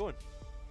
going?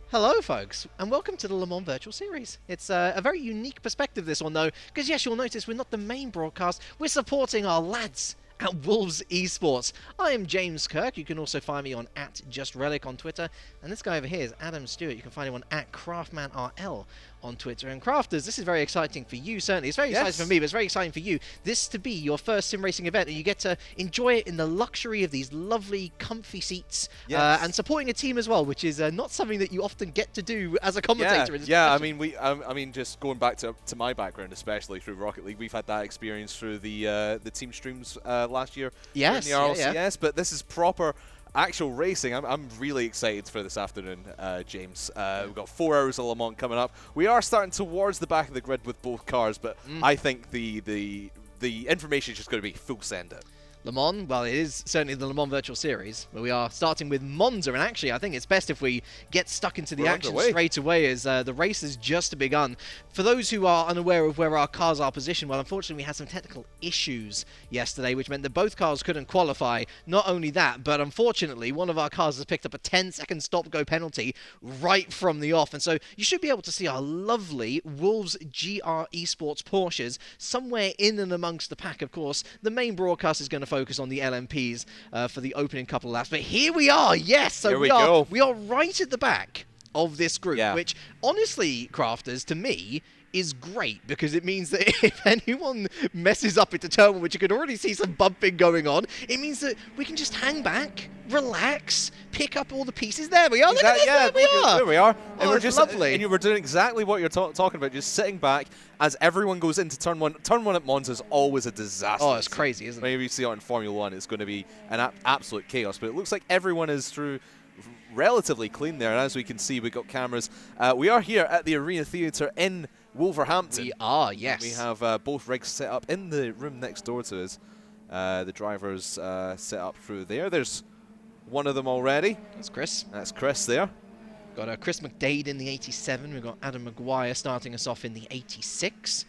Hello, folks, and welcome to the Le Mans Virtual Series. It's a very unique perspective, this one, though, because yes, you'll notice we're not the main broadcast. We're supporting our lads at Wolves Esports. I am James Kirk. You can also find me on @JustRelic on Twitter, and this guy over here is Adam Stewart. You can find him on @CraftmanRL on Twitter. And Crafters, this is very exciting for you, certainly. It's very exciting for me, but it's very exciting for you. This to be your first sim racing event, and you get to enjoy it in the luxury of these lovely, comfy seats, and supporting a team as well, which is not something that you often get to do as a commentator. Yeah, I mean, just going back to my background, especially through Rocket League, we've had that experience through the team streams last year in the RLCS, but this is proper actual racing. I'm really excited for this afternoon, James. We've got 4 hours of Le Mans coming up. We are starting towards the back of the grid with both cars, but I think the information is just going to be full send it. Le Mans, well, it is certainly the Le Mans Virtual Series, but we are starting with Monza, and actually I think it's best if we get stuck into the action straight away, as the race has just begun. For those who are unaware of where our cars are positioned, well, unfortunately we had some technical issues yesterday, which meant that both cars couldn't qualify. Not only that, but unfortunately one of our cars has picked up a 10-second stop-go penalty right from the off, and so you should be able to see our lovely Wolves GR Esports Porsches somewhere in and amongst the pack. Of course, the main broadcast is going to focus on the LMPs for the opening couple of laps. But here we are, yes! So we are right at the back of this group, which, honestly, Crafters, to me, is great, because it means that if anyone messes up into turn 1, which you can already see some bumping going on, it means that we can just hang back, relax, pick up all the pieces. There we are. There we are. And we're just lovely. And you were doing exactly what you're talking about, just sitting back as everyone goes into turn 1. Turn 1 at Monza is always a disaster. Oh, it's crazy, isn't it? Maybe you see it in Formula 1, it's going to be an absolute chaos. But it looks like everyone is through relatively clean there. And as we can see, we've got cameras. We are here at the Arena Theatre in Wolverhampton. We are, yes. We have both rigs set up in the room next door to us. The drivers set up through there. There's one of them already. That's Chris. That's Chris there. Got Chris McDade in the 87. We've got Adam Maguire starting us off in the 86.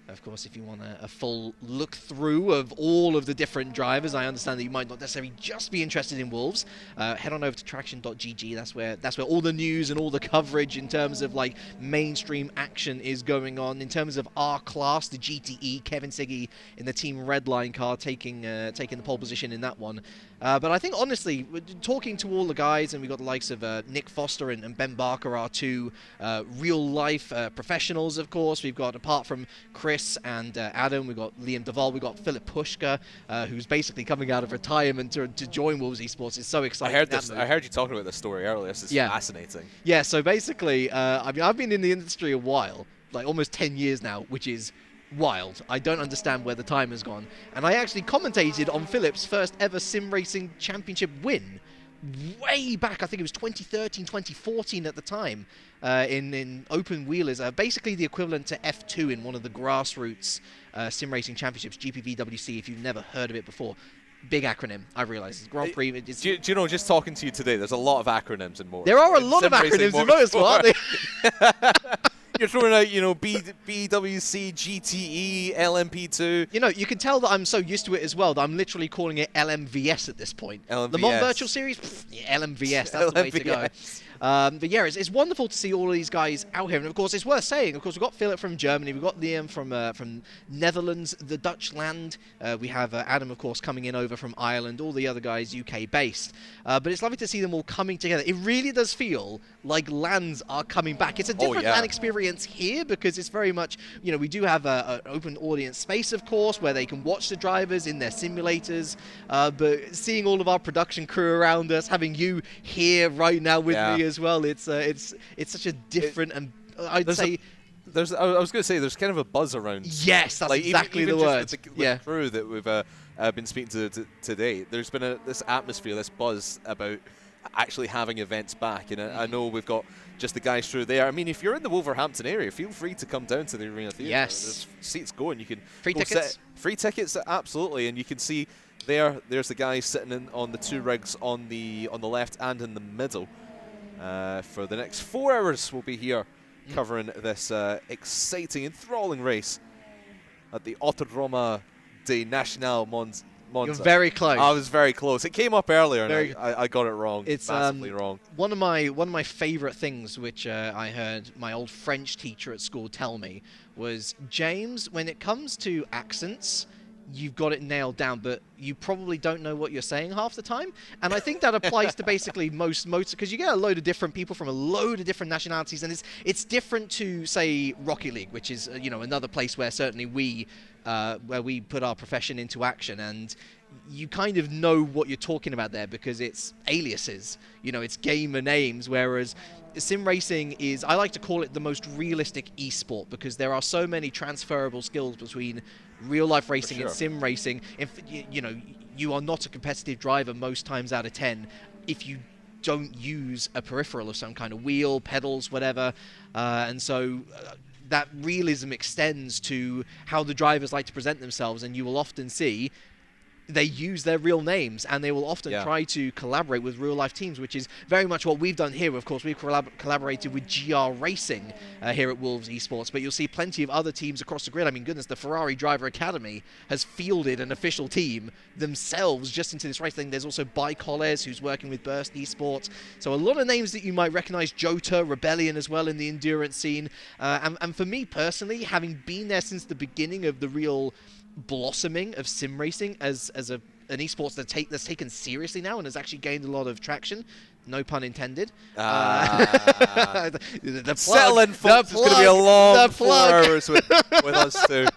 Of course, if you want a full look through of all of the different drivers, I understand that you might not necessarily just be interested in Wolves. Head on over to traction.gg. That's where all the news and all the coverage in terms of like mainstream action is going on. In terms of our class, the GTE, Kevin Siggy in the Team Redline car taking the pole position in that one. But I think, honestly, talking to all the guys, and we've got the likes of Nick Foster and Ben Barker, our two real-life professionals, of course. We've got, apart from Chris and Adam, we've got Liam Duvall, we've got Philip Pushka, who's basically coming out of retirement to join Wolves Esports. It's so exciting. I heard you talking about this story earlier. This is fascinating. Yeah, so basically, I mean, I've been in the industry a while, like almost 10 years now, which is wild. I don't understand where the time has gone. And I actually commentated on Philip's first ever sim racing championship win way back. I think it was 2013, 2014 at the time, in open wheelers, basically the equivalent to F2 in one of the grassroots sim racing championships, GPVWC, if you've never heard of it before. Big acronym, I realise. Grand Prix. Do you know, just talking to you today, there's a lot of acronyms in motorsport. There are a lot of acronyms in motorsport, aren't there? You're throwing out, you know, BWC, GTE, LMP2. You know, you can tell that I'm so used to it as well that I'm literally calling it LMVS at this point. LMVS. Le Mans Virtual Series? LMVS, that's the way to go. But yeah, it's wonderful to see all of these guys out here. And of course, it's worth saying, of course, we've got Philip from Germany, we've got Liam from Netherlands, the Dutch land. We have Adam, of course, coming in over from Ireland, all the other guys UK-based. But it's lovely to see them all coming together. It really does feel like LANs are coming back. It's a different LAN experience here, because it's very much, you know, we do have an open audience space, of course, where they can watch the drivers in their simulators. But seeing all of our production crew around us, having you here right now with me as well, it's such a different, and I'd say I was going to say, there's kind of a buzz around. Yes, that's like exactly even the word. The crew that we've been speaking to today, there's been this atmosphere, this buzz about actually having events back. And I know we've got just the guys through there. I mean, if you're in the Wolverhampton area, feel free to come down to the Arena Theatre. Yes. There's seats going. You can free tickets. Free tickets, absolutely. And you can see there's the guys sitting on the two rigs on the left and in the middle. For the next 4 hours, we'll be here covering this exciting, enthralling race at the Autodrome de Nacional Monza. You're very close. I was very close. It came up earlier, and I got it wrong. It's massively wrong. One of my favorite things, which I heard my old French teacher at school tell me, was, James, when it comes to accents, you've got it nailed down, but you probably don't know what you're saying half the time. And I think that applies to basically most because you get a load of different people from a load of different nationalities, and it's different to, say, Rocket League, which is another place where certainly we put our profession into action, and you kind of know what you're talking about there because it's aliases, it's gamer names, whereas sim racing is, I like to call it the most realistic esport because there are so many transferable skills between real life racing and sim racing. If you are not a competitive driver most times out of 10 if you don't use a peripheral of some kind, of wheel, pedals, whatever, and so that realism extends to how the drivers like to present themselves, and you will often see they use their real names, and they will often try to collaborate with real-life teams, which is very much what we've done here. Of course, we've collaborated with GR Racing here at Wolves Esports, but you'll see plenty of other teams across the grid. I mean, goodness, the Ferrari Driver Academy has fielded an official team themselves just into this race thing. There's also Bicoles, who's working with Burst Esports. So a lot of names that you might recognize. Jota, Rebellion as well in the endurance scene. And for me personally, having been there since the beginning of the real blossoming of sim racing as an esports that's taken seriously now and has actually gained a lot of traction, no pun intended. The settling folks is going to be a long 4 hours with us too.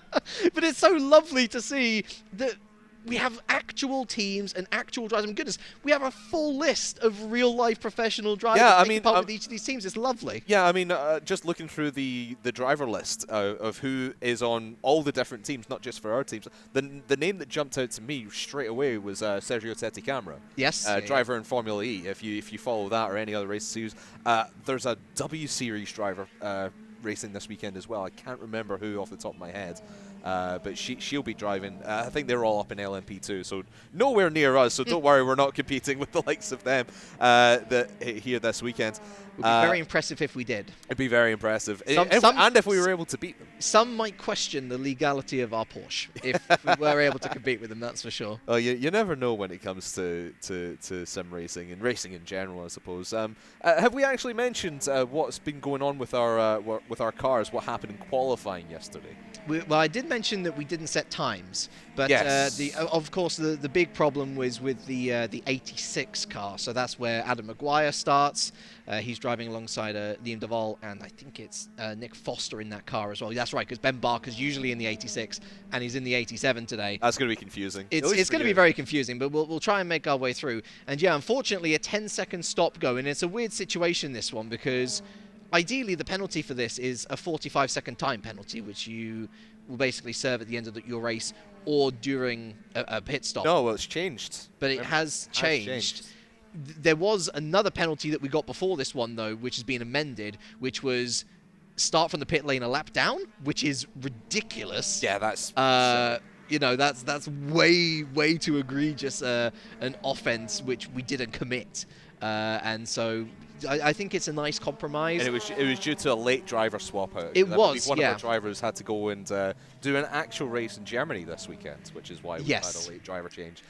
But it's so lovely to see that we have actual teams and actual drivers. I mean, goodness, we have a full list of real-life professional drivers taking part with each of these teams. It's lovely. Yeah, I mean, just looking through the driver list of who is on all the different teams, not just for our teams, the name that jumped out to me straight away was Sergio Tetti-Camera. Yes. Driver in Formula E. If you follow that or any other race series, there's a W Series driver racing this weekend as well. I can't remember who off the top of my head. But she'll be driving. I think they're all up in LMP2, so nowhere near us. So don't worry, we're not competing with the likes of them here this weekend. It would be very impressive if we did. It'd be very impressive. And if we were able to beat them. Some might question the legality of our Porsche if we were able to compete with them, that's for sure. Oh, you never know when it comes to sim racing and racing in general, I suppose. Have we actually mentioned what's been going on with our cars, what happened in qualifying yesterday? Well, I did mention that we didn't set times, but yes. Of course the big problem was with the 86 car. So that's where Adam Maguire starts. He's driving alongside Liam Duval, and I think it's Nick Foster in that car as well. That's right, because Ben Barker's usually in the 86, and he's in the 87 today. That's going to be confusing. It's going to be very confusing, but we'll try and make our way through. And yeah, unfortunately, a 10-second stop go, and it's a weird situation, this one, because ideally the penalty for this is a 45-second time penalty, which you will basically serve at the end of your race or during a pit stop. No, well, it's changed. But it has changed. There was another penalty that we got before this one, though, which has been amended, which was start from the pit lane a lap down, which is ridiculous. Yeah, that's... that's way too egregious an offense, which we didn't commit. And so I think it's a nice compromise. And it was due to a late driver swap out. It was, one of our drivers had to go and do an actual race in Germany this weekend, which is why we had a late driver change.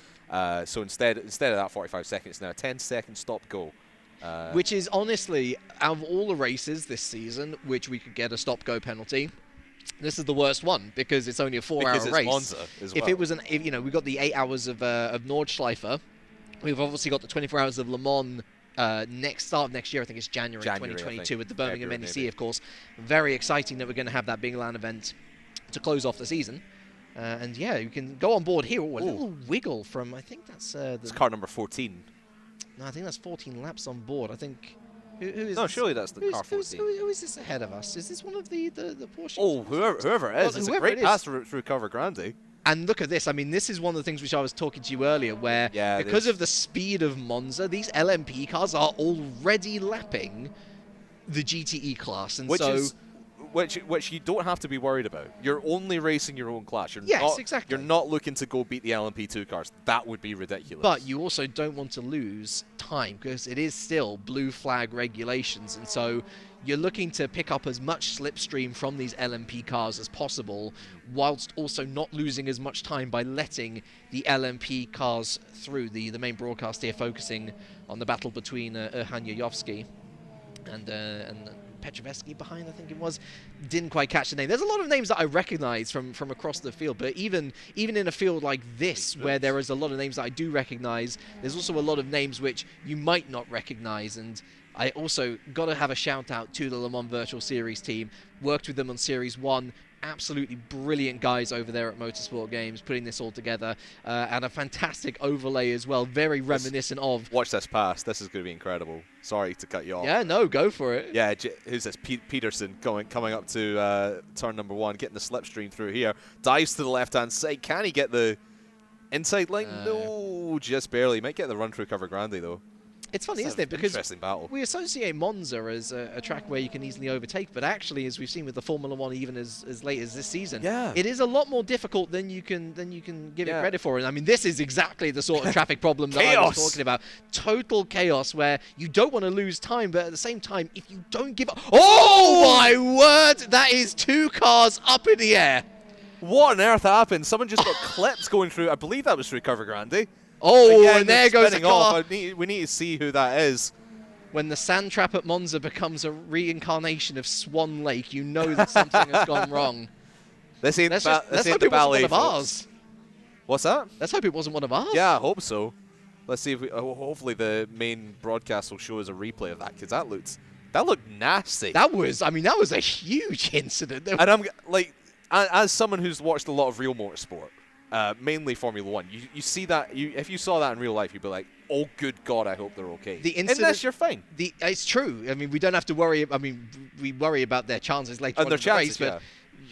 So instead of that 45 seconds, now a 10-second stop go. Which is honestly, out of all the races this season, which we could get a stop-go penalty, this is the worst one because it's only a 4-hour race. Because it's Monza as well. If it was we got the 8 hours of Nordschleife, we've obviously got the 24 hours of Le Mans. Start of next year, I think it's January 2022 with the Birmingham NEC, of course. Very exciting that we're going to have that big LAN event to close off the season. And yeah, you can go on board here. Ooh, a little wiggle from, I think that's... it's car number 14. No, I think that's 14 laps on board. I think... Who is no, this? Surely that's the car 14. Who is this ahead of us? Is this one of the Porsche? Oh, whoever it is. It's a great pass through Cover Grande. And look at this. I mean, this is one of the things which I was talking to you earlier, where because of the speed of Monza, these LMP cars are already lapping the GTE class. And which you don't have to be worried about. You're only racing your own class. Exactly. You're not looking to go beat the LMP2 cars. That would be ridiculous. But you also don't want to lose time because it is still blue flag regulations. And so you're looking to pick up as much slipstream from these LMP cars as possible, whilst also not losing as much time by letting the LMP cars through. The main broadcast here focusing on the battle between Erhan Yayovsky and Petrovetsky behind, I think it was. Didn't quite catch the name. There's a lot of names that I recognize from across the field, but even in a field like this, where there is a lot of names that I do recognize, there's also a lot of names which you might not recognize. And I also got to have a shout out to the Le Mans Virtual Series team. Worked with them on Series 1. Absolutely brilliant guys over there at Motorsport Games putting this all together, and a fantastic overlay as well, very reminiscent of... Watch this pass. This is going to be incredible. Sorry to cut you off. Yeah, no, go for it. Yeah, who's this? Peterson coming up to turn number 1, getting the slipstream through here. Dives to the left-hand side. Can he get the inside line? No, just barely. Might get the run through Cover Grande, though. It's funny, isn't it? Because we associate Monza as a track where you can easily overtake, but actually, as we've seen with the Formula 1, even as late as this season, it is a lot more difficult than you can give it credit for. And I mean, this is exactly the sort of traffic problem that I was talking about. Total chaos where you don't want to lose time, but at the same time, if you don't give up... Oh, my word! That is 2 cars up in the air. What on earth happened? Someone just got clipped going through... I believe that was through Cover Grande. Oh, and there goes the car. We need to see who that is. When the sand trap at Monza becomes a reincarnation of Swan Lake, you know that something has gone wrong. Let's hope it wasn't one of ours. What's that? Let's hope it wasn't one of ours. Yeah, I hope so. Let's see if hopefully the main broadcast will show us a replay of that, because that looked nasty. That was a huge incident. And I'm like, as someone who's watched a lot of real motorsport, mainly Formula 1. You see that, if you saw that in real life, you'd be like, oh, good God, I hope they're okay. The incident, unless you're fine. It's true. I mean, we don't have to worry. I mean, we worry about their chances later on in the race, but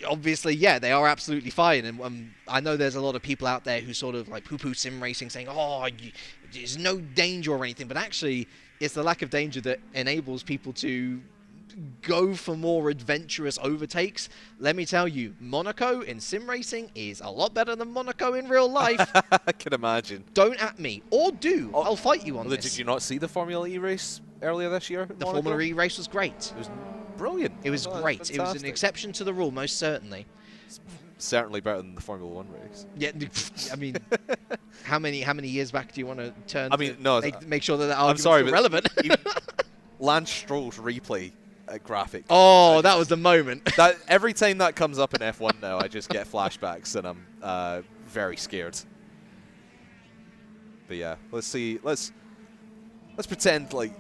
obviously, yeah, they are absolutely fine. And I know there's a lot of people out there who sort of like poo-poo sim racing, saying, oh, there's no danger or anything. But actually, it's the lack of danger that enables people to go for more adventurous overtakes. Let me tell you, Monaco in sim racing is a lot better than Monaco in real life. I can imagine. Don't at me. Or do. I'll fight you on this. Did you not see the Formula E race earlier this year? The Formula E race was great. It was brilliant. It was great. Fantastic. It was an exception to the rule, most certainly. It's certainly better than the Formula 1 race. Yeah, I mean, how many years back do you want to turn? I mean, no. Make sure that argument's relevant. Lance Stroll's replay graphic. Oh, that was the moment. That every time that comes up in F1 now, I just get flashbacks and I'm very scared. But yeah, let's see. Let's pretend like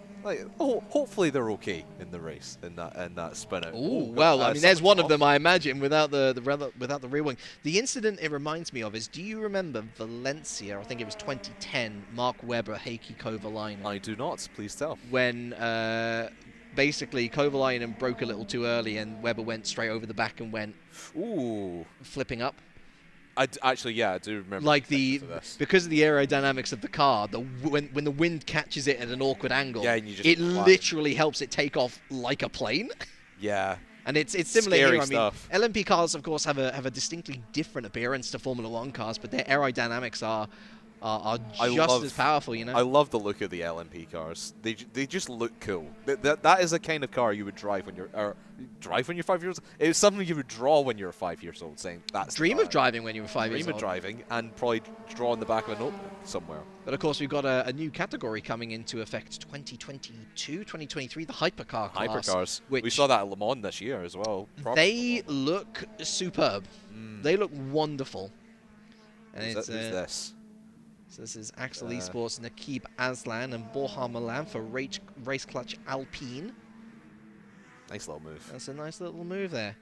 hopefully they're okay in the race in that spin out. Oh well, I mean, there's one of them, I imagine, without the rear wing. The incident it reminds me of is, do you remember Valencia? I think it was 2010. Mark Webber, Heikki Kovalainen. I do not. Please tell. When basically Kovalainen broke a little too early and Webber went straight over the back and went flipping up. I do remember. Like because of the aerodynamics of the car, when the wind catches it at an awkward angle, it literally helps it take off like a plane. Yeah. And it's similar here. I mean, stuff. LMP cars, of course, have a distinctly different appearance to Formula 1 cars, but their aerodynamics are just as powerful, you know. I love the look of the LMP cars. They just look cool. That is a kind of car you would drive when you're 5 years old. It was something you would draw when you were 5 years old, saying that's dream of driving when you were 5 years old. Dream of driving and probably draw on the back of a notebook somewhere. But of course, we've got a new category coming into effect 2022, 2023, the hypercar class. Hypercars. We saw that at Le Mans this year as well. They look superb. They look wonderful. And who's this? So this is Axel Esports, Nakib Aslan, and Borja Milan for Race Clutch Alpine. Nice little move. That's a nice little move there.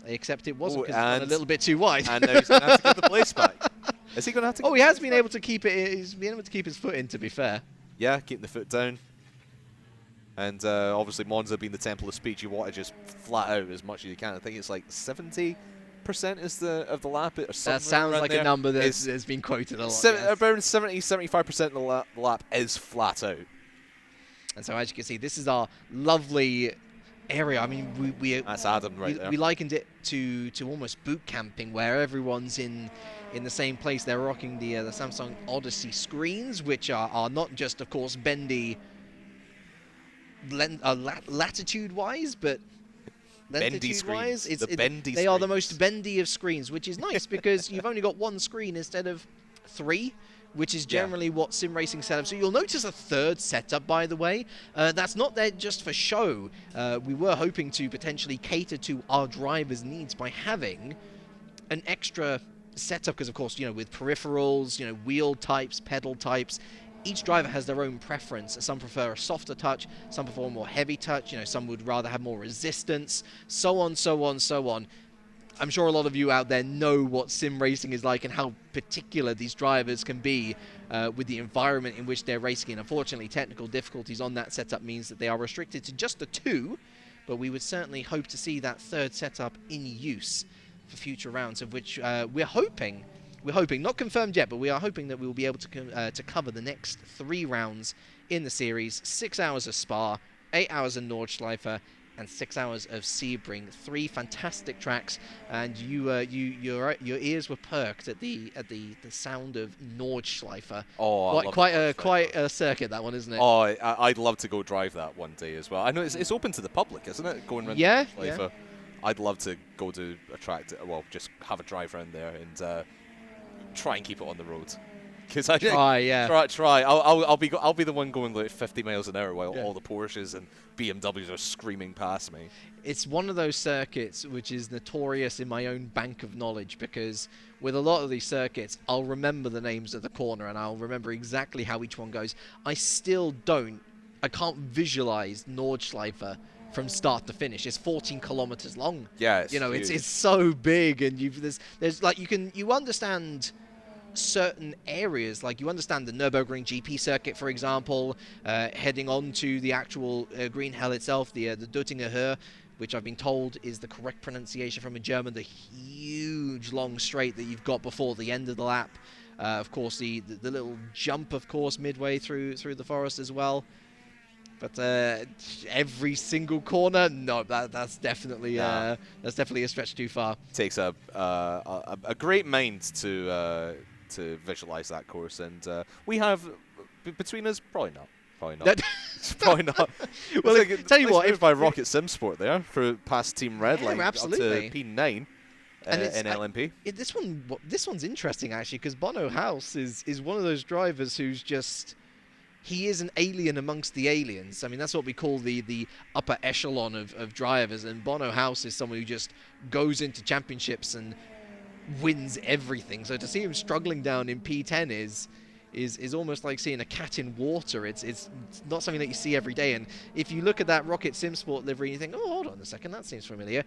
Except it wasn't, because it's gone a little bit too wide. And now he's going to have to get the place back. Is he going to have to? Oh, he has been able to keep it. He's been able to keep his foot in, to be fair. Yeah, keeping the foot down. And obviously, Monza being the temple of speed, you want to just flat out as much as you can. I think it's like 70% of the lap. That sounds like a number that's been quoted a lot. Around 70-75% of the lap is flat out. And so, as you can see, this is our lovely area. I mean, that's Adam right there. We likened it to almost boot camping, where everyone's in the same place. They're rocking the Samsung Odyssey screens, which are not just, of course, bendy latitude-wise, but lentitude-wise, they are the most bendy of screens, which is nice because you've only got one screen instead of 3, which is generally what sim racing setup. So you'll notice a third setup, by the way. That's not there just for show. We were hoping to potentially cater to our drivers' needs by having an extra setup, because of course, with peripherals, wheel types, pedal types, each driver has their own preference. Some prefer a softer touch, some prefer a more heavy touch, some would rather have more resistance, so on, so on, so on. I'm sure a lot of you out there know what sim racing is like and how particular these drivers can be with the environment in which they're racing in. Unfortunately, technical difficulties on that setup means that they are restricted to just the 2, but we would certainly hope to see that third setup in use for future rounds, of which we're hoping, not confirmed yet, but we are hoping that we will be able to cover the next 3 rounds in the series. 6 hours of Spa, 8 hours of Nordschleife, and 6 hours of Sebring. 3 fantastic tracks, and your ears were perked at the sound of Nordschleife. Oh, quite a circuit, that one, isn't it? Oh, I'd love to go drive that one day as well. I know it's open to the public, isn't it? Going around Nordschleife. Yeah. I'd love to go to a track, just have a drive around there and try and keep it on the road. Because I try. I'll be the one going like 50 miles an hour while all the Porsches and BMWs are screaming past me. It's one of those circuits which is notorious in my own bank of knowledge, because with a lot of these circuits, I'll remember the names of the corner and I'll remember exactly how each one goes. I can't visualize Nordschleife from start to finish. It's 14 kilometers long. Yeah, it's so big, and there's like you understand certain areas, like you understand the Nürburgring GP circuit, for example, heading on to the actual Green Hell itself, the Döttinger Höhe, which I've been told is the correct pronunciation from a German, the huge long straight that you've got before the end of the lap. Of course, the little jump, of course, midway through the forest as well. But every single corner, no, that's definitely a stretch too far. It takes a great mind to visualize that course, and we have between us probably not. Probably not. Well, tell you what, by Rocket Sim Sport there for past Team Red Line up to P9 in LMP. This one's interesting actually, because Bono House is one of those drivers who's just. He is an alien amongst the aliens. I mean, that's what we call the upper echelon of drivers. And Bono House is someone who just goes into championships and wins everything. So to see him struggling down in P10 is almost like seeing a cat in water. It's not something that you see every day. And if you look at that Rocket Sim Sport livery, you think, oh, hold on a second, that seems familiar.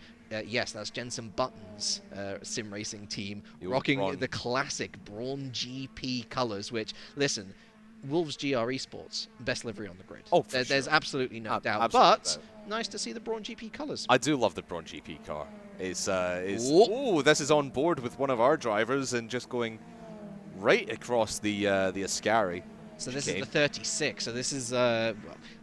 Yes, that's Jensen Button's sim racing team, rocking the classic Brawn GP colours, which, listen, Wolves GR Esports, best livery on the grid. Oh, there's absolutely no doubt. But nice to see the Brawn GP colours. I do love the Brawn GP car. This is on board with one of our drivers and just going right across the Ascari. So this is the 36. So this is, I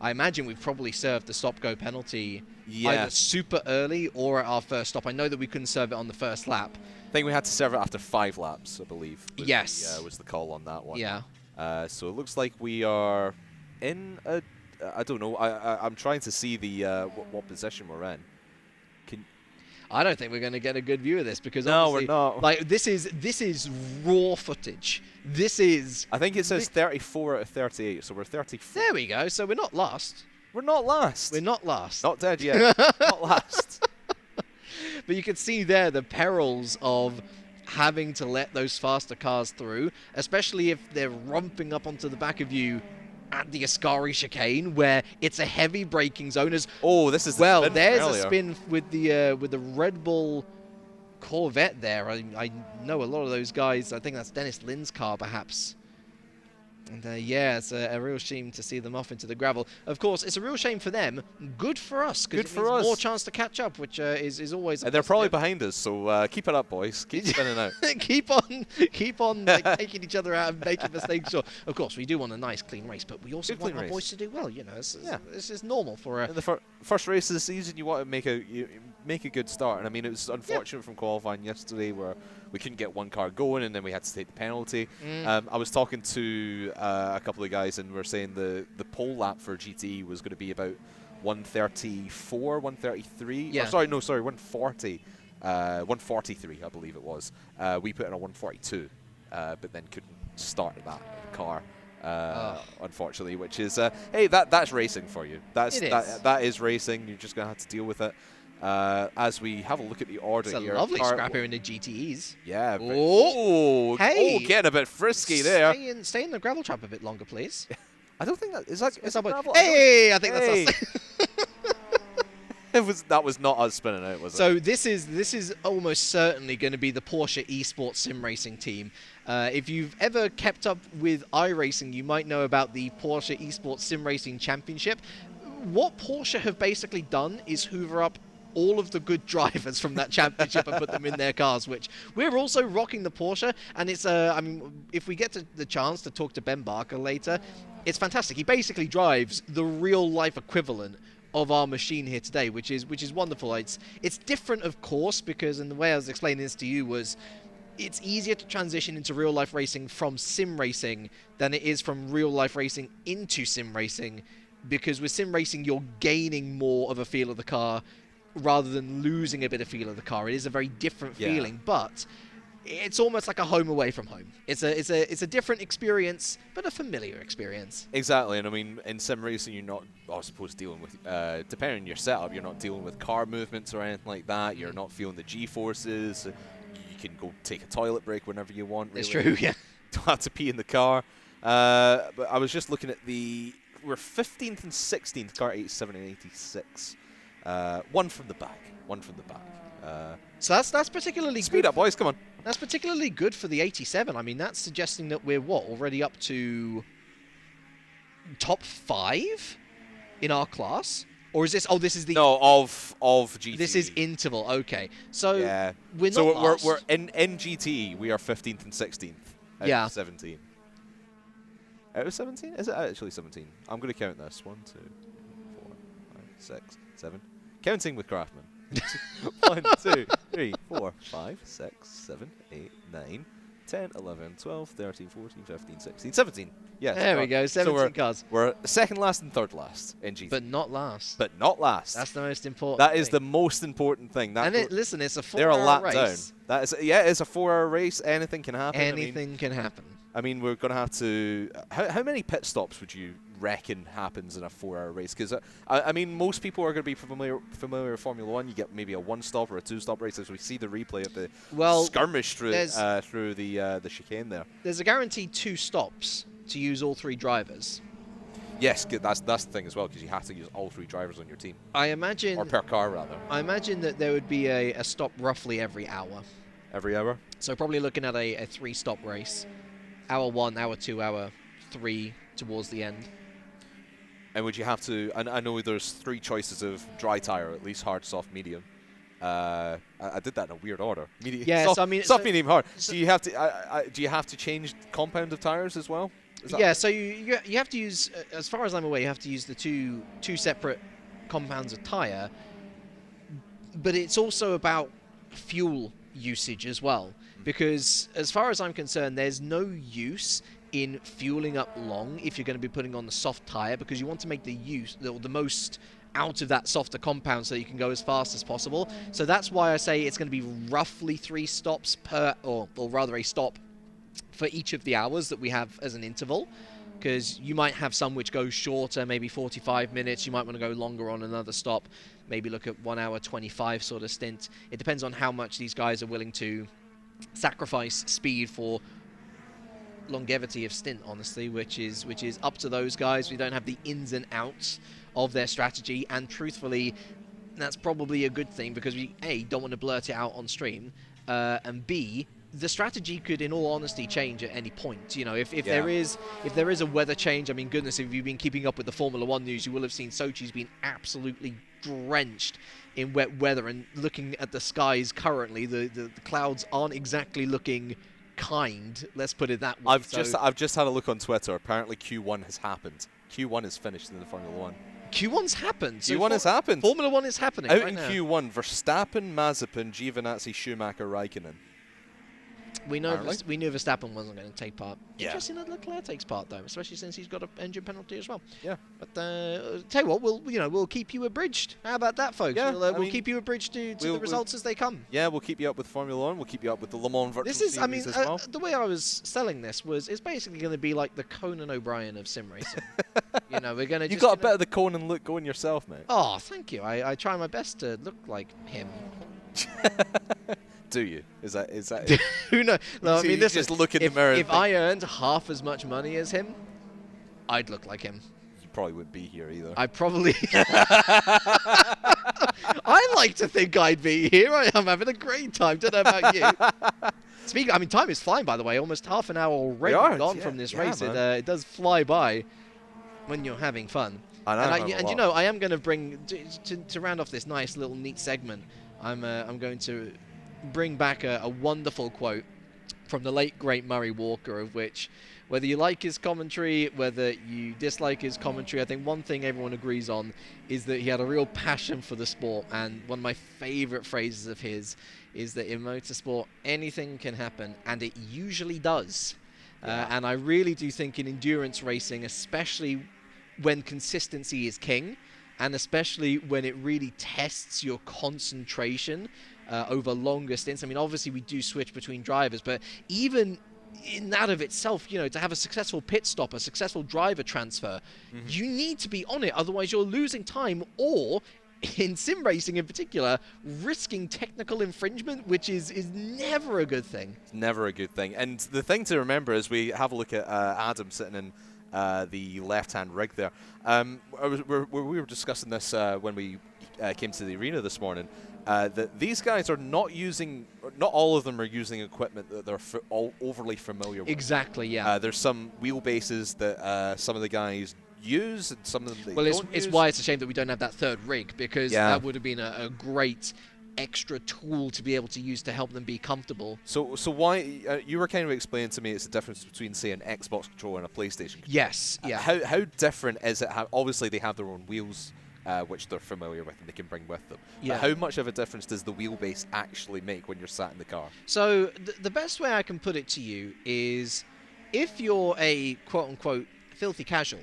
imagine we've probably served the stop-go penalty either super early or at our first stop. I know that we couldn't serve it on the first lap. I think we had to serve it after 5 laps, I believe. Yes. Was the call on that one. Yeah. So it looks like we are in a. I don't know. I'm trying to see the what position we're in. I don't think we're going to get a good view of this because no, we're not. Like this is raw footage. This is. I think it says 34 out of 38, so we're 34. There we go. So we're not last. We're not last. We're not last. Not dead yet. Not last. But you can see there the perils of having to let those faster cars through, especially if they're romping up onto the back of you at the Ascari chicane, where it's a heavy braking zone. There's a spin with the Red Bull Corvette there. I know a lot of those guys. I think that's Dennis Lynn's car, perhaps. And it's a real shame to see them off into the gravel. Of course, it's a real shame for them. Good for us, because it means more chance to catch up, which is always. And they're probably behind us, so keep it up, boys. Keep spinning out. keep on like, taking each other out and making mistakes. Sure, of course, we do want a nice, clean race, but we also want our boys to do well. You know, this is normal for the first race of the season. You want to make a good start, and I mean, it was unfortunate from qualifying yesterday where we couldn't get one car going, and then we had to take the penalty. I was talking to a couple of guys, and we're saying the pole lap for GT was going to be about 134, 133. Yeah. Sorry, 140. 143, I believe it was. We put in a 142, but then couldn't start that car, unfortunately. Which is, hey, that's racing for you. That is racing. You're just gonna have to deal with it. As we have a look at the order here. It's a lovely scrap here in the GTEs. Yeah. Hey, getting a bit frisky there. Stay in the gravel trap a bit longer, please. I don't think that is gravel. Hey, I think that's us. That was not us spinning out, was it? So this is almost certainly going to be the Porsche Esports sim racing team. If you've ever kept up with iRacing, you might know about the Porsche Esports Sim Racing Championship. What Porsche have basically done is hoover up all of the good drivers from that championship and put them in their cars, which we're also rocking the Porsche. And it's, I mean, if we get the chance to talk to Ben Barker later, it's fantastic. He basically drives the real-life equivalent of our machine here today, which is wonderful. It's different, of course, because, and the way I was explaining this to you was, it's easier to transition into real-life racing from sim racing than it is from real-life racing into sim racing, because with sim racing, you're gaining more of a feel of the car rather than losing a bit of feel of the car. It is a very different feeling, but it's almost like a home away from home. It's a different experience, but a familiar experience. Exactly, and I mean, in sim racing, you're not, I suppose, dealing with, depending on your setup, you're not dealing with car movements or anything like that. You're not feeling the G-forces. You can go take a toilet break whenever you want. Really. It's true, yeah. Don't have to pee in the car. But I was just looking at we're 15th and 16th, car 87 and 86. One from the back. So that's particularly Speed up, boys, come on. That's particularly good for the 87. I mean, that's suggesting that we're, already up to top 5 in our class? Or is this... Oh, this is the... No, of GT. This is interval, okay. So, yeah. We're not last. We're in GT, we are 15th and 16th out of 17. Out of 17? Is it actually 17? I'm going to count this. 1, 2, 4, 5, 6, 7. Counting with Craftman. 1, 2, 3, 4, 5, 6, 7, 8, 9, 10, 11, 12, 13, 14, 15, 16, 17. Yes. There we go, 17 cars. We're second last and third last in GT. But not last. That's the most important That thing. is the most important thing. Listen, it's a 4-hour race. They're a lap down. That is, it's a 4-hour race. Anything can happen. Anything can happen. I mean, we're going to have to... How many pit stops would you reckon happens in a 4-hour race? Because, I mean, most people are going to be familiar with Formula 1. You get maybe a 1-stop or a 2-stop race as we see the replay of the skirmish through the chicane there. There's a guaranteed 2 stops to use all 3 drivers. Yes, that's the thing as well, because you have to use all 3 drivers on your team. I imagine... Or per car, rather. I imagine that there would be a stop roughly every hour. Every hour? So probably looking at a 3-stop race. Hour 1, hour 2, hour 3 towards the end. And would you have to... I know there's 3 choices of dry tire, at least hard, soft, medium. I did that in a weird order. Medium, yeah, soft, so I mean... Soft, medium, hard. So do you have to change compound of tires as well? Yeah, so you have to use, as far as I'm aware, you have to use the two separate compounds of tire. But it's also about fuel usage as well. Because as far as I'm concerned, there's no use in fueling up long if you're going to be putting on the soft tire, because you want to make the most out of that softer compound so that you can go as fast as possible. So that's why I say it's going to be roughly 3 stops per, or rather a stop for each of the hours that we have as an interval. Because you might have some which go shorter, maybe 45 minutes. You might want to go longer on another stop. Maybe look at 1 hour 25 sort of stint. It depends on how much these guys are willing to sacrifice speed for longevity of stint, honestly, which is up to those guys. We don't have the ins and outs of their strategy, and truthfully, that's probably a good thing, because we A, don't want to blurt it out on stream, and B, the strategy could, in all honesty, change at any point. You know, if there is a weather change, I mean, goodness, if you've been keeping up with the Formula 1 news, you will have seen Sochi's been absolutely drenched in wet weather, and looking at the skies currently, the clouds aren't exactly looking kind, let's put it that way. I've just had a look on Twitter. Apparently Q1 has happened. Q1 is finished in the Formula 1. Q1's happened. So Q1 has happened. Formula 1 is happening out right in now. Q1, Verstappen, Mazepin, Giovinazzi, Schumacher, Raikkonen. We knew Verstappen wasn't going to take part. Interesting that Leclerc takes part though, especially since he's got an engine penalty as well. Yeah. But tell you what, we'll keep you abridged. How about that, folks? Yeah, we'll keep you abridged to the results as they come. Yeah, we'll keep you up with Formula 1. We'll keep you up with the Le Mans Virtual Series as well. The way I was selling this was it's basically going to be like the Conan O'Brien of sim racing. We're going to. You got a bit of the Conan look going yourself, mate. Oh, thank you. I try my best to look like him. Do you? Is that? Who knows? No, I mean, listen, just look in the mirror. If I earned half as much money as him, I'd look like him. You probably wouldn't be here either. I probably. I like to think I'd be here. I'm having a great time. Don't know about you. Time is flying, by the way. Almost half an hour already gone from this race. It does fly by when you're having fun. I am going to bring to round off this nice little neat segment. I'm going to bring back a wonderful quote from the late great Murray Walker, of which, whether you like his commentary, whether you dislike his commentary, I think one thing everyone agrees on is that he had a real passion for the sport. And one of my favorite phrases of his is that in motorsport, anything can happen, and it usually does. And I really do think in endurance racing, especially when consistency is king, and especially when it really tests your concentration over longer stints. I mean, obviously we do switch between drivers, but even in that of itself, to have a successful pit stop, a successful driver transfer, you need to be on it. Otherwise, you're losing time, or in sim racing in particular, risking technical infringement, which is never a good thing. It's never a good thing. And the thing to remember is we have a look at Adam sitting in the left-hand rig there. We were discussing this when we came to the arena this morning, that these guys are not all of them are using equipment that they're overly familiar with. Exactly, yeah. There's some wheelbases that some of the guys use, and some of them they don't it's use. why it's a shame that we don't have that third rig, because that would have been a great extra tool to be able to use to help them be comfortable. So why you were kind of explaining to me it's the difference between, say, an Xbox controller and a PlayStation controller. Yes, yeah. How different is it? Obviously they have their own wheels, which they're familiar with and they can bring with them. Yeah. But how much of a difference does the wheelbase actually make when you're sat in the car? So the best way I can put it to you is, if you're a quote-unquote filthy casual,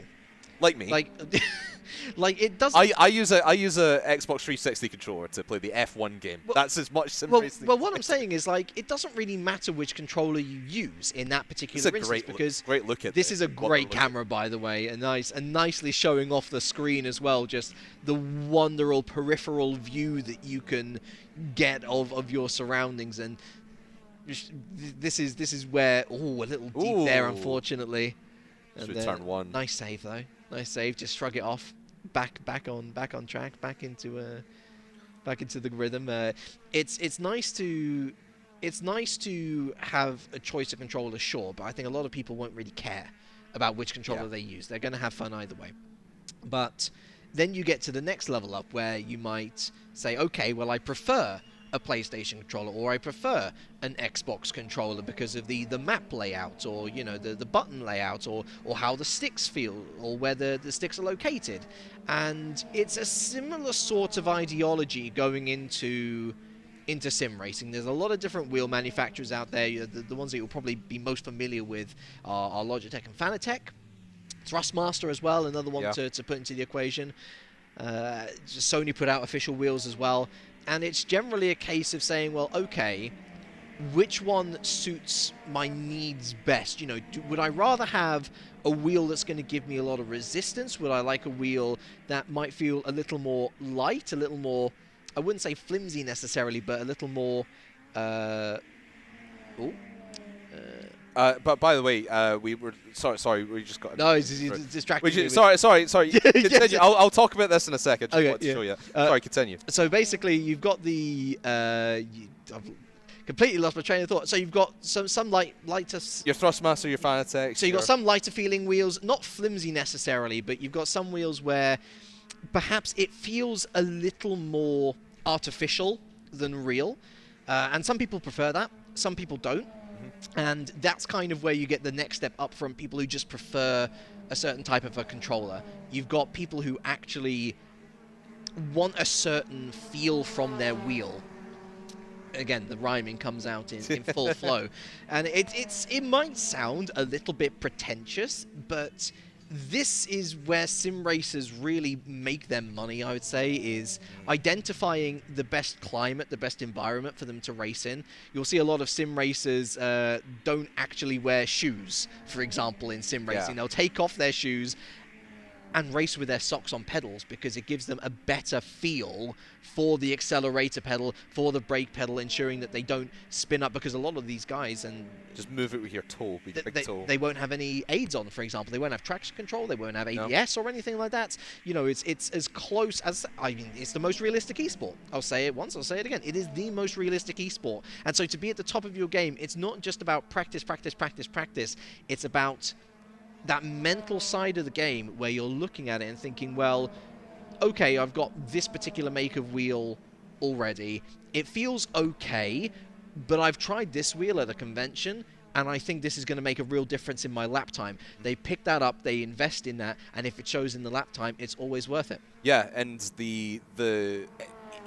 like me, like it doesn't. I use a Xbox 360 controller to play the F1 game. That's as much sim racing. Well, what I'm saying is, it doesn't really matter which controller you use in that particular instance, because great look at this is a great camera, by the way, and nicely showing off the screen as well. Just the wonderful peripheral view that you can get of your surroundings, and this is where a little deep there, unfortunately. And turn one. Nice save though. Nice save. Just shrug it off. Back on track. Back into the rhythm. It's nice to have a choice of controller, sure, but I think a lot of people won't really care about which controller they use. They're going to have fun either way. But then you get to the next level up where you might say, okay, well, I prefer a PlayStation controller, or I prefer an Xbox controller because of the map layout, or the button layout, or how the sticks feel, or where the sticks are located. And it's a similar sort of ideology going into sim racing. There's a lot of different wheel manufacturers out there. The ones that you'll probably be most familiar with are Logitech and Fanatec. Thrustmaster as well, another one to put into the equation. Sony put out official wheels as well. And it's generally a case of saying, well, okay, which one suits my needs best? Would I rather have a wheel that's going to give me a lot of resistance? Would I like a wheel that might feel a little more light, a little more, I wouldn't say flimsy necessarily, but a little more... but by the way, we were sorry, we just got. No, it's distracting. Sorry. Continue. Yes. I'll talk about this in a second. Okay, to show you. Sorry, continue. So basically, you've got the. I've completely lost my train of thought. So you've got some lighter. Your Thrustmaster, your Fanatec. So you've got some lighter feeling wheels, not flimsy necessarily, but you've got some wheels where perhaps it feels a little more artificial than real, and some people prefer that. Some people don't. And that's kind of where you get the next step up from people who just prefer a certain type of a controller. You've got people who actually want a certain feel from their wheel. Again, the rhyming comes out in full flow. And it might sound a little bit pretentious, but this is where sim racers really make their money, I would say, is identifying the best climate, the best environment for them to race in. You'll see a lot of sim racers don't actually wear shoes, for example, in sim racing. They'll take off their shoes and race with their socks on pedals because it gives them a better feel for the accelerator pedal, for the brake pedal, ensuring that they don't spin up, because a lot of these guys and just move it with your toe, big toe. They won't have any aids on, for example. They won't have traction control, they won't have ABS or anything like that. You know, it's as close as, I mean, it's the most realistic esport. I'll say it once, I'll say it again. It is the most realistic esport. And so to be at the top of your game, it's not just about practice. It's about that mental side of the game where you're looking at it and thinking, well, okay, I've got this particular make of wheel already. It feels okay, but I've tried this wheel at a convention, and I think this is going to make a real difference in my lap time. They pick that up, they invest in that, and if it shows in the lap time, it's always worth it. Yeah, and the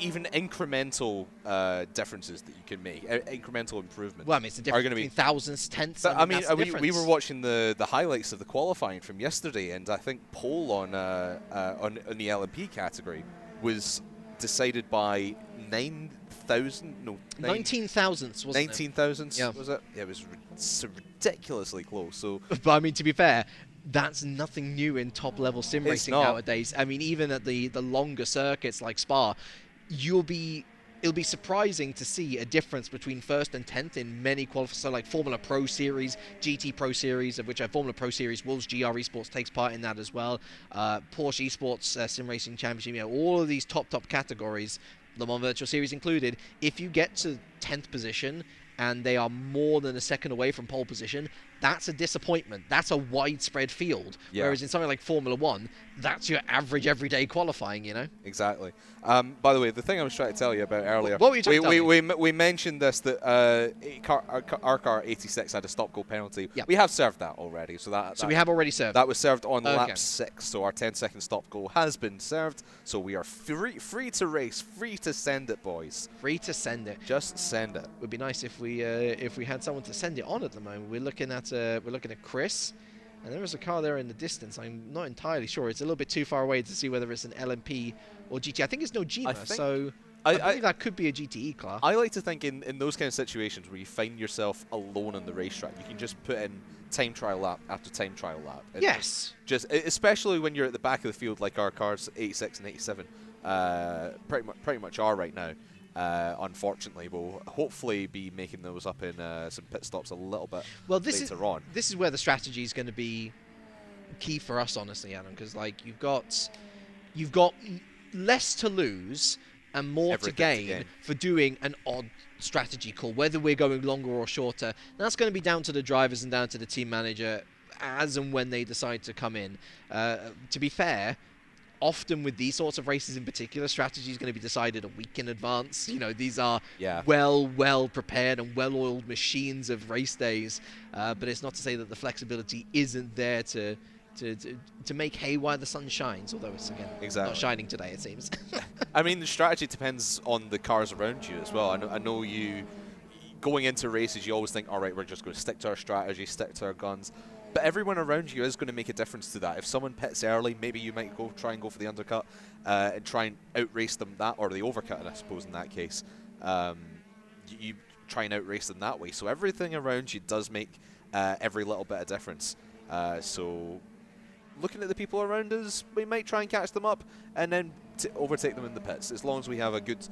even incremental differences that you can make, incremental improvements. Well, I mean, it's the difference between thousandths, tenths. I mean, we were watching the highlights of the qualifying from yesterday, and I think pole on the LMP category was decided by 19 thousandths, wasn't it? 19 thousandths, was it? Yeah, it was ridiculously close. So, but I mean, to be fair, that's nothing new in top-level sim racing nowadays. I mean, even at the longer circuits like Spa, it'll be surprising to see a difference between 1st and 10th in many qualifiers. So like Formula Pro Series, GT Pro Series, of which Formula Pro Series, Wolves GR Esports takes part in that as well. Porsche Esports Sim Racing Championship, you know, all of these top categories, Le Mans Virtual Series included. If you get to 10th position and they are more than a second away from pole position, that's a disappointment. That's a widespread field. Yeah. Whereas in something like Formula 1, that's your average everyday qualifying, you know? Exactly. By the way, the thing I was trying to tell you about earlier, what were you trying to tell me? We mentioned this, that our car 86 had a stop-go penalty. Yep. We have served that already. So we have already served. That was served on lap 6, so our 10-second stop-go has been served. So we are free to race, free to send it, boys. Free to send it. Just send it. It would be nice if we had someone to send it on at the moment. We're looking at Chris, and there is a car there in the distance. I'm not entirely sure. It's a little bit too far away to see whether it's an LMP or GT. I think it's Nojima, so I believe that could be a GTE car. I like to think in those kind of situations where you find yourself alone on the racetrack, you can just put in time trial lap after time trial lap. Yes. Just especially when you're at the back of the field like our cars 86 and 87 pretty much are right now. Unfortunately, we'll hopefully be making those up in some pit stops a little bit later on. This is where the strategy is going to be key for us, honestly, Adam, because like you've got less to lose and more to gain for doing an odd strategy call, whether we're going longer or shorter. That's going to be down to the drivers and down to the team manager as and when they decide to come in. To be fair, often with these sorts of races in particular, strategy is going to be decided a week in advance. You know, these are well prepared and well-oiled machines of race days. But it's not to say that the flexibility isn't there to make hay while the sun shines, although it's, again, not shining today, it seems. I mean, the strategy depends on the cars around you as well. I know you, going into races, you always think, all right, we're just going to stick to our strategy, stick to our guns. But everyone around you is going to make a difference to that. If someone pits early, maybe you might try and go for the undercut and try and outrace them or the overcut, I suppose, in that case. You try and outrace them that way. So everything around you does make every little bit of difference. So looking at the people around us, we might try and catch them up and then overtake them in the pits, as long as we have a good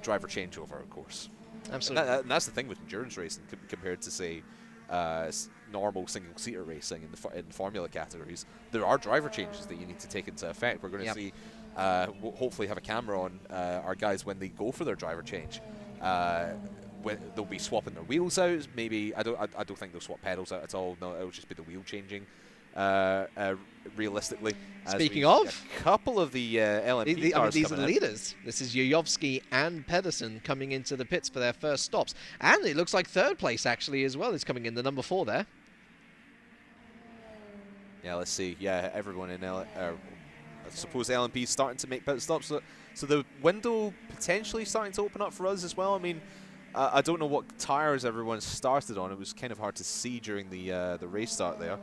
driver changeover, of course. Absolutely. And that's the thing with endurance racing compared to, say, normal single-seater racing in the formula categories. There are driver changes that you need to take into effect. We're going to see, we'll hopefully have a camera on our guys when they go for their driver change. When they'll be swapping their wheels out. Maybe I don't think they'll swap pedals out at all. No, it'll just be the wheel changing. Realistically, speaking of, a couple of the LMP cars these are the leaders. This is Yuyovsky and Pedersen coming into the pits for their first stops, and it looks like third place actually as well is coming in, the number 4 there. Yeah, let's see. Yeah, everyone in I suppose LMP is starting to make pit stops, so the window potentially starting to open up for us as well. I mean, I don't know what tyres everyone started on. It was kind of hard to see during the race start there.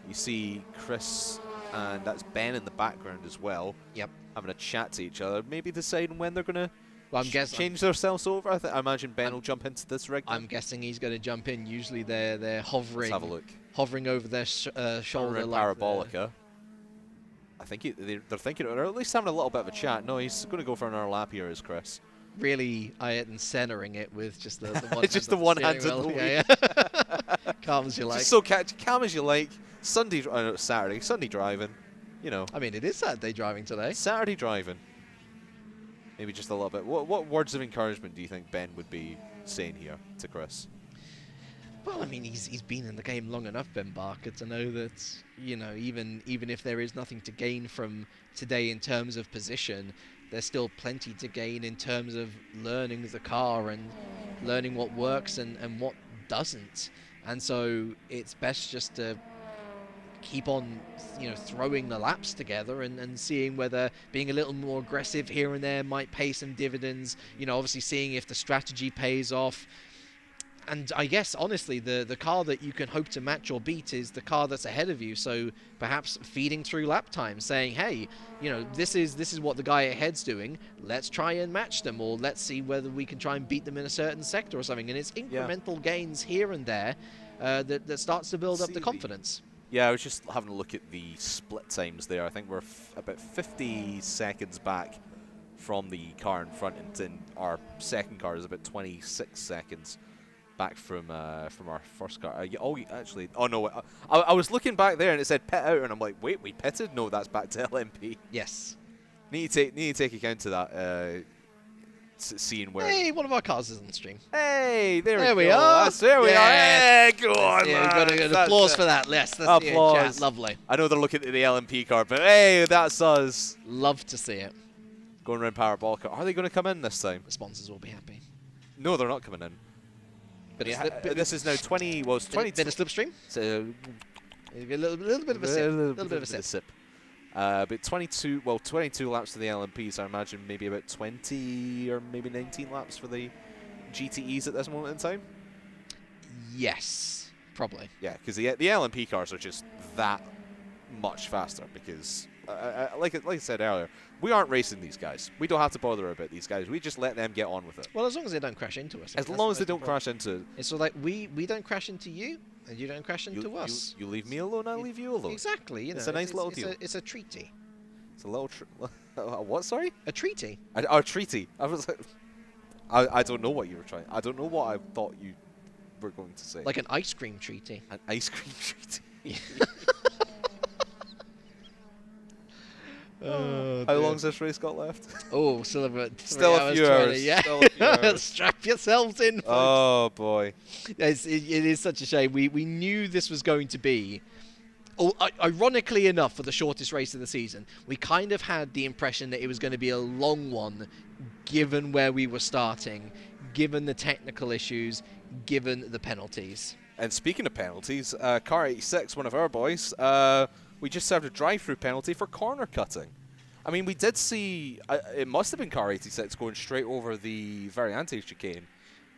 You see Chris and that's Ben in the background as well. Yep. Having a chat to each other, maybe deciding when they're going to change themselves over. I imagine Ben will jump into this rig. I'm guessing he's going to jump in. Usually they're hovering. Let's have a look. Hovering over their shoulder like Parabolica. I think they're thinking, or at least having a little bit of a chat. No, he's going to go for another lap here, is Chris. Really, Ayrton centering it with just the one just the one-handed yeah. Calm as you like. Just so calm as you like. Saturday driving. You know. I mean, it is Saturday driving today. Saturday driving. Maybe just a little bit. What words of encouragement do you think Ben would be saying here to Chris? Well, I mean, he's been in the game long enough, Ben Barker, to know that, you know, even if there is nothing to gain from today in terms of position, there's still plenty to gain in terms of learning the car and learning what works and what doesn't. And so it's best just to keep on, you know, throwing the laps together and seeing whether being a little more aggressive here and there might pay some dividends. You know, obviously seeing if the strategy pays off. And I guess, honestly, the car that you can hope to match or beat is the car that's ahead of you. So perhaps feeding through lap time, saying, hey, you know, this is what the guy ahead's doing. Let's try and match them, or let's see whether we can try and beat them in a certain sector or something. And it's incremental gains here and there that starts to build up the confidence. Yeah, I was just having a look at the split times there. I think we're about 50 seconds back from the car in front, and our second car is about 26 seconds back from our first car. Oh no, I was looking back there and it said pit out, and I'm like, wait, we pitted? No, that's back to LMP. Yes. Need to take account to that. Seeing where. Hey, one of our cars is on the stream. Hey, there we are. There we are. Hey, go on, man. Got an applause for that. Yes, that's applause. The chat. Lovely. I know they're looking at the LMP car, but hey, that's us. Love to see it. Going around Parabolica. Are they going to come in this time? The sponsors will be happy. No, they're not coming in. But this is now 20. Well, it's 20. Bit of slipstream. So a little bit of a sip. A little bit of a sip. But 22 laps to the LMP, so I imagine maybe about 20 or maybe 19 laps for the GTEs at this moment in time. Yes, probably. Yeah, because the LMP cars are just that much faster. Because, like I said earlier, we aren't racing these guys. We don't have to bother about these guys. We just let them get on with it. Well, as long as they don't crash into us. As long as they don't crash into. It's so like we don't crash into you. And you don't crash into us. You leave me alone, I leave you alone. Exactly. You know, it's a nice little deal. It's a treaty. It's a little what? Sorry? A treaty. A treaty. I was like, I don't know what you were trying. I don't know what I thought you were going to say. Like an ice cream treaty. An ice cream treaty. How long's this race got left? Oh, still about still a few hours. Yeah. Still a few hours. Strap yourselves in, folks. Oh boy, it is such a shame. We knew this was going to be. Ironically enough, for the shortest race of the season, we kind of had the impression that it was going to be a long one, given where we were starting, given the technical issues, given the penalties. And speaking of penalties, Car 86, one of our boys. We just served a drive-through penalty for corner cutting. I mean, we did see, it must have been Car 86 going straight over the Variante chicane.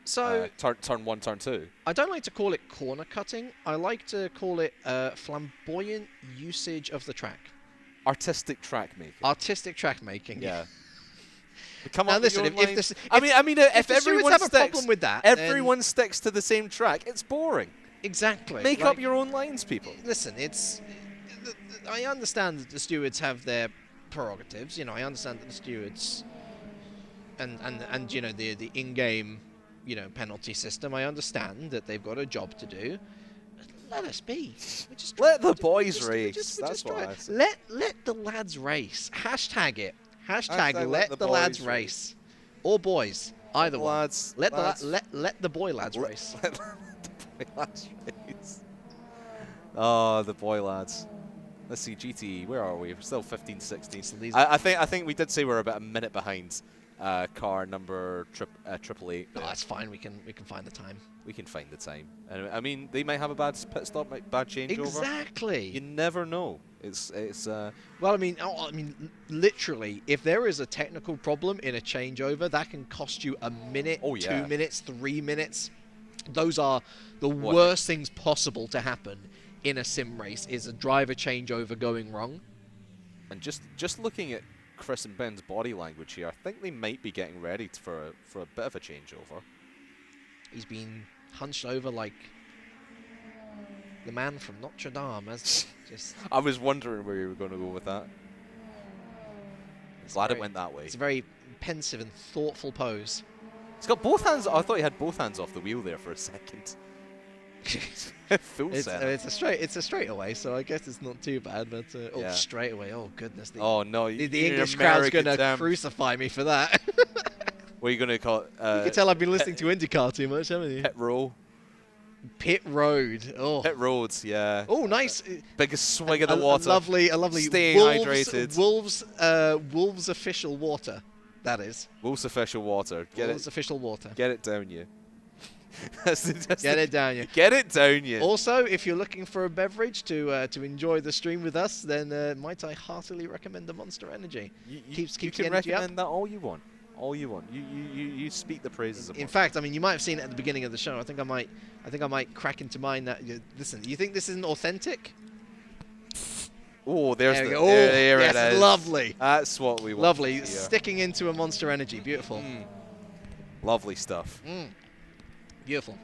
So, turn 1, turn 2. I don't like to call it corner cutting. I like to call it flamboyant usage of the track. Artistic track making. Artistic track making. Yeah. Come on, listen. If everyone have a problem with that, everyone sticks to the same track. It's boring. Exactly. Make up your own lines, people. Listen, I understand that the stewards have their prerogatives. You know, I understand that the stewards and you know the in-game, you know, penalty system. I understand that they've got a job to do. Let us be. Let the boys race. That's what I say. Let the lads race. Hashtag it. Hashtag let the lads race. Or boys. Either one. Let the boy lads race. Let the boy lads race. Oh, the boy lads. Let's see, GTE, where are we? We're still 15, 16. So I think we did say we're about a minute behind car number 888. No, that's fine. We can find the time. We can find the time. And I mean, they might have a bad pit stop, bad changeover. Exactly. You never know. It's. Well, I mean, literally, if there is a technical problem in a changeover, that can cost you a minute, 2 minutes, 3 minutes. Those are the worst things possible to happen in a sim race. Is a driver changeover going wrong? And just looking at Chris and Ben's body language here, I think they might be getting ready for a bit of a changeover. He's been hunched over like the man from Notre Dame. I was wondering where you were going to go with that. Glad it went that way. It's a very pensive and thoughtful pose. He's got both hands. I thought he had both hands off the wheel there for a second. Full set. It's a straightaway, so I guess it's not too bad. But straightaway. Oh goodness. Oh no. The English crowd's gonna crucify me for that. What are you gonna call it? You can tell I've been listening to IndyCar too much, haven't you? Pit roll. Pit road. Oh. Pit roads. Yeah. Oh, nice. Biggest swig of the water. A lovely. Staying hydrated. Wolves official water. That is. Wolves official water. Wolves official water. Get it down, you. Get it down, you. Get it down, you. Also, if you're looking for a beverage to enjoy the stream with us, then might I heartily recommend the Monster Energy. Keeps you the can energy recommend up. that all you want. All you want. You speak the praises of In fact, I mean, you might have seen it at the beginning of the show. I think I might crack into mine that. Listen, you think this isn't authentic? Oh, there we go. There it is. Lovely. That's what we want. Lovely. Sticking into a Monster Energy. Beautiful. Lovely stuff. Beautiful.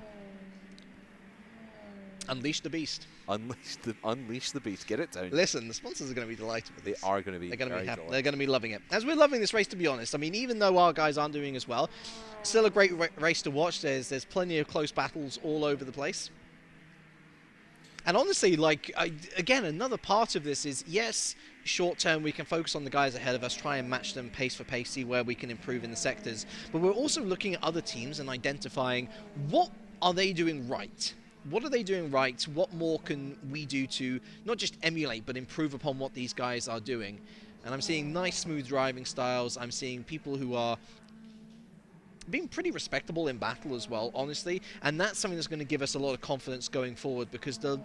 Unleash the beast. Unleash the beast. Get it down. Listen, the sponsors are going to be delighted with this. They are going to be. They're going to be happy. They're going to be loving it. As we're loving this race, to be honest. I mean, even though our guys aren't doing as well, still a great race to watch. There's plenty of close battles all over the place. And honestly, like, again, another part of this is, yes, short term, we can focus on the guys ahead of us, try and match them pace for pace, see where we can improve in the sectors. But we're also looking at other teams and identifying what are they doing right? What are they doing right? What more can we do to not just emulate, but improve upon what these guys are doing? And I'm seeing nice, smooth driving styles. I'm seeing people who are being pretty respectable in battle as well, honestly. And that's something that's going to give us a lot of confidence going forward, because the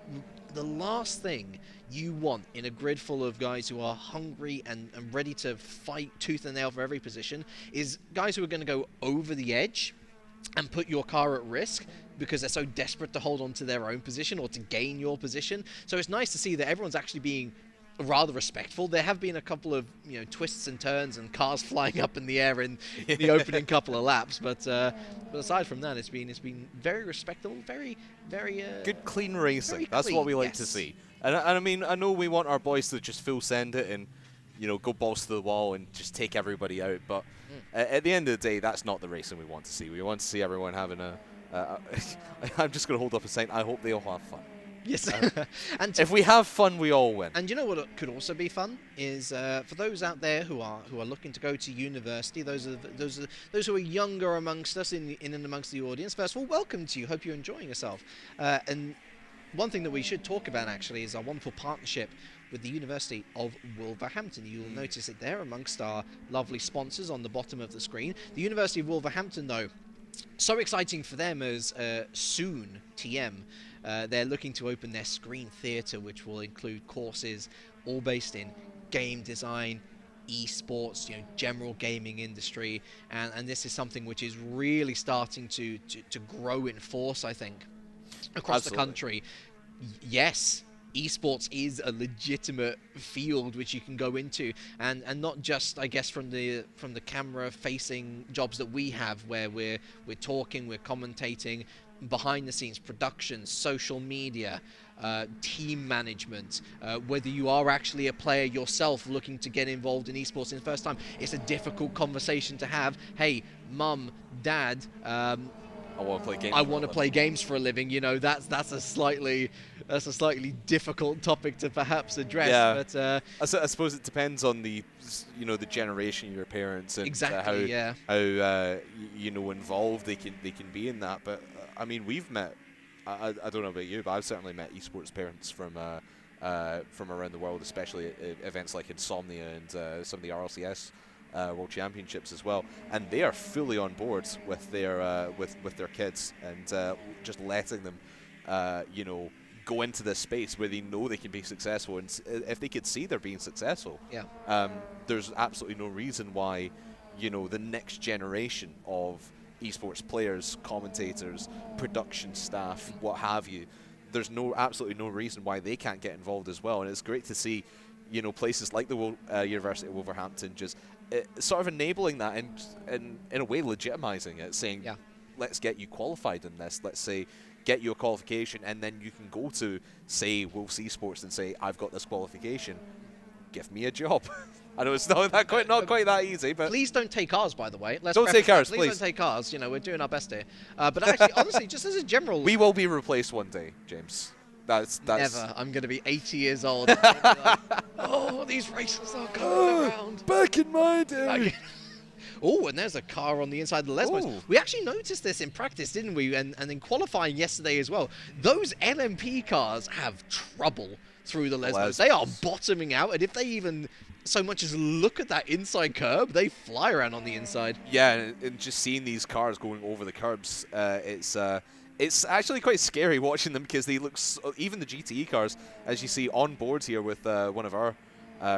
last thing you want in a grid full of guys who are hungry and ready to fight tooth and nail for every position is guys who are going to go over the edge and put your car at risk because they're so desperate to hold on to their own position or to gain your position. So it's nice to see that everyone's actually being rather respectful. There have been a couple of twists and turns and cars flying up in the air in the opening couple of laps, but aside from that, it's been very respectable, very good, clean racing. That's what we like to see. And I mean, I know we want our boys to just full send it and go balls to the wall and just take everybody out, but at the end of the day, that's not the racing we want to see. We want to see everyone having I'm just going to hold up a sign. I hope they all have fun. Yes. And if we have fun, we all win. And you know what could also be fun is for those out there who are looking to go to university, those who are younger amongst us in and amongst the audience. First of all, welcome to you. Hope you're enjoying yourself. And one thing that we should talk about actually is our wonderful partnership with the University of Wolverhampton. You'll notice it there amongst our lovely sponsors on the bottom of the screen. The University of Wolverhampton, though, so exciting for them as soon TM. They're looking to open their screen theatre, which will include courses all based in game design, esports, general gaming industry, and this is something which is really starting to grow in force, I think, across the country. Yes, esports is a legitimate field which you can go into, and not just, I guess, from the camera facing jobs that we have, where we're talking, we're commentating, behind the scenes production, social media, team management, whether you are actually a player yourself looking to get involved in esports in the first time. It's a difficult conversation to have. Hey, mum, dad, I want to play games for a living. That's a slightly difficult topic to perhaps address. Yeah. But I suppose it depends on the the generation of your parents and exactly, how involved they can be in that. But I mean, we've met. I don't know about you, but I've certainly met esports parents from around the world, especially at events like Insomnia and some of the RLCS World Championships as well, and they are fully on board with their kids and just letting them, go into this space where they know they can be successful, and if they could see they're being successful, there's absolutely no reason why, the next generation of esports players, commentators, production staff, what have you, there's absolutely no reason why they can't get involved as well. And it's great to see, places like the University of Wolverhampton just sort of enabling that and in a way legitimizing it, saying, let's get you qualified in this. Let's say get you a qualification, and then you can go to, say, Wolves Esports and say, I've got this qualification, give me a job. I know it's not quite that easy, but please don't take ours, by the way. Don't take ours, please. Don't take ours. We're doing our best here. But actually, honestly, just as a general, we will be replaced one day, James. That's never. I'm going to be 80 years old. And be like, oh, these races are going around. Back in my day. Oh, and there's a car on the inside of the Lesbos. Ooh. We actually noticed this in practice, didn't we? And in qualifying yesterday as well. Those LMP cars have trouble through the Lesbos. They are bottoming out, and if they even so much as look at that inside curb, they fly around on the inside. Yeah, and just seeing these cars going over the curbs, it's actually quite scary watching them, because they look even the GTE cars, as you see on board here with one of our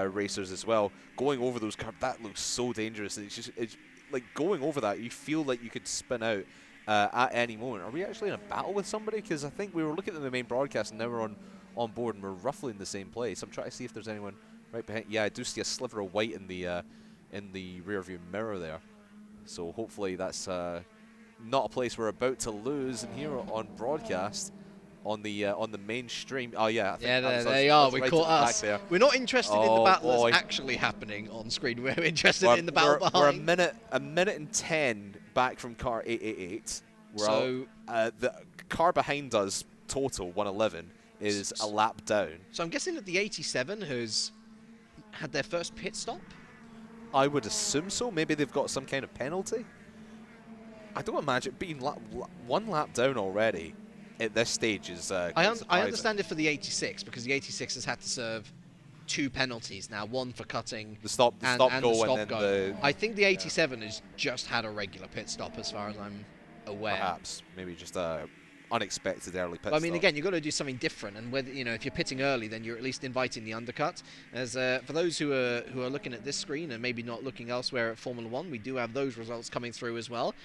racers as well, going over those curbs. That looks so dangerous. It's like going over that, you feel like you could spin out at any moment. Are we actually in a battle with somebody? Because I think we were looking at the main broadcast and now we're on board and we're roughly in the same place. I'm trying to see if there's anyone right behind. Yeah, I do see a sliver of white in the rear view mirror there. So hopefully that's not a place we're about to lose. And here on broadcast, on the mainstream. Oh yeah, I think there they are. We caught us. We're not interested in the battle that's actually happening on screen. We're interested in the battle behind. We're a minute and 10 back from car 888. The car behind us, total 111, is a lap down. So I'm guessing that the 87 has had their first pit stop. I would assume so. Maybe they've got some kind of penalty. I don't imagine being one lap down already at this stage is I understand it for the 86, because the 86 has had to serve 2 penalties now, one for cutting the stop go, and then I think the 87 has just had a regular pit stop, as far as I'm aware. Perhaps maybe just a unexpected early pit stop. I mean, stop. again, you've got to do something different, and whether if you're pitting early, then you're at least inviting the undercut. As for those who are looking at this screen and maybe not looking elsewhere at Formula 1, we do have those results coming through as well.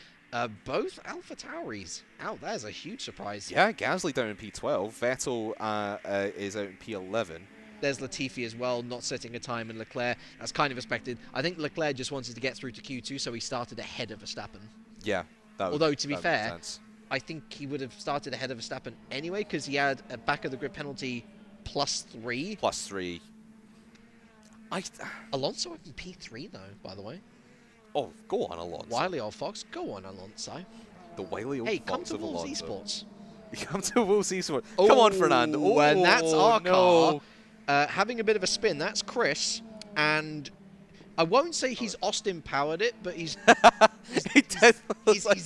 Both Alpha Tauris out. That is a huge surprise. Yeah, Gasly down in P12. Vettel is out in P11. There's Latifi as well, not setting a time, and Leclerc. That's kind of expected. I think Leclerc just wanted to get through to Q2, so he started ahead of Verstappen. Yeah. Although, to be fair, I think he would have started ahead of Verstappen anyway, because he had a back of the grid penalty +3. +3. Alonso in P3, though, by the way. Oh, go on, Alonso. Wily old fox. Go on, Alonso. The wily old fox of Alonso. Hey, come to Wolves Esports. Come to Wolves Esports. Oh, come on, Fernando. Oh, and that's our car. Having a bit of a spin. That's Chris. And I won't say he's Austin-powered it, but he's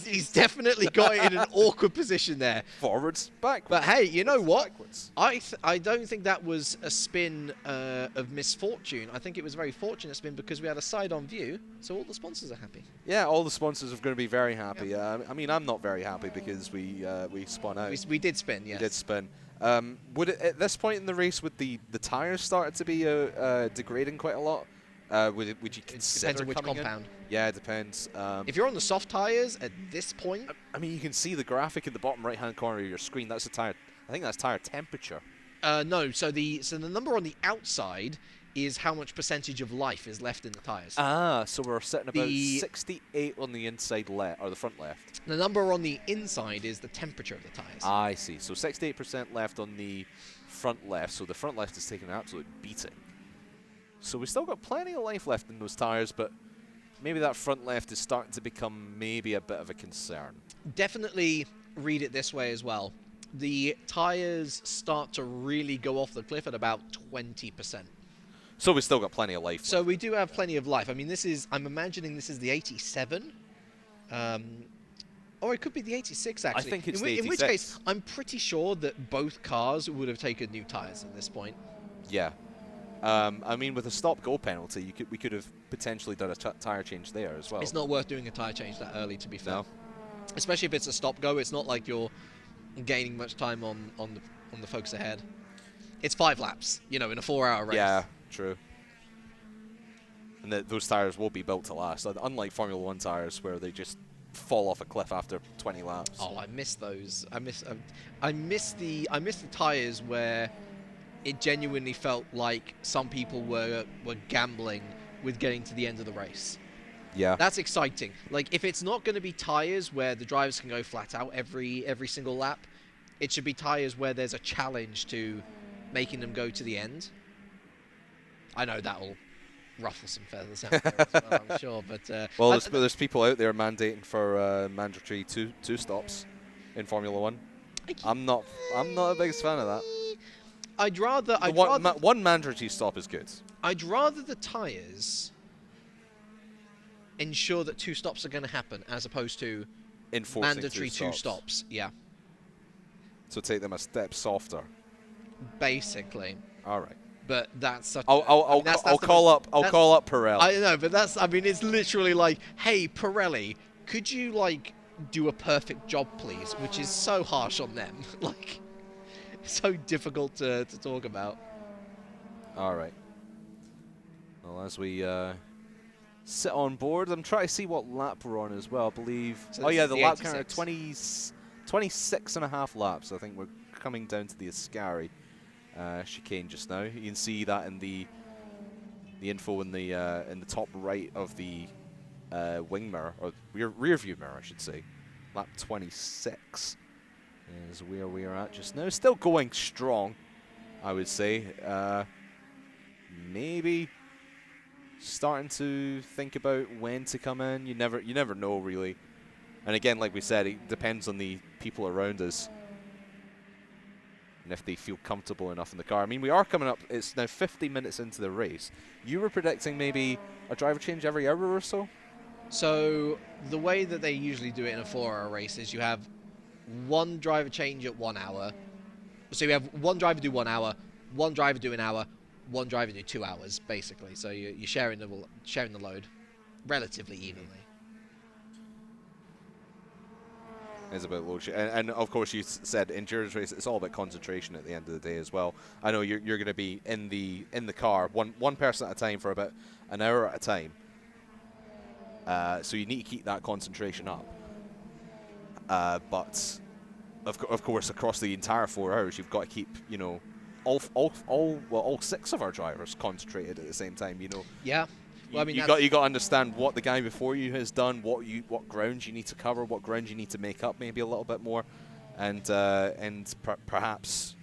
he's definitely got it in an awkward position there. Forwards, backwards. But hey, you know what? Backwards. I don't think that was a spin of misfortune. I think it was a very fortunate spin, because we had a side-on view, so all the sponsors are happy. Yeah, all the sponsors are going to be very happy. Yeah. I mean, I'm not very happy because we spun out. We did spin, yes. We did spin. Would it, at this point in the race, would the tyres started to be degrading quite a lot? Would you consider? Depends on which compound. Yeah, it depends. If you're on the soft tyres at this point, I mean, you can see the graphic in the bottom right-hand corner of your screen. That's the tire. I think that's tire temperature. No. So the number on the outside is how much percentage of life is left in the tyres. Ah, so we're sitting about 68 on the inside left, or the front left. The number on the inside is the temperature of the tyres. I see. So 68% left on the front left. So the front left is taking an absolute beating. So we've still got plenty of life left in those tyres, but maybe that front left is starting to become maybe a bit of a concern. Definitely read it this way as well. The tyres start to really go off the cliff at about 20%. So we've still got plenty of life. So we do have plenty of life. I mean, I'm imagining this is the 87. Or it could be the 86, actually. I think it's the 86. In which case, I'm pretty sure that both cars would have taken new tyres at this point. Yeah. I mean, with a stop-go penalty, we could have potentially done a tyre change there as well. It's not worth doing a tyre change that early, to be fair. No. Especially if it's a stop-go. It's not like you're gaining much time on the folks ahead. It's 5 laps, in a 4-hour race. Yeah, true. And those tyres will be built to last, unlike Formula 1 tyres where they just fall off a cliff after 20 laps. Oh, I miss those. I miss the tyres where it genuinely felt like some people were gambling with getting to the end of the race. Yeah. That's exciting. Like, if it's not going to be tyres where the drivers can go flat out every single lap, it should be tyres where there's a challenge to making them go to the end. I know that'll ruffle some feathers out there as well, I'm sure. But well, there's people out there mandating for mandatory two stops in Formula 1. I'm not a biggest fan of that. One mandatory stop is good. I'd rather the tyres ensure that 2 stops are going to happen as opposed to enforcing mandatory 2 stops. Yeah. So take them a step softer. Basically. All right. But that's such. I'll call up Pirelli. I know, but it's literally like, hey, Pirelli, could you do a perfect job, please? Which is so harsh on them. So difficult to talk about. All right. Well, as we sit on board, I'm trying to see what lap we're on as well. I believe. So the lap count 26.5 laps. I think we're coming down to the Ascari chicane just now. You can see that in the info in the top right of the wing mirror, or rear view mirror, I should say. Lap 26 is where we are at just now. Still going strong, I would say. Maybe starting to think about when to come in. You never know, really. And again, like we said, it depends on the people around us and if they feel comfortable enough in the car. I mean, we are coming up. It's now 50 minutes into the race. You were predicting maybe a driver change every hour or so? So the way that they usually do it in a 4-hour race is you have one driver change at 1 hour. So you have one driver do 1 hour, one driver do an hour, one driver do 2 hours, basically. So you're sharing the load relatively evenly. It's about load and of course you said endurance race. It's all about concentration at the end of the day as well. I know you're going to be in the car one person at a time for about an hour at a time. So you need to keep that concentration up. But of course, across the entire 4 hours, you've got to keep all 6 of our drivers concentrated at the same time. Yeah. Well, I mean, you got to understand what the guy before you has done, what grounds you need to cover, what grounds you need to make up maybe a little bit more, and perhaps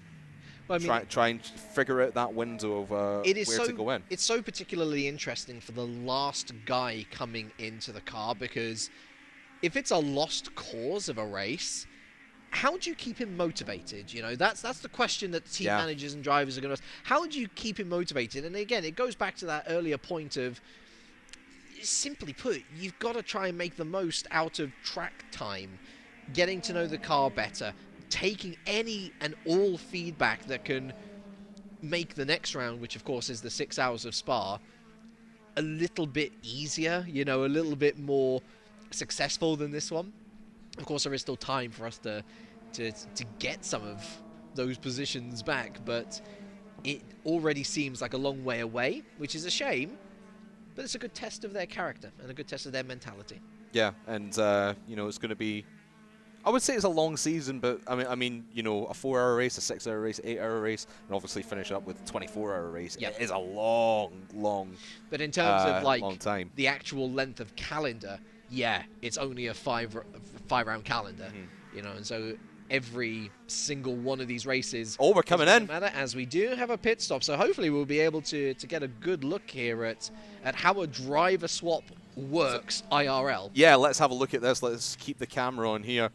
try and figure out that window of where to go in. It's so particularly interesting for the last guy coming into the car, because if it's a lost cause of a race, how do you keep him motivated? That's the question that team managers and drivers are going to ask. How do you keep him motivated? And again, it goes back to that earlier point of, simply put, you've got to try and make the most out of track time, getting to know the car better, taking any and all feedback that can make the next round, which of course is the 6 hours of Spa, a little bit easier, a little bit more successful than this one. Of course, there is still time for us to get some of those positions back, but it already seems like a long way away, which is a shame, but it's a good test of their character and a good test of their mentality. Yeah, and it's going to be, I would say it's a long season, but I mean, a 4-hour race, a 6-hour race, 8-hour race, and obviously finish up with a 24-hour race. Yep. It is a long. But in terms of long time. The actual length of calendar, yeah, it's only a five-round calendar, and so every single one of these races. Oh, we're coming in. Matter, as we do have a pit stop, so hopefully we'll be able to get a good look here at how a driver swap works IRL. Yeah, let's have a look at this. Let's keep the camera on here.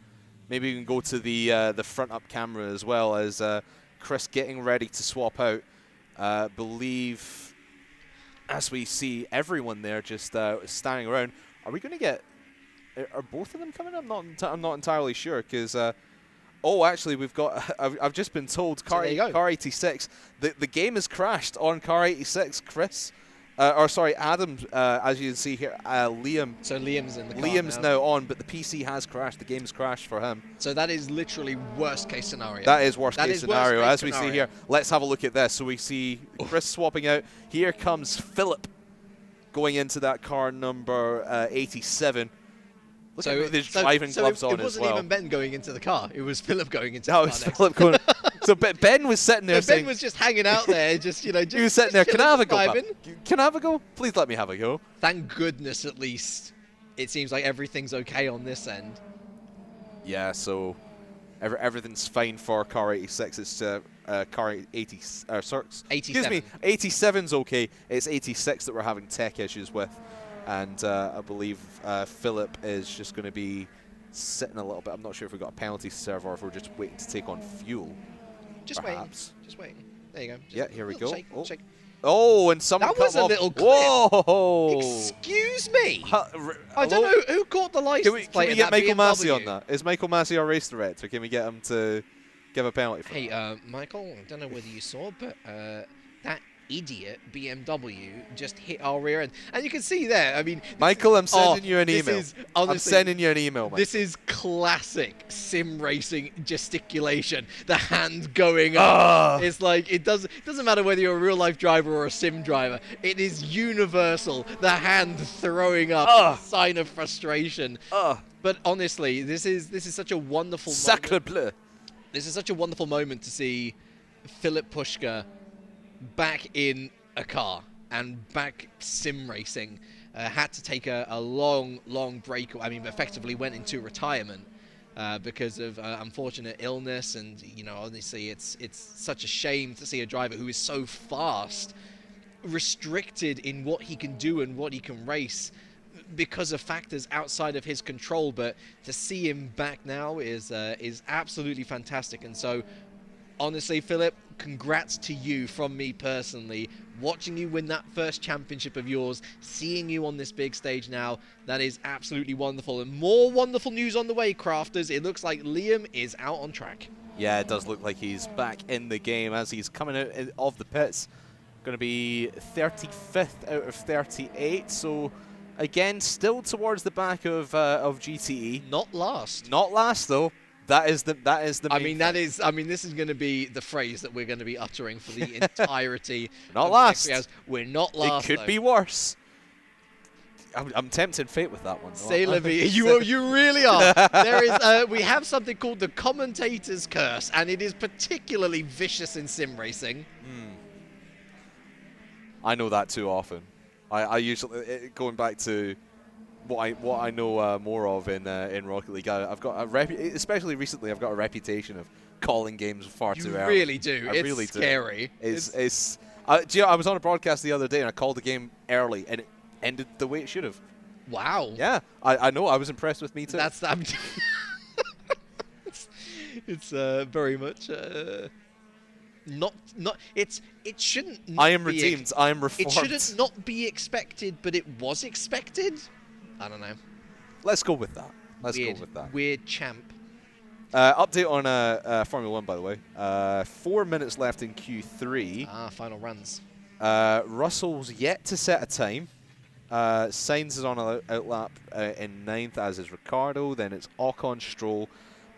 Maybe we can go to the front up camera as well, as Chris getting ready to swap out. Believe, as we see everyone there just standing around. Are we going to get? Are both of them coming? I'm not entirely sure, because Oh, actually, we've got. I've just been told Car 86. The game has crashed on Car 86, Chris. Or sorry, Adam. As you can see here, Liam. So Liam's in the car Liam's now on, but the PC has crashed. The game's crashed for him. So that is literally worst case scenario. That is worst case scenario. As we see here, let's have a look at this. So we see Chris swapping out. Here comes Philip going into that car number 87. Look at his driving gloves on as well. It wasn't even Ben going into the car. It was Philip going into the car. No, it was Philip going. So Ben was sitting there saying... Ben was just hanging out there, just, you know... He was sitting there, can I have a go? Can I have a go? Please let me have a go. Thank goodness, at least, it seems like everything's okay on this end. Yeah, so everything's fine for Car 86. It's Car 80... sorry, 87. Excuse me, 87's okay. It's 86 that we're having tech issues with. And I believe Philip is just going to be sitting a little bit. I'm not sure if we've got a penalty to serve or if we're just waiting to take on fuel. Just waiting. Just waiting. There you go. Yeah, here we go. Shake. Oh, and someone that was a little clip. Whoa! Excuse me. I don't know who caught the license plate. Can we get Michael Massey on that? Is Michael Massey our race director? Can we get him to give a penalty for that? Michael, I don't know whether you saw, but that idiot BMW just hit our rear end, and you can see there. I mean, Michael, I'm sending you an email. I'm sending you an email, Michael. This is classic sim racing gesticulation. The hand going up. It's like it doesn't matter whether you're a real life driver or a sim driver. It is universal. The hand throwing up, a sign of frustration. But honestly, this is such a wonderful Sacre bleu. This is such a wonderful moment to see Philip Pushka back in a car and back sim racing. Had to take a long break. I mean, effectively went into retirement because of unfortunate illness. And, you know, honestly, it's such a shame to see a driver who is so fast restricted in what he can do and what he can race because of factors outside of his control. But to see him back now is absolutely fantastic. And so, honestly, Philip, congrats to you from me personally. Watching you win that first championship of yours, seeing you on this big stage now, that is absolutely wonderful. And more wonderful news on the way, crafters. It looks like Liam is out on track. Yeah, it does look like he's back in the game as he's coming out of the pits. Going to be 35th out of 38, so again, still towards the back of GTE. Not last. Not last, though. That is the. I mean, this is going to be the phrase that we're going to be uttering for the entirety. Not last. We're not last. It could be worse. I'm tempting fate with that one. Say la vie. You really are. There is. We have something called the commentator's curse, and it is particularly vicious in sim racing. I know that too often. I usually going back to what I know more of in Rocket League. I've got especially recently. I've got a reputation of calling games far too early. You really do. It's scary. It's. Do you know, I was on a broadcast the other day and I called the game early and it ended the way it should have. Wow. Yeah, I know. I was impressed with me too. That's it's very much not. It shouldn't. I am redeemed. I am reformed. It shouldn't not be expected, but it was expected. I don't know. Let's go with that. Let's go with that. Weird champ. Update on Formula 1, by the way. 4 minutes left in Q3. Final runs. Russell's yet to set a time. Sainz is on an outlap in 9th, as is Ricardo. Then it's Ocon, Stroll,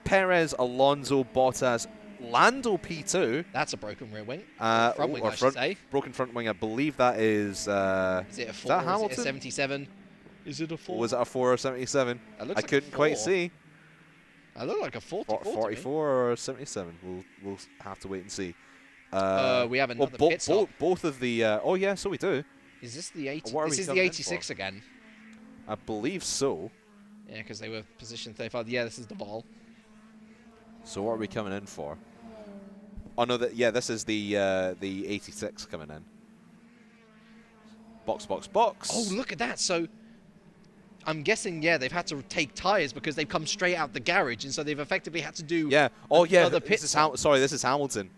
Perez, Alonso, Bottas, Lando P2. That's a broken rear wing. Front wing, I should say. Broken front wing. I believe that is. Is it a 4? Is that Hamilton? Is it a 77? Is it a 4? Was it a 4 or 77? I couldn't quite see. I look like a 44. 44 or 77. We'll have to wait and see. We have another pit stop. Both of the. Oh yeah, so we do. Is this the 80? This is the 86 again. I believe so. Yeah, because they were positioned 35. Yeah, this is the ball. So what are we coming in for? Oh no, this is the 86 coming in. Box. Oh, look at that. So I'm guessing, they've had to take tyres because they've come straight out the garage, and so they've effectively had to do another pit stop. Sorry, this is Hamilton.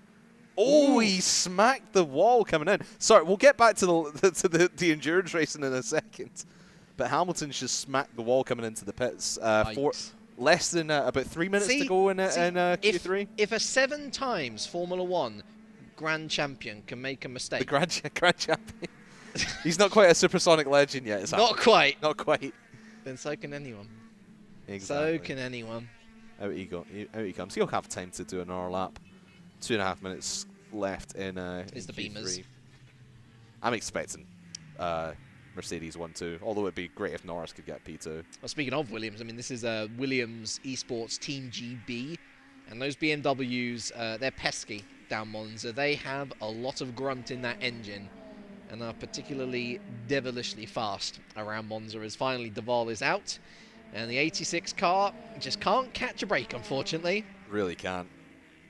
Oh, he smacked the wall coming in. Sorry, we'll get back to the endurance racing in a second. But Hamilton's just smacked the wall coming into the pits. less than about 3 minutes to go in Q3. If a 7 times Formula 1 Grand Champion can make a mistake. The Grand Champion. He's not quite a supersonic legend yet, is that? Not quite. Not quite. Then so can anyone. Exactly. So can anyone. Out he comes. He'll have time to do another lap. 2.5 minutes left in Is the Q3. Beamers. I'm expecting Mercedes 1-2, although it'd be great if Norris could get P2. Well, speaking of Williams, I mean, this is Williams Esports Team GB, and those BMWs, they're pesky down Monza. They have a lot of grunt in that engine and are particularly devilishly fast around Monza, as finally Duval is out, and the 86 car just can't catch a break, unfortunately. Really can't.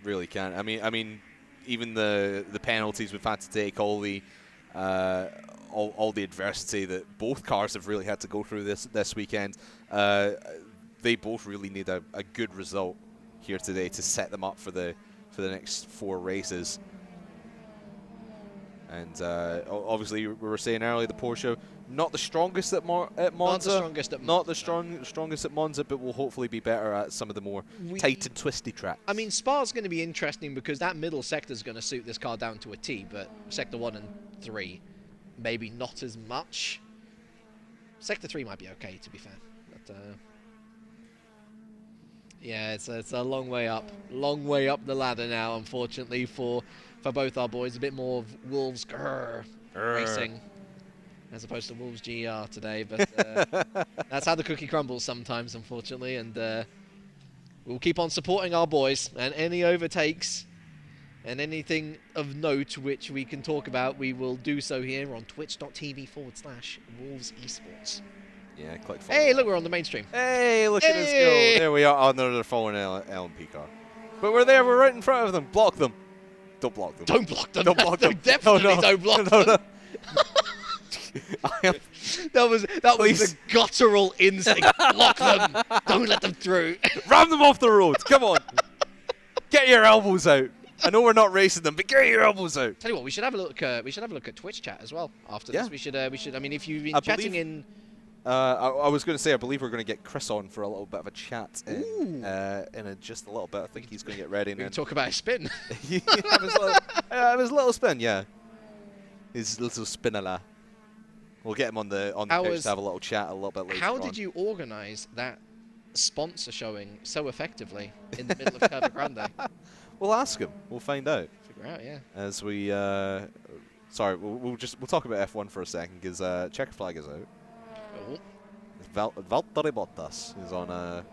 Really can't. I mean, even the penalties we've had to take, all the adversity that both cars have really had to go through this weekend, they both really need a good result here today to set them up for the next 4 races. And obviously, we were saying earlier, the Porsche not the strongest at Monza, not the strongest at Monza, but will hopefully be better at some of the more tight and twisty tracks. I mean, Spa's going to be interesting because that middle sector is going to suit this car down to a T, but Sector 1 and 3, maybe not as much. Sector 3 might be okay, to be fair. But, yeah, it's a long way up the ladder now, unfortunately, for both our boys. A bit more of Wolves racing as opposed to Wolves GR today, but that's how the cookie crumbles sometimes, unfortunately, and we'll keep on supporting our boys, and any overtakes and anything of note which we can talk about, we will do so here on twitch.tv/Wolves Esports. Yeah, click follow. Hey, look, we're on the mainstream. Hey, look at us go. There we are. Oh, no, they're following LMP car. But we're there. We're right in front of them. Block them. Don't block them. Don't block them. Don't block them. Definitely don't block them. That was the guttural instinct. Block them. Don't let them through. Ram them off the road. Come on. Get your elbows out. I know we're not racing them, but get your elbows out. Tell you what, we should have a look. We should have a look at Twitch chat as well after this. We should. I mean, if you've been chatting in. I was going to say, I believe we're going to get Chris on for a little bit of a chat in just a little bit. I think he's going to get ready. We can talk about his spin. His little spin, yeah. His little spinala. We'll get him on the pitch to have a little chat a little bit later. How did you organise that sponsor showing so effectively in the middle of Curva Grande? We'll ask him. We'll find out. Figure out, yeah. As we, sorry, we'll talk about F1 for a second because checker flag is out. Oh. Valtteri Bottas is on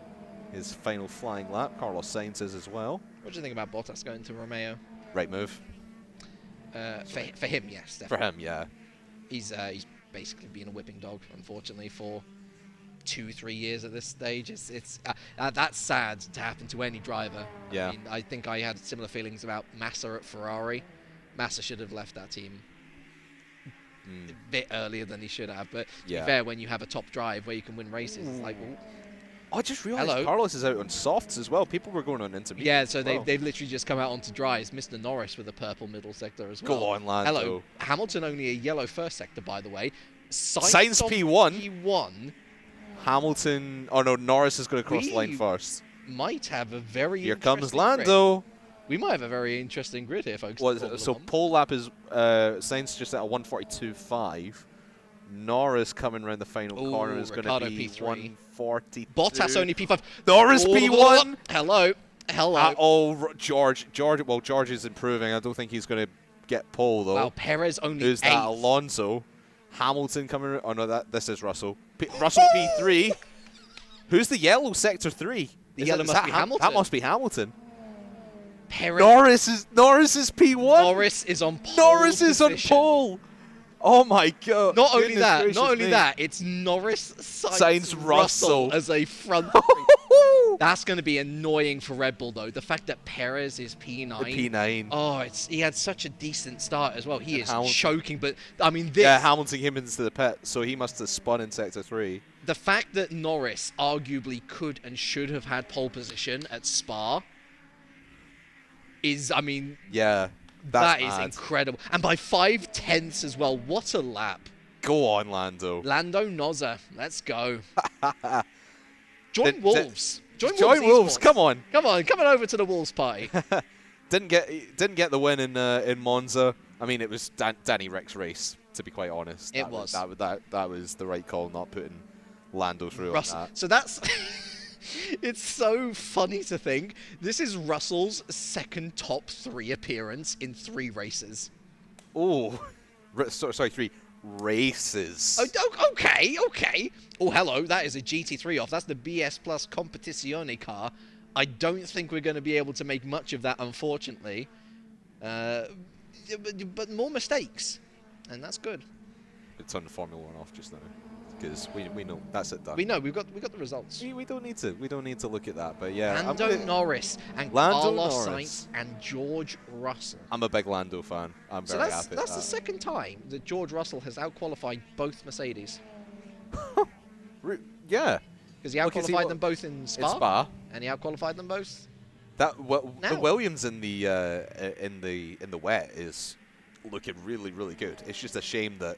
his final flying lap. Carlos Sainz is as well. What do you think about Bottas going to Romeo? Right move. For him, yes, definitely. For him, yeah. He's basically been a whipping dog, unfortunately, for 2-3 years at this stage. It's that's sad to happen to any driver. Yeah. I mean, I think I had similar feelings about Massa at Ferrari. Massa should have left that team a bit earlier than he should have, but to be fair, when you have a top drive where you can win races, it's like, well, I just realised Carlos is out on softs as well. People were going on intermediate. Yeah, so they've literally just come out onto dries. Mr. Norris with a purple middle sector as well. Go on, lad. Hello. Hamilton only a yellow first sector, by the way. Sainz P1. P1. Hamilton. Oh no, Norris is going to cross the line first. Might have a very Here comes Lando. Grid. We might have a very interesting grid here, folks. So pole lap is Sainz just at a 142.5. Norris coming around the final corner is going to be P3. 142. Bottas only P5. Norris P1. Hello. George. Well, George is improving. I don't think he's going to get pole though. Wow, Perez only. Who's that? Alonso. Hamilton coming. Oh no, this is Russell. Russell P3. Who's the yellow sector 3? The yellow must be Hamilton. That must be Hamilton. Perez. Norris is P1. Norris is on pole. Norris is on pole. Oh my god! Not only that, it's Norris, Sainz, Russell as a front. That's going to be annoying for Red Bull, though. The fact that Perez is P9. The P9. Oh, he had such a decent start as well. He is choking, but I mean, Hamilton came into the pit, so he must have spun in sector 3. The fact that Norris arguably could and should have had pole position at Spa is, I mean, yeah. That is incredible. And by 5/10 as well. What a lap. Go on, Lando. Lando Nozza. Let's go. Join Wolves. Join Wolves. Come on. Come on over to the Wolves party. Didn't get the win in Monza. I mean, it was Danny Rick's race, to be quite honest. That was the right call, not putting Lando through on that. So that's it's so funny to think this is Russell's second top 3 appearance in 3 races. Oh, sorry, 3 races. Oh, okay. Oh, hello, that is a GT3 off. That's the BS Plus Competizione car. I don't think we're going to be able to make much of that, unfortunately. But more mistakes, and that's good. It's on the Formula 1 off just now, because we know that's it done. We know we've got the results. We don't need to look at that, but yeah. Lando Norris and Carlos Sainz and George Russell. I'm a big Lando fan. I'm very happy. That's the second time that George Russell has outqualified both Mercedes. Yeah. Because he outqualified them both in Spa. And he outqualified them both. The Williams in the wet is looking really, really good. It's just a shame that,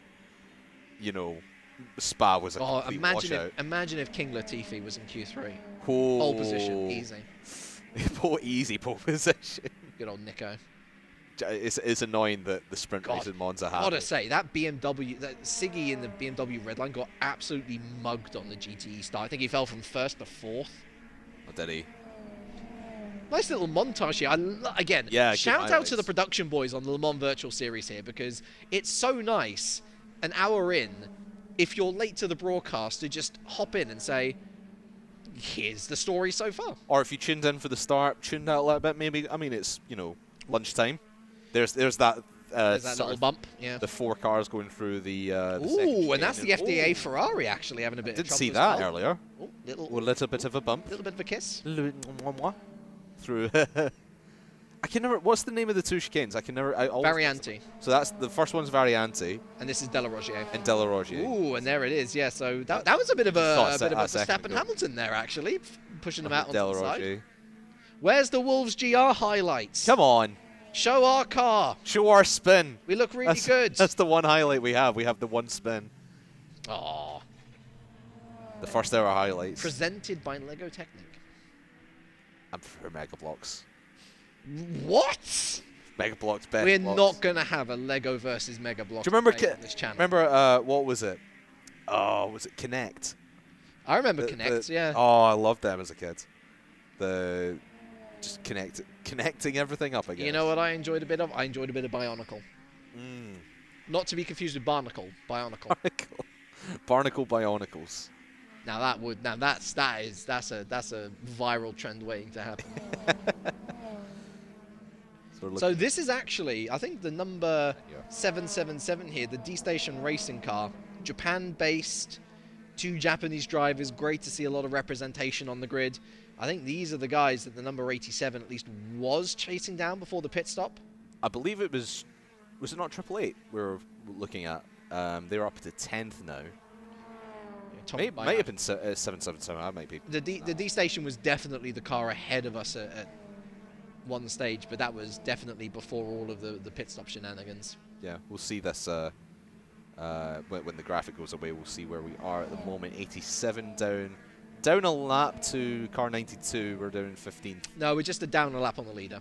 Spa was a complete washout. Imagine if King Latifi was in Q3. Pole position, easy. Easy pole position. Good old Nico. It's annoying that the sprint race in Monza happened. Gotta say, that Siggy in the BMW Redline got absolutely mugged on the GTE start. I think he fell from 1st to 4th. Oh, did he? Nice little montage here. Again, shout out to the production boys on the Le Mans Virtual Series here, because it's so nice, an hour in, if you're late to the broadcast, to just hop in and say, here's the story so far. Or if you tuned in for the start, tuned out a little bit, maybe. I mean, it's, lunchtime. There's that little bump, yeah. The 4 cars going through the Ooh, and that's the FDA Ferrari actually having a bit of trouble. Did see that earlier. Oh, little bit of a bump. A little bit of a kiss. Through. I can never. What's the name of the 2 chicanes? I can never. Variante. So that's the first one's Variante. And this is Delarogier. And Delarogier. Ooh, and there it is. Yeah. So that was a bit of a Verstappen Hamilton there actually, pushing them out onto the side. Where's the Wolves GR highlights? Come on. Show our car. Show our spin. We look really good. That's the one highlight we have. We have the one spin. Aww. The first ever highlights. Presented by Lego Technic. I'm for Mega Bloks. What? Mega Bloks, best. We're not going to have a Lego versus Mega Bloks. Do you remember on this channel. Remember what was it? Oh, was it Connect? I remember Connect, yeah. Oh, I loved them as a kid. Just connecting everything up, I guess. You know what I enjoyed a bit of? I enjoyed a bit of Bionicle. Not to be confused with Barnacle. Bionicle. Barnacle Bionicles. Now that's a viral trend waiting to happen. So this is actually, I think, the number 777 here, the D-Station racing car, Japan-based, 2 Japanese drivers. Great to see a lot of representation on the grid. I think these are the guys that the number 87 at least was chasing down before the pit stop. I believe it was it not 888 we were looking at? They're up to 10th now. Might have been 777. That might be. The D-Station was definitely the car ahead of us at one stage, but that was definitely before all of the pit stop shenanigans. Yeah, we'll see this when the graphic goes away. We'll see where we are at the moment. 87 down a lap to car 92. We're down 15th. No, we're just down a lap on the leader.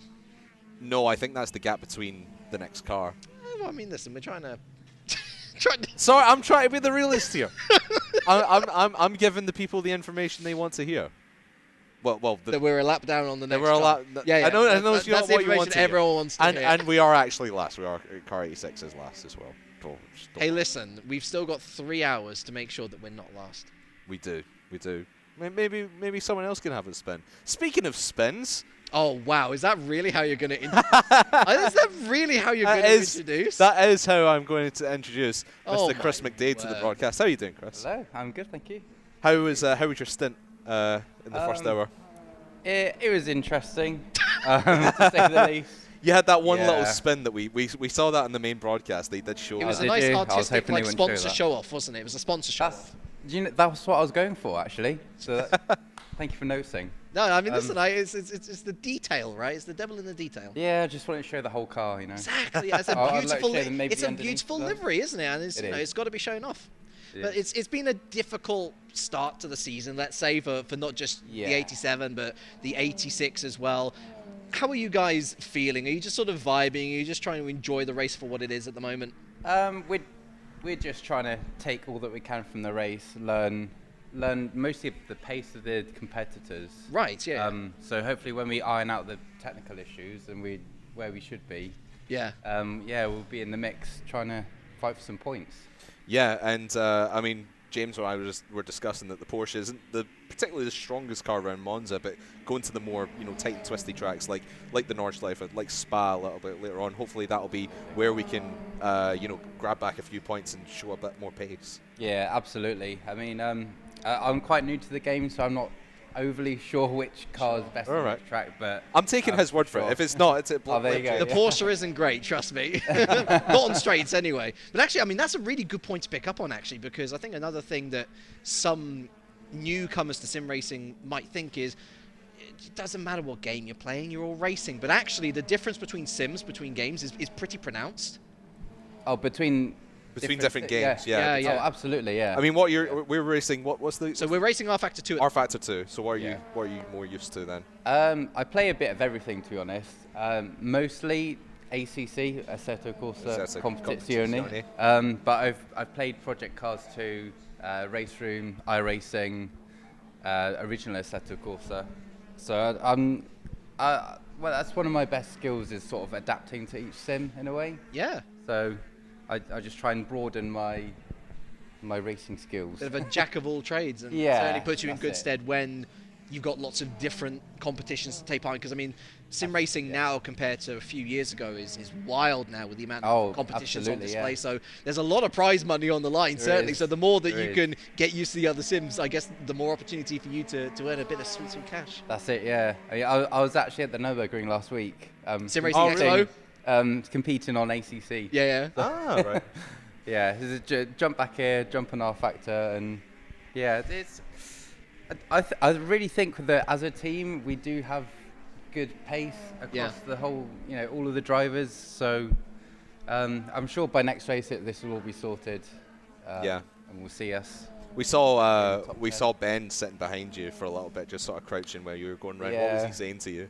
No, I think that's the gap between the next car. Well, I mean, listen, we're trying to. Sorry, I'm trying to be the realist here. I'm giving the people the information they want to hear. Well, that we're a lap down on the next. We're a lap. Yeah. I know that's what you want to everyone wants to hear. And we are actually last. We are car 86 is last as well. Hey, listen, we've still got 3 hours to make sure that we're not last. We do. Maybe someone else can have a spin. Speaking of spins. Oh wow! Is that really how you're going to? Is that really how you're going to introduce? That is how I'm going to introduce Mr. Chris McDade to the broadcast. How are you doing, Chris? Hello, I'm good, thank you. How was your stint in the first hour? It was interesting, to say the least. You had that one little spin that we saw that in the main broadcast. They did show. It was a nice artistic sponsor show off, wasn't it? It was a sponsor show off. That's what I was going for, actually. So thank you for noticing. No, I mean, listen, it's the detail, right? It's the devil in the detail. Yeah, I just wanted to show the whole car, you know. Exactly. It's a beautiful, it's a beautiful livery, isn't it? And it's got to be shown off. But it's been a difficult start to the season, let's say, for not just the 87, but the 86 as well. How are you guys feeling? Are you just sort of vibing? Are you just trying to enjoy the race for what it is at the moment? We're just trying to take all that we can from the race, learn mostly the pace of the competitors. Right, yeah. So hopefully when we iron out the technical issues and where we should be, we'll be in the mix trying to fight for some points. Yeah, and I mean, James and I were discussing that the Porsche isn't particularly the strongest car around Monza, but going to the more tight and twisty tracks like the Nordschleife, like Spa a little bit later on, hopefully that'll be where we can grab back a few points and show a bit more pace. Yeah, absolutely. I mean, I'm quite new to the game, so I'm not overly sure which car is best on the track, but I'm taking his word for it. If it's not, it's a there you go. The Porsche isn't great, trust me. Not on straights anyway. But actually, I mean, that's a really good point to pick up on, actually, because I think another thing that some newcomers to sim racing might think is it doesn't matter what game you're playing, you're all racing. But actually, the difference between games is pretty pronounced. Oh, between different games, yeah. Oh, absolutely, yeah. I mean, we're racing. What's the? So we're racing R Factor 2. R Factor 2. So what are you more used to then? I play a bit of everything, to be honest. Mostly ACC, Assetto Corsa Competizione. But I've played Project Cars 2, Race Room, iRacing, original Assetto Corsa. So well, that's one of my best skills, is sort of adapting to each sim in a way. Yeah. So I just try and broaden my racing skills. Bit of a jack of all trades, and certainly puts you in good stead when you've got lots of different competitions to take part in. Because I mean, sim racing now compared to a few years ago is wild now with the amount of competitions on display. Yeah. So there's a lot of prize money on the line, certainly. So the more that you can get used to the other sims, I guess the more opportunity for you to earn a bit of sweet cash. That's it, yeah. I was actually at the Nürburgring last week. Sim Racing Expo? Competing on ACC. Yeah. So right. Yeah, there's a jump back here, jump on R Factor, and yeah, it's. I really think that as a team we do have good pace across the whole, all of the drivers. So I'm sure by next race this will all be sorted. And we'll see us. We saw Ben sitting behind you for a little bit, just sort of crouching where you were going around. What was he saying to you?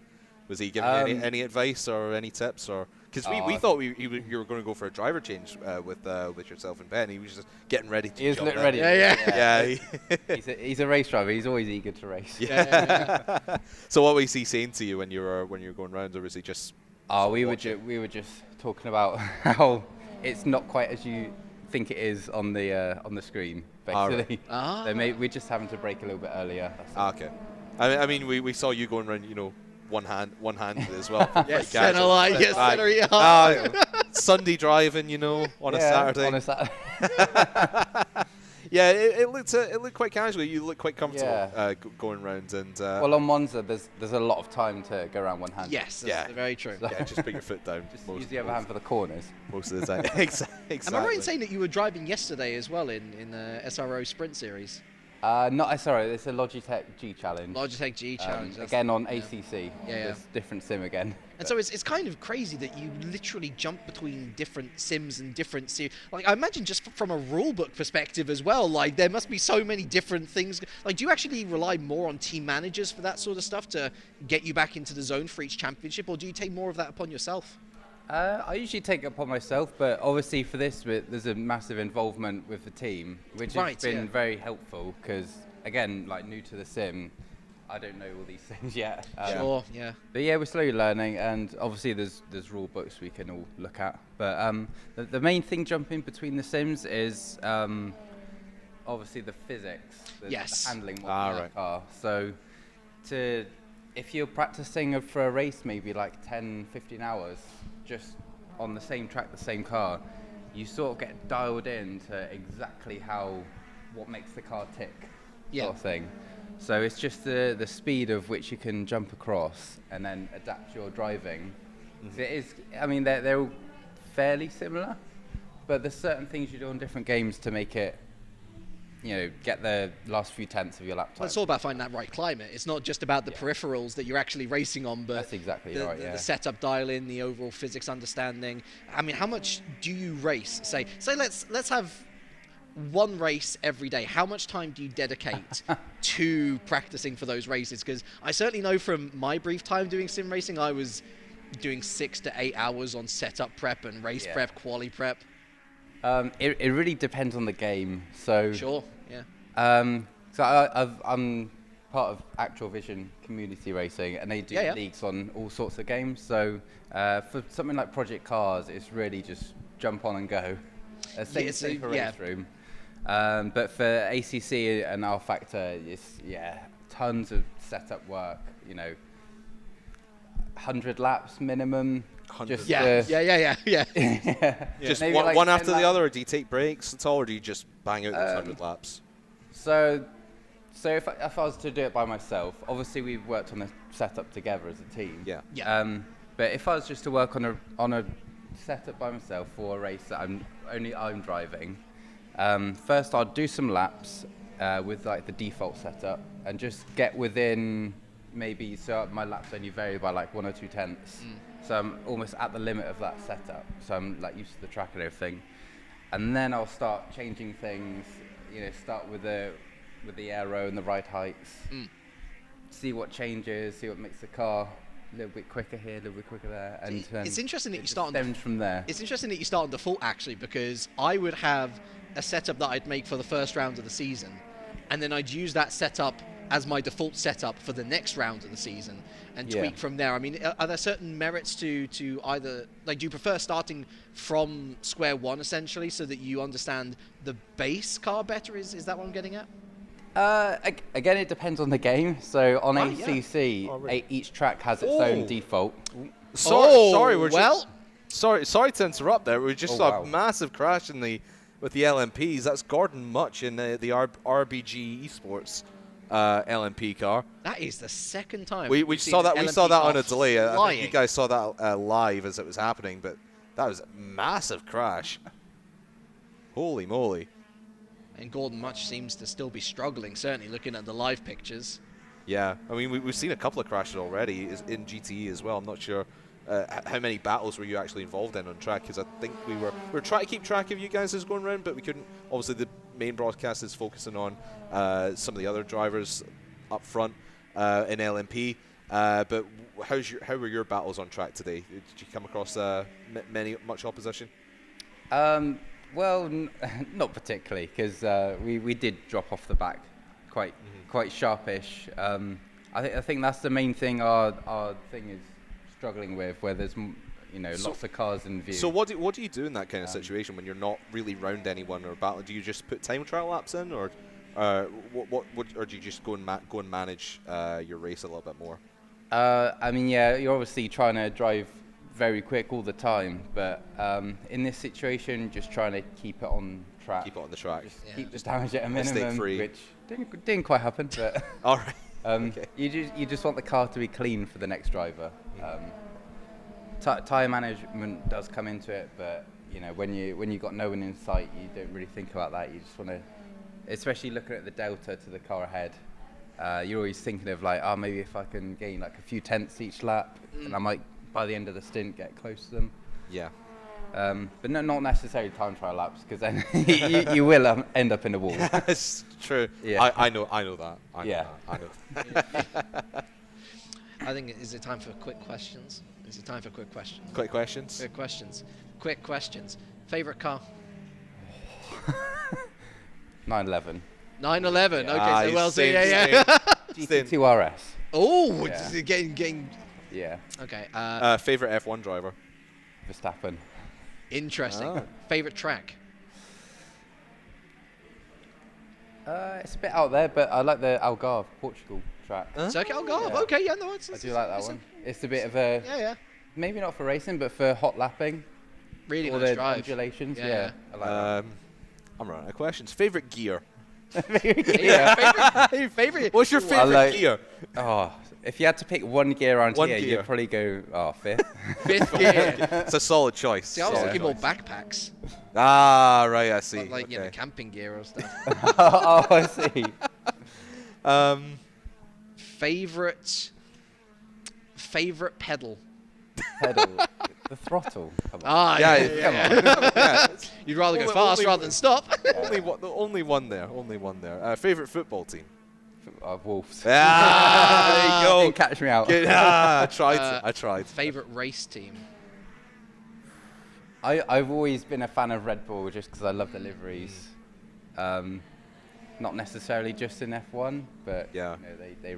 Was he giving you any advice or any tips, or because we thought you were going to go for a driver change with yourself and Ben? He was just getting ready to. He was jump ready. Yeah. He's a race driver. He's always eager to race. Yeah. So what was he saying to you when you were going round, or was he just? We were just talking about how it's not quite as you think it is on the screen, basically. So we're just having to brake a little bit earlier. Okay. I mean, we saw you going around, one hand as well. Yes, center light, yes, center Sunday driving, on a Saturday. On a Saturday. Yeah, it looked quite casual. You look quite comfortable going around, and well, on Monza, there's a lot of time to go around one hand. Yes, that's very true. Yeah, just put your foot down. Just use the other hand for the corners. Most of the time. Exactly. Am I right in saying that you were driving yesterday as well in the SRO Sprint Series? Not SRO, it's a Logitech G Challenge. Logitech G Challenge. Again on ACC. It's different sim again. And so it's kind of crazy that you literally jump between different sims and different series. Like, I imagine just from a rulebook perspective as well, like, there must be so many different things. Like, do you actually rely more on team managers for that sort of stuff to get you back into the zone for each championship, or do you take more of that upon yourself? I usually take it upon myself, but obviously for this bit, there's a massive involvement with the team, which has been very helpful because, again, like new to the sim, I don't know all these things yet. Sure, yeah. But yeah, we're slowly learning, and obviously there's rule books we can all look at. But the main thing jumping between the sims is obviously the physics, the handling of the car. So if you're practicing for a race, maybe like 10, 15 hours, just on the same track, the same car, you sort of get dialed in to exactly what makes the car tick, sort of thing. So it's just the speed of which you can jump across and then adapt your driving. So it is, I mean, they're all fairly similar, but there's certain things you do on different games to make it, get the last few tenths of your lap time. Well, it's all about finding that right climate. It's not just about the peripherals that you're actually racing on, but that's exactly right. The setup dial-in, the overall physics understanding. I mean, how much do you race? Say let's have one race every day, how much time do you dedicate to practicing for those races? Because I certainly know from my brief time doing sim racing, I was doing 6 to 8 hours on setup prep and race prep, quali prep. It really depends on the game. So sure, yeah. I'm part of Actual Vision Community Racing, and they do leagues on all sorts of games. So for something like Project Cars, it's really just jump on and go. Same for Race Room. But for ACC and R Factor, it's tons of setup work. 100 laps minimum. Just Just one after the other, or do you take breaks at all, or do you just bang out those 100 laps? So if I was to do it by myself, obviously we've worked on the setup together as a team. But if I was just to work on a setup by myself for a race that I'm driving, first I'd do some laps with like the default setup and just get within so my laps only vary by like 1 or 2 tenths. So I'm almost at the limit of that setup. So I'm like used to the track and everything. And then I'll start changing things, start with the aero and the ride heights, see what changes, see what makes the car a little bit quicker here, a little bit quicker there. And it's interesting that you start from there. It's interesting that you start on default, actually, because I would have a setup that I'd make for the first round of the season, and then I'd use that setup as my default setup for the next round of the season and tweak from there. I mean, are there certain merits to either, like, do you prefer starting from square one, essentially, so that you understand the base car better? Is that what I'm getting at? Again, it depends on the game. So on ACC, each track has its own default. Sorry, to interrupt there. We just saw a massive crash with the LMPs. That's Gordon Much in the RBG Esports LMP car. That is the second time we saw that. We saw that on a delay. I think you guys saw that live as it was happening, but that was a massive crash. Holy moly! And Gordon Much seems to still be struggling, certainly looking at the live pictures. Yeah, I mean, we've seen a couple of crashes already in GTE as well. I'm not sure how many battles were you actually involved in on track, because I think we were trying to keep track of you guys as going around, but we couldn't. Obviously, the main broadcast is focusing on some of the other drivers up front in LMP. But how were your battles on track today? Did you come across much opposition? Well, not particularly, because we did drop off the back quite sharpish. I think that's the main thing our thing is struggling with, where there's lots of cars in view. So what do you do in that kind of situation when you're not really round anyone or battle? Do you just put time trial laps in, or or do you just go and manage your race a little bit more? I mean, you're obviously trying to drive very quick all the time, but in this situation, just trying to keep it on track. Keep it on the track. Just damage at a minimum, which didn't quite happen. But all right. Okay. You just want the car to be clean for the next driver. Tire management does come into it, but when you got no one in sight, you don't really think about that. You just want to, especially looking at the delta to the car ahead. You're always thinking of like, maybe if I can gain like a few tenths each lap, and I might, by the end of the stint, get close to them. Yeah. But not necessarily time trial laps, because then you will end up in a wall. It's true. Yeah. I know that. I know that. I think, is it time for quick questions? Is it time for quick questions? Quick questions? Quick questions. Quick questions. Favorite car? 911. 911. Okay, so well, so yeah. GT2 RS. Oh, getting. Yeah. Okay. Favorite F1 driver? Verstappen. Interesting. Oh. Favorite track? It's a bit out there, but I like the Algarve, Portugal track. Circuit Algarve. Yeah. Okay, yeah, no, I do like that one. It's a bit of a maybe not for racing, but for hot lapping. Really all nice the drive. Undulations. Yeah. I like that. I'm running out of questions. Favorite gear? Favorite. What's your favorite gear? If you had to pick one gear around here, you'd probably go fifth. Fifth gear. It's a solid choice. See, I was thinking more backpacks. Ah, right, I see. Like camping gear or stuff. I see. Favorite pedal. The throttle. Yeah. You'd rather go fast rather than stop. Only one there. Favorite football team? Wolves. There you go. Didn't catch me out. I tried. Favorite race team? I've always been a fan of Red Bull just because I love the liveries. Not necessarily just in F1, but yeah. They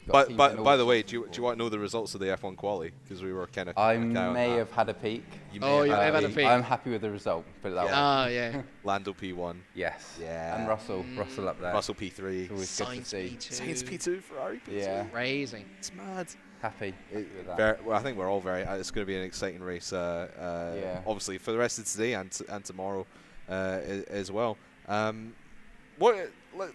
By the way, do you want to know the results of the F1 quali? Because we were kind of. I may have had a peek. You may have had a peek. I'm happy with the result. Put it that way. Yeah. Lando P1. Yes. Yeah. And Russell up there. Russell P3. Sainz P2. Sainz P2. Ferrari P2. Yeah. Crazy. It's mad. Happy with that. I think we're all very. It's going to be an exciting race. Obviously for the rest of today and tomorrow as well.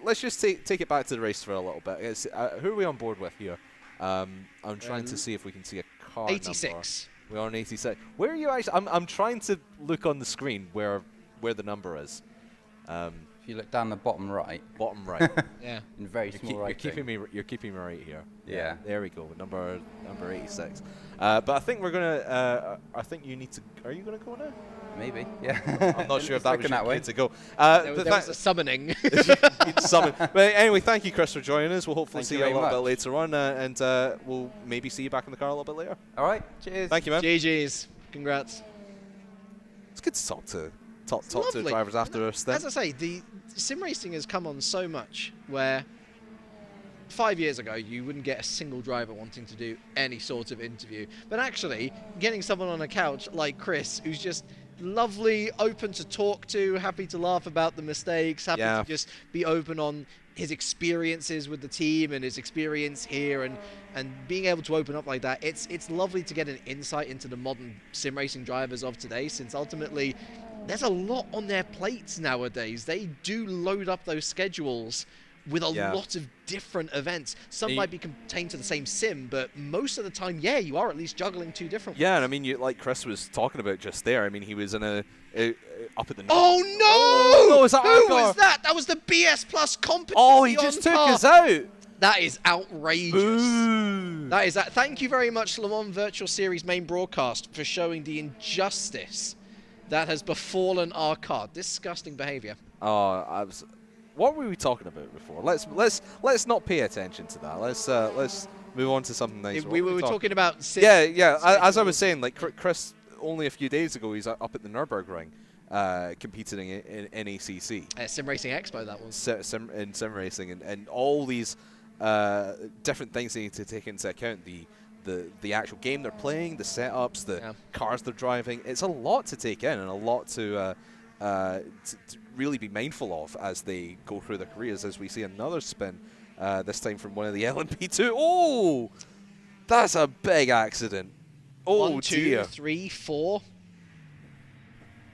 Let's just take it back to the race for a little bit. Who are we on board with here? I'm trying to see if we can see a car 86. Number. We're on 86. Where are you actually? I'm trying to look on the screen where the number is. If you look down the bottom right. Bottom right. Yeah. In very small writing. You're keeping me right here. Yeah. There we go. Number 86. But I think we're gonna. I think you need to. Are you gonna go now? Maybe. Yeah. I'm not sure if that was your way to go. There was a summoning. But anyway, thank you, Chris, for joining us. We'll hopefully see you a little bit later on, and we'll maybe see you back in the car a little bit later. All right. Cheers. Thank you, man. GG's. Congrats. It's good to talk to the drivers after a stint. As I say, the sim racing has come on so much where 5 years ago you wouldn't get a single driver wanting to do any sort of interview. But actually, getting someone on a couch like Chris, who's just lovely, open to talk to, happy to laugh about the mistakes, happy to just be open on his experiences with the team and his experience here, and being able to open up like that, it's lovely to get an insight into the modern sim racing drivers of today, since ultimately there's a lot on their plates nowadays. They do load up those schedules with a lot of different events. Some might be contained to the same sim, but most of the time, you are at least juggling two different ones. Yeah, and I mean, like Chris was talking about just there, I mean, he was in up at the... Oh, no! Was that Who was that? That was the BS Plus competency. Oh, he just took us out. That is outrageous. Boo. That is that. Thank you very much, Le Mans Virtual Series main broadcast, for showing the injustice that has befallen our car. Disgusting behavior. Oh, what were we talking about before? Let's not pay attention to that. Let's move on to something nice. We were talking about as I was saying, like Chris, only a few days ago, he's up at the Nürburgring, competing in ACC. Sim Racing Expo, that was. Sim racing and all these different things they need to take into account. The actual game they're playing, the setups, the cars they're driving. It's a lot to take in and a lot to really be mindful of as they go through their careers, as we see another spin, this time from one of the LMP2. Oh, that's a big accident. Oh, 1, 2, dear. 3, 4.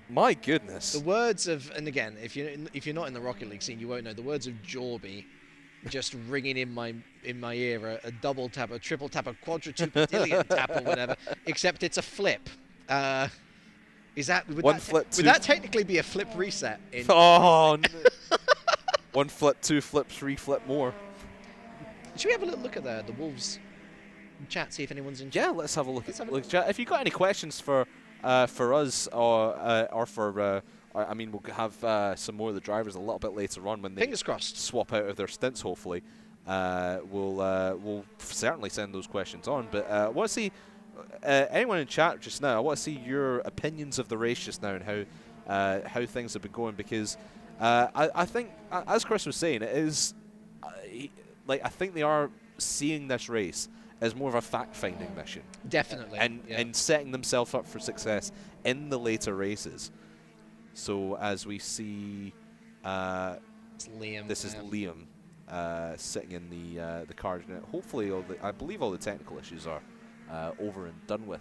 My goodness. The words of, and again, if you're not in the Rocket League scene, you won't know the words of Jorby just ringing in my ear. A double tap, a triple tap, a quadruple tap, or whatever. Except it's a flip. Would that technically be a flip reset? No. 1 flip, 2 flip, 3 flip more. Should we have a little look at the Wolves chat, see if anyone's in chat? Yeah, let's have a look at chat. If you've got any questions for us or for... I mean, we'll have some more of the drivers a little bit later on when they fingers crossed swap out of their stints, hopefully. We'll certainly send those questions on. But I want to see... anyone in chat just now, I want to see your opinions of the race just now and how things have been going, because I think, as Chris was saying, it is I think they are seeing this race as more of a fact-finding mission. Definitely. And setting themselves up for success in the later races. So as we see, it's Liam. This is Liam sitting in the car. Hopefully, I believe all the technical issues are over and done with.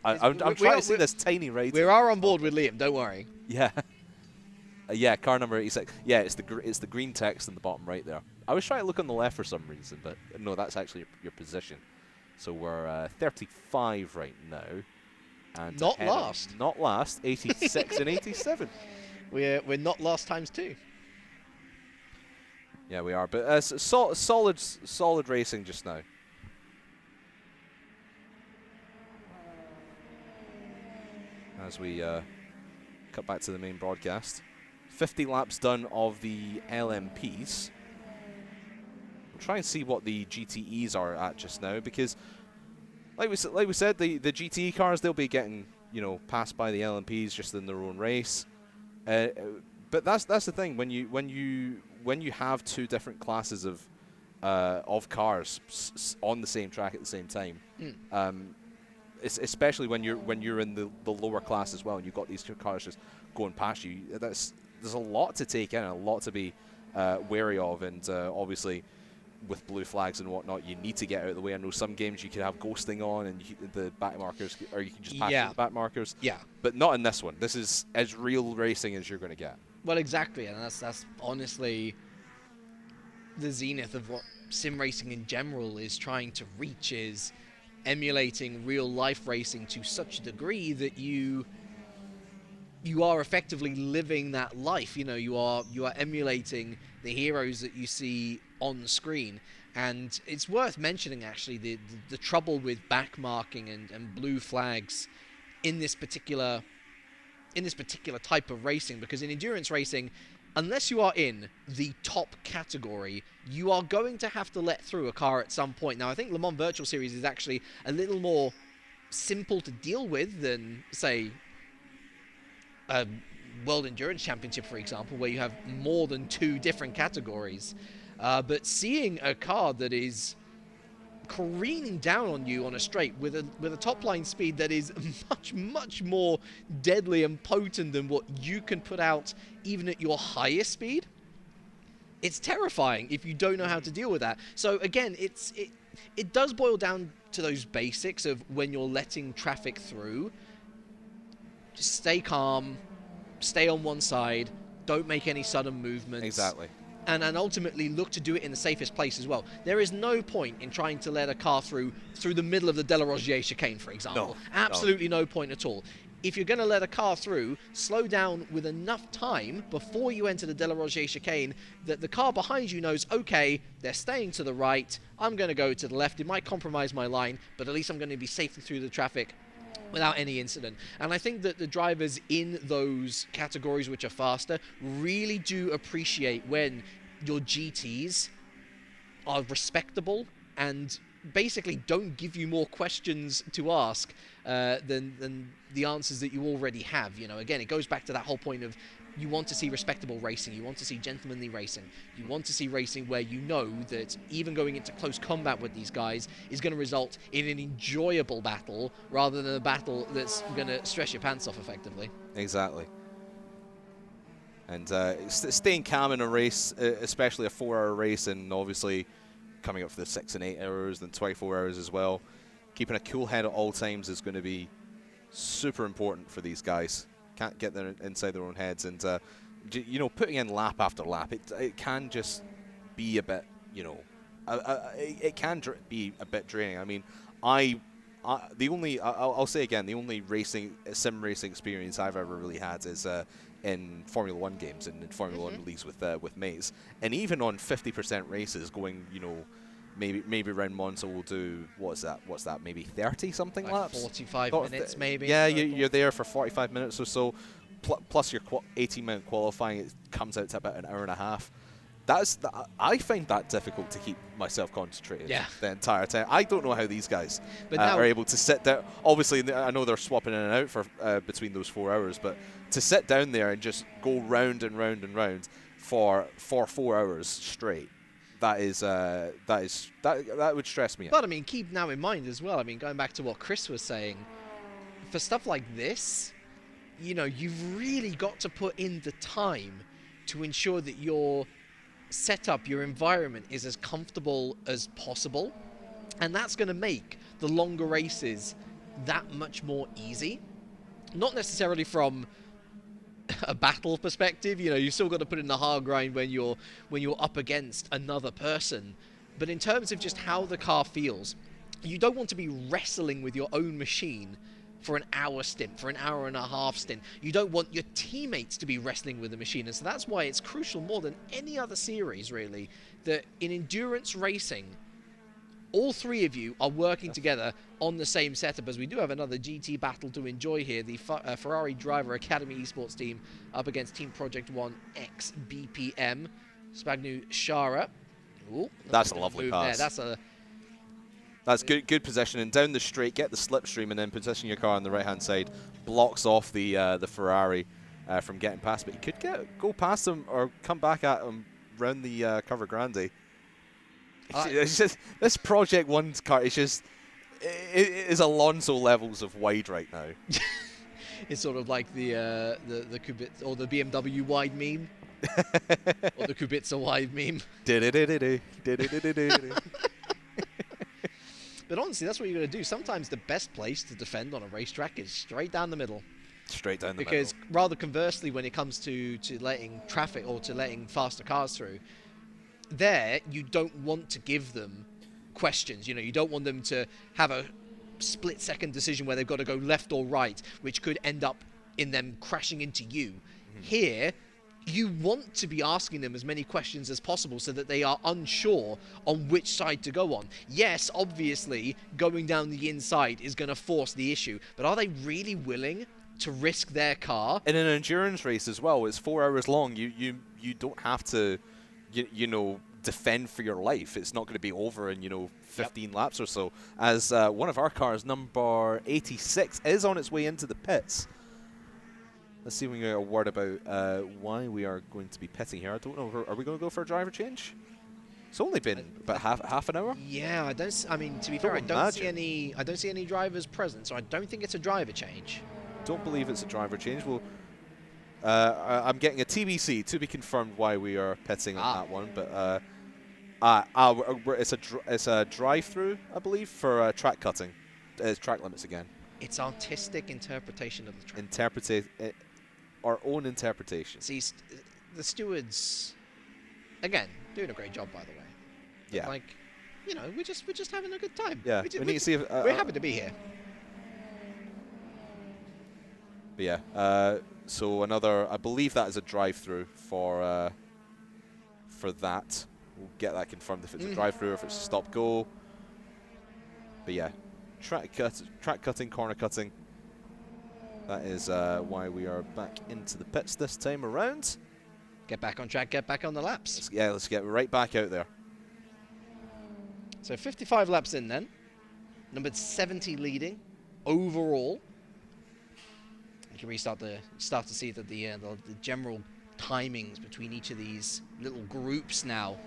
I'm trying to see this tiny rating. We are on board with Liam. Don't worry. Yeah. Yeah, car number 86. Yeah, it's the green text in the bottom right there. I was trying to look on the left for some reason, but no, that's actually your position. So we're 35 right now. And not last. Not last. 86 and 87. We're not last times 2. Yeah, we are. But solid racing just now. as we cut back to the main broadcast. 50 laps done of the LMPs. We'll try and see what the GTEs are at just now, because like we said, the GTE cars, they'll be getting, you know, passed by the LMPs just in their own race. But that's the thing, when you have two different classes of cars on the same track at the same time, especially when you're in the lower class as well, and you've got these two cars just going past you. There's a lot to take in, and a lot to be wary of, and obviously with blue flags and whatnot, you need to get out of the way. I know some games you can have ghosting on, and the back markers, or you can just pass the back markers. Yeah. But not in this one. This is as real racing as you're going to get. Well, exactly, and that's honestly the zenith of what sim racing in general is trying to reach, is emulating real life racing to such a degree that you are effectively living that life. You know, you are emulating the heroes that you see on the screen. And it's worth mentioning, actually, the trouble with backmarking and blue flags in this particular type of racing, because in endurance racing, unless you are in the top category, you are going to have to let through a car at some point. Now, I think Le Mans Virtual Series is actually a little more simple to deal with than, say, a World Endurance Championship, for example, where you have more than 2 different categories. But seeing a car that is careening down on you on a straight with a top line speed that is much more deadly and potent than what you can put out even at your highest speed, it's terrifying if you don't know how to deal with that. So again, it does boil down to those basics of when you're letting traffic through, just stay calm, stay on one side, don't make any sudden movements. Exactly. And ultimately look to do it in the safest place as well. There is no point in trying to let a car through the middle of the Delarozier chicane, for example. No, absolutely no point at all. If you're going to let a car through, slow down with enough time before you enter the Delarozier chicane that the car behind you knows, okay, they're staying to the right, I'm going to go to the left. It might compromise my line, but at least I'm going to be safely through the traffic without any incident. And I think that the drivers in those categories which are faster really do appreciate when your GTs are respectable and basically don't give you more questions to ask than the answers that you already have. You know, again, it goes back to that whole point of you want to see respectable racing, you want to see gentlemanly racing, you want to see racing where you know that even going into close combat with these guys is going to result in an enjoyable battle rather than a battle that's going to stress your pants off effectively. Exactly. And staying calm in a race, especially a 4-hour race, and obviously coming up for the 6 and 8 hours, then 24 hours as well, keeping a cool head at all times is going to be super important for these guys. Can't get inside their own heads, and you know, putting in lap after lap, it can just be a bit, you know, it can be a bit draining. I mean, I'll say again, the only sim racing experience I've ever really had is in Formula 1 games and in Formula 1 leagues with mates, and even on 50% races, going, you know, maybe around Monza we'll do, what's that, maybe 30 something like laps, 45 minutes maybe. Yeah, you're there for 45 minutes or so, plus your 18-minute qualifying. It comes out to about an hour and a half. I find that difficult to keep myself concentrated the entire time. I don't know how these guys are able to sit down. Obviously, I know they're swapping in and out for between those 4 hours, but to sit down there and just go round and round and round for 4 hours straight, that would stress me out. But I mean, keep now in mind as well, I mean, going back to what Chris was saying, for stuff like this, you know, you've really got to put in the time to ensure that your setup, your environment is as comfortable as possible, and that's going to make the longer races that much more easy. Not necessarily from a battle perspective, you know, you've still got to put in the hard grind when you're up against another person, but in terms of just how the car feels, you don't want to be wrestling with your own machine for an hour stint, for an hour and a half stint. You don't want your teammates to be wrestling with the machine, and so that's why it's crucial more than any other series, really, that in endurance racing, all three of you are working together on the same setup, as we do have another GT battle to enjoy here. The Ferrari Driver Academy Esports team up against Team Project One X BPM. Spagnu Shara. Ooh, that's a lovely pass. That's good positioning down the straight. Get the slipstream and then position your car on the right-hand side. Blocks off the Ferrari from getting past, but you could go past him or come back at him round the Cover Grande. It's just this Project One's car. It's just it is Alonso levels of wide right now. It's sort of like the Kubica or the BMW wide meme, or the Kubica wide meme. But honestly, that's what you're going to do. Sometimes the best place to defend on a racetrack is straight down the middle. Straight down the middle. Because rather conversely, when it comes to letting traffic or to letting faster cars through, there you don't want to give them questions. You don't want them to have a split-second decision where they've got to go left or right, which could end up in them crashing into you. Here, you want to be asking them as many questions as possible so that they are unsure on which side to go on. Yes, obviously, going down the inside is going to force the issue, but are they really willing to risk their car? In an endurance race as well, it's 4 hours long. You don't have to, defend for your life. It's not going to be over in, 15 laps or so. As one of our cars, number 86, is on its way into the pits. Let's see if we can get a word about why we are going to be pitting here. I don't know. Are we going to go for a driver change? It's only been about half an hour. Yeah, I mean, to be fair, I don't see any drivers present, so I don't think it's a driver change. Don't believe it's a driver change. Well, I'm getting a TBC to be confirmed why we are pitting on that one, but it's a drive-through, I believe, for track cutting. Track limits again. It's artistic interpretation of the track. Our own interpretation. See, the stewards, again, doing a great job, by the way. Yeah. Like, we're just having a good time. Yeah. We need to see if, we're happy to be here. But yeah. So another, I believe that is a drive-through for that. We'll get that confirmed if it's a drive-through or if it's a stop-go. But yeah, track cutting, corner cutting. That is why we are back into the pits this time around. Get back on track, get back on the laps. Let's get right back out there. So 55 laps in then. Number 70 leading overall. You can start to see that the general timings between each of these little groups now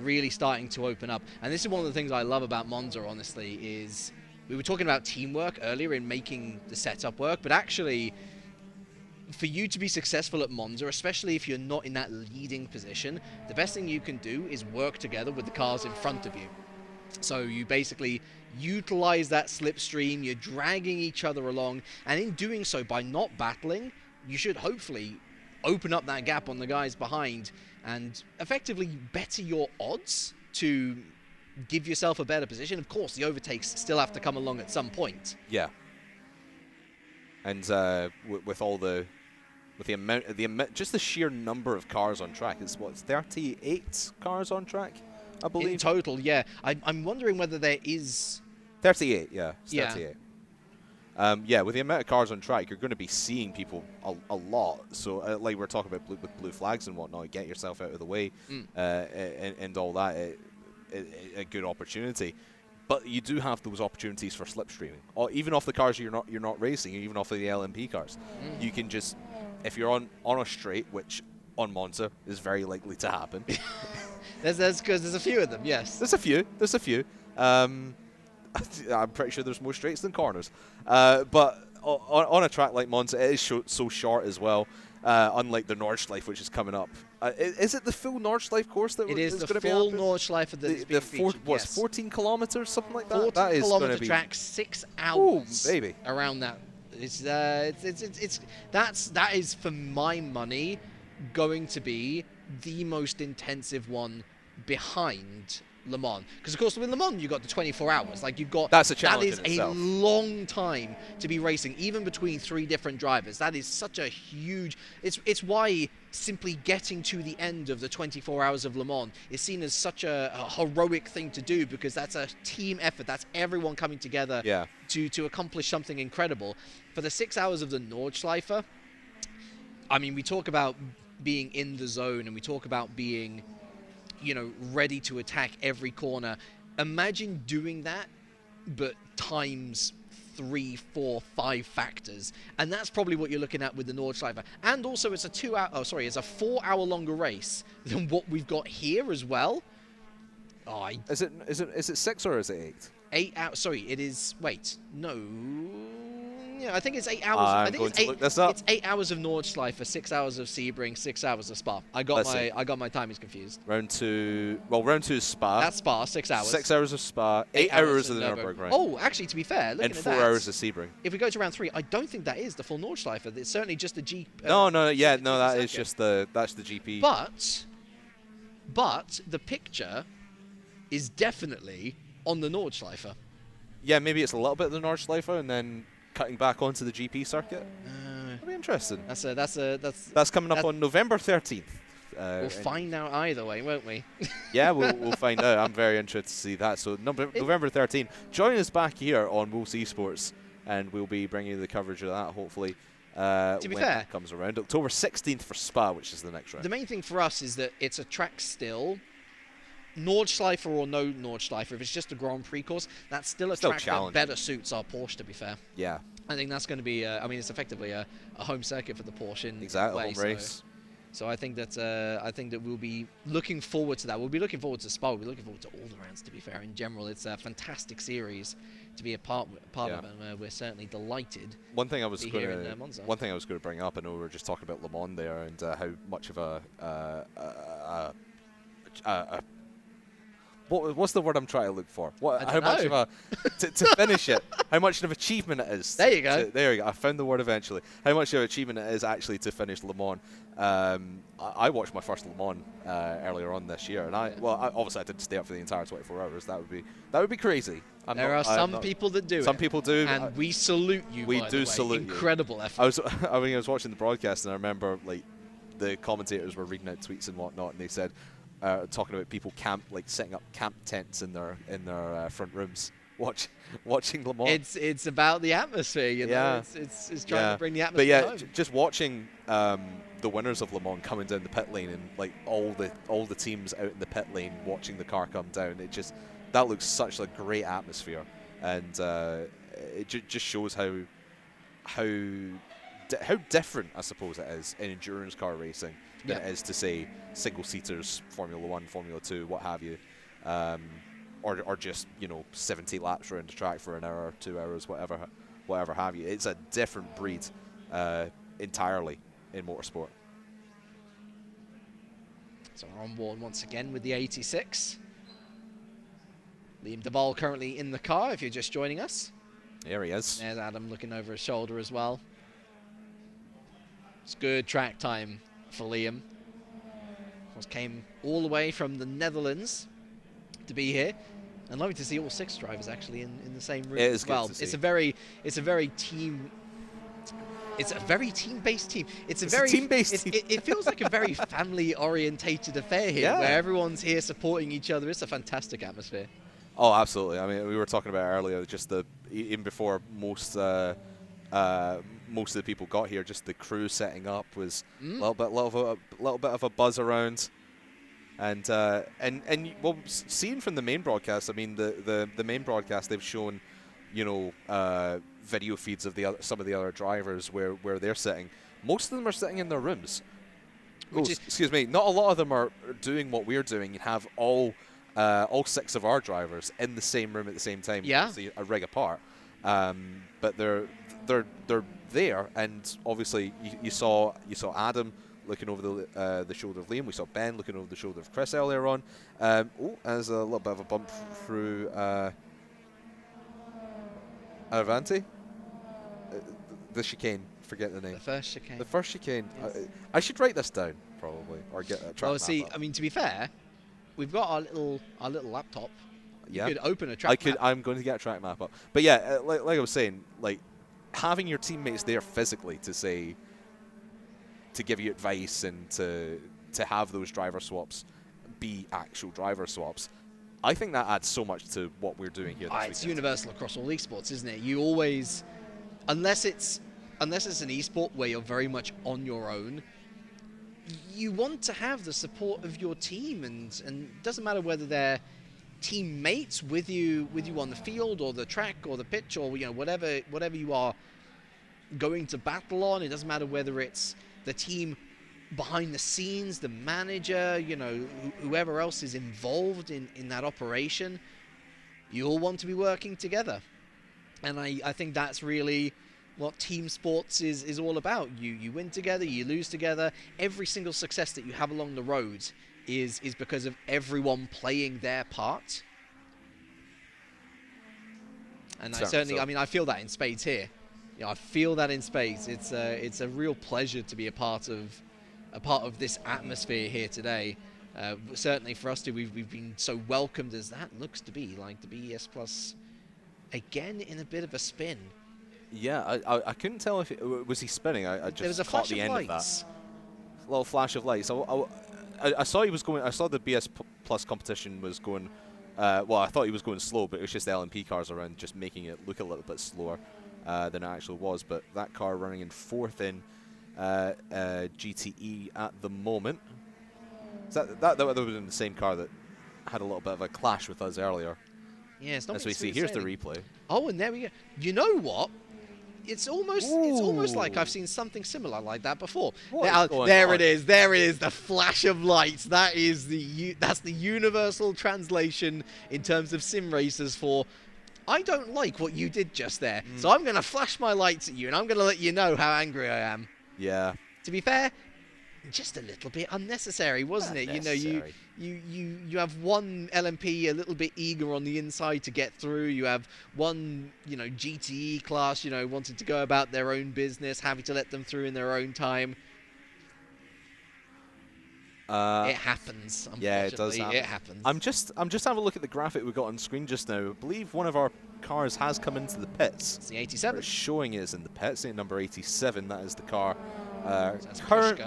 really starting to open up. And this is one of the things I love about Monza, honestly, is we were talking about teamwork earlier in making the setup work, but actually, for you to be successful at Monza, especially if you're not in that leading position, the best thing you can do is work together with the cars in front of you. So you basically utilize that slipstream, you're dragging each other along, and in doing so, by not battling, you should hopefully open up that gap on the guys behind and effectively better your odds to give yourself a better position. Of course, the overtakes still have to come along at some point. Yeah. And with the amount, just the sheer number of cars on track, it's 38 cars on track, I believe. In total, yeah. I'm wondering whether there is 38. Yeah, it's 38. Yeah, with the amount of cars on track, you're going to be seeing people a lot. So, like we're talking about with blue flags and whatnot, get yourself out of the way and all that. A good opportunity, but you do have those opportunities for slipstreaming, or even off the cars you're not racing, even off of the LMP cars. You can just, if you're on a straight, which on Monza is very likely to happen. there's a few of them. Yes, there's a few. I'm pretty sure there's more straights than corners, but on a track like Monza, it is so short as well. Unlike the Nordschleife, which is coming up. Is it the full Nordschleife course that it is going the to be full Nordschleife of the 14 kilometers, something like that? 14 that is kilometer going to be track, 6 hours. Ooh, baby. Around that. That is, for my money, going to be the most intensive one behind Le Mans, because of course with Le Mans you've got the 24 hours. Like you've got that's a challenge. That is a long time to be racing, even between 3 different drivers. That is such a huge. It's why simply getting to the end of the 24 hours of Le Mans is seen as such a heroic thing to do, because that's a team effort. That's everyone coming together to accomplish something incredible. For the 6 hours of the Nordschleife, I mean, we talk about being in the zone and we talk about being, you know, ready to attack every corner. Imagine doing that, but times 3, 4, 5 factors, and that's probably what you're looking at with the Nordschleife. And also, it's a 4-hour longer race than what we've got here as well. Oh, is it 6 or is it 8? 8 hours. Sorry, it is. Wait, no. Yeah, I think it's 8 hours. I think it's 8. Look this up. It's 8 hours of Nordschleife, 6 hours of Sebring, 6 hours of Spa. I got my timings confused. Round 2. Well, round 2 is Spa. That's Spa. 6 hours. 6 hours of Spa. 8 hours of the Nürburgring. Right? Oh, actually, to be fair, looking and at 4 that, hours of Sebring. If we go to round 3, I don't think that is the full Nordschleife. It's certainly just the G. That is just that's the GP. But the picture is definitely on the Nordschleife. Yeah, maybe it's a little bit of the Nordschleife and then cutting back onto the GP circuit. That'll be interesting. That's coming up on November 13th. We'll find out either way, won't we? Yeah, we'll find out. I'm very interested to see that. So November 13th. Join us back here on Wolves Esports, and we'll be bringing you the coverage of that, hopefully, to be fair, it comes around. October 16th for Spa, which is the next round. The main thing for us is that it's a track still. Nordschleife or no Nordschleife, if it's just a Grand Prix course, that's still a track that better suits our Porsche, to be fair. Yeah. I think that's going to be, it's effectively a home circuit for the Porsche in exactly, way, home race. So I think that we'll be looking forward to that. We'll be looking forward to Spa. We'll be looking forward to all the rounds, to be fair. In general, it's a fantastic series to be a part of, and we're certainly delighted. One thing I was going to bring up, I know we were just talking about Le Mans there, and how much of what's the word I'm trying to look for? How much of a to finish it? How much of an achievement it is? There you go. There you go. I found the word eventually. How much of an achievement it is actually to finish Le Mans. I watched my first Le Mans earlier on this year, and obviously I didn't stay up for the entire 24 hours. That would be crazy. There are some people that do. Some people do, and we salute you. We do salute you. Incredible effort. I was watching the broadcast, and I remember like the commentators were reading out tweets and whatnot, and they said. Talking about people setting up camp tents in their front rooms, watching Le Mans. It's about the atmosphere, you know. Yeah. It's trying to bring the atmosphere home. Just watching the winners of Le Mans coming down the pit lane, and like all the teams out in the pit lane watching the car come down. That looks such a great atmosphere, and it just shows how different, I suppose, it is in endurance car racing than it is to say single-seaters, Formula 1, Formula 2, what have you, or just 70 laps around the track for an hour, 2 hours, whatever have you. It's a different breed entirely in motorsport. So we're on board once again with the 86. Liam Duvall currently in the car, if you're just joining us. There he is. There's Adam looking over his shoulder as well. It's good track time for Liam. Of course, came all the way from the Netherlands to be here, and lovely to see all 6 drivers actually in the same room as well. It's a very team-based team. It's a team-based team. It feels like a very family-orientated affair here, where everyone's here supporting each other. It's a fantastic atmosphere. Oh, absolutely. I mean, we were talking about earlier, just even before most of the people got here, just the crew setting up was a little bit of a buzz around, and well, seeing from the main broadcast, I mean, the main broadcast, they've shown, video feeds of some of the other drivers where they're sitting. Most of them are sitting in their rooms. Excuse me, not a lot of them are doing what we're doing and have all 6 of our drivers in the same room at the same time. Yeah, a rig apart. But they're there, and obviously you saw Adam looking over the shoulder of Liam. We saw Ben looking over the shoulder of Chris earlier on. There's a little bit of a bump through Avanti. The chicane. Forget the name. The first chicane. The first chicane. Yes. I should write this down probably, or get a track. Well, see, I mean, to be fair, we've got our little laptop. Yeah. You could open a track map. I'm going to get a track map up. But yeah, like I was saying, like having your teammates there physically to give you advice and to have those driver swaps be actual driver swaps, I think that adds so much to what we're doing here. It's universal across all esports, isn't it? You always, unless it's an esport where you're very much on your own, you want to have the support of your team, and it doesn't matter whether they're teammates with you on the field or the track or the pitch or whatever you are going to battle on. It doesn't matter whether it's the team behind the scenes, the manager, whoever else is involved in that operation. You all want to be working together, and I think that's really what team sports is all about. You win together, you lose together. Every single success that you have along the road is because of everyone playing their part. And I feel that in spades here. I feel that in spades. It's a real pleasure to be a part of this atmosphere here today. Certainly for us too, we've been so welcomed as that looks to be, like the BES Plus again in a bit of a spin. Yeah, I couldn't tell if was he spinning. I just there was a caught flash the of end lights. of that. A little flash of lights. I saw he was going. I saw the BS Plus competition was going. Well, I thought he was going slow, but it was just the LMP cars around, just making it look a little bit slower than it actually was. But that car running in 4th in GTE at the moment. That would have been the same car that had a little bit of a clash with us earlier. Yeah, it's not. As we see, here's the replay. Oh, and there we go. You know what? It's almost like I've seen something similar like that before. There it is. There it is. The flash of lights. That's the universal translation in terms of sim racers for I don't like what you did just there. So I'm going to flash my lights at you and I'm going to let you know how angry I am. Yeah. To be fair, just a little bit unnecessary, wasn't it? You have one LMP a little bit eager on the inside to get through. You have one, GTE class, wanting to go about their own business, having to let them through in their own time. It happens. Yeah, it does happen. It happens. I'm just having a look at the graphic we got on screen just now. I believe one of our cars has come into the pits. It's the 87. It's showing it is in the pits. Number 87. That is the car.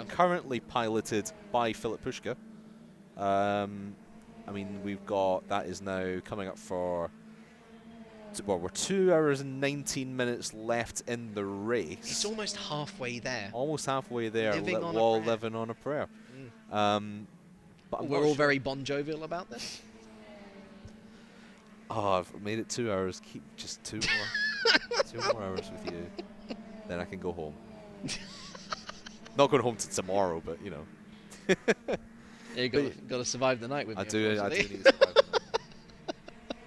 Currently piloted by Philip Pushka. We've got, that is now coming up for, we're 2 hours and 19 minutes left in the race. It's almost halfway there. Almost halfway there. Living on a prayer. But we're all very Bon Jovial about this. Oh, I've made it 2 hours. Keep just 2 more, 2 more hours with you. Then I can go home. Not going home to tomorrow, but Yeah, you got to survive the night with me. I do need to survive the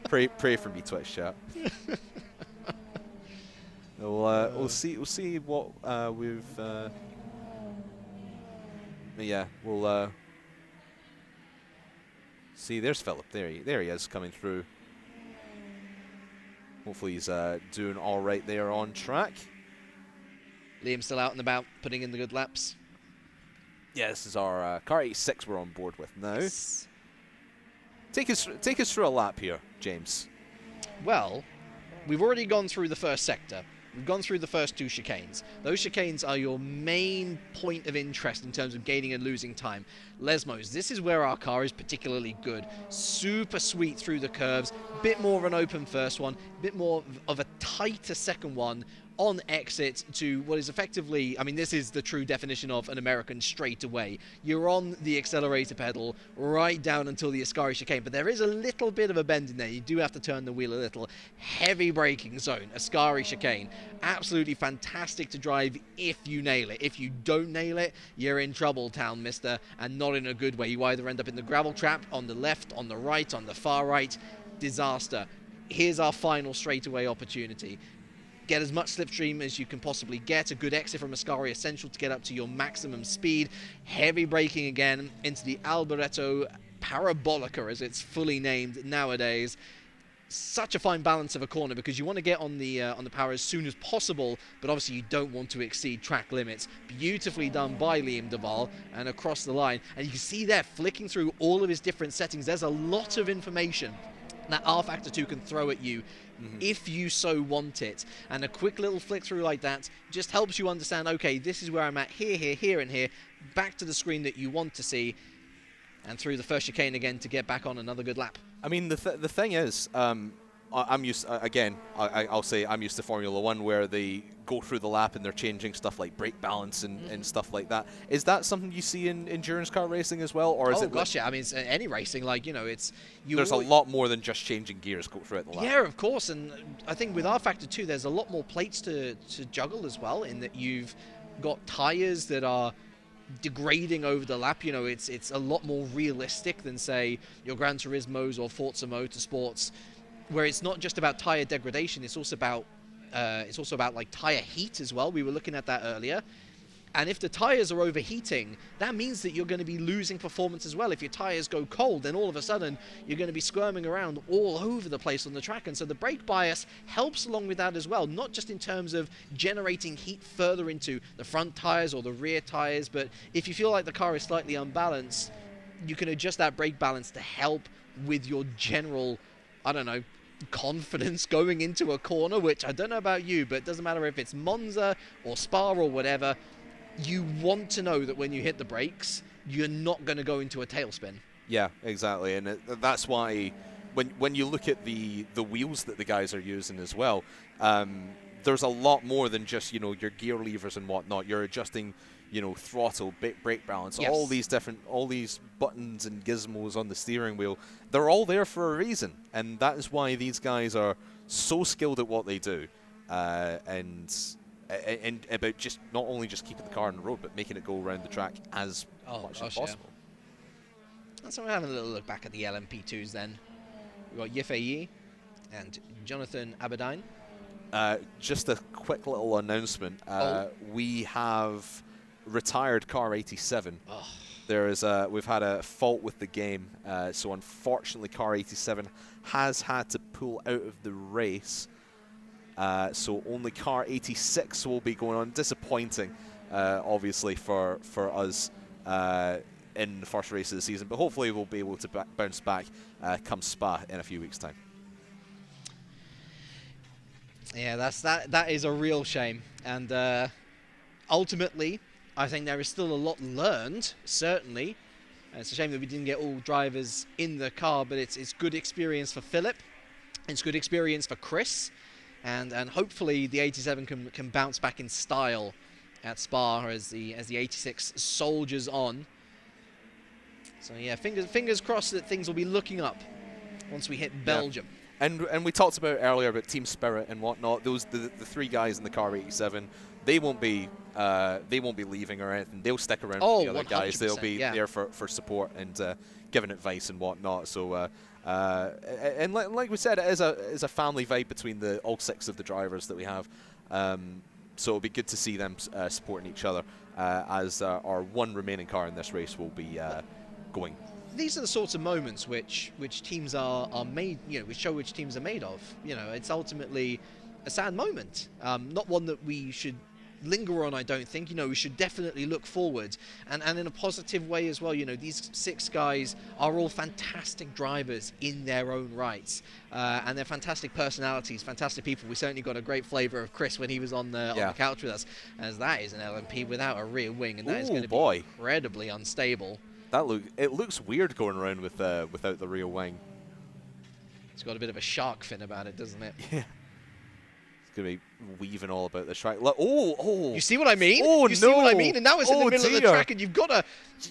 night. Pray for me, Twitch chat. We'll see what we've. We'll see. There's Philip. There he is coming through. Hopefully he's doing all right there on track. Liam's still out and about, putting in the good laps. Yeah, this is our car 86 we're on board with now. Yes. Take us through a lap here, James. Well, we've already gone through the first sector. We've gone through the first 2 chicanes. Those chicanes are your main point of interest in terms of gaining and losing time. Lesmos, this is where our car is particularly good. Super sweet through the curves, bit more of an open first one, bit more of a tighter second one on exit to what is effectively, this is the true definition of an American straightaway. You're on the accelerator pedal right down until the Ascari chicane, but there is a little bit of a bend in there. You do have to turn the wheel a little. Heavy braking zone, Ascari chicane. Absolutely fantastic to drive if you nail it. If you don't nail it, you're in trouble, town mister, and not in a good way. You either end up in the gravel trap, on the left, on the right, on the far right. Disaster. Here's our final straightaway opportunity. Get as much slipstream as you can possibly get. A good exit from Ascari essential to get up to your maximum speed. Heavy braking again into the Alboreto Parabolica, as it's fully named nowadays. such a fine balance of a corner, because you want to get on the power as soon as possible, but obviously you don't want to exceed track limits. Beautifully done by Liam Duval, and across the line. And you can see there, flicking through all of his different settings, there's a lot of information that R-Factor 2 can throw at you if you so want it. And a quick little flick through like that just helps you understand, okay, this is where I'm at here, here, here, and here. Back to the screen that you want to see, and through the first chicane again to get back on another good lap. I mean, the thing is, I'm used, again, I'll say I'm used to Formula 1 where they go through the lap and they're changing stuff like brake balance and stuff like that. Is that something you see in endurance car racing as well? Or is it gosh, yeah. I mean, it's any racing, like, you know, it's... There's a lot more than just changing gears throughout the lap. Yeah, of course, and I think with R-Factor 2, there's a lot more plates to juggle as well, in that you've got tyres that are degrading over the lap. You know, it's a lot more realistic than, say, your Gran Turismos or Forza Motorsports, where it's not just about tire degradation, it's also about like tire heat as well. We were looking at that earlier. And if the tires are overheating, that means that you're going to be losing performance as well. If your tires go cold, then all of a sudden you're going to be squirming around all over the place on the track. And so the brake bias helps along with that as well, not just in terms of generating heat further into the front tires or the rear tires, but if you feel like the car is slightly unbalanced, you can adjust that brake balance to help with your general, I don't know, confidence going into a corner, which I don't know about you, but it doesn't matter if it's Monza or Spa or whatever. You want to know that when you hit the brakes, you're not going to go into a tailspin. Yeah, exactly. And that's why when you look at the wheels that the guys are using as well, there's a lot more than just, you know, your gear levers and whatnot. You're adjusting, you know, throttle, brake balance, yes, all these buttons and gizmos on the steering wheel. They're all there for a reason. And that is why these guys are so skilled at what they do. And about just not only just keeping the car on the road, but making it go around the track as much as possible. Yeah. So we're having a little look back at the LMP2s then. We've got Yifei and Jonathan Aberdine. Just a quick little announcement. We have retired car 87. We've had a fault with the game, so unfortunately car 87 has had to pull out of the race. So only car 86 will be going on. Disappointing, obviously, for us in the first race of the season. But hopefully we'll be able to bounce back come Spa in a few weeks' time. Yeah, that is a real shame. And ultimately, I think there is still a lot learned, certainly. It's a shame that we didn't get all drivers in the car, but it's good experience for Philip. It's good experience for Chris. And hopefully the 87 can bounce back in style at Spa as the 86 soldiers on. So yeah, fingers crossed that things will be looking up once we hit Belgium. Yeah. And we talked about earlier about team spirit and whatnot. The three guys in the car 87, they won't be leaving or anything. They'll stick around for the other guys. They'll be there for support and giving advice and whatnot. So. And like we said, it is a family vibe between all six of the drivers that we have. So it'll be good to see them supporting each other as our one remaining car in this race will be going. These are the sorts of moments which teams are made, you know, which show which teams are made of. You know, it's ultimately a sad moment, not one that we should linger on, I don't think. You know, we should definitely look forward and in a positive way as well. You know, these six guys are all fantastic drivers in their own rights, and they're fantastic personalities, fantastic people. We certainly got a great flavour of Chris when he was on the couch with us, as that is an LMP without a rear wing, and that is going to be incredibly unstable. It looks weird going around without the rear wing. It's got a bit of a shark fin about it, doesn't it? Yeah. Going to be weaving all about the track. Like, you see what I mean? Oh, you see what I mean? And now it's in the middle of the track, and you've got to...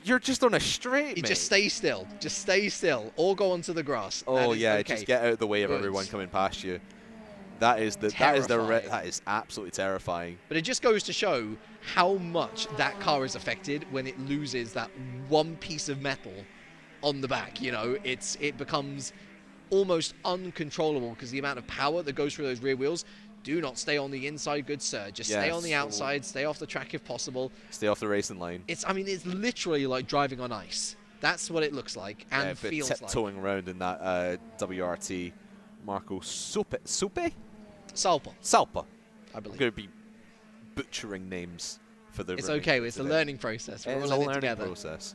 You're just on a straight, mate. Just stay still. Just stay still. Or go onto the grass. Oh, yeah, okay. Just get out of the way of everyone coming past you. That is absolutely terrifying. But it just goes to show how much that car is affected when it loses that one piece of metal on the back. You know, it becomes almost uncontrollable because the amount of power that goes through those rear wheels. Do not stay on the inside, good sir. Just stay on the outside, stay off the track if possible. Stay off the racing line. It's literally like driving on ice. That's what it looks like and feels like. Tiptoeing around in that WRT Marco Salpa. Salpa, I believe. I'm going to be butchering names for the. It's okay. It's a learning process. We're all in it together. Process.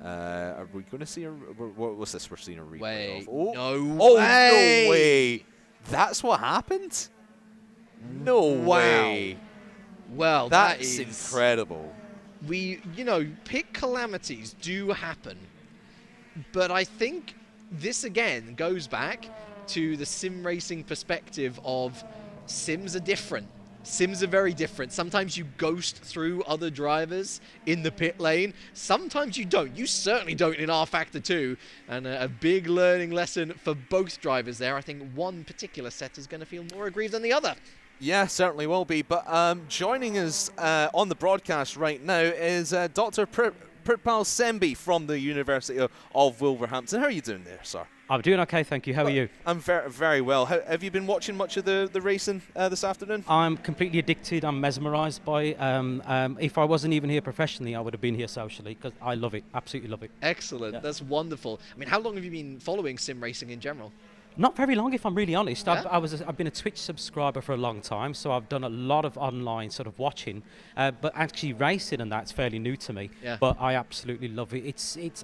Are we going to see what was this? We're seeing a replay of. No way! No way! That's what happened? No way! Well, that's incredible. Pit calamities do happen, but I think this again goes back to the sim racing perspective of sims are different. Sims are very different. Sometimes you ghost through other drivers in the pit lane. Sometimes you don't. You certainly don't in R-Factor 2. And a big learning lesson for both drivers there. I think one particular set is going to feel more aggrieved than the other. Yeah, certainly will be. But joining us on the broadcast right now is Dr. Prithpal Sembi from the University of Wolverhampton. How are you doing there, sir? I'm doing okay, thank you. How are you? I'm very well. Have you been watching much of the racing this afternoon? I'm completely addicted. I'm mesmerised by it. If I wasn't even here professionally, I would have been here socially because I love it. Absolutely love it. Excellent. Yeah. That's wonderful. I mean, how long have you been following sim racing in general? Not very long, if I'm really honest. Yeah? I've been a Twitch subscriber for a long time, so I've done a lot of online sort of watching. But actually racing and that's fairly new to me. Yeah. But I absolutely love it.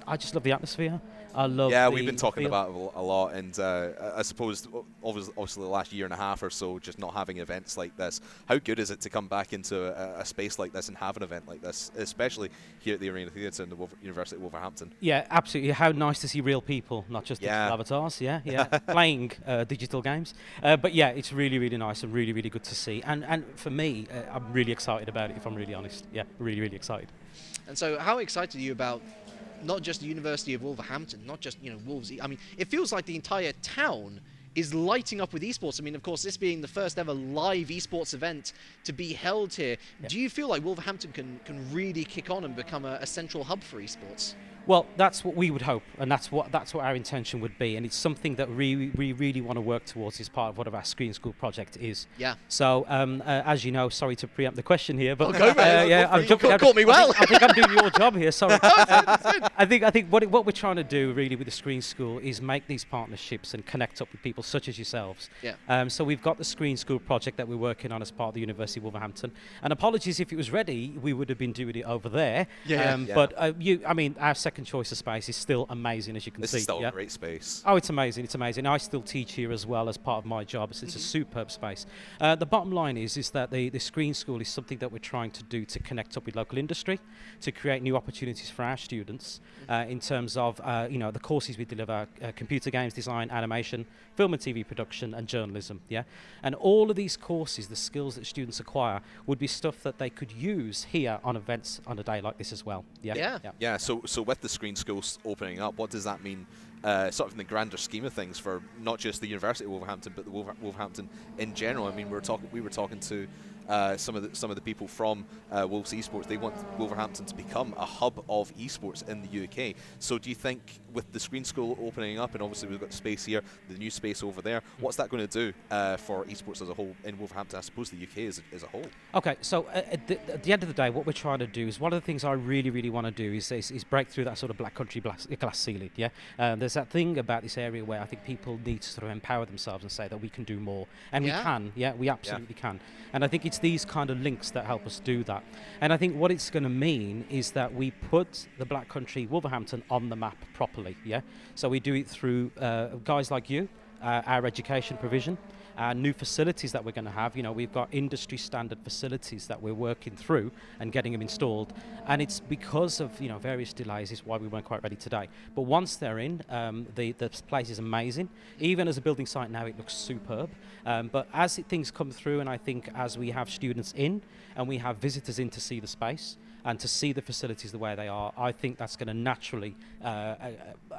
I just love the atmosphere. I love. Yeah, we've been talking about it a lot, and I suppose obviously the last year and a half or so, just not having events like this. How good is it to come back into a space like this and have an event like this, especially here at the Arena Theatre in the University of Wolverhampton? Yeah, absolutely. How nice to see real people, not just digital avatars. Yeah. Playing digital games. But yeah, it's really, really nice and really, really good to see. And for me, I'm really excited about it, if I'm really honest. Yeah, really, really excited. And so how excited are you about not just the University of Wolverhampton, not just, Wolves? I mean, it feels like the entire town is lighting up with esports. I mean, of course, this being the first ever live esports event to be held here, do you feel like Wolverhampton can really kick on and become a central hub for esports? Well, that's what we would hope, and that's what our intention would be, and it's something that we really want to work towards as part of what our Screen School project is. Yeah. So, as you know, sorry to preempt the question here, but I'm jumping. Caught me well. I think I'm doing your job here. Sorry. I think what we're trying to do really with the Screen School is make these partnerships and connect up with people such as yourselves. Yeah. So we've got the Screen School project that we're working on as part of the University of Wolverhampton, and apologies if it was ready, we would have been doing it over there. But our second choice of space is still amazing, as you can see. This is still a great space. Oh, it's amazing. It's amazing. I still teach here as well as part of my job. So it's a superb space. The bottom line is that the Screen School is something that we're trying to do to connect up with local industry, to create new opportunities for our students in terms of the courses we deliver: computer games design, animation, film and TV production, and journalism. Yeah, and all of these courses, the skills that students acquire, would be stuff that they could use here on events on a day like this as well. Yeah. So with the Screen Schools opening up, what does that mean sort of in the grander scheme of things for not just the University of Wolverhampton but the Wolverhampton in general? I mean, we were talking to some of the people from Wolves Esports. They want Wolverhampton to become a hub of esports in the UK. So do you think with the Screen School opening up, and obviously we've got space here, the new space over there, what's that going to do for esports as a whole in Wolverhampton, I suppose the UK as a whole? Okay, so at the end of the day, what we're trying to do is, one of the things I really, really want to do is break through that sort of black country glass ceiling. Yeah, there's that thing about this area where I think people need to sort of empower themselves and say that we can do more, and we can. Yeah, we absolutely can. And I think it's these kind of links that help us do that. And I think what it's going to mean is that we put the Black Country Wolverhampton on the map properly. Yeah, so we do it through guys like you, our education provision, new facilities that we're going to have. We've got industry standard facilities that we're working through and getting them installed, and it's because of various delays is why we weren't quite ready today. But once they're in, the place is amazing. Even as a building site now, it looks superb. But as things come through, and I think as we have students in and we have visitors in to see the space and to see the facilities the way they are, I think that's going to naturally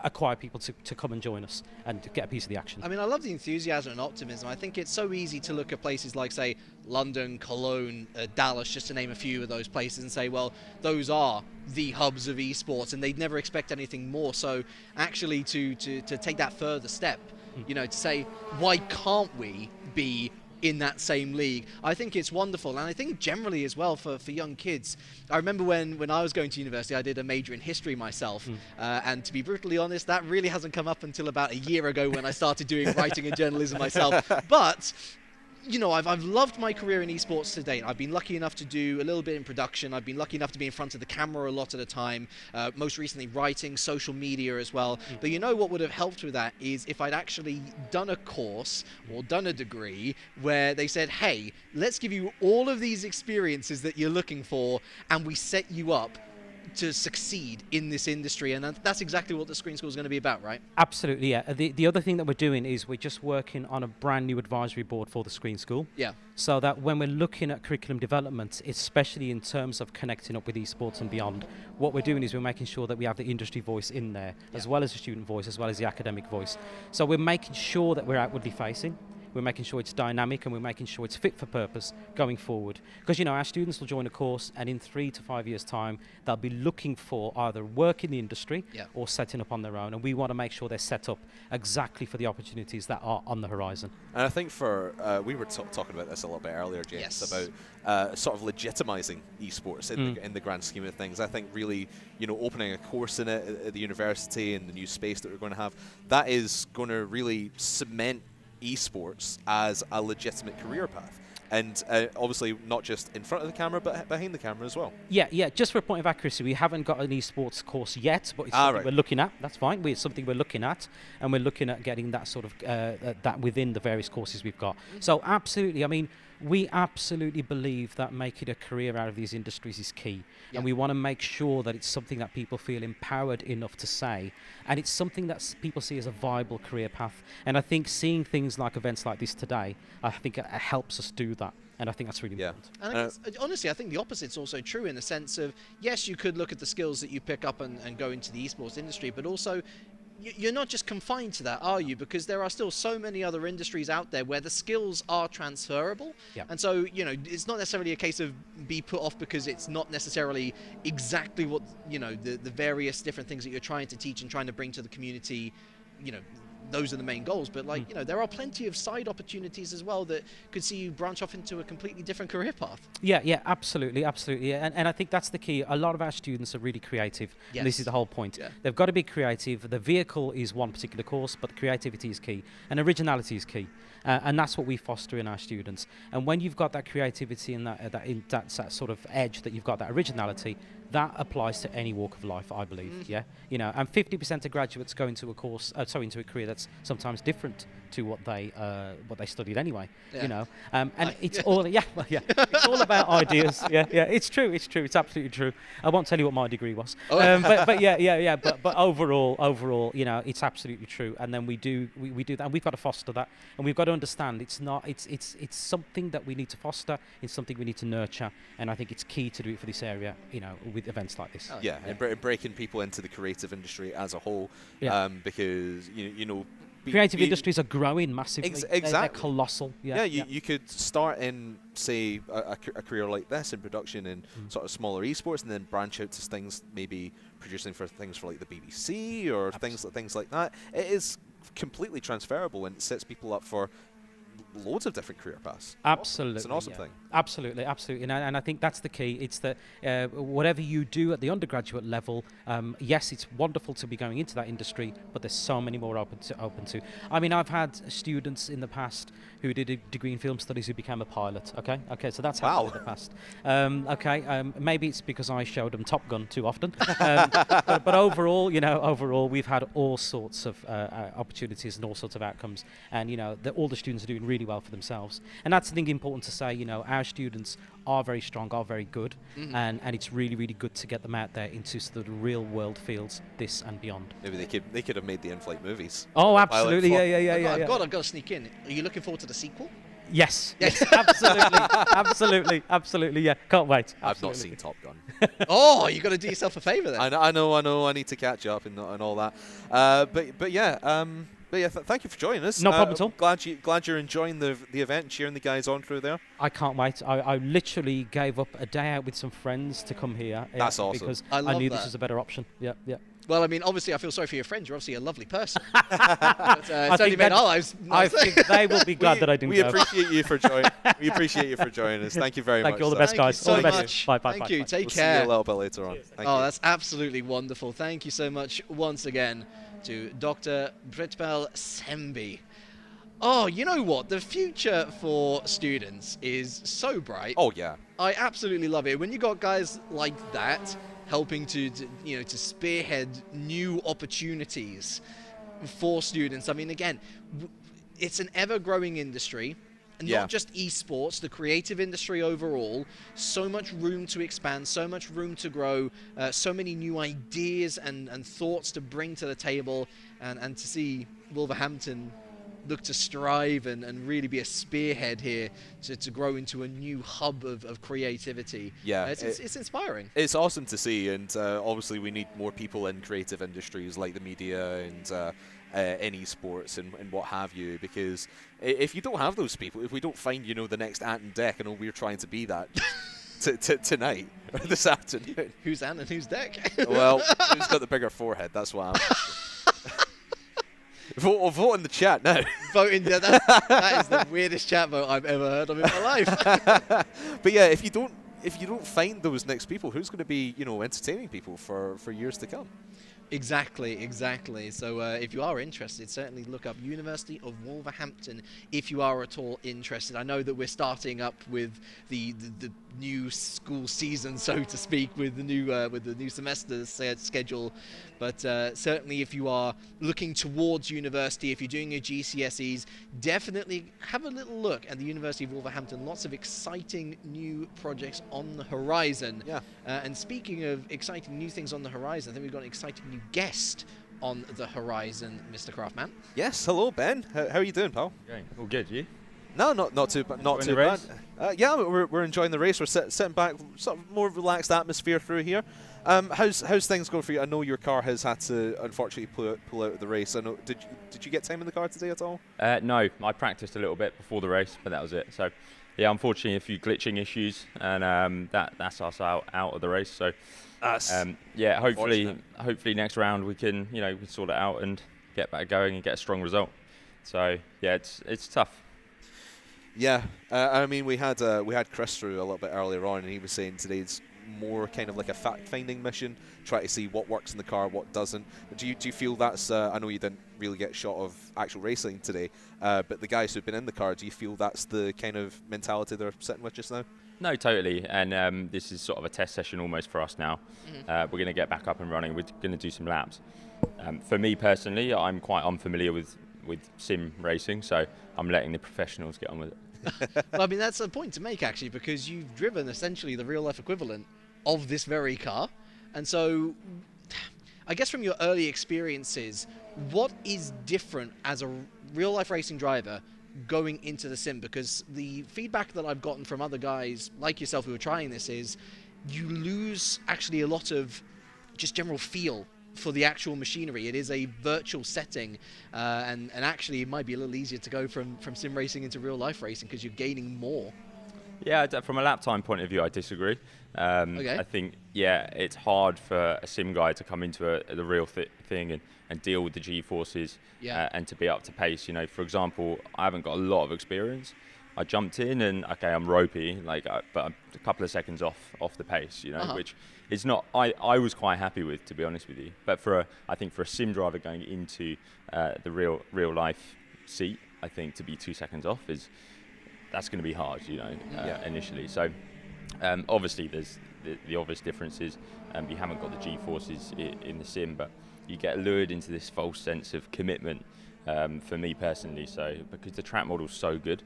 acquire people to come and join us and to get a piece of the action. I mean, I love the enthusiasm and optimism. I think it's so easy to look at places like, say, London, Cologne, Dallas, just to name a few of those places, and say, well, those are the hubs of esports, and they'd never expect anything more. So actually to take that further step, to say, why can't we be in that same league. I think it's wonderful, and I think generally as well for young kids. I remember when I was going to university, I did a major in history myself, and to be brutally honest, that really hasn't come up until about a year ago when I started doing writing and journalism myself. But you know, I've loved my career in esports to date. I've been lucky enough to do a little bit in production. I've been lucky enough to be in front of the camera a lot at a time. Most recently writing, social media as well. But you know what would have helped with that is if I'd actually done a course or done a degree where they said, hey, let's give you all of these experiences that you're looking for, and we set you up to succeed in this industry. And that's exactly what the Screen School is going to be about, right? Absolutely, yeah. The other thing that we're doing is we're just working on a brand new advisory board for the Screen School. Yeah. So that when we're looking at curriculum development, especially in terms of connecting up with esports and beyond, what we're doing is we're making sure that we have the industry voice in there, as well as the student voice, as well as the academic voice. So we're making sure that we're outwardly facing. We're making sure it's dynamic, and we're making sure it's fit for purpose going forward. Because, you know, our students will join a course, and in 3 to 5 years' time, they'll be looking for either work in the industry or setting up on their own. And we want to make sure they're set up exactly for the opportunities that are on the horizon. And I think for, we were talking about this a little bit earlier, James, about sort of legitimizing esports in the grand scheme of things. I think really, you know, opening a course in it at the university and the new space that we're going to have, that is going to really cement esports as a legitimate career path, and obviously not just in front of the camera but behind the camera as well. Yeah, just for a point of accuracy, we haven't got an esports course yet, but it's something we're looking at. That's fine, it's something we're looking at, and we're looking at getting that sort of that within the various courses we've got. So absolutely, I mean, we absolutely believe that making a career out of these industries is key, and we want to make sure that it's something that people feel empowered enough to say, and it's something that people see as a viable career path. And I think seeing things like events like this today, I think it helps us do that. And I think that's really important. And honestly, I think the opposite's also true in the sense of, yes, you could look at the skills that you pick up and go into the esports industry, but also you're not just confined to that, are you? Because there are still so many other industries out there where the skills are transferable. And so, you know, it's not necessarily a case of be put off because it's not necessarily exactly what, you know, the various different things that you're trying to teach and trying to bring to the community, you know, those are the main goals. But like, you know, there are plenty of side opportunities as well that could see you branch off into a completely different career path. Yeah, absolutely. And I think that's the key. A lot of our students are really creative. And this is the whole point. They've got to be creative. The vehicle is one particular course, but creativity is key, and originality is key. And that's what we foster in our students. And when you've got that creativity and that sort of edge, that you've got that originality, that applies to any walk of life, I believe. You know, and 50% of graduates go into a course, into a career that's sometimes different to what they studied anyway. You know, and it's all it's all about ideas. It's true. It's absolutely true. I won't tell you what my degree was. But overall, you know, it's absolutely true. And then we do that, and we've got to foster that, and we've got to understand it's something that we need to foster. It's something we need to nurture, and I think it's key to do it for this area. You know, with events like this. And breaking people into the creative industry as a whole, because you know creative industries are growing massively. Exactly. They're colossal. You could start in, say, a career like this in production in sort of smaller esports, and then branch out to things, maybe producing for things for like the BBC or things like that. It is completely transferable, and it sets people up for loads of different career paths. Absolutely. It's an awesome thing. Absolutely. And I think that's the key. It's that whatever you do at the undergraduate level, yes, it's wonderful to be going into that industry, but there's so many more open to. I mean, I've had students in the past who did a degree in film studies who became a pilot. Okay, so that's happened in the past. Maybe it's because I showed them Top Gun too often. But overall, we've had all sorts of opportunities and all sorts of outcomes, and all the students are doing really well for themselves. And that's the thing important to say. Our students are very strong, are very good, and it's really, really good to get them out there into sort of real world fields, this and beyond. Maybe they could have made the in-flight movies. Oh, absolutely, yeah. I've got to sneak in. Are you looking forward to the sequel? Yes, absolutely, yeah. Can't wait. Absolutely. I've not seen Top Gun. Oh, you got to do yourself a favour then. I know. I need to catch up and all that. But yeah. Thank you for joining us. No problem at all. Glad you're enjoying the event and cheering the guys on through there. I can't wait. I literally gave up a day out with some friends to come here. That's awesome. Because I knew this was a better option. Yeah. Well, I mean, obviously, I feel sorry for your friends. You're obviously a lovely person. But, it's only made our lives nice. I think they will be glad that I didn't go. We appreciate you for joining. We appreciate you for joining us. Thank you very much. Thank you. All the best, guys. All the best. Much. Bye. Thank you. Take we'll care. See you a little bit later on. Thank you. That's absolutely wonderful. Thank you so much once again to Dr. Britpel Sembi. Oh, you know what? The future for students is so bright. Oh, yeah. I absolutely love it. When you got guys like that helping to spearhead new opportunities for students. I mean, again, it's an ever-growing industry. And not just esports, the creative industry overall. So much room to expand, so much room to grow, so many new ideas and thoughts to bring to the table, and to see Wolverhampton look to strive and really be a spearhead here to grow into a new hub of creativity. Yeah, it's inspiring. It's awesome to see, and obviously we need more people in creative industries like the media and in esports and what have you, because if you don't have those people, if we don't find the next Ant and Dec, I know we're trying to be that tonight or this afternoon. Who's Ant and who's Dec? Well, who's got the bigger forehead? That's what I'm Vote in the chat now. Voting, that is the weirdest chat vote I've ever heard of in my life. But yeah, if you don't find those next people, who's going to be entertaining people for years to come? Exactly. So if you are interested, certainly look up University of Wolverhampton if you are at all interested. I know that we're starting up with the new school season, so to speak, with the new semester schedule. But certainly if you are looking towards university, if you're doing your GCSEs, definitely have a little look at the University of Wolverhampton. Lots of exciting new projects on the horizon. Yeah. And speaking of exciting new things on the horizon, I think we've got an exciting new guest on the horizon, Mr. Craftman. Yes, hello Ben. How are you doing, pal? Okay. All good, you? No, not too bad. Yeah, we're enjoying the race. We're sitting back, sort of more relaxed atmosphere through here. How's things going for you? I know your car has had to unfortunately pull out of the race. I know. Did you get time in the car today at all? No, I practiced a little bit before the race, but that was it. So, yeah, unfortunately, a few glitching issues, and that's us out of the race. So, yeah, hopefully next round we can we sort it out and get back going and get a strong result. So yeah, it's tough. Yeah, I mean we had Chris through a little bit earlier on, and he was saying today's more kind of like a fact-finding mission, try to see what works in the car, what doesn't. Do you feel that's? I know you didn't really get a shot of actual racing today, but the guys who've been in the car, do you feel that's the kind of mentality they're sitting with just now? No, totally. And this is sort of a test session almost for us now. We're going to get back up and running. We're going to do some laps. For me personally, I'm quite unfamiliar with sim racing, so I'm letting the professionals get on with it. Well, I mean, that's a point to make, actually, because you've driven essentially the real-life equivalent of this very car. And so, I guess from your early experiences, what is different as a real-life racing driver going into the sim? Because the feedback that I've gotten from other guys like yourself who are trying this is you lose actually a lot of just general feel for the actual machinery. It is a virtual setting, and actually it might be a little easier to go from sim racing into real life racing because you're gaining more. Yeah, from a lap time point of view, I disagree. Okay. I think, yeah, it's hard for a sim guy to come into the real thing and deal with the G-forces and to be up to pace. For example, I haven't got a lot of experience. I jumped in and, okay, I'm ropey, but I'm a couple of seconds off the pace, which is not, I was quite happy with, to be honest with you. But I think for a sim driver going into the real life seat, I think to be 2 seconds off that's going to be hard, initially. So obviously there's the obvious differences. You haven't got the G-forces in the sim, but you get lured into this false sense of commitment for me personally. So because the track model's so good,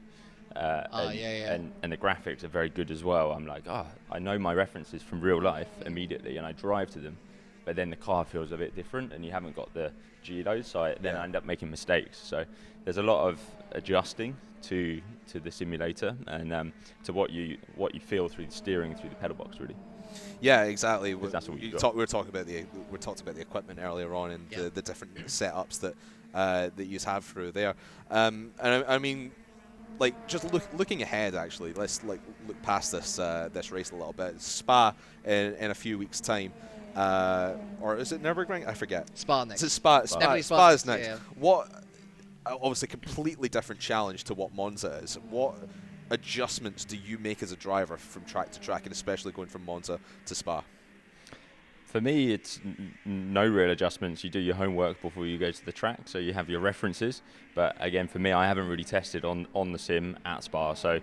and the graphics are very good as well, I'm like, I know my references from real life immediately, and I drive to them. But then the car feels a bit different, and you haven't got the G-load, so I end up making mistakes. So there's a lot of adjusting to the simulator and to what you feel through the steering, through the pedal box, really. Yeah, exactly. We were talking about the equipment earlier on and the different setups that you have through there. And I mean, like just looking ahead, actually, let's look past this race a little bit. Spa in a few weeks' time. or is it Nürburgring? I forget. Spa next. Is it Spa? Spa is next. Yeah. What? Obviously, completely different challenge to what Monza is. What adjustments do you make as a driver from track to track, and especially going from Monza to Spa? For me, it's no real adjustments. You do your homework before you go to the track, so you have your references. But again, for me, I haven't really tested on the sim at Spa. So,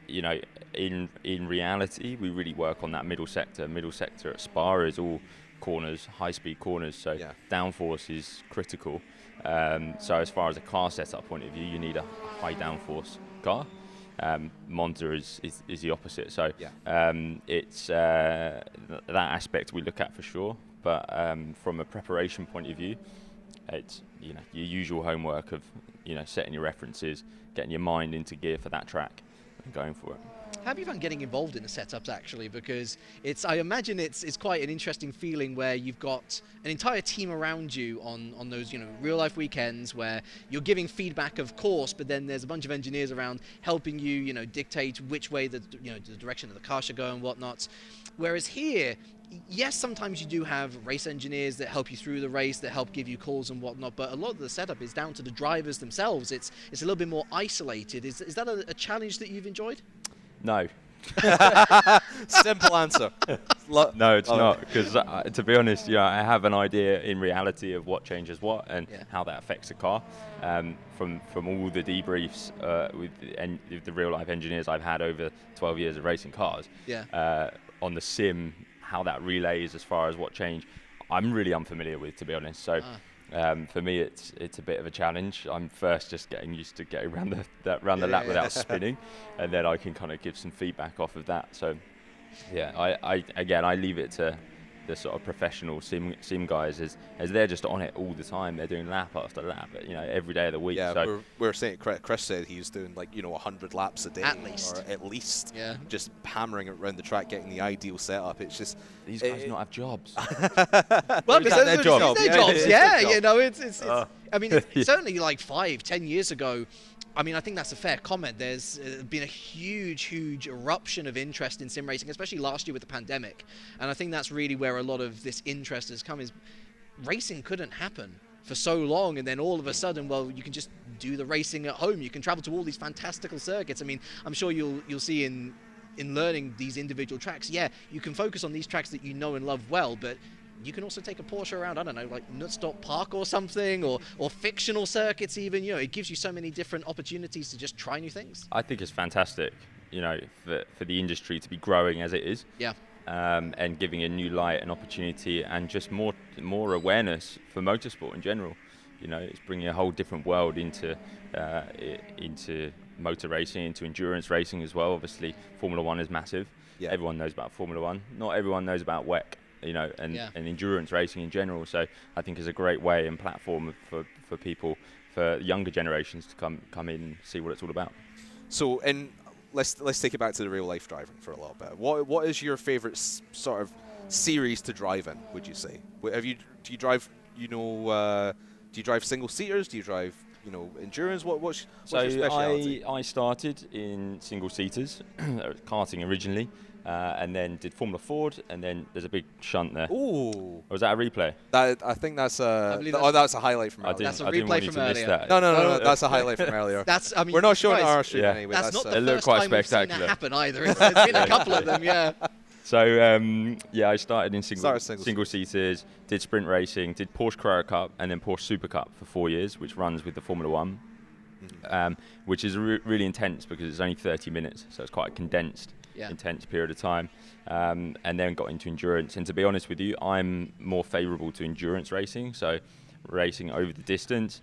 you know, in reality, we really work on that middle sector. Middle sector at Spa is all corners, high-speed corners, so downforce is critical. So as far as a car setup point of view, you need a high downforce car. Monza is the opposite. So it's that aspect we look at for sure. But from a preparation point of view, it's your usual homework of setting your references, getting your mind into gear for that track, and going for it. How have you found getting involved in the setups actually? Because I imagine it's quite an interesting feeling where you've got an entire team around you on those real life weekends where you're giving feedback, of course, but then there's a bunch of engineers around helping you dictate which way the direction of the car should go and whatnot. Whereas here, yes, sometimes you do have race engineers that help you through the race, that help give you calls and whatnot, but a lot of the setup is down to the drivers themselves. It's a little bit more isolated. Is that a challenge that you've enjoyed? No. Simple answer. No, it's not, because to be honest, I have an idea in reality of what changes what and how that affects the car. From all the debriefs with the real life engineers I've had over 12 years of racing cars, on the sim, how that relays as far as what change, I'm really unfamiliar with, to be honest. So. For me, it's a bit of a challenge. I'm first just getting used to getting around the lap without spinning, and then I can kind of give some feedback off of that. So, I leave it to the sort of professional sim guys as they're just on it all the time. They're doing lap after lap, every day of the week. Yeah, so we were saying, Chris said he's doing 100 laps a day at least, or at least, just hammering it around the track, getting the ideal setup. It's just these guys not have jobs. Well, because their jobs. It's I mean, it's certainly like 5-10 years ago. I mean, I think that's a fair comment. There's been a huge eruption of interest in sim racing, especially last year with the pandemic. And I think that's really where a lot of this interest has come, is racing couldn't happen for so long, and then all of a sudden, well, you can just do the racing at home. You can travel to all these fantastical circuits. I mean, I'm sure you'll see in learning these individual tracks, you can focus on these tracks that you know and love well, but you can also take a Porsche around, I don't know, like Nutstop Park or something, or fictional circuits even. It gives you so many different opportunities to just try new things. I think it's fantastic, for the industry to be growing as it is. Yeah. And giving a new light and opportunity and just more awareness for motorsport in general. It's bringing a whole different world into motor racing, into endurance racing as well. Obviously, Formula One is massive. Yeah. Everyone knows about Formula One. Not everyone knows about WEC. And endurance racing in general. So I think it's a great way and platform for people, for younger generations to come in and see what it's all about. So, and let's take it back to the real life driving for a little bit. What is your favourite sort of series to drive in? Would you say? Do you drive single seaters? Do you drive endurance? What's your speciality? I started in single seaters, karting originally. And then did Formula Ford, and then there's a big shunt there. Ooh. Or was that a replay? I think that's that's a highlight from earlier. That's a replay from earlier. No, that's a highlight from earlier. We're not showing our stream anyway. That's not the first time we've seen that happen either. There's been a couple of them, So, I started in single seaters, did sprint racing, did Porsche Carrera Cup, and then Porsche Super Cup for 4 years, which runs with the Formula One, which is really intense because it's only 30 minutes, so it's quite a condensed, intense period of time, and then got into endurance. And to be honest with you, I'm more favourable to endurance racing, so racing over the distance,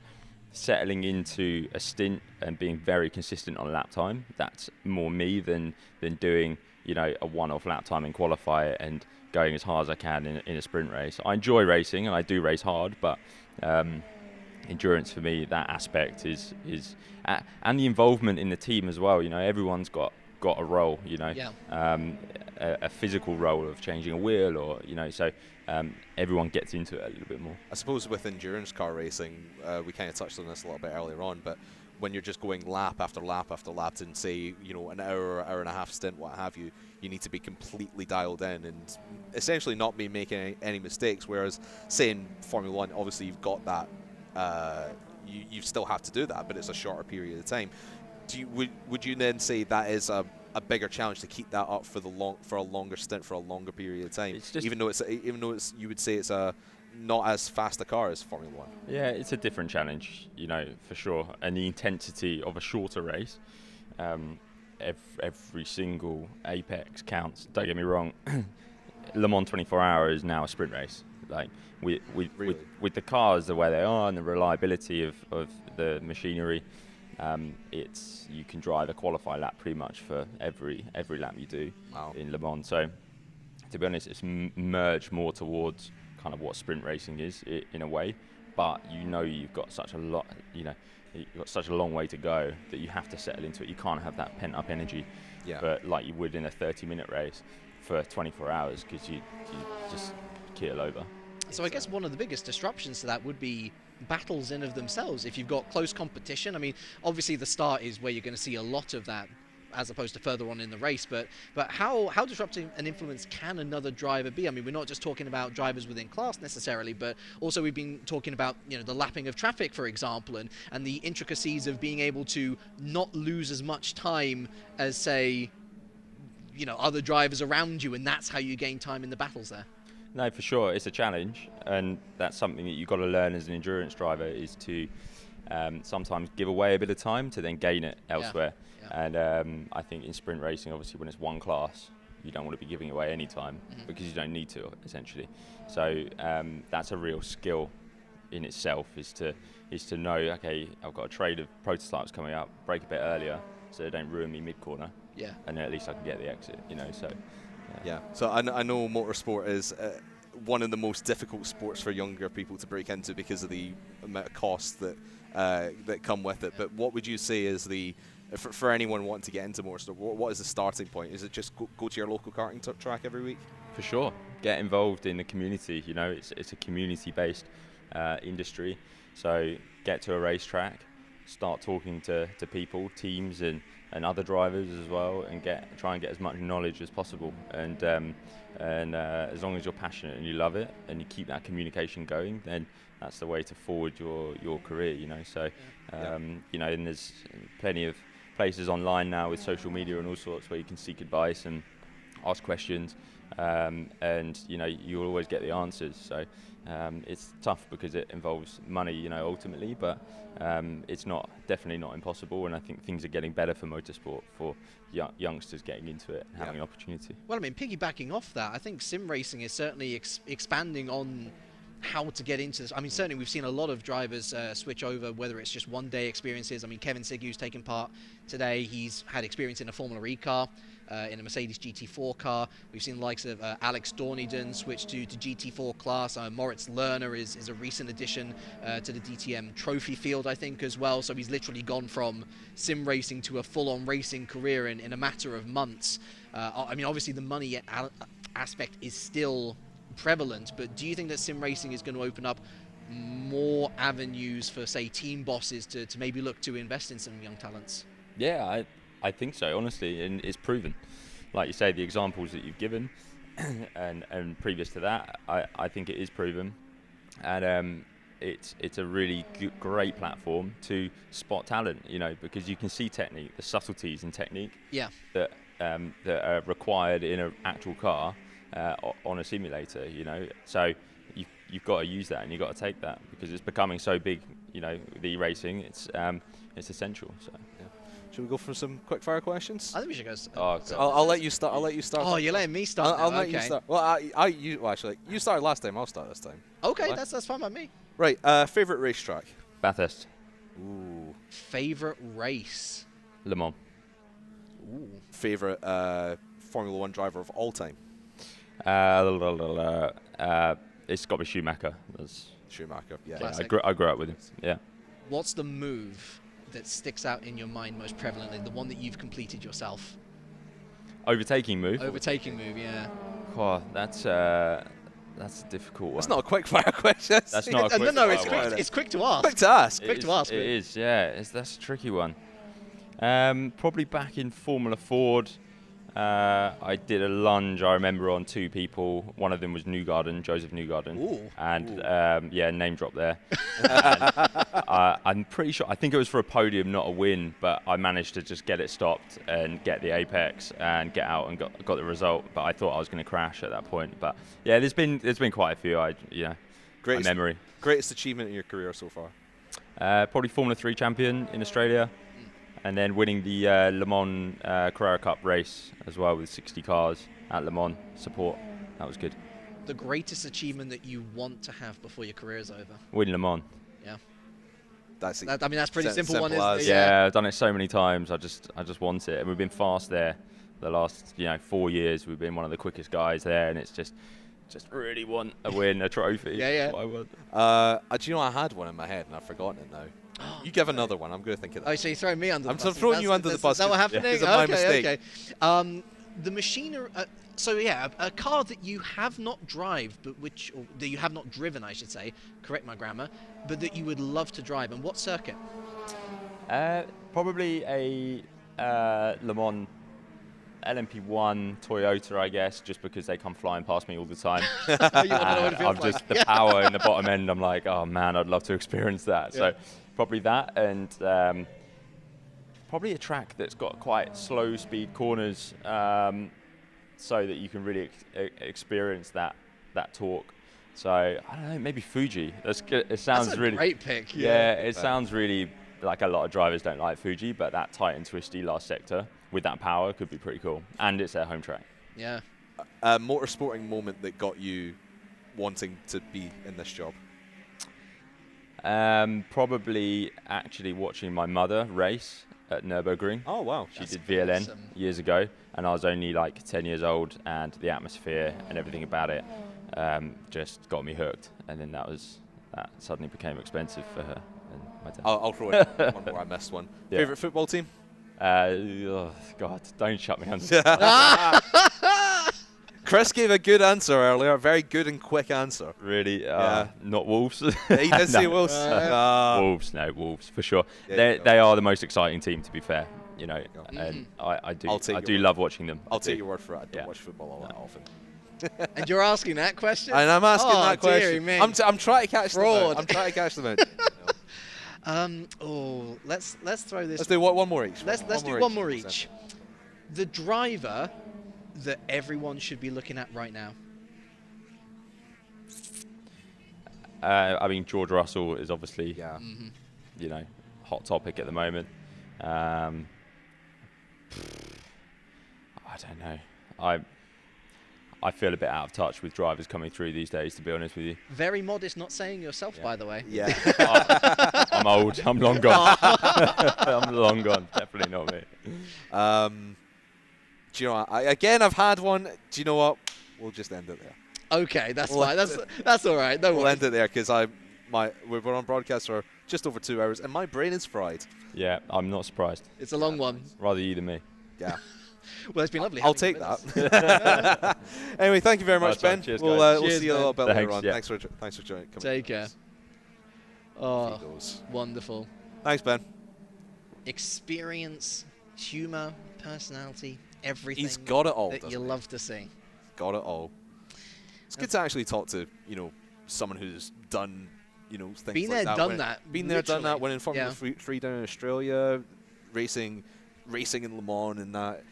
settling into a stint and being very consistent on lap time. That's more me than doing a one-off lap time in qualifier and going as hard as I can in a sprint race. I enjoy racing and I do race hard, but endurance for me, that aspect is and the involvement in the team as well. Everyone's got a role, a physical role of changing a wheel, or so everyone gets into it a little bit more. I suppose with endurance car racing, we kind of touched on this a little bit earlier on, but when you're just going lap after lap after lap and say, you know, an hour and a half stint, what have you, you need to be completely dialed in and essentially not be making any mistakes. Whereas, say in Formula One, obviously you've got that, you still have to do that, but it's a shorter period of time. Would you then say that is a bigger challenge to keep that up for a longer stint, for a longer period of time, even though it's you would say it's a not as fast a car as Formula One? Yeah, it's a different challenge, you know, for sure. And the intensity of a shorter race, every single apex counts. Don't get me wrong, Le Mans 24 Hours is now a sprint race. Like with the cars the way they are and the reliability of the machinery, you can drive a qualify lap pretty much for every lap you do in Le Mans. So to be honest, it's merged more towards kind of what sprint racing is in a way, but you know you've got such a lot, you know, you've got such a long way to go that you have to settle into it. You can't have that pent up energy, but like you would in a 30-minute race for 24 hours, because you just keel over. So I guess one of the biggest disruptions to that would be battles in of themselves. If you've got close competition, I mean, obviously the start is where you're going to see a lot of that, as opposed to further on in the race. But how disruptive an influence can another driver be? I mean, we're not just talking about drivers within class necessarily, but also we've been talking about, you know, the lapping of traffic, for example, and the intricacies of being able to not lose as much time as, say, you know, other drivers around you, and that's how you gain time in the battles there. No, for sure, it's a challenge, and that's something that you've got to learn as an endurance driver, is to sometimes give away a bit of time to then gain it elsewhere. And I think in sprint racing, obviously, when it's one class, you don't want to be giving away any time because you don't need to, essentially. So that's a real skill in itself, is to know, okay, I've got a trade of prototypes coming up, brake a bit earlier so they don't ruin me mid-corner. Yeah. And then at least I can get the exit, you know, so... Yeah, so I know motorsport is one of the most difficult sports for younger people to break into because of the amount of costs that come with it. But what would you say is for anyone wanting to get into motorsport, what is the starting point? Is it just go to your local karting track every week? For sure, get involved in the community. You know, it's a community-based industry. So get to a racetrack, start talking to people, teams, and other drivers as well, and try and get as much knowledge as possible. And as long as you're passionate and you love it and you keep that communication going, then that's the way to forward your career, you know. So you know, and there's plenty of places online now with social media and all sorts where you can seek advice and ask questions, and you know, you'll always get the answers. So it's tough because it involves money, you know, ultimately, but it's definitely not impossible, and I think things are getting better for motorsport, for youngsters getting into it and having an opportunity. Well, I mean, piggybacking off that, I think sim racing is certainly expanding on how to get into this. I mean, certainly we've seen a lot of drivers switch over, whether it's just one-day experiences. I mean, Kevin Sigur's taken part today. He's had experience in a Formula E car, in a Mercedes GT4 car. We've seen the likes of Alex Dorneyden switch to GT4 class. Moritz Lerner is a recent addition to the DTM trophy field, I think, as well. So he's literally gone from sim racing to a full-on racing career in a matter of months. I mean, obviously the money aspect is still prevalent, but do you think that sim racing is going to open up more avenues for, say, team bosses to maybe look to invest in some young talents? Yeah, I think so, honestly, and it's proven. Like you say, the examples that you've given and previous to that, I think it is proven, and it's a really great platform to spot talent, you know, because you can see technique, the subtleties in technique that are required in an actual car on a simulator, you know. So you've got to use that, and you've got to take that, because it's becoming so big, you know, with e-racing. It's essential. So should we go for some quick fire questions? I think we should go. I'll let you start. Oh, you're letting me start. I'll let you start. Well, actually, you started last time. I'll start this time. Okay, that's fine by me. Right. Favorite racetrack? Bathurst. Ooh. Favorite race? Le Mans. Ooh. Favorite Formula One driver of all time? It's got to be Schumacher. Schumacher. Yeah. I grew up with him. Yeah. What's the move that sticks out in your mind most prevalently, the one that you've completed yourself? Overtaking move? Overtaking move, yeah. Oh, that's That's a difficult one. It's not a quick fire question. That's not a quick no, fire it's quick to ask. Quick to ask. Quick to ask. It is, yeah. That's a tricky one. Probably back in Formula Ford. I did a lunge, I remember, on 2 people. One of them was Joseph Newgarden. Ooh. And name drop there. I'm pretty sure, I think it was for a podium, not a win, but I managed to just get it stopped and get the apex and get out and got the result. But I thought I was going to crash at that point. But yeah, there's been quite a few. My memory. Greatest achievement in your career so far? Probably Formula 3 champion in Australia. And then winning the Le Mans Carrera Cup race as well with 60 cars at Le Mans support. That was good. The greatest achievement that you want to have before your career is over? Win Le Mans. Yeah. That's pretty simple one, isn't it? Yeah, I've done it so many times. I just want it. And we've been fast there the last 4 years. We've been one of the quickest guys there, and it's just really want a win, a trophy. Yeah. That's what I want. Do you know, I had one in my head and I've forgotten it now. You give another one. I'm going to think of that. Oh, so you're throwing me under the bus. I'm throwing you under the bus. Is that what happening? It's my mistake. Okay. The machinery. A car that you have not that you have not driven, I should say. Correct my grammar. But that you would love to drive. And what circuit? Probably a Le Mans LMP1 Toyota, I guess, just because they come flying past me all the time. I'm just the power in the bottom end. I'm like, oh man, I'd love to experience that. Yeah. So probably that, and probably a track that's got quite slow speed corners, so that you can really experience that torque. So I don't know, maybe Fuji. That's good. It sounds that's a really great pick. Yeah, it sounds really like a lot of drivers don't like Fuji, but that tight and twisty last sector with that power could be pretty cool. And it's their home track. Yeah. A motorsporting moment that got you wanting to be in this job? Probably actually watching my mother race at Nürburgring. Oh, wow. She did VLN years ago, and I was only like 10 years old, and the atmosphere and everything about it just got me hooked. And then that suddenly became expensive for her and my dad. I'll throw in one more. I missed one. Yeah. Favorite football team? Oh God, don't shut me on. Chris gave a good answer earlier, a very good and quick answer. Really? Not Wolves. He did say Wolves. Wolves for sure. They are the most exciting team, to be fair. And I do love watching them. I'll take your word for it. I don't watch football all that often. And you're asking that question? And I'm asking that question. Me. I'm trying to catch them out. I'm trying to catch them out. Let's throw this. Let's do one more each. Let's do one more each. The driver that everyone should be looking at right now. I mean, George Russell is obviously, hot topic at the moment. I don't know. I feel a bit out of touch with drivers coming through these days, to be honest with you. Very modest, not saying yourself, by the way. Yeah. I'm old. I'm long gone. I'm long gone. Definitely not me. Do you know what? I've had one. Do you know what? We'll just end it there. Okay, that's fine. That's all right. No worries. We'll end it there because we're on broadcast for just over 2 hours, and my brain is fried. Yeah, I'm not surprised. It's a long one. Rather you than me. Yeah. Well, it's been lovely. I'll take that. Anyway, thank you very much, Ben. Cheers, we'll see you a little bit later on. Yeah. Thanks for joining. Take care. Oh, wonderful. Thanks, Ben. Experience, humour, personality, everything. He's got it all. That you love to see. Got it all. It's good to actually talk to someone who's done things been like there, that. done that. Been there, done that. Winning Formula 3 down in Australia, racing in Le Mans, and that.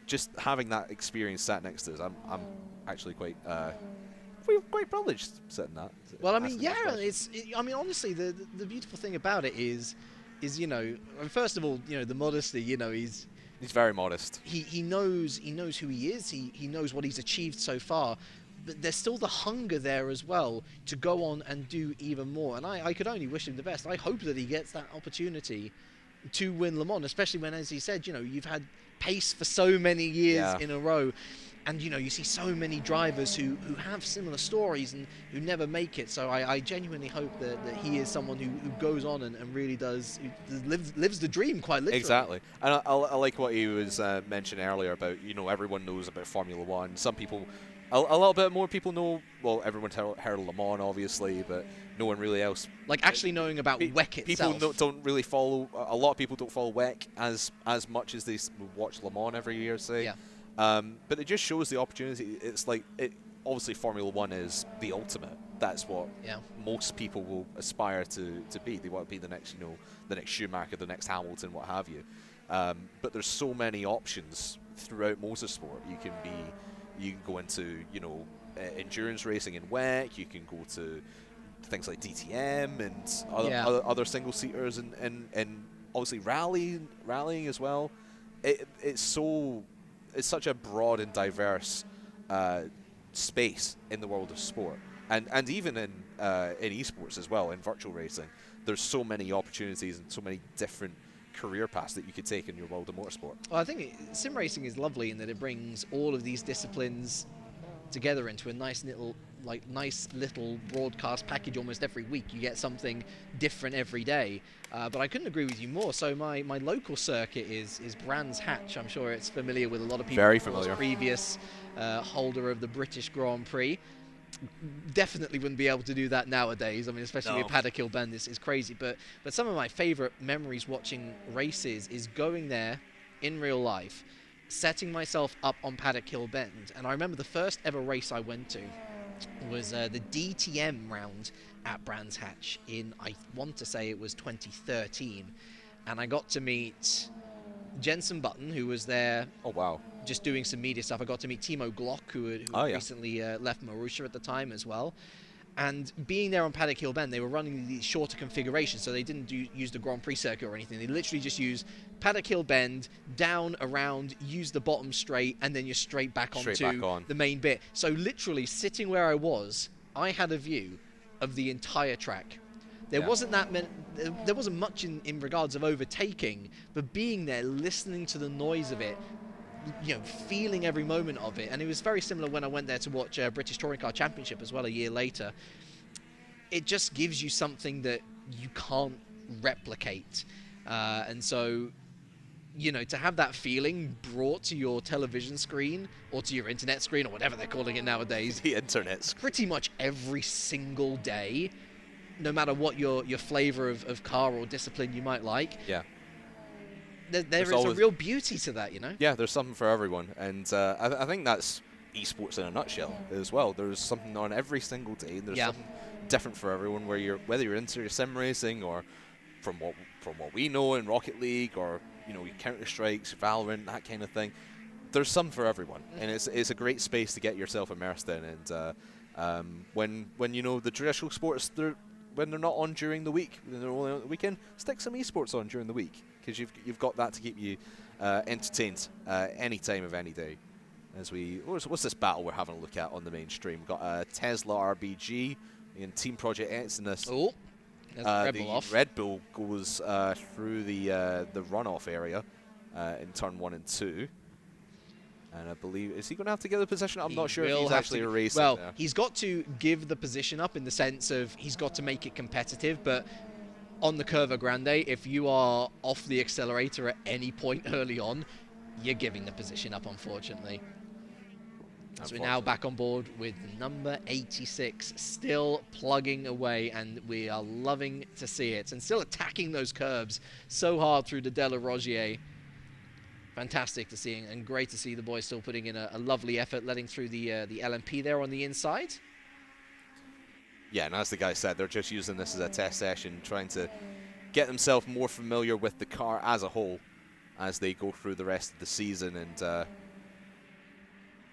Just having that experience sat next to us, I'm actually quite privileged sitting that. Well, I mean, honestly, the beautiful thing about it is first of all, the modesty. He's very modest. He knows who he is. He knows what he's achieved so far. But there's still the hunger there as well to go on and do even more. And I could only wish him the best. I hope that he gets that opportunity to win Le Mans, especially when, as he said, you've had pace for so many years in a row, and you see so many drivers who have similar stories and who never make it. So I genuinely hope that he is someone who goes on and really does lives the dream quite literally. Exactly. And I like what he was mentioning earlier about everyone knows about Formula One. Some people a little bit more people know. Well, everyone heard of Le Mans, obviously, but no one really else. Like actually knowing about WEC itself. People don't really follow. A lot of people don't follow WEC as much as they watch Le Mans every year, say. Yeah. But it just shows the opportunity. It's like obviously Formula 1 is the ultimate. That's what most people will aspire to be. They want to be the next, the next Schumacher, the next Hamilton, what have you. But there's so many options throughout motorsport. You can go into endurance racing in WEC. You can go to things like DTM and other single seaters and obviously rallying as well. It's such a broad and diverse space in the world of sport, and even in esports as well, in virtual racing. There's so many opportunities and so many different career paths that you could take in your world of motorsport. Well, I think sim racing is lovely in that it brings all of these disciplines together into a nice little broadcast package. Almost every week you get something different every day. But I couldn't agree with you more. So my local circuit is Brands Hatch. I'm sure it's familiar with a lot of people. Very familiar. Previous holder of the British Grand Prix. Definitely wouldn't be able to do that nowadays. I mean, especially with Paddock Hill Bend, this is crazy. But some of my favorite memories watching races is going there in real life, setting myself up on Paddock Hill Bend. And I remember the first ever race I went to was the DTM round at Brands Hatch in, I want to say it was 2013. And I got to meet Jenson Button, who was there. Oh, wow. Just doing some media stuff. I got to meet Timo Glock, who had recently left Marussia at the time as well. And being there on Paddock Hill Bend, they were running these shorter configurations, so they didn't use the Grand Prix circuit or anything. They literally just used Paddock Hill Bend, down, around, use the bottom straight, and then you're straight back onto the main bit. So literally, sitting where I was, I had a view of the entire track. There wasn't there wasn't much in regards of overtaking, but being there, listening to the noise of it, feeling every moment of it. And it was very similar when I went there to watch British Touring Car Championship as well a year later. It just gives you something that you can't replicate. And so, to have that feeling brought to your television screen or to your internet screen or whatever they're calling it nowadays. The internet. Pretty much every single day, no matter what your flavor of car or discipline you might like. Yeah. There is a real beauty to that, Yeah, there's something for everyone. And I think that's esports in a nutshell as well. There's something on every single day. There's something different for everyone, whether you're into your sim racing or from what we know in Rocket League or, Counter-Strikes, Valorant, that kind of thing. There's some for everyone. And it's a great space to get yourself immersed in. And when the traditional sports, when they're not on during the week, when they're only on the weekend, stick some esports on during the week, because you've got that to keep you entertained any time of any day. As what's this battle we're having a look at on the main stream? We've got Tesla RBG and Team Project X in this. Oh, the Red Bull goes through the runoff area in turn 1 and 2. And I believe, is he going to have to give the position? I'm not sure if he's actually racing. Well, he's got to give the position up in the sense of he's got to make it competitive, but on the Curva Grande, if you are off the accelerator at any point early on, you're giving the position up, unfortunately. So we're now back on board with number 86, still plugging away, and we are loving to see it. And still attacking those curbs so hard through the Della Rogier. Fantastic to see, and great to see the boys still putting in a lovely effort, letting through the LMP there on the inside. Yeah, and as the guy said, they're just using this as a test session, trying to get themselves more familiar with the car as a whole as they go through the rest of the season. And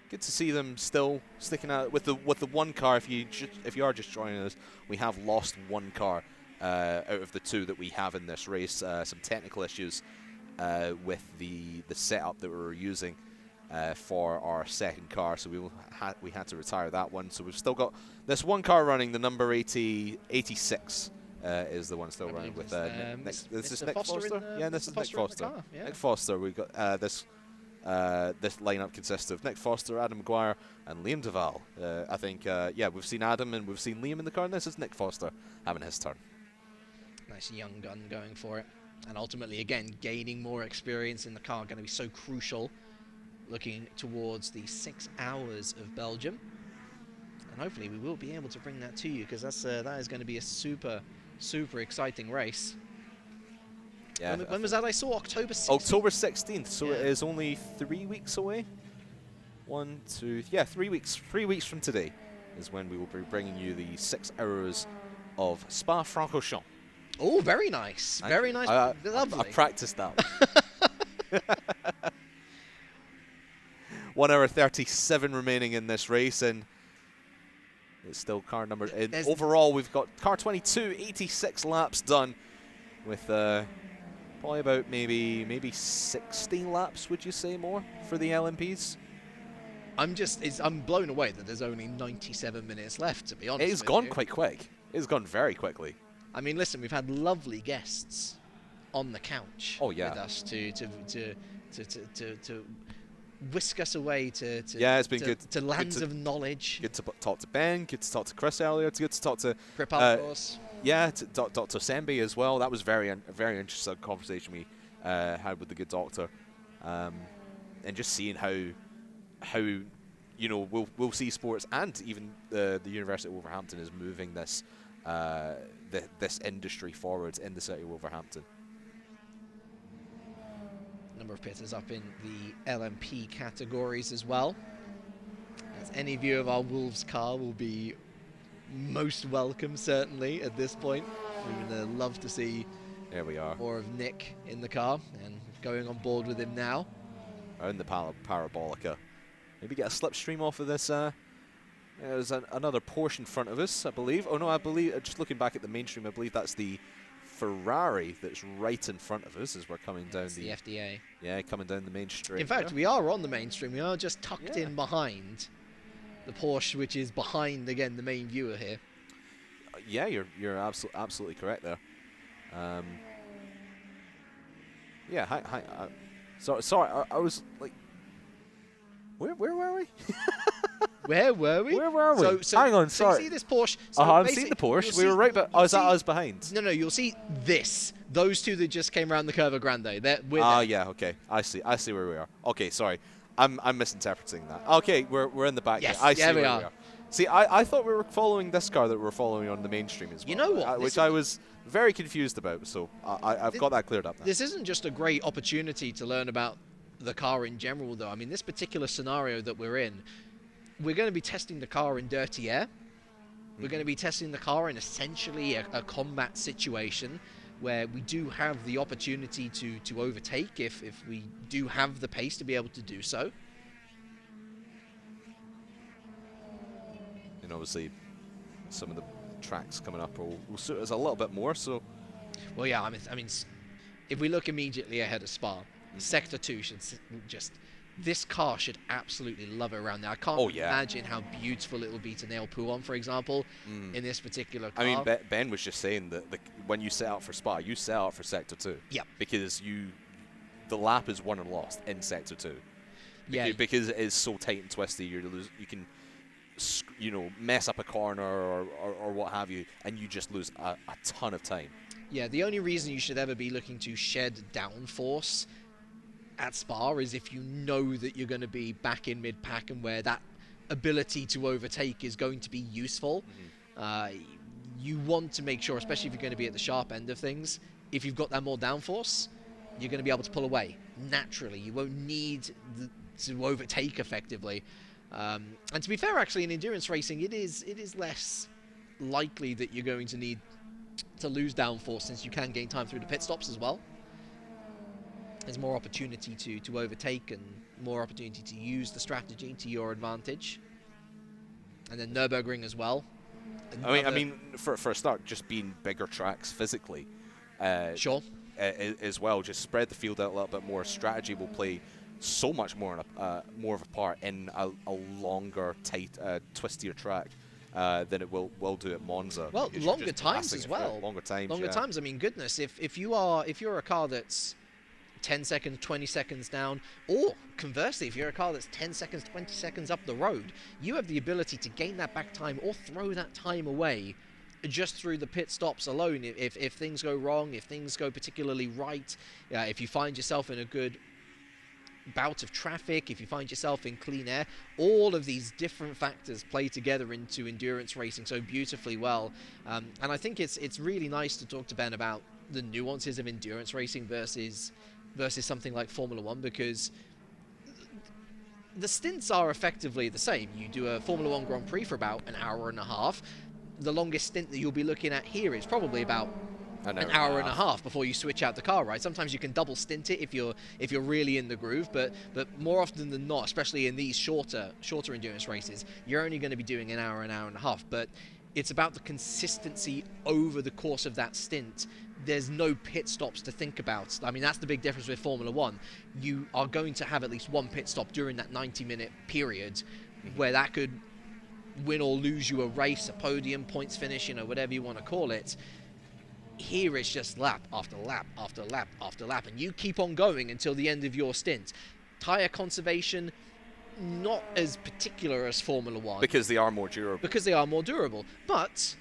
good to see them still sticking out with the one car. If you are just joining us, we have lost one car out of the two that we have in this race. Some technical issues with the setup that we were using for our second car, so we had to retire that one. So we've still got this one car running. The number 86 is the one still running with this is Nick Foster. Yeah, this is Nick Foster. Nick Foster. We've got this lineup consists of Nick Foster, Adam Maguire, and Liam Duval. I think we've seen Adam and we've seen Liam in the car, and this is Nick Foster having his turn. Nice young gun going for it. And ultimately, again, gaining more experience in the car going to be so crucial looking towards the 6 hours of Belgium. And hopefully we will be able to bring that to you, because that is going to be a super, super exciting race. Yeah. When was that? I saw October 16th. October 16th, so it is only 3 weeks away. 1, 2, yeah, 3 weeks. 3 weeks from today is when we will be bringing you the 6 hours of Spa-Francorchamps. Oh, very nice. Very nice. Lovely. I practiced that one. 1 hour 37 remaining in this race, and it's still car number. Overall, we've got car 22, 86 laps done, with probably about maybe 16 laps. Would you say more for the LMPs? I'm blown away that there's only 97 minutes left, to be honest. It's gone quite quick. It's gone very quickly. I mean, listen, we've had lovely guests on the couch with us to whisk us away to it's been good to lands of knowledge. Good to talk to Ben. Good to talk to Chris earlier. It's good to talk to Dr. Sembi as well. That was a very interesting conversation we had with the good doctor, and just seeing how we'll see sports, and even the University of Wolverhampton is moving this this industry forward in the city of Wolverhampton. Number of pitters up in the LMP categories as well. As any view of our Wolves car will be most welcome, certainly at this point. We would love to see more of Nick in the car, and going on board with him now. In the Parabolica. Maybe get a slipstream off of this. There's another Porsche in front of us, I believe. Oh no, I believe, just looking back at the mainstream, I believe that's the Ferrari that's right in front of us as we're coming down the FDA. Yeah, coming down the main street. In fact, we are on the mainstream. We are just tucked in behind the Porsche, which is behind again the main viewer here. Yeah, you're absolutely correct there. Yeah, hi. Sorry, I was like, where were we? Where were we? Where were we? So hang on, sorry. So you see this Porsche? So I haven't seen the Porsche. We were right, but I was behind. No, you'll see this. Those two that just came around the Curva Grande. Yeah, okay. I see where we are. Okay, sorry. I'm misinterpreting that. Okay, we're in the back. Yes, I see where we are. See, I thought we were following this car that we're following on the mainstream as well. You know what? Which I was very confused about, so I've got that cleared up now. This isn't just a great opportunity to learn about the car in general, though. I mean, this particular scenario that we're in, we're going to be testing the car in dirty air. We're going to be testing the car in essentially a combat situation where we do have the opportunity to overtake if we do have the pace to be able to do so. And obviously, some of the tracks coming up will suit us a little bit more. So, well, yeah. I mean, if we look immediately ahead of Spa, Sector 2 should just. This car should absolutely love it around there. I can't imagine how beautiful it will be to nail Pouhon, for example, in this particular car. I mean, Ben was just saying that when you set out for Spa, you set out for Sector 2. Yeah. Because the lap is won and lost in Sector 2. Because it is so tight and twisty, you can mess up a corner or what have you, and you just lose a ton of time. Yeah, the only reason you should ever be looking to shed downforce at Spa is if you know that you're going to be back in mid-pack and where that ability to overtake is going to be useful. You want to make sure, especially if you're going to be at the sharp end of things, if you've got that more downforce, you're going to be able to pull away naturally. You won't need to overtake effectively. And to be fair, actually, in endurance racing, it is less likely that you're going to need to lose downforce, since you can gain time through the pit stops as well. There's more opportunity to overtake and more opportunity to use the strategy to your advantage. And then Nürburgring as well. I mean, for a start, just being bigger tracks physically. Sure. As well, just spread the field out a little bit more. Strategy will play so much more of a part in a longer, tight, twistier track than it will do at Monza. Well, longer times as well. Longer times. Longer times. I mean, goodness, if you're a car that's 10 seconds, 20 seconds down, or conversely, if you're a car that's 10 seconds, 20 seconds up the road, you have the ability to gain that back time or throw that time away just through the pit stops alone. If things go wrong, if things go particularly right, if you find yourself in a good bout of traffic, if you find yourself in clean air, all of these different factors play together into endurance racing so beautifully well. And I think it's really nice to talk to Ben about the nuances of endurance racing versus something like Formula One, because the stints are effectively the same. You do a Formula One Grand Prix for about an hour and a half. The longest stint that you'll be looking at here is probably about an hour and a half before you switch out the car, right? Sometimes you can double stint it if you're really in the groove, but more often than not, especially in these shorter endurance races, you're only going to be doing an hour and a half. But it's about the consistency over the course of that stint. There's no pit stops to think about. I mean, that's the big difference with Formula One. You are going to have at least one pit stop during that 90-minute period, where that could win or lose you a race, a podium, points finish, whatever you want to call it. Here it's just lap after lap after lap after lap, and you keep on going until the end of your stint. Tyre conservation, not as particular as Formula One. Because they are more durable. But,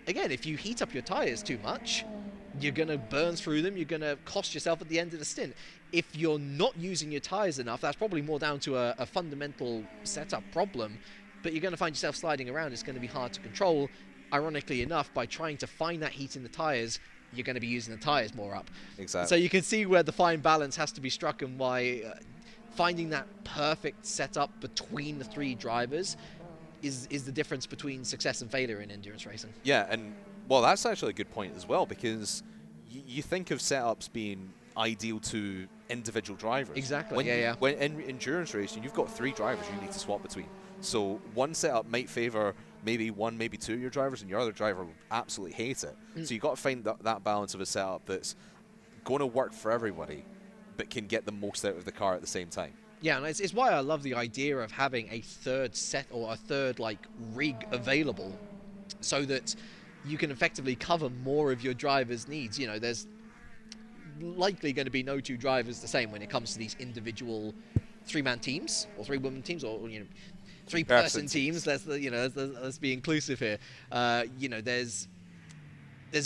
again, if you heat up your tyres too much, you're going to burn through them, you're going to cost yourself at the end of the stint. If you're not using your tyres enough, that's probably more down to a fundamental setup problem, but you're going to find yourself sliding around. It's going to be hard to control. Ironically enough, by trying to find that heat in the tyres, you're going to be using the tyres more up. Exactly. So you can see where the fine balance has to be struck, and why finding that perfect setup between the three drivers is the difference between success and failure in endurance racing. Yeah, and well, that's actually a good point as well, because you think of setups being ideal to individual drivers. Exactly. When in endurance racing, you've got three drivers you need to swap between. So one setup might favour maybe one, maybe two of your drivers, and your other driver will absolutely hate it. So you've got to find that balance of a setup that's going to work for everybody, but can get the most out of the car at the same time. Yeah, and it's why I love the idea of having a third set or a third rig available, so that you can effectively cover more of your driver's needs. There's likely going to be no two drivers the same when it comes to these individual three-man teams or three-woman teams, or three-person teams. Let's be inclusive here. There's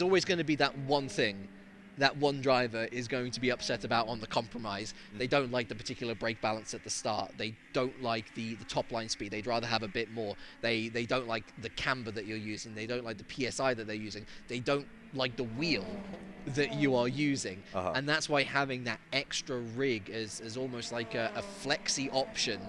always going to be that one thing that one driver is going to be upset about on the compromise. They don't like the particular brake balance at the start. They don't like the top line speed. They'd rather have a bit more. They don't like the camber that you're using. They don't like the PSI that they're using. They don't like the wheel that you are using. And that's why having that extra rig as almost like a flexi option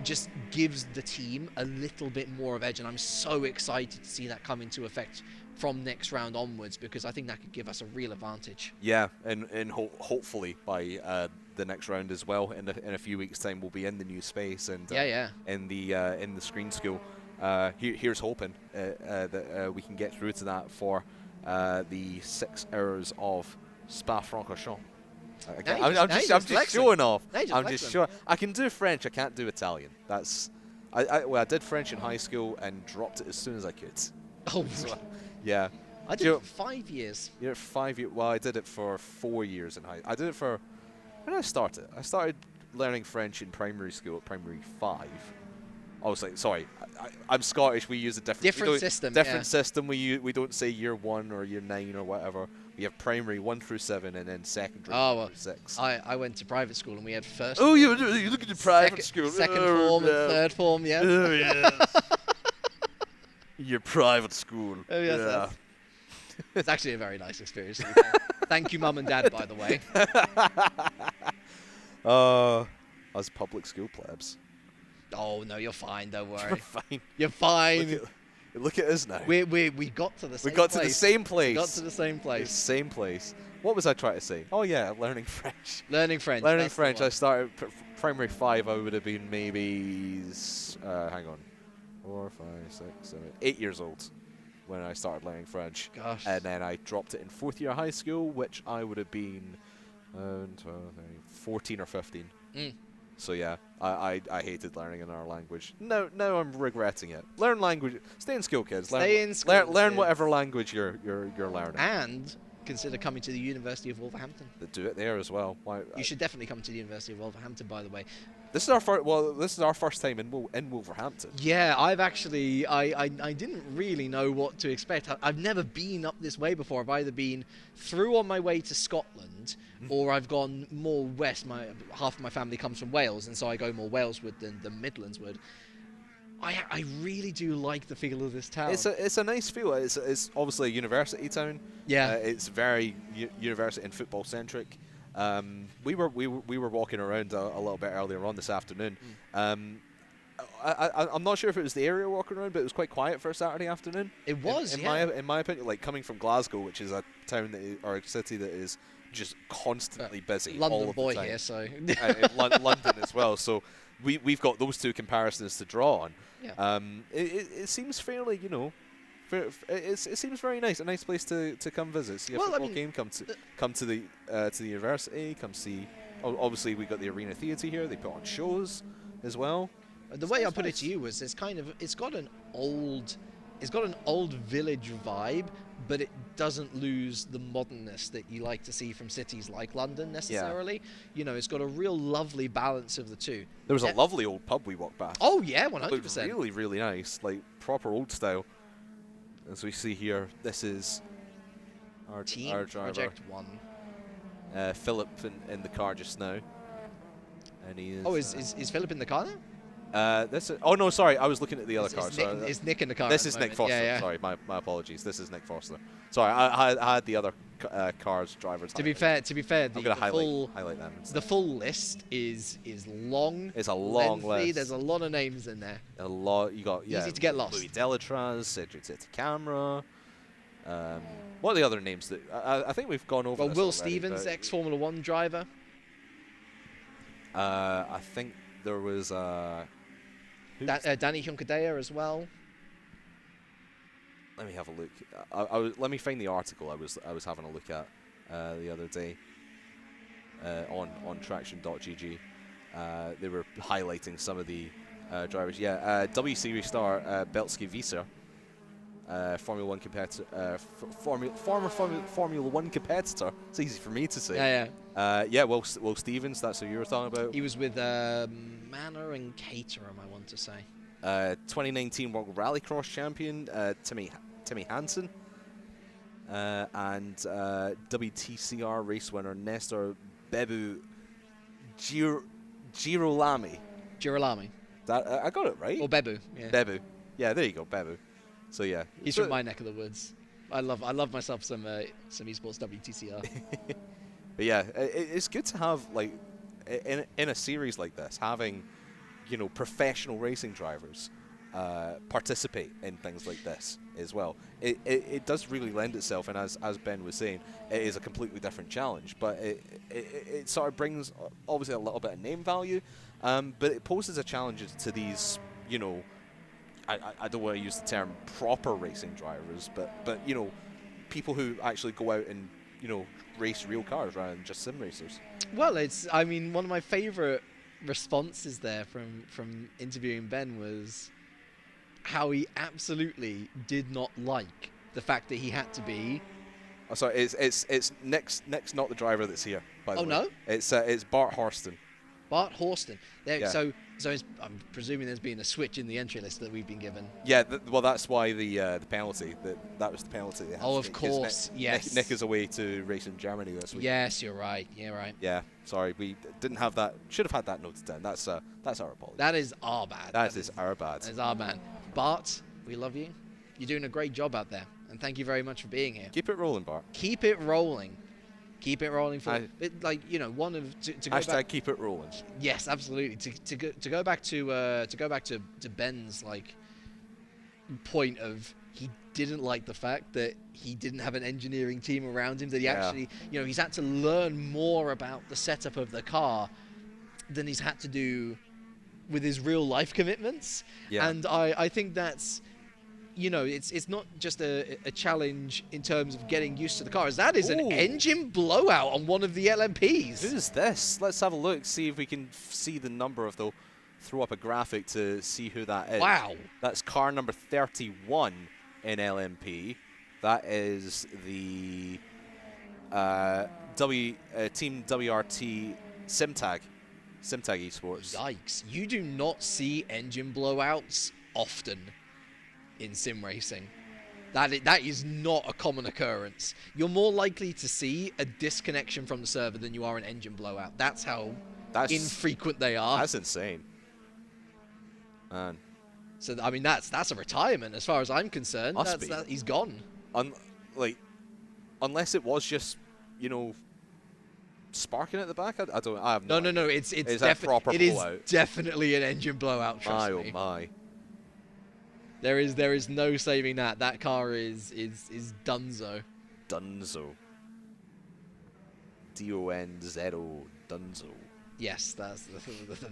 just gives the team a little bit more of edge. And I'm so excited to see that come into effect from next round onwards, because I think that could give us a real advantage. Yeah, and hopefully by the next round as well, in a few weeks' time, we'll be in the new space and in the screen school. Here's hoping that we can get through to that for the 6 hours of Spa-Francorchamps. I'm just showing off. I'm just showing. I can do French. I can't do Italian. I did French in high school and dropped it as soon as I could. Oh, so, yeah. I did it for 5 years. You did it for 5 years. Well, I did it for 4 years in high. I did it for. When did I start it? I started learning French in primary school at primary 5. I was like, sorry, I'm Scottish. We use a different system. Different system. We don't say year 1 or year 9 or whatever. We have primary 1 through 7 and then secondary 1 through 6. I went to private school and we had first. Oh, you look at the private school. Second form and third form, yeah. Oh, yeah. Your private school. Oh, yes, yeah. It's actually a very nice experience. Thank you, Mum and Dad, by the way. Us public school plebs. Oh, no, you're fine. Don't worry. You're fine. You're fine. Look at us now. We got to the same place. We got to the same place. We got to the same place. The same place. What was I trying to say? Oh, yeah, learning French. Learning French. Learning French. I started primary 5. I would have been maybe, hang on, 4, 5, 6, 7, 8 years old when I started learning French. Gosh. And then I dropped it in 4th year high school, which I would have been 14 or 15. So yeah, I hated learning another language. No, I'm regretting it. Learn language. Stay in school, kids. Stay in school. Learn whatever language you're learning. And consider coming to the University of Wolverhampton. They do it there as well. Why? You should definitely come to the University of Wolverhampton, by the way. This is our first. Well, this is our first time in Wolverhampton. Yeah, I've actually I didn't really know what to expect. I've never been up this way before. I've either been through on my way to Scotland, or I've gone more west. Half of my family comes from Wales, and so I go more Walesward than the Midlandsward. I really do like the feel of this town. It's a nice feel. It's obviously a university town. Yeah. It's very university and football centric. We were walking around a little bit earlier on this afternoon. I'm not sure if it was the area walking around, but it was quite quiet for a Saturday afternoon. It was, in my opinion, like coming from Glasgow, which is a town or a city that is just constantly busy. London all of boy the time. here, so London as well. So we've got those two comparisons to draw on. Yeah. It seems fairly, it seems very nice, a nice place to come visit, see a football game, come to the university, come see. Obviously, we got the Arena Theatre here. They put on shows as well. The way I put it to you was, it's got an old village vibe, but it doesn't lose the modernness that you like to see from cities like London necessarily. Yeah. It's got a real lovely balance of the two. There was a lovely old pub we walked past. Oh yeah, 100%. It was really, really nice, like proper old style. As we see here, this is our driver, Project 1. Philip in the car just now, and he is. Oh, is Philip in the car now? Oh no, sorry, I was looking at the other car. Is Nick in the car? This is Nick Foster. Yeah. Sorry, my apologies. This is Nick Foster. Sorry, I had the other car's drivers. To be fair, I'm gonna highlight them. The full list is long. It's a long list. There's a lot of names in there. A lot. You got easy to get lost. Louis Delatraz, Cedric Camera. What are the other names that I think we've gone over? Well, Will Stevens, ex-Formula 1 driver. I think there was Danny Hunkadea as well. Let me have a look. Let me find the article I was having a look at the other day on traction.gg. They were highlighting some of the drivers. Yeah, W Series star Beltsky Visser, Formula 1 competitor, former Formula 1 competitor. It's easy for me to say. Yeah. Will Stevens. That's who you were talking about. He was with Manor and Caterham, I want to say. 2019 World Rallycross champion Timmy Hansen, and WTCR race winner Nestor Bebu Girolami. That I got it right. Or Bebu. Yeah. Bebu. Yeah, there you go, Bebu. So yeah, he's from my neck of the woods. I love myself some esports WTCR. But yeah, it's good to have, like, in a series like this, having professional racing drivers participate in things like this as well. It does really lend itself, and as Ben was saying, it is a completely different challenge, but it sort of brings obviously a little bit of name value, but it poses a challenge to these, I don't want to use the term proper racing drivers, but people who actually go out and race real cars rather than just sim racers. Well, one of my favorite responses there from interviewing Ben was how he absolutely did not like the fact that he had to be. Oh, sorry, it's Nick's not the driver that's here, by the way. No? It's Bart Horston. Bart Horston. Yeah. So I'm presuming there's been a switch in the entry list that we've been given. Yeah, well, that's why the penalty. That was the penalty. Oh, of course, yes. Nick is away to race in Germany this week. Yes, you're right. Yeah, right. Yeah, sorry, we didn't have that. Should have had that noted down. That's our apology. That is our bad. That is our bad. That is our bad. Bart, we love you. You're doing a great job out there, and thank you very much for being here. Keep it rolling, Bart. Keep it rolling. Keep it rolling for one of to go hashtag back, keep it rolling. Yes, absolutely. To go back to Ben's point of, he didn't like the fact that he didn't have an engineering team around him, that he actually he's had to learn more about the setup of the car than he's had to do with his real life commitments. Yeah. And I think that's, it's not just a challenge in terms of getting used to the car. That is an engine blowout on one of the LMPs. Who's this? Let's have a look, see if we can see the number of the. Throw up a graphic to see who that is. Wow. That's car number 31 in LMP. That is Team WRT Simtag Esports. Yikes! You do not see engine blowouts often in sim racing. That is not a common occurrence. You're more likely to see a disconnection from the server than you are an engine blowout. That's how infrequent they are. That's insane. Man. So I mean, that's a retirement as far as I'm concerned. He's gone. Unless it was just, you know, sparking at the back. I have no. It's definitely an engine blowout. Trust me. Oh my. There is no saving that. That car is dunzo. Dunzo. D-O-N-Z-O. Dunzo. Yes, that's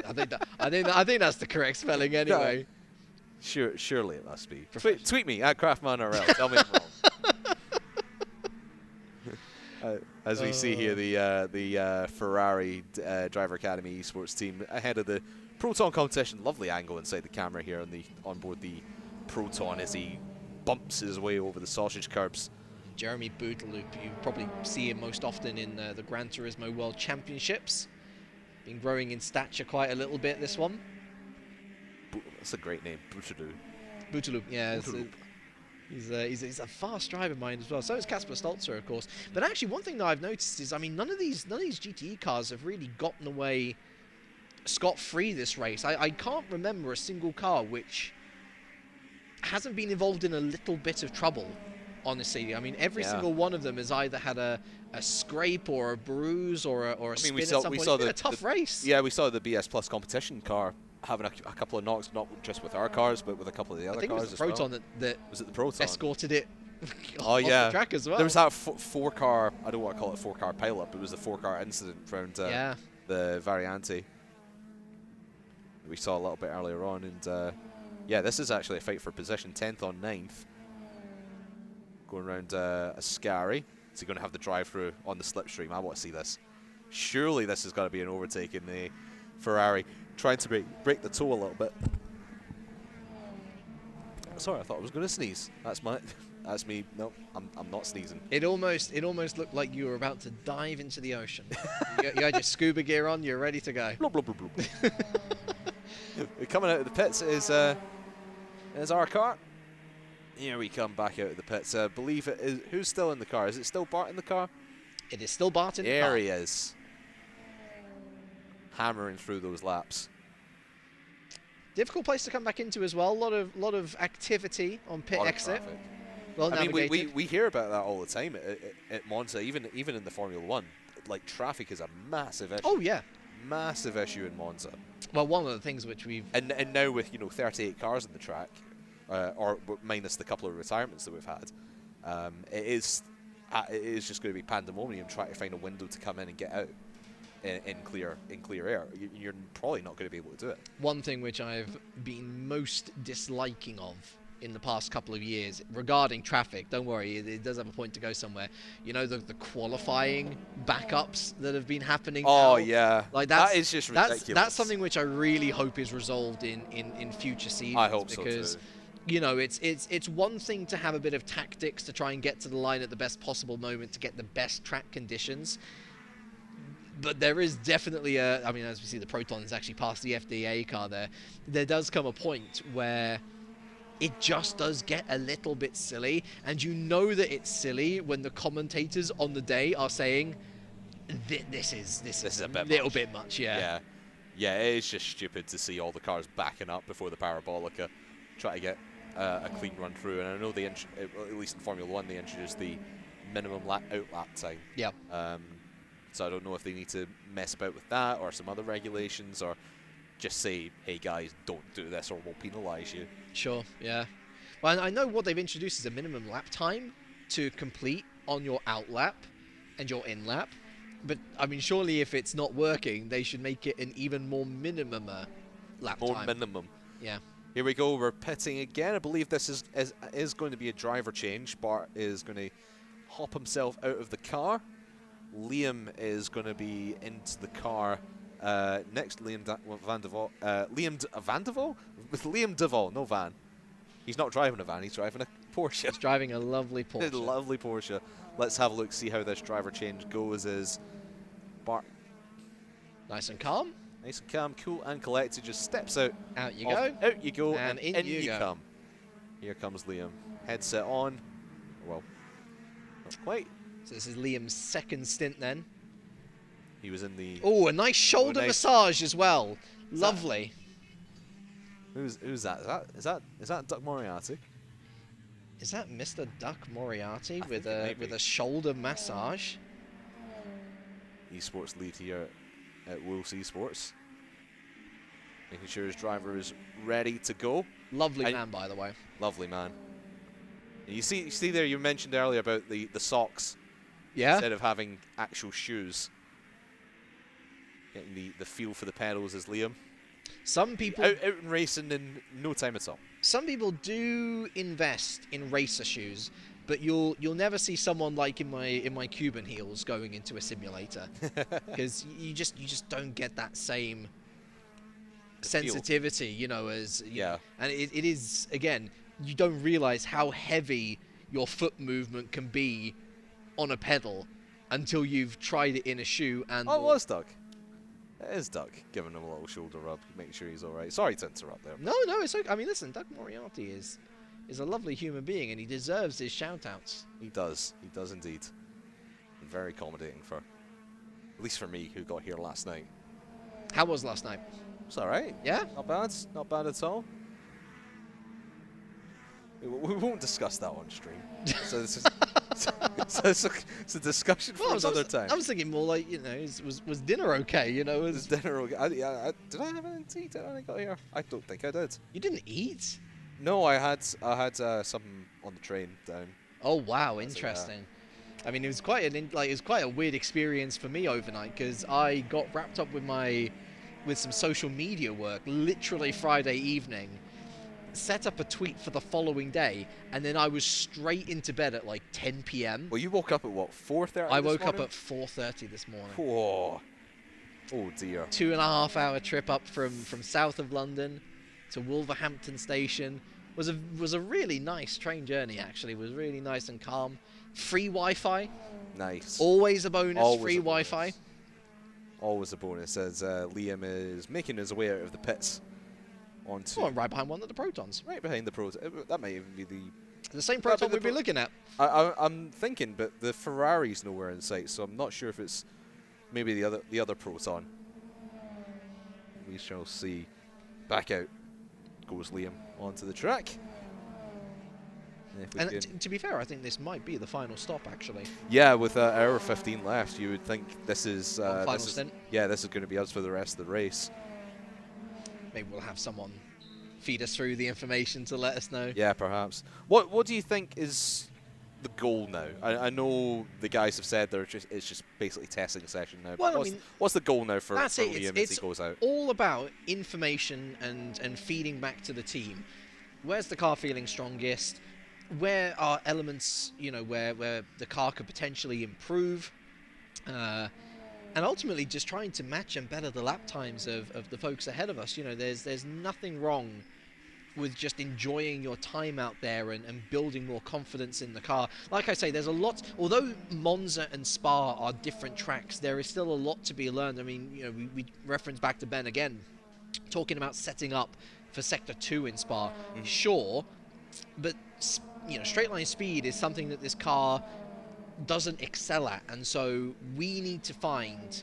I think that's the correct spelling anyway. Surely it must be. Tweet me at CraftmanRL. Tell me I'm wrong. As we see here, the Ferrari Driver Academy Esports team ahead of the Proton competition. Lovely angle inside the camera here on board the Proton as he bumps his way over the sausage curbs. Jeremy Booteloop, you probably see him most often in the Gran Turismo World Championships. Been growing in stature quite a little bit, this one. That's a great name, Booteloop. Booteloop, yeah. Booteloop. He's a fast driver of mine as well. So is Kasper Stolzer, of course. But actually, one thing that I've noticed is, I mean, none of these GTE cars have really gotten away scot-free this race. I can't remember a single car which hasn't been involved in a little bit of trouble, honestly. I mean, every single one of them has either had a scrape or a bruise or a spin at some point. It's been a tough race. Yeah, we saw the BS Plus competition car having a couple of knocks, not just with our cars, but with a couple of the other cars. I think it was the Proton that was it the Proton? Escorted it off the track as well. There was that four-car, I don't want to call it four-car pileup, but it was the four-car incident around the Variante we saw a little bit earlier on. And yeah, this is actually a fight for position, 10th on 9th. Going around Ascari. Is he going to have the drive-through on the slipstream? I want to see this. Surely this has got to be an overtake in the Ferrari. Trying to break the toe a little bit. Sorry, I thought I was going to sneeze. That's me. No, I'm not sneezing. It almost looked like you were about to dive into the ocean. you had your scuba gear on. You're ready to go. Blah, blah, blah, blah. Coming out of the pits is our car. Here we come back out of the pits. I believe it is. Who's still in the car? Is it still Bart in the car? It is still Bart in the car. There he is. Hammering through those laps. Difficult place to come back into as well. A lot of activity on pit exit. Well navigated. I mean, we hear about that all the time at Monza, even in the Formula 1. Like, traffic is a massive issue. Oh yeah, massive issue in Monza. Well, one of the things which we've and now with 38 cars on the track, or minus the couple of retirements that we've had, it is just going to be pandemonium trying to find a window to come in and get out in clear air. You're probably not going to be able to do it. One thing which I've been most disliking of in the past couple of years regarding traffic, don't worry, it does have a point to go somewhere. You know, the qualifying backups that have been happening now? Oh, yeah. Like that is just ridiculous. That's something which I really hope is resolved in future seasons. I hope because, so too. You know, it's one thing to have a bit of tactics to try and get to the line at the best possible moment to get the best track conditions. But there is definitely I mean, as we see, the Proton is actually past the FDA car there. There does come a point where it just does get a little bit silly, and you know that it's silly when the commentators on the day are saying, this is a little bit much, yeah. Yeah, it is just stupid to see all the cars backing up before the Parabolica, try to get a clean run through. And I know at least in Formula 1, they introduced the minimum out lap time. Yeah. So I don't know if they need to mess about with that or some other regulations, or just say, hey guys, don't do this or we'll penalise you. Sure, yeah. Well, I know what they've introduced is a minimum lap time to complete on your out lap and your in lap. But, I mean, surely if it's not working, they should make it an even more minimum lap time. More minimum. Yeah. Here we go, we're pitting again. I believe this is going to be a driver change. Bart is going to hop himself out of the car. Liam is going to be into the car next. Liam Van de Vol. Liam Van de Vol? With Liam de Vol, no Van. He's not driving a van, he's driving a Porsche. He's driving a lovely Porsche. A lovely Porsche. Let's have a look, see how this driver change goes as Bart. Nice and calm. Nice and calm, cool and collected, just steps out. Out you go. Out you go, and in you come. Here comes Liam. Headset on. Well, not quite. So this is Liam's second stint then. He was in the... Oh, a nice shoulder massage as well. Lovely. Who's that? Is that Duck Moriarty? Is that Mr. Duck Moriarty with a shoulder massage? Esports lead here at Wolves Esports. Making sure his driver is ready to go. Lovely man, by the way. Lovely man. And you see there, you mentioned earlier about the socks. Yeah. Instead of having actual shoes. Getting the feel for the pedals as Liam. Some people out and racing in no time at all. Some people do invest in racer shoes, but you'll never see someone like in my Cuban heels going into a simulator, because you just don't get that same sensitivity, you know, as yeah. And it is, again, you don't realize how heavy your foot movement can be on a pedal until you've tried it in a shoe. And it was Doug. It is Doug giving him a little shoulder rub, making sure he's all right. Sorry to interrupt there. No, it's okay. I mean, listen, Doug Moriarty is a lovely human being, and he deserves his shout-outs. He does indeed. And very accommodating for, at least for me, who got here last night. How was last night? It's all right. Yeah? Not bad at all. We won't discuss that on stream. So this is it's a discussion for another time. I was thinking more like, you know, was dinner okay? You know, was dinner okay? Did I have anything to eat when I got here? I don't think I did. You didn't eat? No, I had something on the train down. Oh wow, interesting. I mean, it was quite a weird experience for me overnight, because I got wrapped up with some social media work literally Friday evening. Set up a tweet for the following day, and then I was straight into bed at like 10 p.m. Well, you woke up at what, 4:30? I woke up at 4:30 this morning. Oh dear. 2.5 hour trip up from south of London to Wolverhampton station. Was a really nice train journey, actually. It was really nice and calm. Free Wi-Fi. Nice. Always a bonus. Always free Wi-Fi. Always a bonus, as Liam is making his way out of the pits. Right behind one of the Protons. Right behind the Protons. That might even be the same Proton we've been looking at. I'm thinking, but the Ferrari's nowhere in sight, so I'm not sure if it's maybe the other Proton. We shall see. Back out goes Liam onto the track. And to be fair, I think this might be the final stop, actually. Yeah, with hour 15 left, you would think this is final stint. Yeah, this is going to be us for the rest of the race. Maybe we'll have someone feed us through the information to let us know. Yeah, perhaps. What do you think is the goal now? I know the guys have said it's just basically testing session now. Well, what's the goal now for Liam as he goes out? It's all about information and feeding back to the team. Where's the car feeling strongest? Where are elements, you know, where the car could potentially improve? And ultimately just trying to match and better the lap times of the folks ahead of us. You know, there's nothing wrong with just enjoying your time out there and building more confidence in the car. Like I say, there's a lot, although Monza and Spa are different tracks, there is still a lot to be learned. I mean, you know, we reference back to Ben again, talking about setting up for Sector 2 in Spa. Sure, but, you know, straight line speed is something that this car doesn't excel at, and so we need to find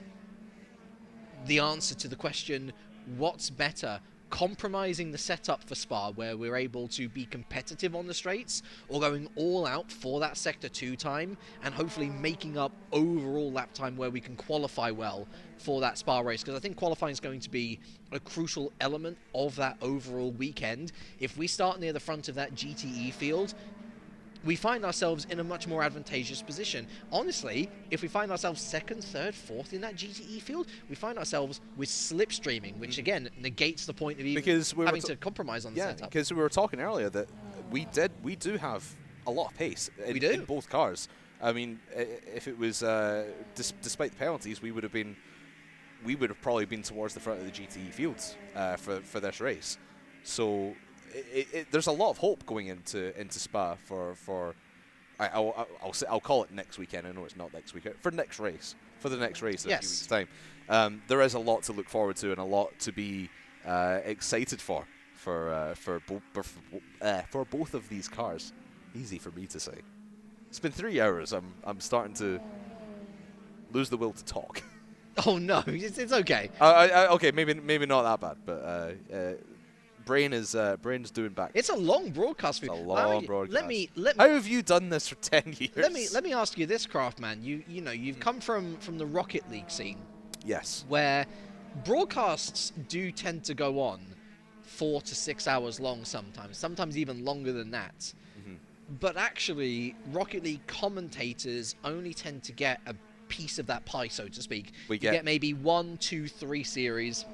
the answer to the question, what's better, compromising the setup for Spa where we're able to be competitive on the straights, or going all out for that Sector 2 time and hopefully making up overall lap time where we can qualify well for that Spa race, because I think qualifying is going to be a crucial element of that overall weekend. If we start near the front of that GTE field, we find ourselves in a much more advantageous position. Honestly, if we find ourselves second, third, fourth in that GTE field, we find ourselves with slipstreaming, which again negates the point of even having to compromise on the setup. Because we were talking earlier that we do have a lot of pace in both cars. I mean, if it was despite the penalties, we would have probably been towards the front of the GTE fields for this race. So there's a lot of hope going into Spa for I'll call it next weekend. I know it's not next weekend. For the next race in a few weeks' time. There is a lot to look forward to and a lot to be excited for both of these cars. Easy for me to say. It's been 3 hours. I'm starting to lose the will to talk. Oh no, it's okay. Okay, maybe not that bad, but brain's doing back. It's a long broadcast. It's a long broadcast. Let me. How have you done this for 10 years? Let me ask you this, Craftman. You've come from the Rocket League scene. Yes. Where broadcasts do tend to go on 4 to 6 hours long sometimes even longer than that. Mm-hmm. But actually, Rocket League commentators only tend to get a piece of that pie, so to speak. You get maybe 1, 2, 3 series,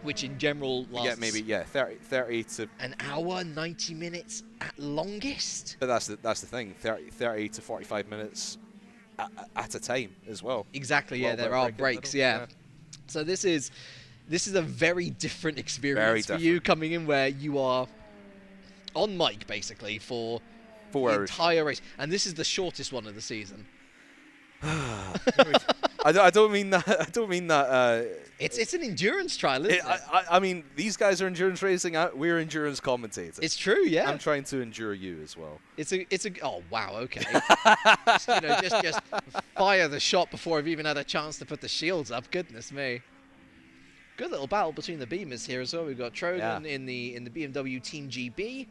which in general lasts... You get maybe, 30 to... An hour, 90 minutes at longest. But that's the thing, 30 to 45 minutes at a time as well. Exactly, yeah, there are breaks, yeah. So this is a very different experience for you coming in where you are on mic, basically, for 4 the hours. Entire race. And this is the shortest one of the season. I don't mean that. It's an endurance trial, isn't it? I mean, these guys are endurance racing. We're endurance commentators. It's true, yeah. I'm trying to endure you as well. Oh wow, okay. just fire the shot before I've even had a chance to put the shields up. Goodness me. Good little battle between the Beamers here as well. We've got Trojan in the BMW Team GB.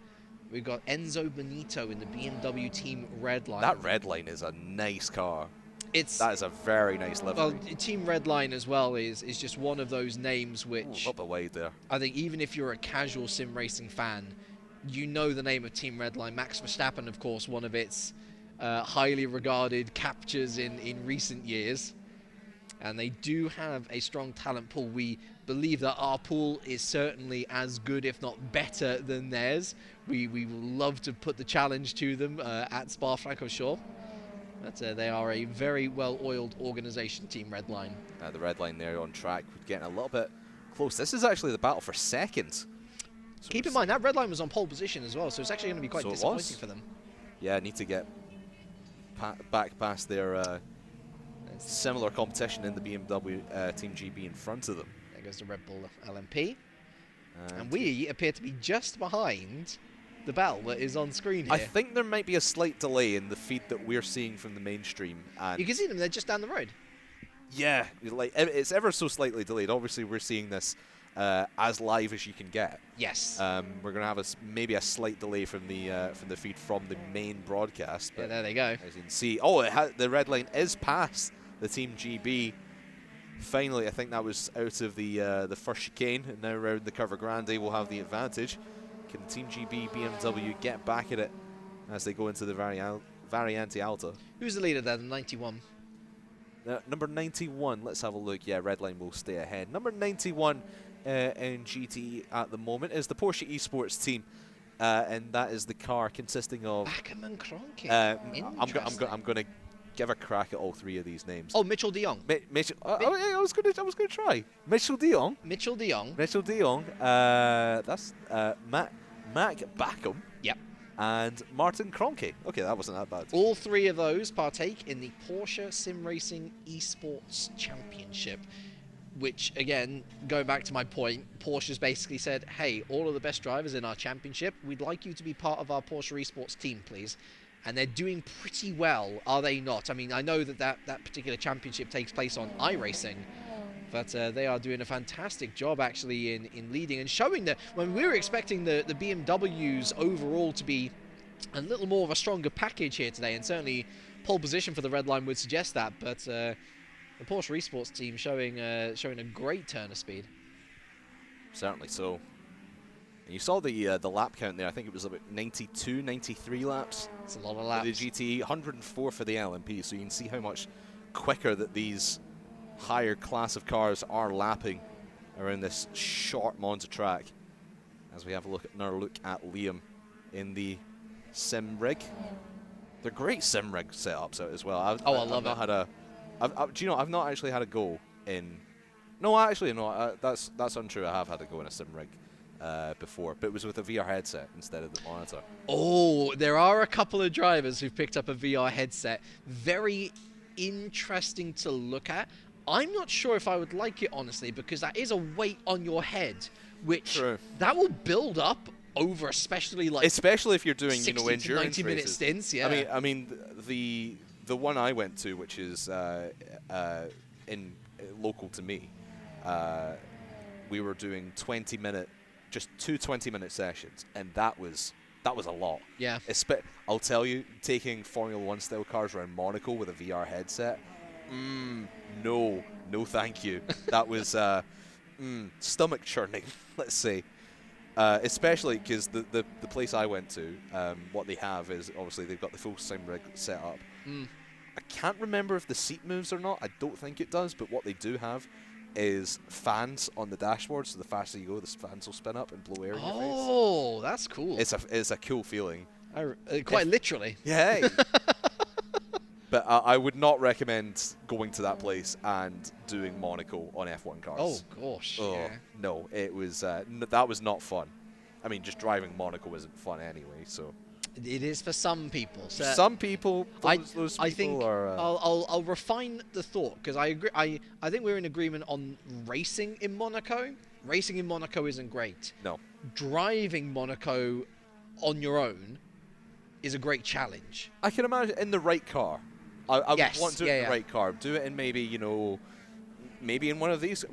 We've got Enzo Benito in the BMW Team Redline. That Redline is a nice car. That is a very nice livery. Well, Team Redline as well is just one of those names which... up the way there. I think even if you're a casual sim racing fan, you know the name of Team Redline. Max Verstappen, of course, one of its highly regarded captures in recent years. And they do have a strong talent pool. We believe that our pool is certainly as good, if not better, than theirs. We will love to put the challenge to them at Spa-Francorchamps. But they are a very well-oiled organisation, Team Redline. The Redline there on track, getting a little bit close. This is actually the battle for second. So keep in mind, that Redline was on pole position as well, so it's actually going to be quite disappointing for them. Yeah, need to get back past their similar competition in the BMW Team GB in front of them. There goes the Red Bull LMP. And we appear to be just behind the battle that is on screen here. I think there might be a slight delay in the feed that we're seeing from the mainstream. And you can see them, they're just down the road. Yeah, like it's ever so slightly delayed. Obviously, we're seeing this as live as you can get. Yes. We're going to have maybe a slight delay from the feed from the main broadcast. But yeah, there they go. As you can see, the red line is past the Team GB. Finally, I think that was out of the first chicane, and now around the Curva Grande will have the advantage. Can Team GB BMW get back at it as they go into the Variante Alta? Who's the leader there, the 91? Number 91, let's have a look. Yeah, Redline will stay ahead. Number 91 in GT at the moment is the Porsche Esports team, and that is the car consisting of... Backham and Cronky. I'm going to give a crack at all three of these names. Oh, Mitchell de Jong. I was going to try. Mitchell de Jong. Mitchell de Jong. Mitchell de Jong. That's Mac Backham. Yep. And Martin Cronky. Okay, that wasn't that bad. All three of those partake in the Porsche Sim Racing Esports Championship, which, again, going back to my point, Porsche's basically said, hey, all of the best drivers in our championship, we'd like you to be part of our Porsche Esports team, please. And they're doing pretty well, are they not? I mean, I know that particular championship takes place on iRacing, but they are doing a fantastic job, actually, in leading and showing that when we were expecting the BMWs overall to be a little more of a stronger package here today, and certainly pole position for the red line would suggest that, but the Porsche Esports team showing a great turn of speed. Certainly so. And you saw the lap count there. I think it was about 92, 93 laps. It's a lot of laps. For the GTE, 104 for the LMP, so you can see how much quicker that these higher class of cars are lapping around this short Monza track. As we have another look at Liam in the sim rig. They're great sim rig setups out as well. I love it. Do you know, I've not actually had a go in... No, actually, no, that's untrue. I have had a go in a sim rig. before, but it was with a VR headset instead of the monitor. Oh, there are a couple of drivers who've picked up a VR headset. Very interesting to look at. I'm not sure if I would like it, honestly, because that is a weight on your head, which that will build up over, especially if you're doing 60 endurance to 90-minute stints. Yeah. I mean the one I went to, which is in local to me, we were doing 20-minute, just 2 20-minute sessions, and that was a lot. Yeah. I'll tell you, taking Formula 1 style cars around Monaco with a VR headset, no, thank you. That was stomach churning, let's say. Especially because the place I went to, what they have is, obviously they've got the full sim rig set up. I can't remember if the seat moves or not. I don't think it does, but what they do have is fans on the dashboard, so the faster you go, the fans will spin up and blow air in your face. Oh, that's cool. It's a cool feeling. Quite literally. Yeah. But I would not recommend going to that place and doing Monaco on F1 cars. Oh gosh. Yeah. No, it was that was not fun. I mean, just driving Monaco isn't fun anyway. So it is for some people. So some people, those people I think are. I'll refine the thought, because I agree. I think we're in agreement on racing in Monaco. Racing in Monaco isn't great. No. Driving Monaco on your own is a great challenge. I can imagine in the right car. I would want to do it in the right car. Do it in maybe in one of these.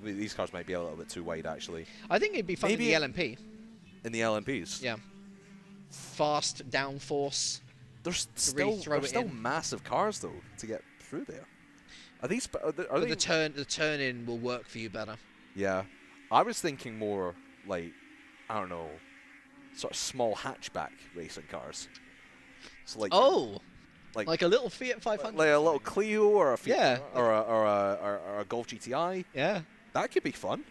These cars might be a little bit too wide, actually. I think it'd be fun in the LMP. In the LMPs? Yeah. Fast downforce. They're still massive cars, though, to get through there. Are these? Are they? The turn in will work for you better. Yeah. I was thinking more like, I don't know, sort of small hatchback racing cars. So like a little Fiat 500, like a little Clio or a Fiat, or a Golf GTI. Yeah, that could be fun.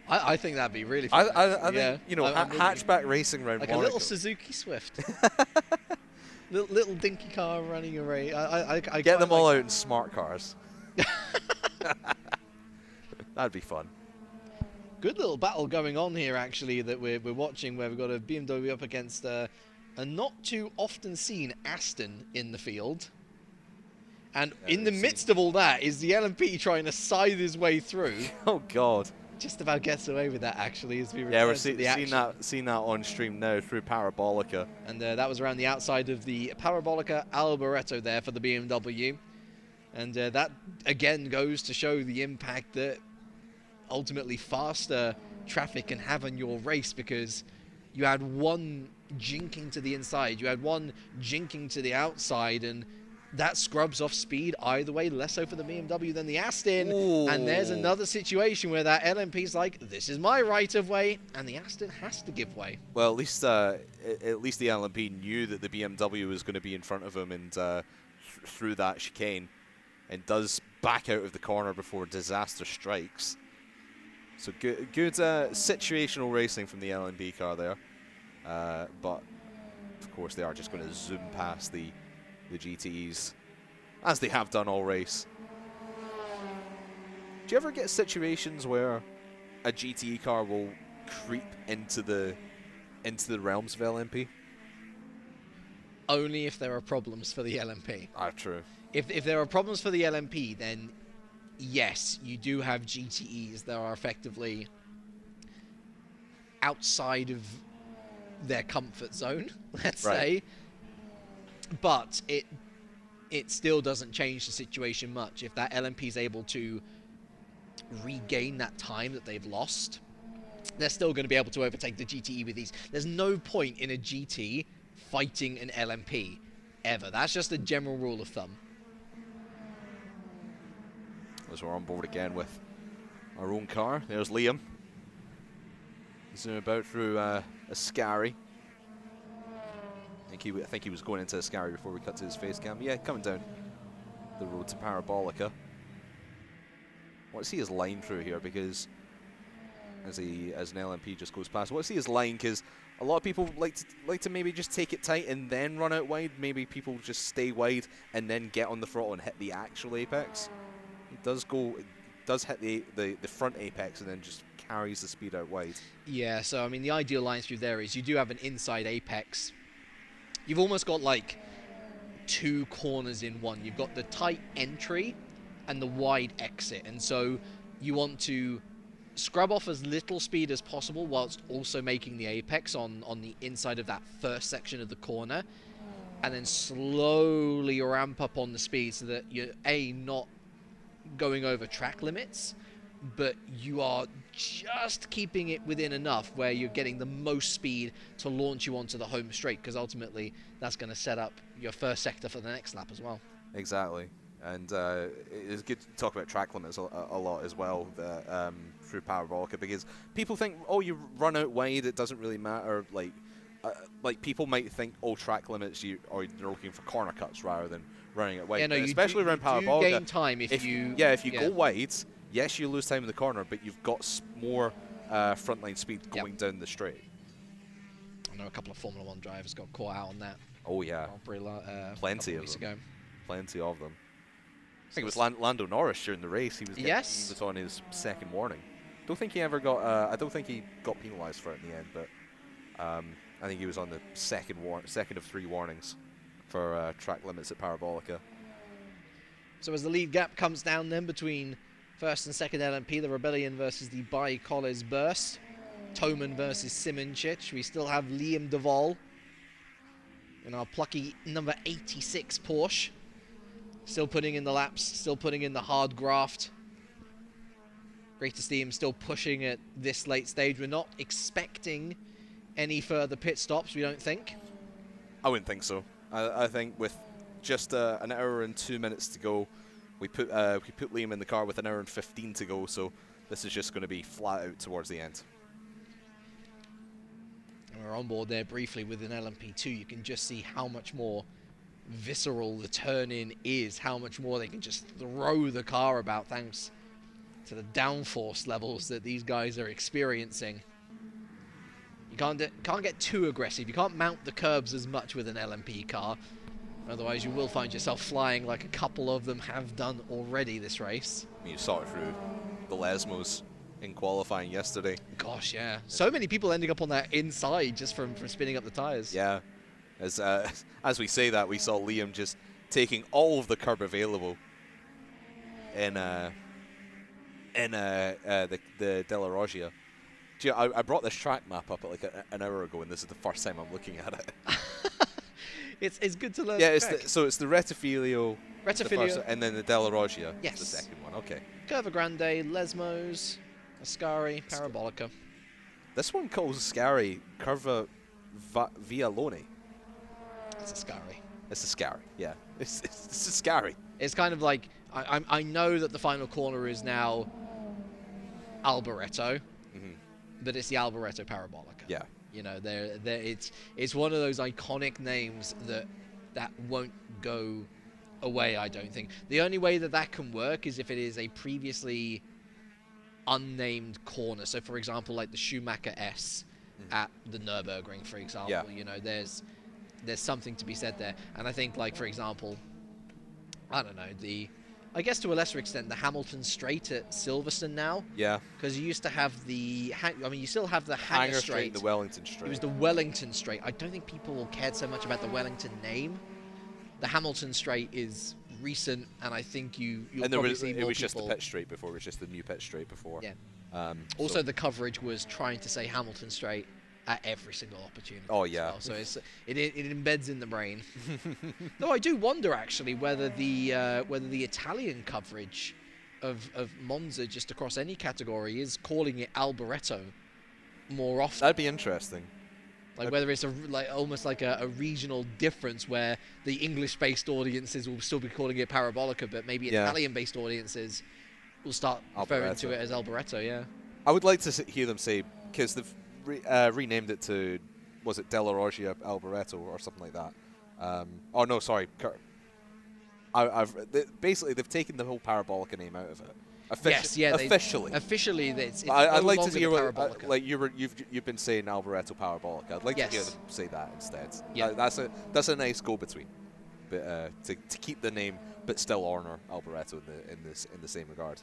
I think that'd be really fun. I think hatchback racing around like Monaco. a little Suzuki Swift, little dinky car running a race. I get them all out in smart cars. That'd be fun. Good little battle going on here, actually, that we're watching, where we've got a BMW up against a not too often seen Aston in the field. And in the midst of all that is the LMP trying to scythe his way through. Oh, God. Just about gets away with that, actually, as we we're seeing that on stream now through Parabolica. And that was around the outside of the Parabolica Alboreto there for the BMW. And that, again, goes to show the impact that ultimately faster traffic can have on your race, because you had one jinking to the inside, you had one jinking to the outside, and that scrubs off speed either way, less so for the BMW than the Aston. Ooh. And there's another situation where that LMP's like, this is my right of way, and the Aston has to give way. Well, at least the LMP knew that the BMW was going to be in front of him, and through that chicane, and does back out of the corner before disaster strikes. So good situational racing from the LMP car there. But, of course, they are just going to zoom past the GTEs, as they have done all race. Do you ever get situations where a GTE car will creep into the realms of LMP? Only if there are problems for the LMP. True. If there are problems for the LMP, then yes, you do have GTEs that are effectively outside of their comfort zone, let's say. But it still doesn't change the situation much. If that LMP is able to regain that time that they've lost, they're still going to be able to overtake the GTE with these. There's no point in a GT fighting an LMP, ever. That's just a general rule of thumb. As we're on board again with our own car. There's Liam. Zoom about through Ascari. I think he was going into Ascari before we cut to his face cam. Yeah, coming down the road to Parabolica. I want to see his line through here, because as an LMP just goes past, I want to see his line, because a lot of people like to maybe just take it tight and then run out wide. Maybe people just stay wide and then get on the throttle and hit the actual apex. It does hit the front apex and then just carries the speed out wide. Yeah, so I mean, the ideal line through there is you do have an inside apex. You've almost got like 2 corners in one. You've got the tight entry and the wide exit, and so you want to scrub off as little speed as possible whilst also making the apex on the inside of that first section of the corner, and then slowly ramp up on the speed so that you're not going over track limits, but you are just keeping it within enough where you're getting the most speed to launch you onto the home straight, because ultimately that's going to set up your first sector for the next lap as well. Exactly. And it's good to talk about track limits a lot as well through Parabolica, because people think, oh, you run out wide, it doesn't really matter. Like people might think, oh, track limits, you're looking for corner cuts rather than running it wide. Yeah, no, especially around Parabolica. You gain time if you go wide. Yes, you lose time in the corner, but you've got more frontline speed going down the straight. I know a couple of Formula 1 drivers got caught out on that. Oh, yeah. Plenty of them. Plenty of them. I think it was Lando Norris during the race. He was on his second warning. I don't think he got penalised for it in the end, but I think he was on the second of 3 warnings for track limits at Parabolica. So as the lead gap comes down then between first and second LMP, the Rebellion versus the Colles Burst, Toman versus Simoncic, we still have Liam Duvall in our plucky number 86 Porsche. Still putting in the laps, still putting in the hard graft. Great to see him still pushing at this late stage. We're not expecting any further pit stops, we don't think. I wouldn't think so. I think with just an hour and 2 minutes to go, we put Liam in the car with an hour and 15 to go, so this is just going to be flat out towards the end. And we're on board there briefly with an LMP2. You can just see how much more visceral the turn-in is, how much more they can just throw the car about thanks to the downforce levels that these guys are experiencing. You can't get too aggressive. You can't mount the curbs as much with an LMP car. Otherwise, you will find yourself flying like a couple of them have done already this race. You saw it through the Lesmos in qualifying yesterday. Gosh, yeah. So many people ending up on that inside just from spinning up the tyres. Yeah. As we say that, we saw Liam just taking all of the curb available in the Della Roggia. I brought this track map up like an hour ago, and this is the first time I'm looking at it. It's good to learn. Yeah, it's the Rettifilio, and then the Della Roggia. Yes, the second one. Okay. Curva Grande, Lesmos, Ascari, Parabolica. This one calls Ascari Curva Vialone. It's Ascari. It's Ascari. Yeah, it's Ascari. It's kind of like I know that the final corner is now Alboreto, but it's the Alboreto Parabolica. Yeah. You know, it's one of those iconic names that won't go away, I don't think. The only way that can work is if it is a previously unnamed corner. So, for example, like the Schumacher S at the Nürburgring, for example. Yeah. You know, there's something to be said there. And I think, like, for example, I don't know, I guess to a lesser extent, the Hamilton Straight at Silverstone now. Yeah. Because you used to have you still have the Hangar Straight. The Wellington Straight. It was the Wellington Straight. I don't think people cared so much about the Wellington name. The Hamilton Straight is recent, and I think you'll probably see more people. It was just the pit straight before. It was just the new pit straight before. Yeah. Also, the coverage was trying to say Hamilton Straight at every single opportunity. Oh, yeah. Well. So it embeds in the brain. Though I do wonder, actually, whether the Italian coverage of Monza just across any category is calling it Alboreto more often. That'd be interesting. Like whether it's almost like a regional difference where the English-based audiences will still be calling it Parabolica, but maybe Italian-based audiences will start referring to it as Alboreto. Yeah. I would like to hear them say, because they've renamed it to, was it Della Roggia Alboreto or something like that? Oh no, sorry. Basically, they've taken the whole Parabolica name out of it. Officially. Officially, it's I'd no like to hear Parabolica. like you've been saying Alboreto Parabolica. I'd like to hear them say that instead. Yeah. That's a nice go between, but to keep the name but still honor Alboreto in the same regard.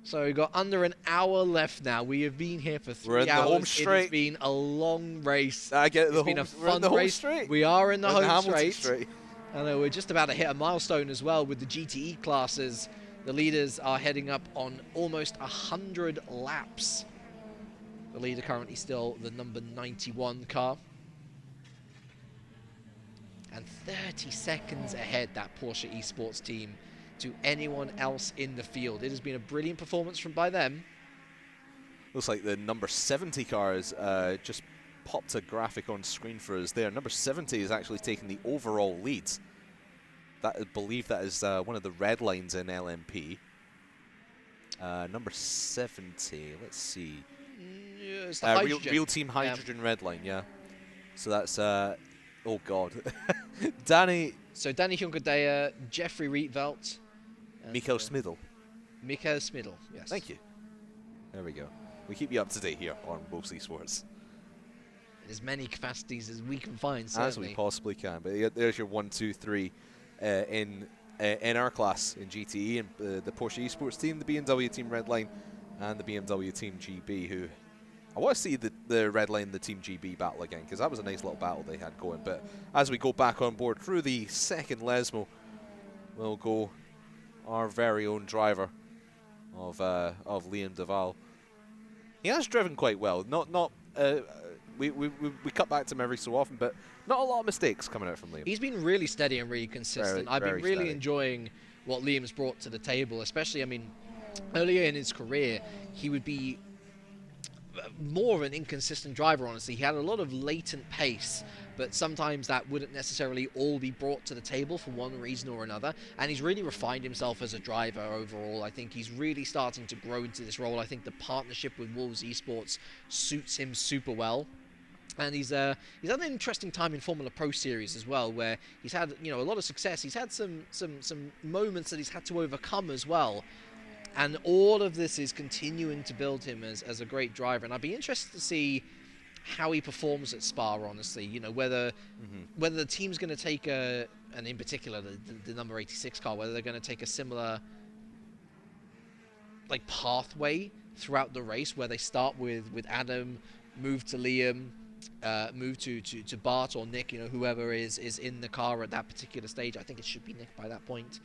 So we've got under an hour left now. We have been here for 3 hours. We're in the home straight. It has been a long race. I get it's been a fun race. Straight. We are in the home straight. And we're just about to hit a milestone as well with the GTE classes. The leaders are heading up on almost 100 laps. The leader currently still the number 91 car. And 30 seconds ahead, that Porsche Esports team, to anyone else in the field. It has been a brilliant performance by them. Looks like the number 70 car is just popped a graphic on screen for us there. Number 70 is actually taking the overall lead. That, I believe that is one of the red lines in LMP. Number 70, let's see. It's the real Team Hydrogen red line, yeah. So that's, oh God. Danny. So Danny Hunkadea, Jeffrey Rietveld. Mikael Smidl. Mikael Smidl, yes. Thank you. There we go. We keep you up to date here on Wolves Esports. In as many capacities as we can find, certainly. As we possibly can. But there's your 1, 2, 3 in our class in GTE, and the Porsche Esports team, the BMW team Redline, and the BMW team GB, who I want to see the Redline and the team GB battle again, because that was a nice little battle they had going. But as we go back on board through the second Lesmo, we'll go our very own driver of Liam Duval. He has driven quite well. We cut back to him every so often, but not a lot of mistakes coming out from Liam. He's been really steady and really consistent. I've been really enjoying what Liam's brought to the table, especially, I mean, earlier in his career, he would be more of an inconsistent driver, honestly. He had a lot of latent pace, but sometimes that wouldn't necessarily all be brought to the table for one reason or another. And he's really refined himself as a driver overall. I think he's really starting to grow into this role. I think the partnership with Wolves Esports suits him super well. And he's had an interesting time in Formula Pro Series as well, where he's had, you know, a lot of success. He's had some moments that he's had to overcome as well. And all of this is continuing to build him as a great driver. And I'd be interested to see how he performs at Spa, honestly. You know, whether the team's going to take and in particular the number 86 car, whether they're going to take a similar like pathway throughout the race, where they start with Adam, move to Liam, move to Bart or Nick, you know, whoever is in the car at that particular stage. I think it should be Nick by that point.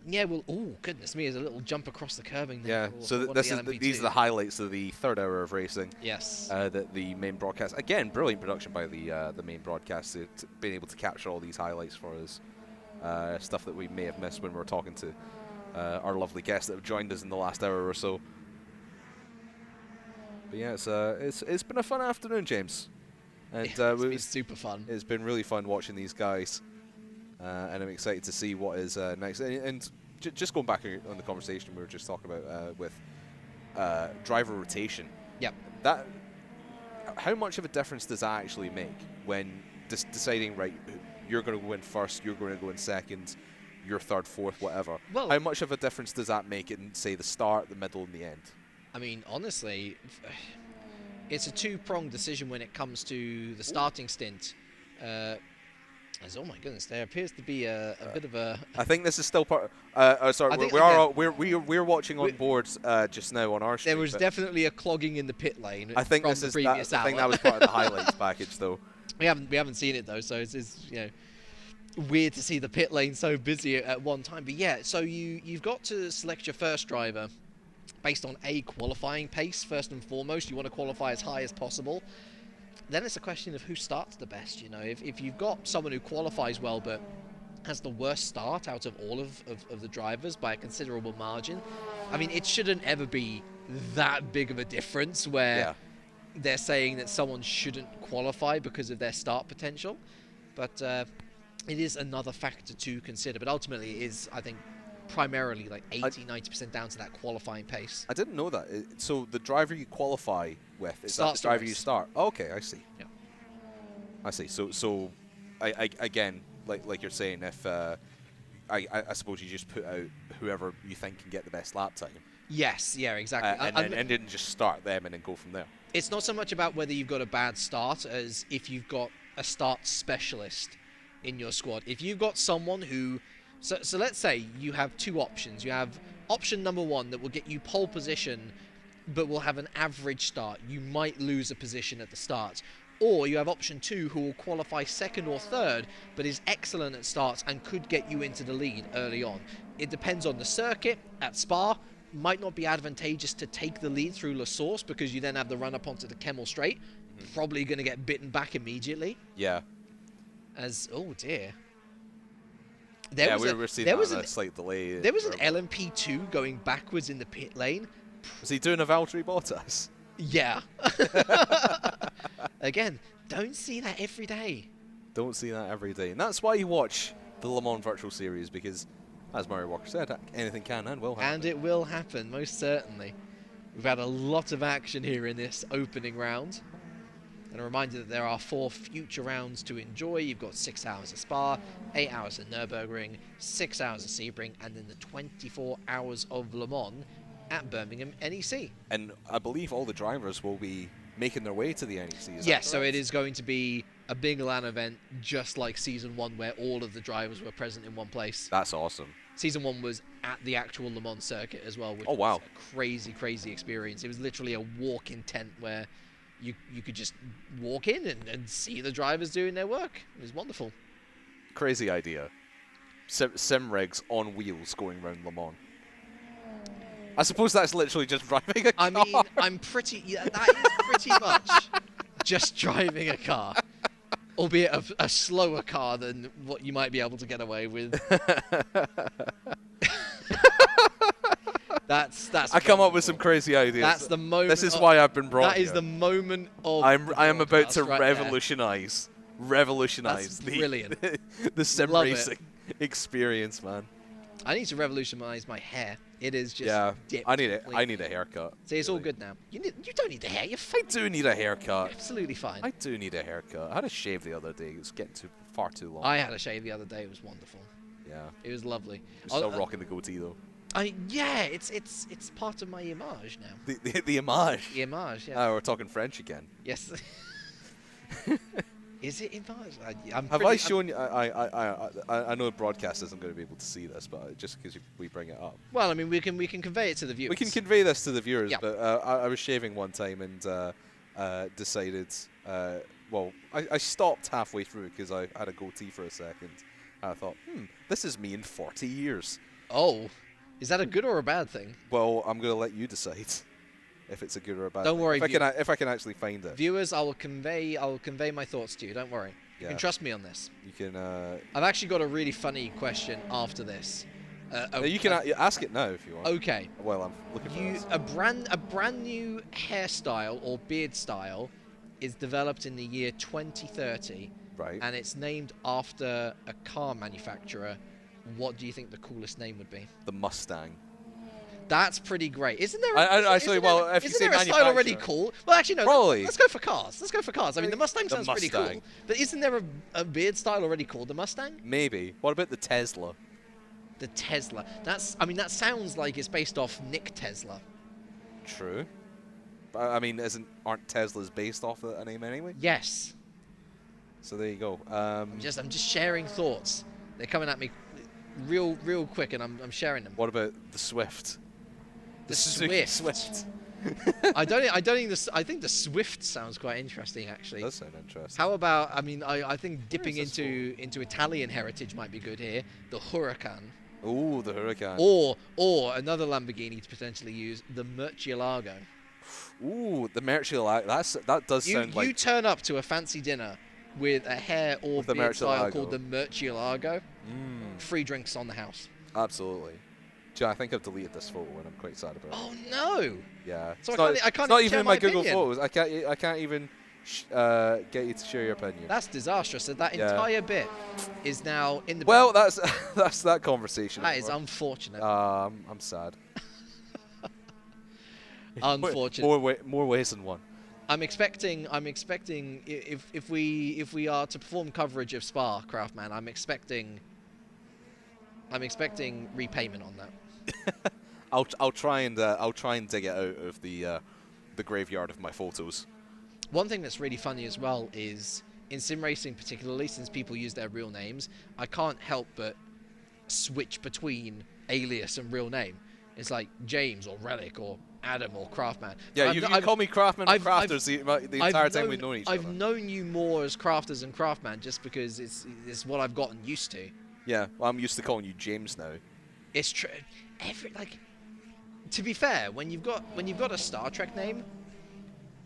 Yeah, well, oh goodness me, there's a little jump across the curbing there. Yeah, so these are the highlights of the third hour of racing. Yes. The main broadcast, again, brilliant production by the main broadcast, being able to capture all these highlights for us, stuff that we may have missed when we were talking to our lovely guests that have joined us in the last hour or so. But yeah, it's been a fun afternoon, James. And it's been super fun. It's been really fun watching these guys. And I'm excited to see what is next. And just going back on the conversation we were just talking about with driver rotation. Yep. How much of a difference does that actually make when deciding, right, you're going to go in first, you're going to go in second, you're third, fourth, whatever? Well, how much of a difference does that make in, say, the start, the middle, and the end? I mean, honestly, it's a two-pronged decision when it comes to the starting stint. Oh my goodness, there appears to be a bit of a. I think this is still part. Sorry, we're watching on boards just now on our stream. There was definitely a clogging in the pit lane. I think from the previous hour. I think that was part of the highlights package, though. We haven't seen it though, so it's you know weird to see the pit lane so busy at one time. But yeah, so you've got to select your first driver based on a qualifying pace first and foremost. You want to qualify as high as possible. Then it's a question of who starts the best. You know, if you've got someone who qualifies well but has the worst start out of all of the drivers by a considerable margin, I mean, it shouldn't ever be that big of a difference where they're saying that someone shouldn't qualify because of their start potential. But it is another factor to consider. But ultimately, it is, I think, primarily like 80-90% down to that qualifying pace. I didn't know that. So the driver you qualify with is that the driver you start? Oh, okay, I see. Yeah. I see. So I again, like you're saying, if I suppose you just put out whoever you think can get the best lap time. Yes, yeah, exactly. And didn't just start them and then go from there. It's not so much about whether you've got a bad start as if you've got a start specialist in your squad. If you've got someone who... So let's say you have two options. You have option number 1 that will get you pole position, but will have an average start. You might lose a position at the start. Or you have option 2, who will qualify 2nd or 3rd, but is excellent at starts and could get you into the lead early on. It depends on the circuit. At Spa, might not be advantageous to take the lead through La Source, because you then have the run up onto the Kemmel Straight. Probably going to get bitten back immediately. Yeah. Oh dear. We're seeing a slight delay. There was an LMP2 going backwards in the pit lane. Was he doing a Valtteri Bottas? Yeah. Again, don't see that every day. Don't see that every day. And that's why you watch the Le Mans Virtual Series, because, as Murray Walker said, anything can and will happen. And it will happen, most certainly. We've had a lot of action here in this opening round. And a reminder that there are 4 future rounds to enjoy. You've got 6 hours at Spa, 8 hours at Nürburgring, 6 hours at Sebring, and then the 24 hours of Le Mans at Birmingham NEC. And I believe all the drivers will be making their way to the NEC. Yes, so it is going to be a big LAN event, just like Season 1, where all of the drivers were present in one place. That's awesome. Season 1 was at the actual Le Mans circuit as well, which was a crazy, crazy experience. It was literally a walk-in tent where you could just walk in and see the drivers doing their work. It was wonderful. Crazy idea. Sim rigs on wheels going around Le Mans. I suppose that's literally just driving a car. I mean, that is pretty much just driving a car. Albeit a slower car than what you might be able to get away with. I come up with some crazy ideas. That's the moment. This is why I've been brought That is the moment of. I am about to right revolutionize the sim racing experience, man. I need to revolutionize my hair. It is just dipped. I need a haircut. See, it's all good now. You don't need the hair. You're fine. I do need a haircut. Absolutely fine. I do need a haircut. I had a shave the other day. It was getting far too long. I had a shave the other day. It was wonderful. Yeah. It was lovely. I'm still rocking the goatee though. It's part of my image now. The image. The image. Yeah. We're talking French again. Yes. Is it image? Have I shown you? I know the broadcast isn't going to be able to see this, but just because we bring it up. Well, I mean, we can convey it to the viewers. We can convey this to the viewers, but I was shaving one time and decided. I stopped halfway through because I had a goatee for a second. And I thought, this is me in 40 years. Oh, is that a good or a bad thing? Well, I'm going to let you decide if it's a good or a bad. Don't worry. If I can actually find it. Viewers, I will convey my thoughts to you. Don't worry. You can trust me on this. You can. I've actually got a really funny question after this. You can ask it now if you want. Okay. Well, I'm looking for a brand new hairstyle or beard style is developed in the year 2030. Right. And it's named after a car manufacturer. What do you think the coolest name would be? The Mustang. That's pretty great. Isn't there? If you say a style already cool? Well, actually, no. Probably. Let's go for cars. I mean, the Mustang sounds pretty cool. But isn't there a beard style already called the Mustang? Maybe. What about the Tesla? The Tesla. That sounds like it's based off Nick Tesla. True. But I mean, aren't Teslas based off a name anyway? Yes. So there you go. I'm just sharing thoughts. They're coming at me real quick, and I'm sharing them. What about the Swift? The Swift. I think the Swift sounds quite interesting, actually. It does sound interesting. How about? I mean, I think dipping into Italian heritage might be good here. The Huracan. Ooh, the Huracan. Or another Lamborghini to potentially use, the Murcielago. Ooh, the Murcielago. That does sound like. You turn up to a fancy dinner with a hair or beard style called the Murcielago. Free drinks on the house. Absolutely. Gee, I think I've deleted this photo and I'm quite sad about it. Oh no! Yeah. So I can't not even in my Google opinion. Photos. I can't even get you to share your opinion. That's disastrous. So that entire bit is now in the. Well, that's that conversation. That is unfortunate. I'm sad. Unfortunate. More ways than one. I'm expecting if we are to perform coverage of Spa, Craftman, I'm expecting repayment on that. I'll try and dig it out of the graveyard of my photos. One thing that's really funny as well is in sim racing, particularly since people use their real names, I can't help but switch between alias and real name. It's like James or Relic or Adam or Craftman. Yeah, you call me Craftman or Crafters the entire time we've known each other. I've known you more as Crafters and Craftman just because it's what I've gotten used to. Yeah, well, I'm used to calling you James now. It's true. To be fair, when you've got a Star Trek name,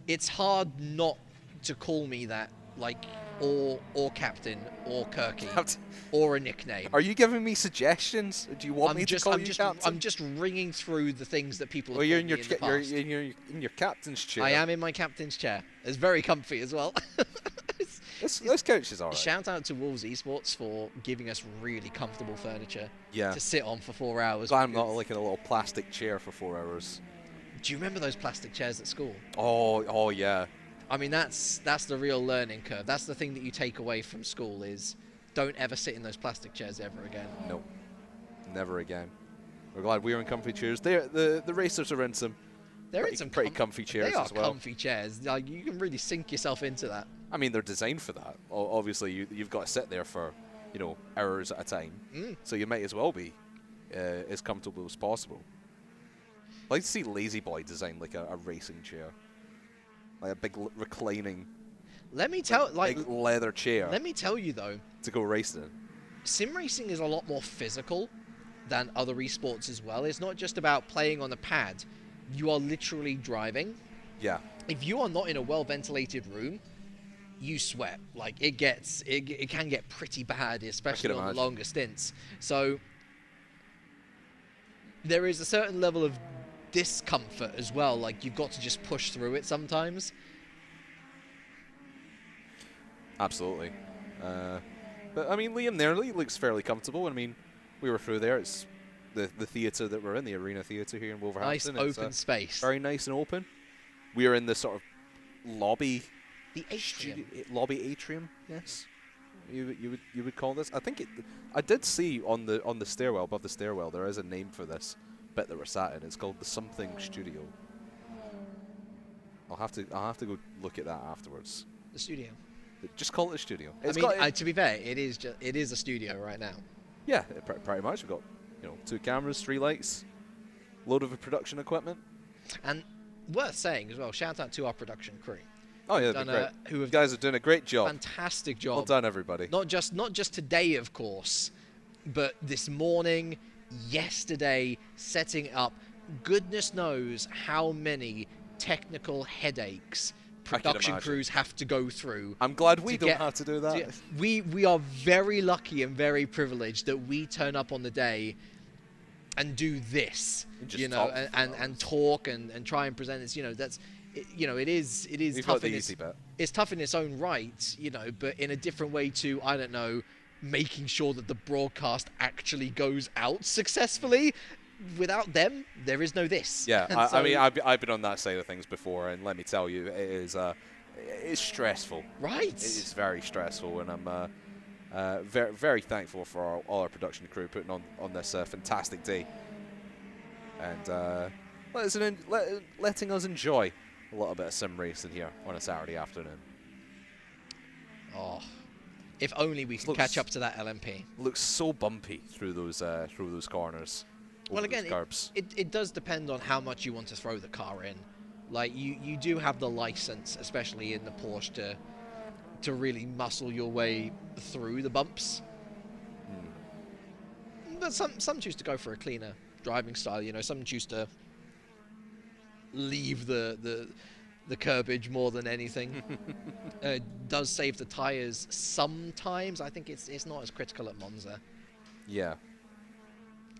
it's hard not to call me that, like, or Captain, or Kirky, or a nickname. Are you giving me suggestions? Do you want me to call you Captain? I'm just ringing through the things that people have you're in the past. You're in your captain's chair. I am in my captain's chair. It's very comfy as well. This couch is alright. Shout out to Wolves Esports for giving us really comfortable furniture to sit on for 4 hours. I'm not like in a little plastic chair for 4 hours. Do you remember those plastic chairs at school? Oh yeah. I mean, that's the real learning curve. That's the thing that you take away from school is don't ever sit in those plastic chairs ever again. No, never again. We're glad we're in comfy chairs. The racers are in some. They're in some pretty comfy chairs as well. They are comfy chairs. Like, you can really sink yourself into that. I mean, they're designed for that. Obviously, you've got to sit there for, hours at a time. So you might as well be as comfortable as possible. I'd like to see Lazy Boy design like a racing chair, like a big reclining. Big leather chair. Let me tell you though. To go racing in. Sim racing is a lot more physical than other esports as well. It's not just about playing on a pad. You are literally driving. Yeah. If you are not in a well-ventilated room, you sweat. Like, it can get pretty bad, especially on the longer stints. So there is a certain level of discomfort as well. Like, you've got to just push through it sometimes. Absolutely. But I mean, Liam there looks fairly comfortable. I mean, we were through there. It's the theatre that we're in, the arena theatre here in Wolverhampton. Nice open space. Very nice and open. We are in the sort of lobby. The atrium. Lobby atrium, yes. You would call this. I think I did see on the stairwell, above the stairwell, there is a name for this bit that we're sat in. It's called the Something Studio. I'll have to go look at that afterwards. The studio. Just call it a studio. To be fair, it is a studio right now. Yeah, pretty much. We've got 2 cameras, 3 lights, load of production equipment, and worth saying as well. Shout out to our production crew. Oh yeah, you guys are doing a great job. Fantastic job. Well done, everybody. Not just today, of course, but this morning, yesterday, setting up. Goodness knows how many technical headaches production crews have to go through. I'm glad we don't have to do that. We are very lucky and very privileged that we turn up on the day and do this, and talk and try and present this. It is tough. It's tough in its own right, but in a different way to, I don't know, making sure that the broadcast actually goes out successfully. Without them, there is no this. Yeah, I mean, I've been on that side of things before, and let me tell you, it's stressful. Right. It is very stressful, and I'm very, very thankful for all our production crew putting on this fantastic day, and letting us enjoy a little bit of sim racing here on a Saturday afternoon. Oh, if only we could catch up to that LMP. Looks so bumpy through those corners. Well, again, it does depend on how much you want to throw the car in. Like, you do have the license, especially in the Porsche, to really muscle your way through the bumps. But some choose to go for a cleaner driving style. Some choose to leave the curbage more than anything. It does save the tires sometimes. I think it's not as critical at Monza. Yeah.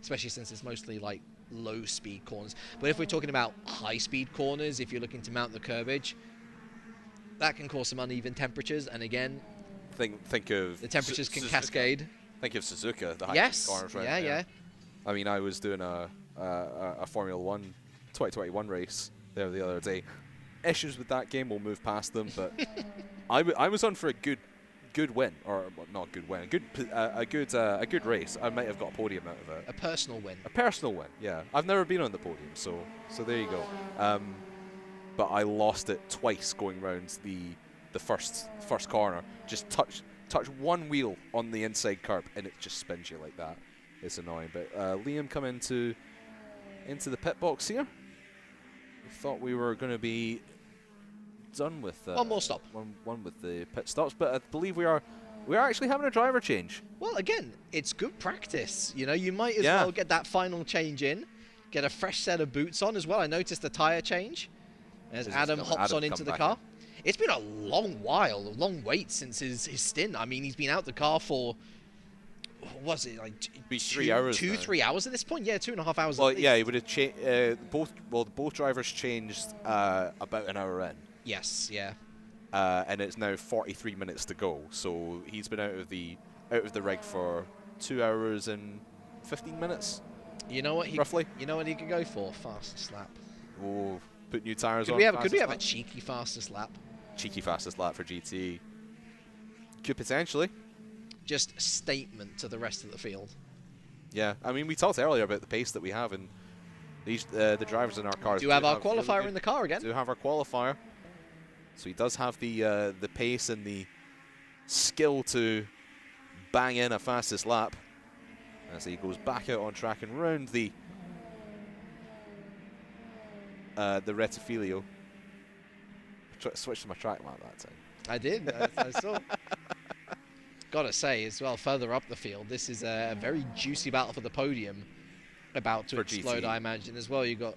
Especially since it's mostly like low speed corners. But if we're talking about high speed corners, if you're looking to mount the curbage, that can cause some uneven temperatures. And again, think of the temperatures can Suzuka. Cascade. Think of Suzuka, the high speed corners right there. Yeah. I mean, I was doing a Formula 1 2021 race there the other day. Issues with that game, we'll move past them, but I was on for a good win, or not good win, a good race. I might have got a podium out of it. A personal win. A personal win, yeah. I've never been on the podium, so there you go. But I lost it twice going round the first corner. Just touch one wheel on the inside curb, and it just spins you like that. It's annoying. But Liam come into into the pit box here. We thought we were going to be done with one more stop. One with the pit stops, but I believe we are actually having a driver change. Well, again, it's good practice. You know, you might as well get that final change in, get a fresh set of boots on as well. I noticed the tire change as Adam hops on into the car. It's been a long wait since his stint. I mean, he's been out the car for, what was it, like 3 hours? 3 hours at this point? Yeah, 2.5 hours. Well, yeah, he would have changed. Both drivers changed about an hour in. Yes, yeah. And it's now 43 minutes to go. So he's been out of the rig for 2 hours and 15 minutes. You know what? Roughly. You know what he could go for? Fastest lap. Oh, put new tires on. Could we have a cheeky fastest lap? Cheeky fastest lap for GT. Could potentially. Just a statement to the rest of the field. Yeah, I mean, we talked earlier about the pace that we have, and these the drivers in our cars. Do have our qualifier in the car again? Do have our qualifier. So he does have the pace and the skill to bang in a fastest lap as he goes back out on track and round the Retifilio. Switched to my track map that time. I did. I saw. Gotta say as well, further up the field, this is a very juicy battle for the podium, about to explode, I imagine as well. You got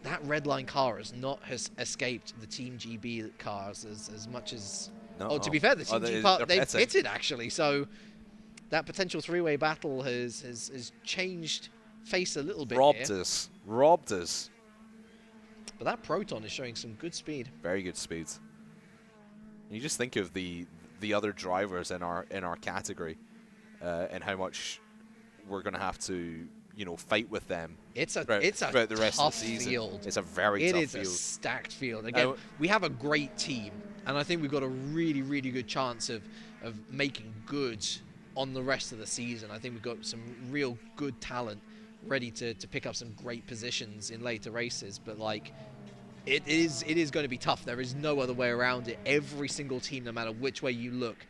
that red line car has not escaped the Team GB cars as much as. No, to be fair, the Team GB car they've pitted actually, so that potential three-way battle has changed face a little bit. Robbed us. But that Proton is showing some good speed. Very good speed. You just think of the other drivers in our category, and how much we're going to have to fight with them. It's a throughout the rest tough of the season. Field. It's a very tough field. It is a stacked field. Again, we have a great team, and I think we've got a really, really good chance of making good on the rest of the season. I think we've got some real good talent ready to pick up some great positions in later races, but like. It is going to be tough. There is no other way around it. Every single team, no matter which way you look,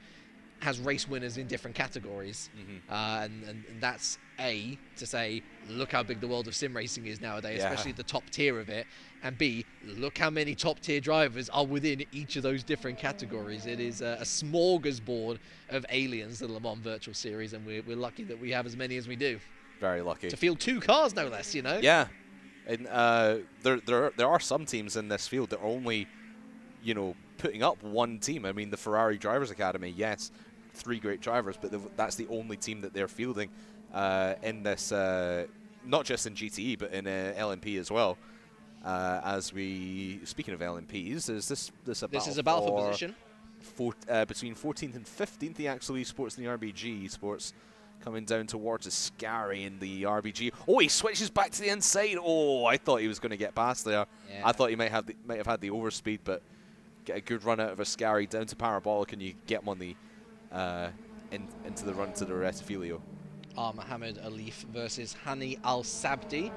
has race winners in different categories. And that's A, to say, look how big the world of sim racing is nowadays, especially the top tier of it. And B, look how many top tier drivers are within each of those different categories. It is a smorgasbord of aliens, the Le Mans Virtual Series, and we're lucky that we have as many as we do. Very lucky. To field 2 cars, no less, Yeah. And there are some teams in this field that are only, putting up one team. I mean, the Ferrari Drivers Academy, yes, 3 great drivers, but that's the only team that they're fielding in this, not just in GTE, but in LMP as well. Speaking of LMPs, is this a battle for position? Between 14th and 15th, the Axel Esports and the RBG Esports. Coming down towards Ascari in the RBG. Oh, he switches back to the inside. Oh, I thought he was going to get past there. Yeah. I thought he might have had the overspeed, but get a good run out of Ascari down to Parabolic, and you get him on the into the run to the Retifilio. Mohammed Alif versus Hani Al Sabdi.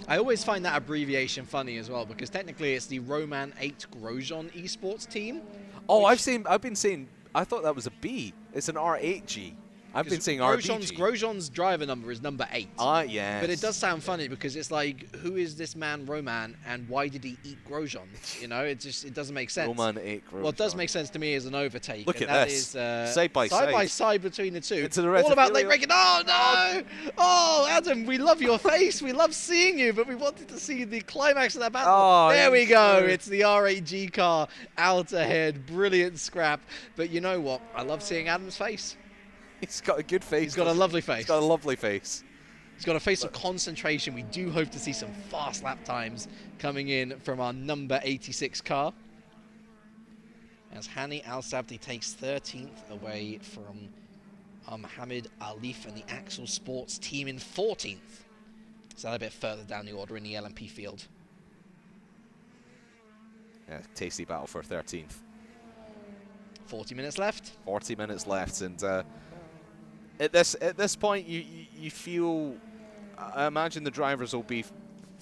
I always find that abbreviation funny as well, because technically it's the Roman 8 Grosjean Esports team. Oh, I thought that was a B. It's an R8G. I've been saying Grosjean's driver number is number 8. Yes. But it does sound funny because it's like, who is this man Roman and why did he eat Grosjean? It doesn't make sense. Roman ate Grosjean. Well, it does make sense to me as an overtake. Look at this. Side by side between the two. It's all about late breaking. Oh, no! Oh, Adam, we love your face. We love seeing you, but we wanted to see the climax of that battle. Oh, there we go. It's the R8G car out ahead. Brilliant scrap. But you know what? I love seeing Adam's face. He's got a good face. He's got a lovely face. He's got a lovely face. He's got a face of concentration. We do hope to see some fast lap times coming in from our number 86 car. As Hani Al Sabdi takes 13th away from Mohammed Alif and the Axel Sports team in 14th. So a bit further down the order in the LMP field. Yeah, tasty battle for 13th. 40 minutes left. 40 minutes left, and at this point, you feel. I imagine the drivers will be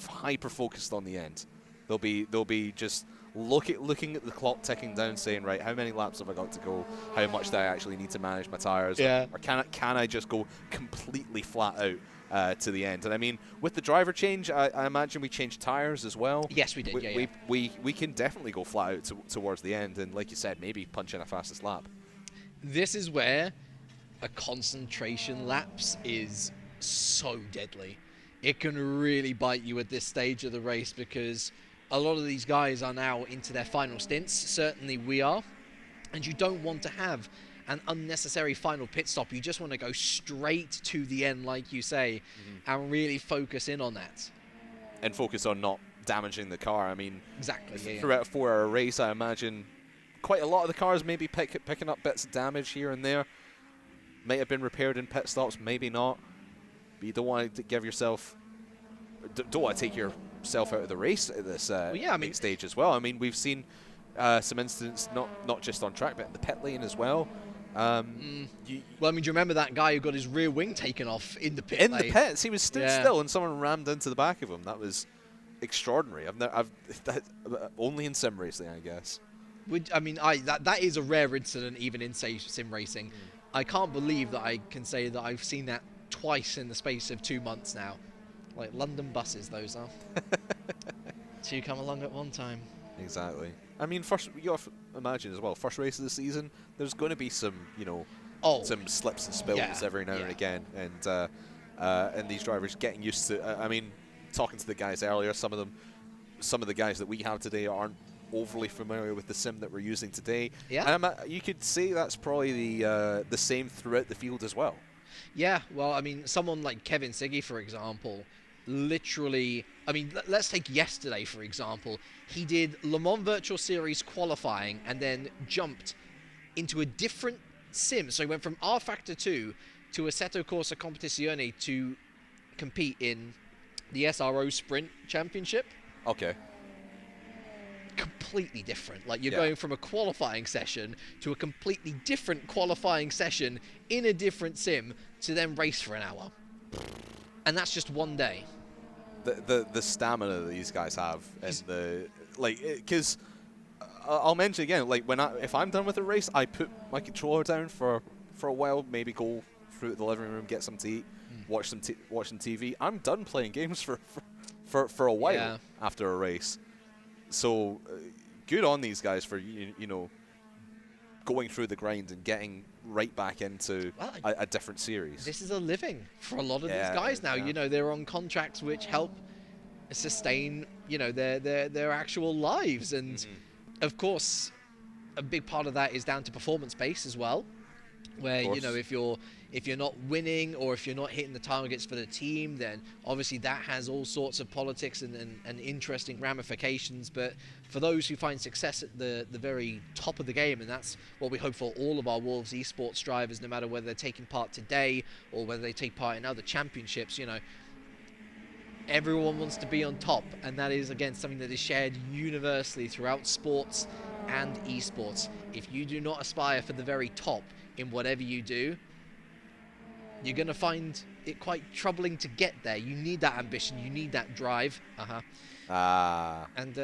hyper focused on the end. They'll be just looking at the clock ticking down, saying, right, how many laps have I got to go? How much do I actually need to manage my tires? Yeah. Or can I just go completely flat out to the end. And I mean, with the driver change, I imagine we changed tires as well. Yes, we did. We can definitely go flat out towards the end, and like you said, maybe punch in a fastest lap. This is where a concentration lapse is so deadly. It can really bite you at this stage of the race, because a lot of these guys are now into their final stints. Certainly we are. And you don't want to have an unnecessary final pit stop. You just want to go straight to the end, like you say, and really focus in on that. And focus on not damaging the car. I mean, exactly. Throughout a 4-hour race, I imagine quite a lot of the cars maybe picking up bits of damage here and there. Might have been repaired in pit stops, maybe not. But you don't want to give yourself... don't want to take yourself out of the race at this stage as well. I mean, we've seen... some incidents, not just on track, but in the pit lane as well. Well, I mean, do you remember that guy who got his rear wing taken off in the pit lane? In the pits, he was stood still, and someone rammed into the back of him. That was extraordinary. Only in sim racing, I guess. That is a rare incident, even in sim racing. I can't believe that I can say that I've seen that twice in the space of 2 months now. Like London buses, those are. Two come along at one time. Exactly. I mean, you have to imagine as well, first race of the season, there's going to be some, some slips and spills every now and again, and these drivers getting used to. I mean, talking to the guys earlier, some of the guys that we have today aren't overly familiar with the sim that we're using today. Yeah. You could say that's probably the same throughout the field as well. Yeah. Well, I mean, someone like Kevin Siggy, for example. Literally, I mean, let's take yesterday, for example. He did Le Mans Virtual Series qualifying and then jumped into a different sim. So he went from R Factor 2 to Assetto Corsa Competizione to compete in the SRO Sprint Championship. Okay. Completely different. Like, you're going from a qualifying session to a completely different qualifying session in a different sim to then race for an hour. And that's just one day. The stamina that these guys have, and because I'll mention again, like if I'm done with a race, I put my controller down for a while, maybe go through the living room, get some to eat, watch some TV. I'm done playing games for a while after a race. So good on these guys for going through the grind and getting right back into a different series. This is a living for a lot of these guys now. They're on contracts which help sustain, their actual lives. And of course, a big part of that is down to performance base as well, where, if you're not winning or if you're not hitting the targets for the team, then obviously that has all sorts of politics and interesting ramifications. But for those who find success at the very top of the game, and that's what we hope for all of our Wolves esports drivers, no matter whether they're taking part today or whether they take part in other championships, everyone wants to be on top. And that is, again, something that is shared universally throughout sports and esports. If you do not aspire for the very top in whatever you do, you're going to find it quite troubling to get there. You need that ambition. You need that drive. And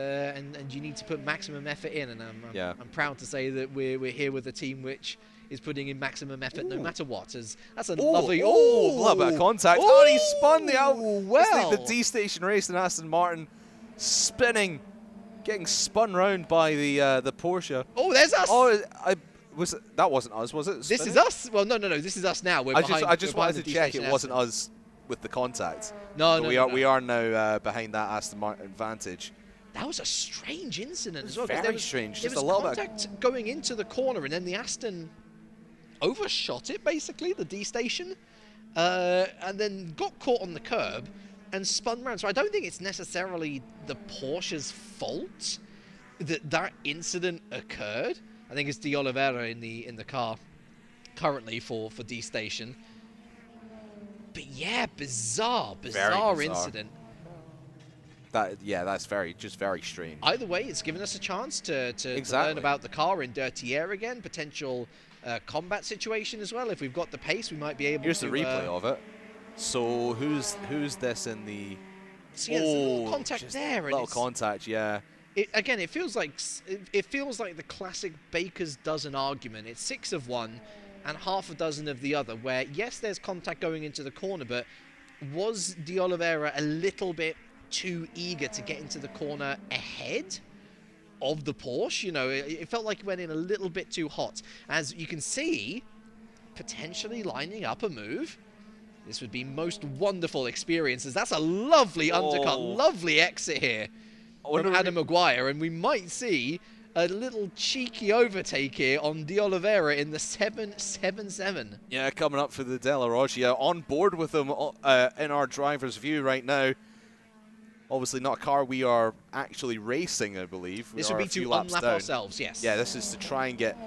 you need to put maximum effort in. And I'm proud to say that we're here with a team which is putting in maximum effort no matter what. That's a lovely... a little bit of contact. He spun the D station race in Aston Martin, spinning, getting spun round by the Porsche. Oh, there's us. That wasn't us, was it? This is us. Well, no. This is us now. I just wanted to check it wasn't us with the contact. No. We are now behind that Aston Martin Vantage. That was a strange incident as well. Very strange. There was contact going into the corner, and then the Aston overshot it, basically, the D station, and then got caught on the curb and spun around. So I don't think it's necessarily the Porsche's fault that incident occurred. I think it's De Oliveira in the car currently for D Station. But yeah, bizarre incident. That's very strange. Either way, it's given us a chance to learn about the car in dirty air again, potential combat situation as well. If we've got the pace, we might be able to... Here's the replay of it. So who's this in the... See, there's a little contact there. Little contact, yeah. It feels like the classic baker's dozen argument. It's 6 of one and half a dozen of the other, where yes, there's contact going into the corner, but was De Oliveira a little bit too eager to get into the corner ahead of the Porsche? You know, it felt like it went in a little bit too hot. As you can see, potentially lining up a move. This would be most wonderful experiences. That's a lovely undercut, lovely exit here from Adam Maguire, and we might see a little cheeky overtake here on De Oliveira in the 777. Yeah, coming up for the Della Roggia. On board with them in our driver's view right now. Obviously not a car we are actually racing, I believe. This would be to unlap ourselves, yes. Yeah, this is to try and get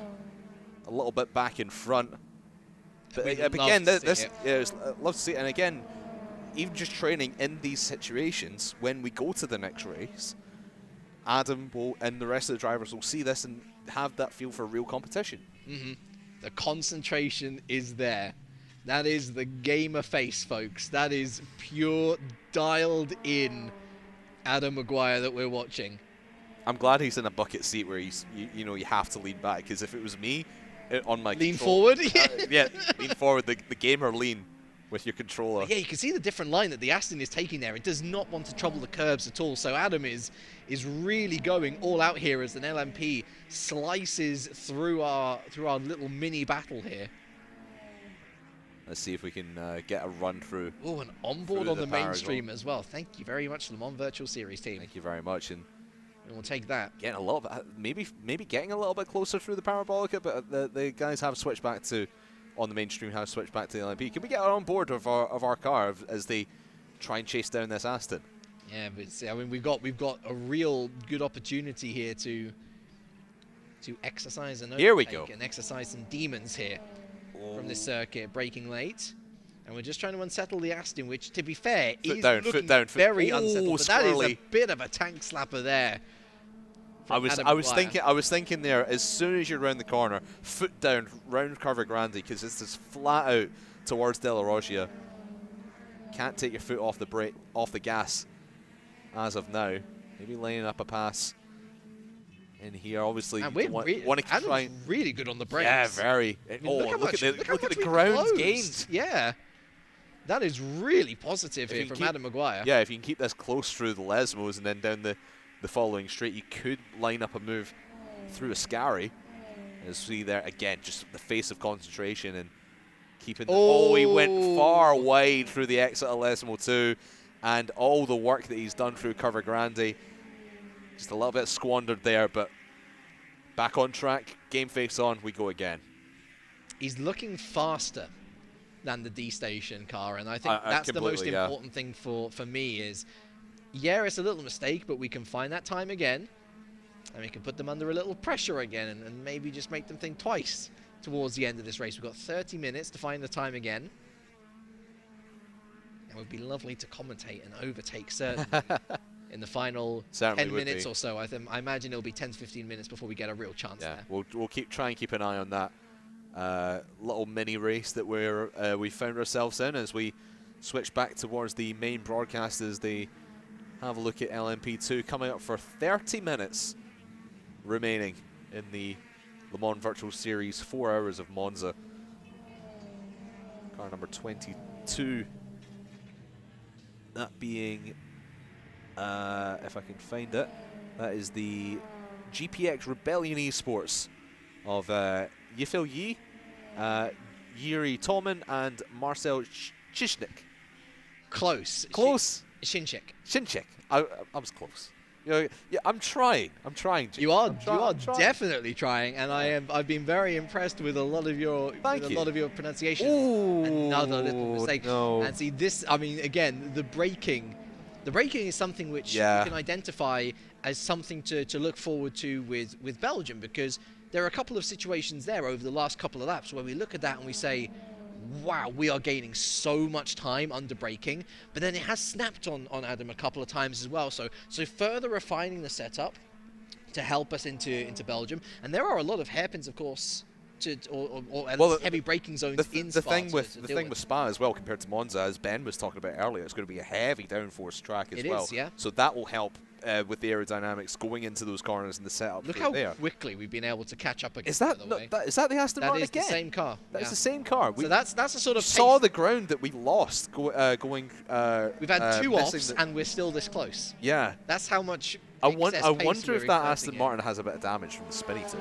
a little bit back in front. But again, I'd love to see it. And again, even just training in these situations, when we go to the next race, Adam will, and the rest of the drivers will see this and have that feel for real competition. The concentration is there. That is the gamer face, folks. That is pure dialed in Adam Maguire that we're watching. I'm glad he's in a bucket seat where he's, you know, you have to lean back, because if it was me on my lean forward, yeah, lean forward. The gamer lean with your controller. Yeah, you can see the different line that the Aston is taking there. It does not want to trouble the curbs at all. So Adam is really going all out here as an LMP slices through our little mini battle here. Let's see if we can get a run through. Oh, and onboard on the mainstream as well. Thank you very much, Le Mans Virtual Series team. Thank you very much, and we'll take that. Getting a little bit, maybe getting a little bit closer through the Parabolica, but the guys have switched back to, on the mainstream, have switched back to the LMP. Can we get on board of our car as they try and chase down this Aston? Yeah, but I mean, we've got a real good opportunity here to exercise and exercise some demons here from this circuit, braking late. And we're just trying to unsettle the Aston, which, to be fair, is looking very unsettled. But that is a bit of a tank slapper there. I was thinking there, as soon as you're around the corner, foot down, round Curva Grande, because it's just flat out towards Della Roggia. Can't take your foot off the gas as of now. Maybe laying up a pass in here, obviously. And Adam's really good on the brakes. Yeah, very. I mean, look at the ground gained. Yeah. That is really positive here from Adam Maguire. Yeah, if you can keep this close through the Lesmos and then down the following straight, you could line up a move through a Scary. As see there again, just the face of concentration and keeping. He went far wide through the exit of Lesmo 2, and all the work that he's done through Curva Grande, just a little bit squandered there, but back on track. Game face on. We go again. He's looking faster than the D station car, and I think that's the most important thing for me is, yeah, it's a little mistake, but we can find that time again, and we can put them under a little pressure again, and maybe just make them think twice towards the end of this race. We've got 30 minutes to find the time again. It would be lovely to commentate and overtake certainly in the final 10 minutes or so. I imagine it'll be 10 to 15 minutes before we get a real chance there. We'll try and keep an eye on that little mini race that we found ourselves in as we switch back towards the main broadcast as they have a look at LMP2 coming up for 30 minutes remaining in the Le Mans Virtual Series, 4 hours of Monza. Car number 22. That being, if I can find it, that is the GPX Rebellion Esports of Yifil Yi, Yuri Tolman, and Marcel Chichnik. Close. Shinchik. I was close. Yeah, I'm trying. Jim. You are definitely trying, and I've been very impressed with a lot of your pronunciation. Another little mistake. No. And see this. I mean, again, the braking is something which you can identify as something to look forward to with Belgium, because there are a couple of situations there over the last couple of laps where we look at that and we say, wow, we are gaining so much time under braking, but then it has snapped on Adam a couple of times as well. So further refining the setup to help us into Belgium. And there are a lot of hairpins, of course, heavy braking zones in Spa. The thing with Spa as well, compared to Monza, as Ben was talking about earlier, it's going to be a heavy downforce track as well. It is, yeah. So that will help with the aerodynamics going into those corners and the setup. Look how quickly we've been able to catch up again. Is that is that the Aston Martin again? That is the same car. That's the same car. So that's a sort of saw the ground that we lost going. We've had 2 offs and we're still this close. Yeah. That's how much. I wonder if that Aston Martin has a bit of damage from the spinny too.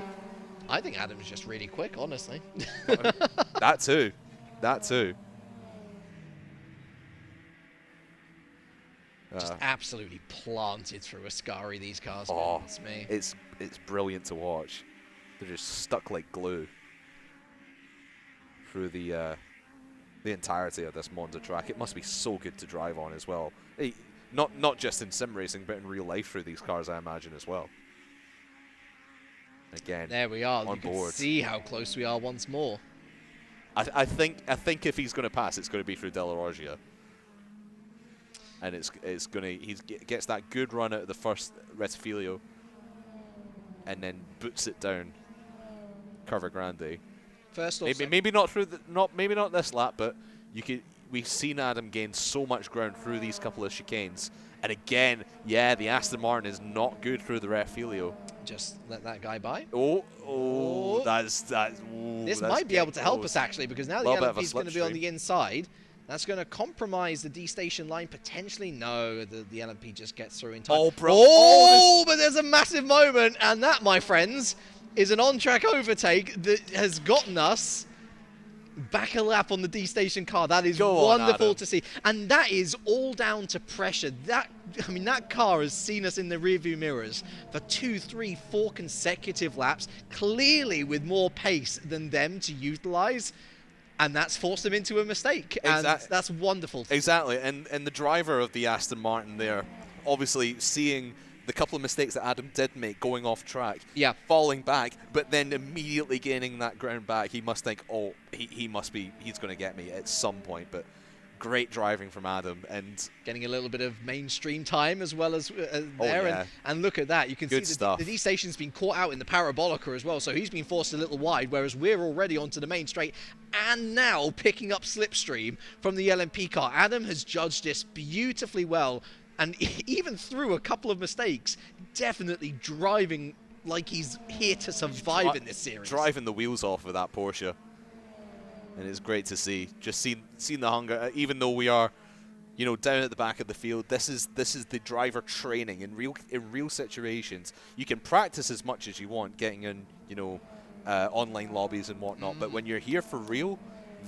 I think Adam's just really quick, honestly. That too. That too. Just absolutely planted through Ascari, these cars. Oh, it's me. It's brilliant to watch. They're just stuck like glue through the entirety of this Monza track. It must be so good to drive on as well. Not just in sim racing, but in real life through these cars, I imagine as well. Again, there we are. On you board. Can see how close we are once more. I think if he's going to pass, it's going to be through Della Roggia. And he gets that good run out of the first Rettifilio, and then boots it down Curva Grande. First, maybe not through maybe not this lap, but we've seen Adam gain so much ground through these couple of chicanes. And again, yeah, the Aston Martin is not good through the Rettifilio. Just let that guy by. This might be able to help us actually, because now the LMP is going to be on the inside. That's going to compromise the D-station line, potentially. No, the LMP just gets through in time. Oh, bro. But there's a massive moment, and that, my friends, is an on-track overtake that has gotten us back a lap on the D-station car. That is wonderful to see. And that is all down to pressure. That car has seen us in the rearview mirrors for 2, 3, 4 consecutive laps, clearly with more pace than them to utilize. And that's forced them into a mistake, and that's wonderful. Exactly, and the driver of the Aston Martin there, obviously seeing the couple of mistakes that Adam did make going off track, falling back, but then immediately gaining that ground back, he must think, oh, he's going to get me at some point. But great driving from Adam, and getting a little bit of mainstream time as well as there. And look at that, you can see the D-station's been caught out in the parabolica as well, so he's been forced a little wide, whereas we're already onto the main straight and now picking up slipstream from the LMP car. Adam has judged this beautifully well, and even through a couple of mistakes, definitely driving like he's here to survive in this series. Driving the wheels off of that Porsche. And it's great to see, just seeing the hunger. Even though we are, down at the back of the field, this is the driver training in real situations. You can practice as much as you want, getting in, online lobbies and whatnot. But when you're here for real,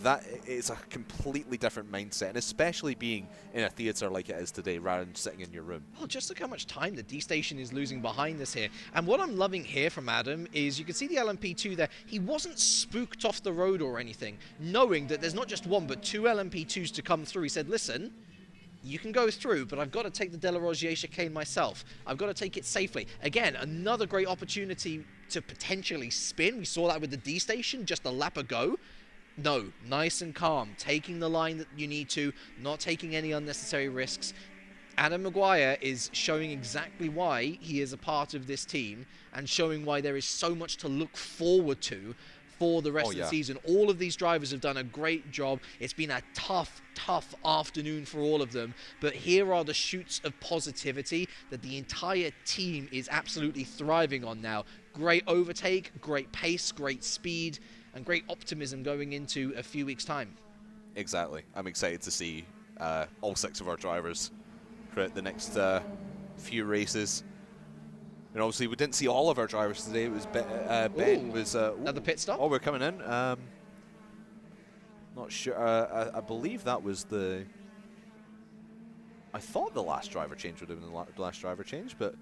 that is a completely different mindset, and especially being in a theater like it is today, rather than sitting in your room. Well, just look how much time the D-station is losing behind us here. And what I'm loving here from Adam is you can see the LMP2 there. He wasn't spooked off the road or anything, knowing that there's not just one, but 2 LMP2s to come through. He said, listen, you can go through, but I've got to take the Della Roggia chicane myself. I've got to take it safely. Again, another great opportunity to potentially spin. We saw that with the D-station just a lap ago. No, nice and calm, taking the line that you need to, not taking any unnecessary risks. Adam Maguire is showing exactly why he is a part of this team and showing why there is so much to look forward to for the rest of the season. All of these drivers have done a great job. It's been a tough afternoon for all of them, but here are the shoots of positivity that the entire team is absolutely thriving on now. Great overtake, great pace, great speed, and great optimism going into a few weeks' time. Exactly. I'm excited to see all 6 of our drivers throughout the next few races. And obviously, we didn't see all of our drivers today. It was Ben was another pit stop. Oh, we're coming in. Not sure. I believe that was the. I thought the last driver change would have been the last driver change, but.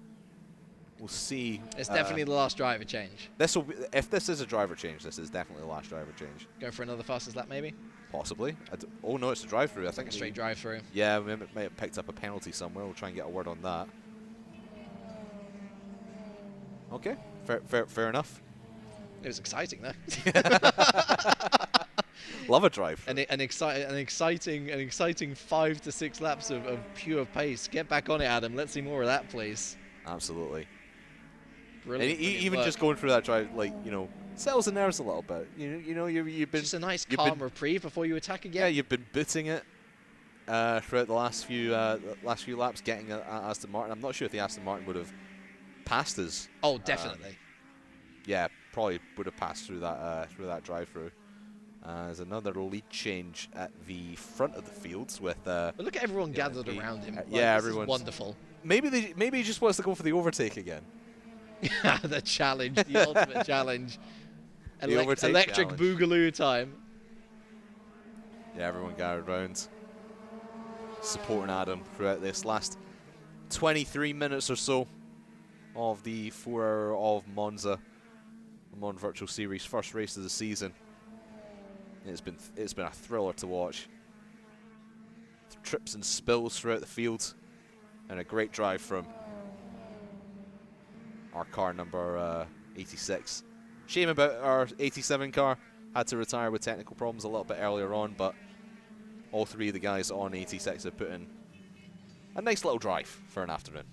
We'll see. It's definitely the last driver change. This will be, if this is a driver change, this is definitely the last driver change. Go for another fastest lap, maybe? Possibly. Oh no, it's a drive-through. I think a straight drive-through. Yeah, we might have picked up a penalty somewhere. We'll try and get a word on that. Okay, fair enough. It was exciting, though. Love a drive. An exciting 5 to 6 laps of pure pace. Get back on it, Adam. Let's see more of that, please. Absolutely. Brilliant, even just going through that drive, settles the nerves a little bit. You've been just a nice calm reprieve before you attack again. Yeah, you've been booting it. throughout the last few laps, getting at Aston Martin. I'm not sure if the Aston Martin would have passed us. Oh, definitely. Yeah, probably would have passed through that drive-through. There's another lead change at the front of the fields with. But look at everyone gathered around him. Yeah, everyone's wonderful. Maybe he just wants to go for the overtake again. The challenge, the ultimate challenge. Electric challenge. Boogaloo time. Yeah, everyone gathered around, supporting Adam throughout this last 23 minutes or so of the 4 hour of Monza, the Mon Virtual Series, first race of the season. It's been a thriller to watch. Trips and spills throughout the field, and a great drive from our car number 86. Shame about our 87 car. Had to retire with technical problems a little bit earlier on, but all three of the guys on 86 have put in a nice little drive for an afternoon.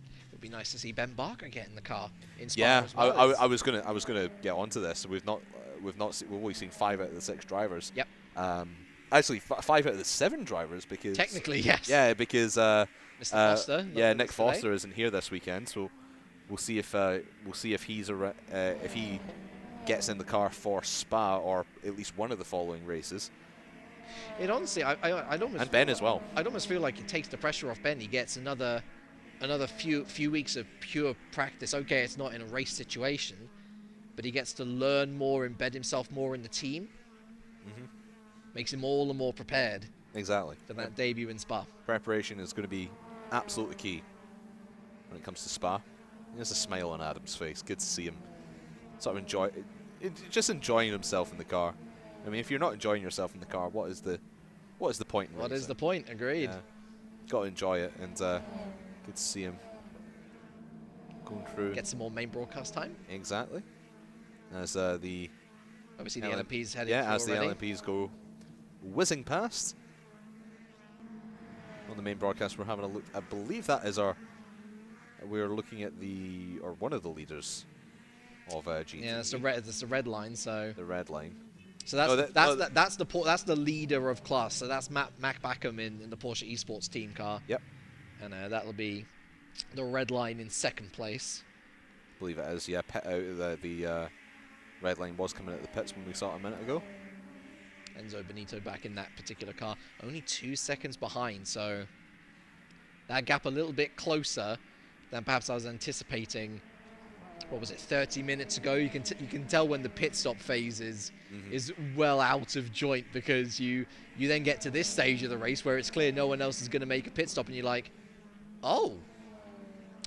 It would be nice to see Ben Barker get in the car. Yeah, well. I was gonna get onto this. We've only seen 5 out of the 6 drivers. Yep. Actually, 5 out of the 7 drivers, because technically, yes. Yeah, because Mr. Foster. Yeah, Nick Foster isn't here this weekend, so we'll see if he gets in the car for Spa or at least one of the following races. It honestly, I'd almost. And Ben as well. I'd almost feel like it takes the pressure off Ben. He gets another few weeks of pure practice. Okay, it's not in a race situation, but he gets to learn more, embed himself more in the team. Mm-hmm. Makes him all the more prepared. Exactly. For that debut in Spa. Preparation is going to be absolutely key when it comes to Spa. There's a smile on Adam's face. Good to see him sort of just enjoying himself in the car. I mean, if you're not enjoying yourself in the car, what is the point in What racing? is the point? Agreed. Yeah. Got to enjoy it, and good to see him going through. Get some more main broadcast time. Exactly. As the obviously the LMPs heading as already. the LMPs go whizzing past on the main broadcast, we're having a look. I believe that is we're looking at one of the leaders of GT. Yeah, that's the red line. So the red line. So that's the leader of class. So that's Mac Backham in the Porsche Esports team car. Yep. And that'll be the red line in second place. I believe it is. Yeah, pit out. The red line was coming out of the pits when we saw it a minute ago. Enzo Benito back in that particular car, only 2 seconds behind. So that gap a little bit closer than perhaps I was anticipating. What was it, 30 minutes ago? You can tell when the pit stop phase is well out of joint, because you then get to this stage of the race where it's clear no one else is going to make a pit stop, and you're like, oh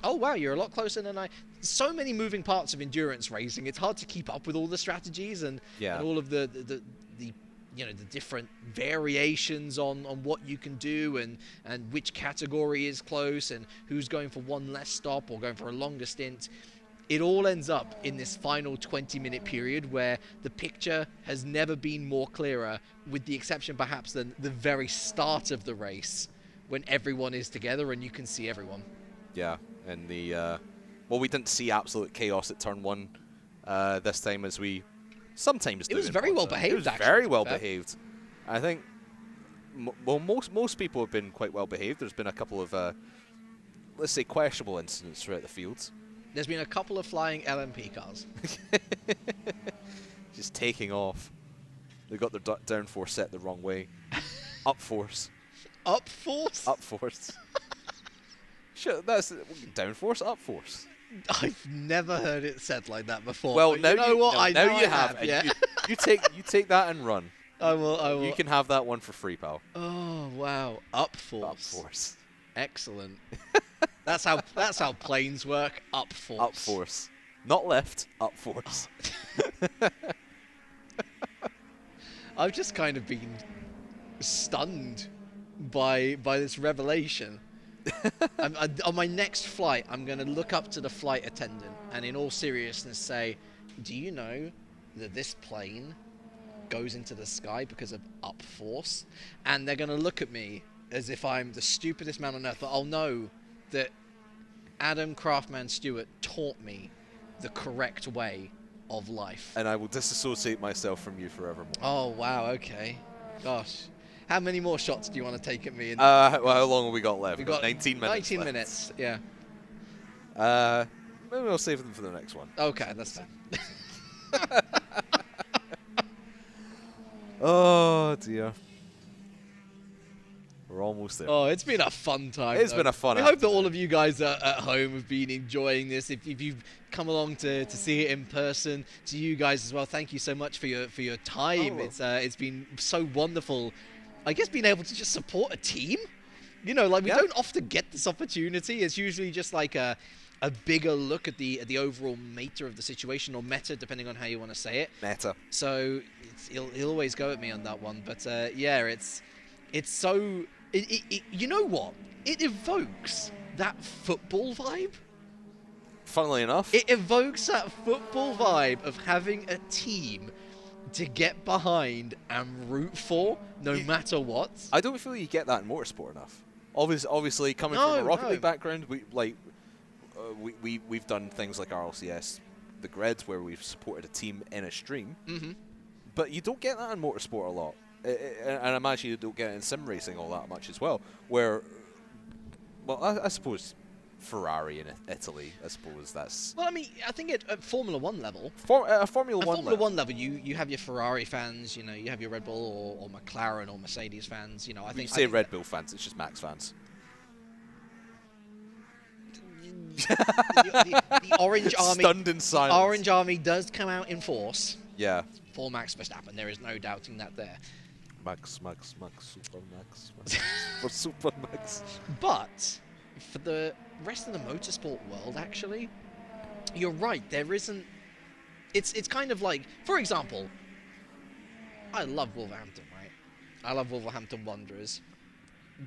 wow, you're a lot closer than I. So many moving parts of endurance racing. It's hard to keep up with all the strategies and all of the different variations on what you can do and which category is close and who's going for one less stop or going for a longer stint. It all ends up in this final 20-minute period where the picture has never been more clearer, with the exception perhaps than the very start of the race, when everyone is together and you can see everyone. Yeah, and we didn't see absolute chaos at turn 1 this time, as we sometimes do. It was very well behaved. It was very well behaved. I think most people have been quite well behaved. There's been a couple of let's say questionable incidents throughout the fields. There's been a couple of flying LMP cars. Just taking off. They got their downforce set the wrong way. Upforce. Upforce? Upforce. Sure, that's downforce, upforce. I've never heard it said like that before. Well, now you know what? No, I know now you have. Yeah. You take that and run. I will. You can have that one for free, pal. Oh wow, upforce. Upforce. Excellent. That's how planes work. Upforce. Upforce. Not left. Upforce. I've just kind of been stunned by this revelation. On my next flight, I'm going to look up to the flight attendant and in all seriousness say, do you know that this plane goes into the sky because of upforce? And they're going to look at me as if I'm the stupidest man on earth, but I'll know that Adam Craftman Stewart taught me the correct way of life. And I will disassociate myself from you forevermore. Oh, wow, okay. Gosh. How many more shots do you want to take at me? Well, how long have we got left? We've got 19 minutes. 19 minutes, yeah. Maybe we'll save them for the next one. Okay, that's fine. Oh, dear. We're almost there. Oh, it's been a fun time. It's been a fun I hope that all of you guys at home have been enjoying this. If you've come along to see it in person, to you guys as well, thank you so much for your time. It's been so wonderful. I guess being able to just support a team. You know, like we don't often get this opportunity. It's usually just like a bigger look at the overall meta of the situation, or meta, depending on how you want to say it. Meta. So he'll always go at me on that one. But yeah, it's so. You know what? It evokes that football vibe. Funnily enough. It evokes that football vibe of having a team to get behind and root for, no matter what. I don't feel you get that in motorsport enough. Obviously, coming from a Rocket League background, we've done things like RLCS, the grids, where we've supported a team in a stream. Mm-hmm. But you don't get that in motorsport a lot. And I imagine you don't get it in sim racing all that much as well. Where, well, I suppose Ferrari in Italy, I suppose that's... Well, I mean, I think at Formula 1 level... Formula 1 Formula 1 level, you have your Ferrari fans, you know, you have your Red Bull or McLaren or Mercedes fans, you know, I think... You say Red Bull fans, it's just Max fans. the Orange Army... Stunned in silence. The Orange Army does come out in force. Yeah. For Max Verstappen, there is no doubting that there. Max, Super Max. But for the rest of the motorsport world, actually, you're right. There isn't. It's kind of like, for example, I love Wolverhampton, right? I love Wolverhampton Wanderers,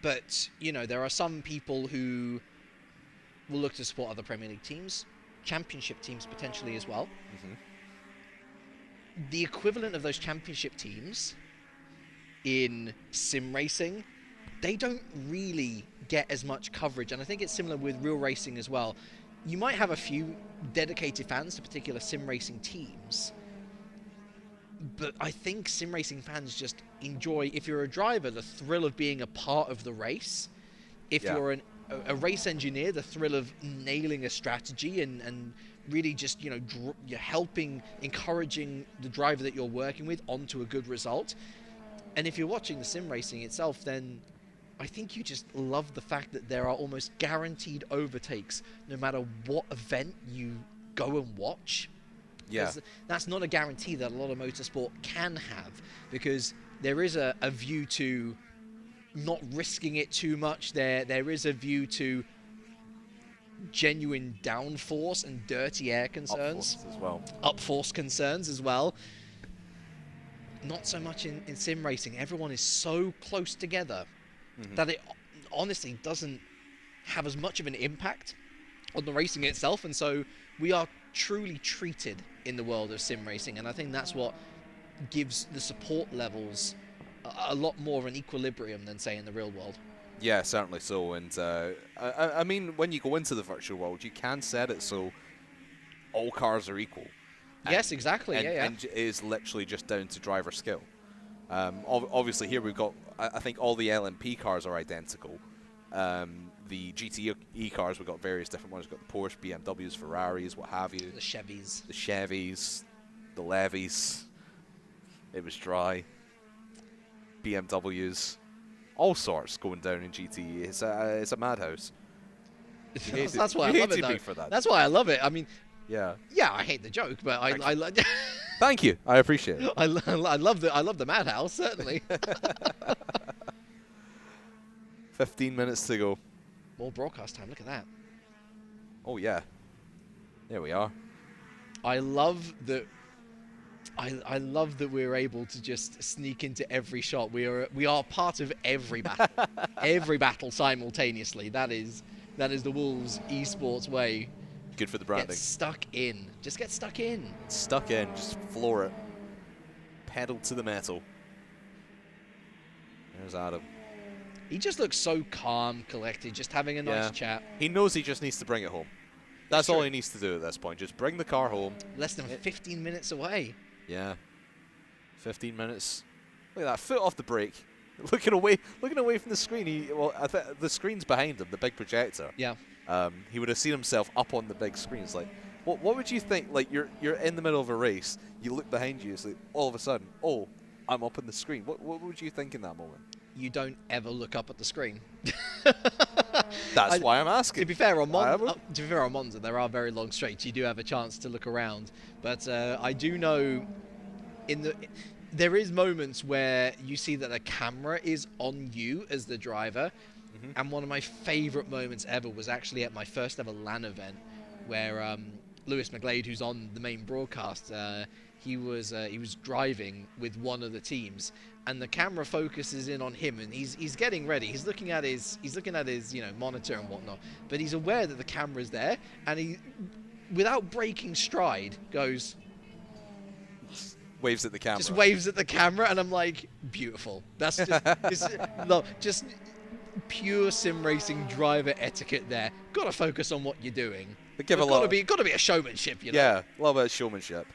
but you know there are some people who will look to support other Premier League teams, Championship teams potentially as well. Mm-hmm. The equivalent of those Championship teams in sim racing, they don't really get as much coverage, and I think it's similar with real racing as well. You might have a few dedicated fans to particular sim racing teams, but I think sim racing fans just enjoy, if you're a driver, the thrill of being a part of the race. If you're a race engineer, the thrill of nailing a strategy and really just, you know, you're helping, encouraging the driver that you're working with onto a good result. And if you're watching the sim racing itself, then I think you just love the fact that there are almost guaranteed overtakes no matter what event you go and watch. Yeah. That's not a guarantee that a lot of motorsport can have, because there is a view to not risking it too much. There is a view to genuine downforce and dirty air concerns. Upforce concerns as well. Not so much in sim racing. Everyone is so close together that it honestly doesn't have as much of an impact on the racing itself, and so we are truly treated in the world of sim racing, and I think that's what gives the support levels a lot more of an equilibrium than, say, in the real world. Yeah, certainly so. And I mean, when you go into the virtual world, you can set it so all cars are equal. Yes, exactly. And it is literally just down to driver skill. Obviously, here we've got, I think all the LMP cars are identical. The GTE cars, we've got various different ones. We've got the Porsche, BMWs, Ferraris, what have you. The Chevys. The Chevys, the Levys. It was dry. BMWs. All sorts going down in GTE. It's a madhouse. That's why I love it, though. That's why I love it. I mean... Yeah, I hate the joke, but I Thank you. I appreciate it. I love the madhouse, certainly. 15 minutes to go. More broadcast time. Look at that. Oh yeah. There we are. I love that. I love that we're able to just sneak into every shot. We are part of every battle, every battle simultaneously. That is the Wolves esports way. Good for the branding. Get stuck in. Just get stuck in. Stuck in. Just floor it. Pedal to the metal. There's Adam. He just looks so calm, collected, just having a nice chat. He knows he just needs to bring it home. That's all he needs to do at this point. Just bring the car home. Less than 15 minutes away. Yeah. 15 minutes. Look at that. Foot off the brake. looking away from the screen. The screen's behind him, the big projector. Yeah. He would have seen himself up on the big screen. It's like, what would you think? Like you're in the middle of a race. You look behind you. It's like all of a sudden, oh, I'm up on the screen. What would you think in that moment? You don't ever look up at the screen. That's why I'm asking. To be fair, on Monza, there are very long straights. You do have a chance to look around, but I do know there is moments where you see that the camera is on you as the driver. And one of my favourite moments ever was actually at my first ever LAN event, where Lewis McGlade, who's on the main broadcast, he was driving with one of the teams, and the camera focuses in on him, and he's getting ready. He's looking at his monitor and whatnot, but he's aware that the camera's there, and he, without breaking stride, goes. Waves at the camera. Just waves at the camera, and I'm like, beautiful. That's just pure sim racing driver etiquette there. Got to focus on what you're doing. Got to be a showmanship, you know. Yeah, a little bit of showmanship.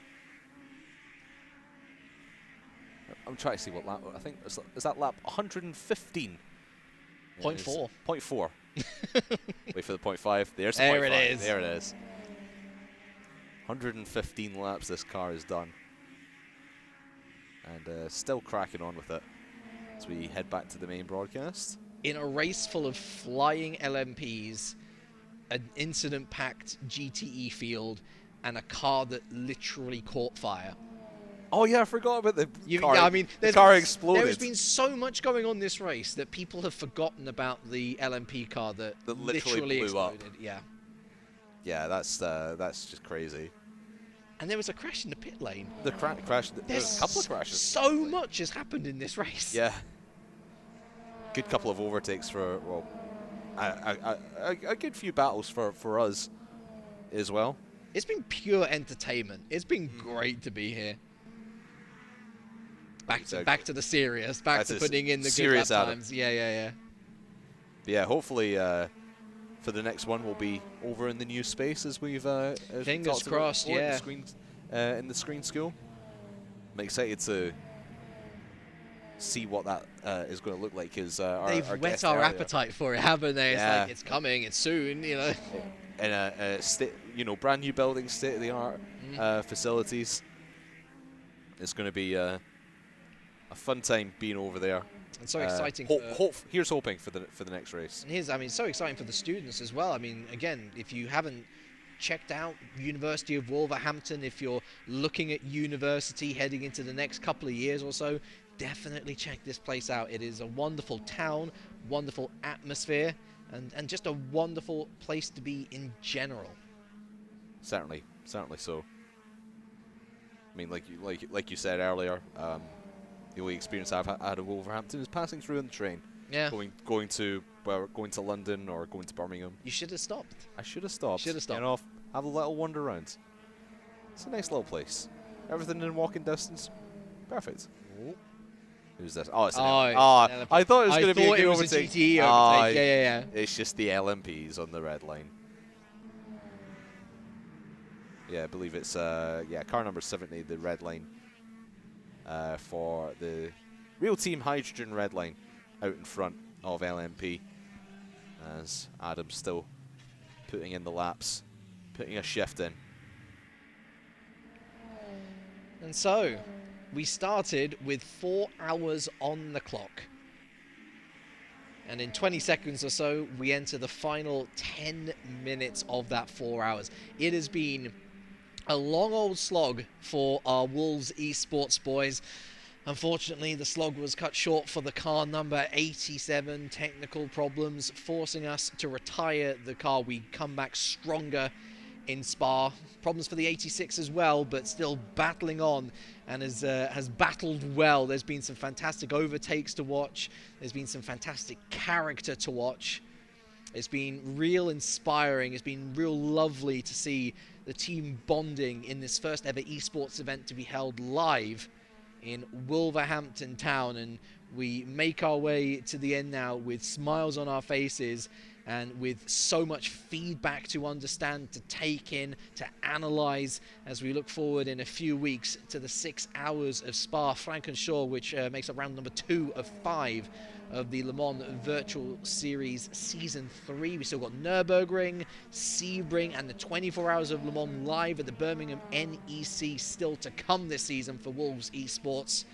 I'm trying to see what lap. I think is that lap 115. 0.4. 0.4. Wait for the 0.5. There's the 0.5. There it is. There it is. 115 laps this car has done. And still cracking on with it as we head back to the main broadcast. In a race full of flying LMPs, an incident-packed GTE field, and a car that literally caught fire. Oh yeah, I forgot about the car. The car exploded. There has been so much going on this race that people have forgotten about the LMP car that literally blew exploded. up. Yeah. Yeah, that's just crazy. And there was a crash in the pit lane. The crash. There's a couple of crashes. So much has happened in this race. Yeah. Good couple of overtakes for a good few battles for us as well. It's been pure entertainment. It's been great to be here. Back to the serious. Back to putting in the good lap times. Yeah. Yeah, hopefully for the next one we'll be over in the new space as we've fingers crossed. Yeah. In the screen school. I'm excited to see what that is going to look like. Because they've whet our appetite for it, haven't they? It's like it's coming. It's soon. You know. In a brand new building, state of the art facilities. It's going to be a fun time being over there. And so exciting. Here's hoping for the next race. And so exciting for the students as well. I mean, again, if you haven't checked out University of Wolverhampton, if you're looking at university heading into the next couple of years or so, definitely check this place out. It is a wonderful town, wonderful atmosphere, and just a wonderful place to be in general. Certainly so. I mean, like you said earlier, the only experience I've had of Wolverhampton is passing through on the train. Yeah. Going to London or going to Birmingham. You should have stopped. I should have stopped. Get off, have a little wander around. It's a nice little place. Everything in walking distance. Perfect. Ooh. Who's this? Oh, it's an LMP. I thought it was going to be a good overtake. GTE overtake. Yeah. It's just the LMPs on the red line. Yeah, I believe it's car number 70, the red line, for the Real Team Hydrogen red line out in front of LMP, as Adam's still putting in the laps, putting a shift in. And so we started with 4 hours on the clock. And in 20 seconds or so, we enter the final 10 minutes of that 4 hours. It has been a long old slog for our Wolves Esports boys. Unfortunately, the slog was cut short for the car number 87. Technical problems forcing us to retire the car. We come back stronger in Spa. Problems for the 86 as well, but still battling on and has battled well. There's been some fantastic overtakes to watch. There's been some fantastic character to watch. It's been real inspiring. It's been real lovely to see the team bonding in this first ever esports event to be held live in Wolverhampton town. And We make our way to the end now with smiles on our faces and with so much feedback to understand, to take in, to analyze as we look forward in a few weeks to the 6 hours of Spa-Francorchamps, which makes up round number 2 of 5 of the Le Mans Virtual Series Season 3. We still got Nürburgring, Sebring, and the 24 Hours of Le Mans live at the Birmingham NEC still to come this season for Wolves Esports.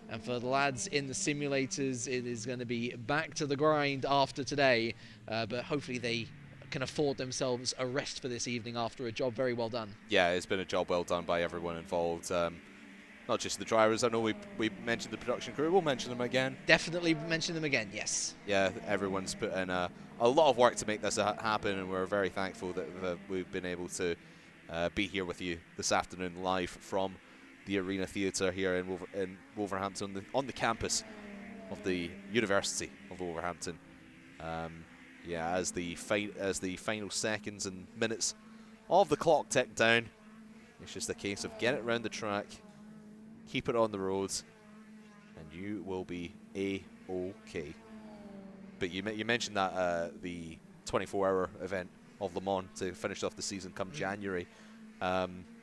And for the lads in the simulators, it is going to be back to the grind after today. But hopefully they can afford themselves a rest for this evening after a job very well done. Yeah, it's been a job well done by everyone involved. Not just the drivers. I know we mentioned the production crew. We'll mention them again. Definitely mention them again, yes. Yeah, everyone's put in a lot of work to make this happen, and we're very thankful that we've been able to be here with you this afternoon live from the Arena Theatre here in Wolverhampton, on the campus of the University of Wolverhampton. Yeah, as the final seconds and minutes of the clock tick down, it's just a case of get it around the track, keep it on the roads, and you will be A-OK. But you mentioned that the 24-hour event of Le Mans to finish off the season come January.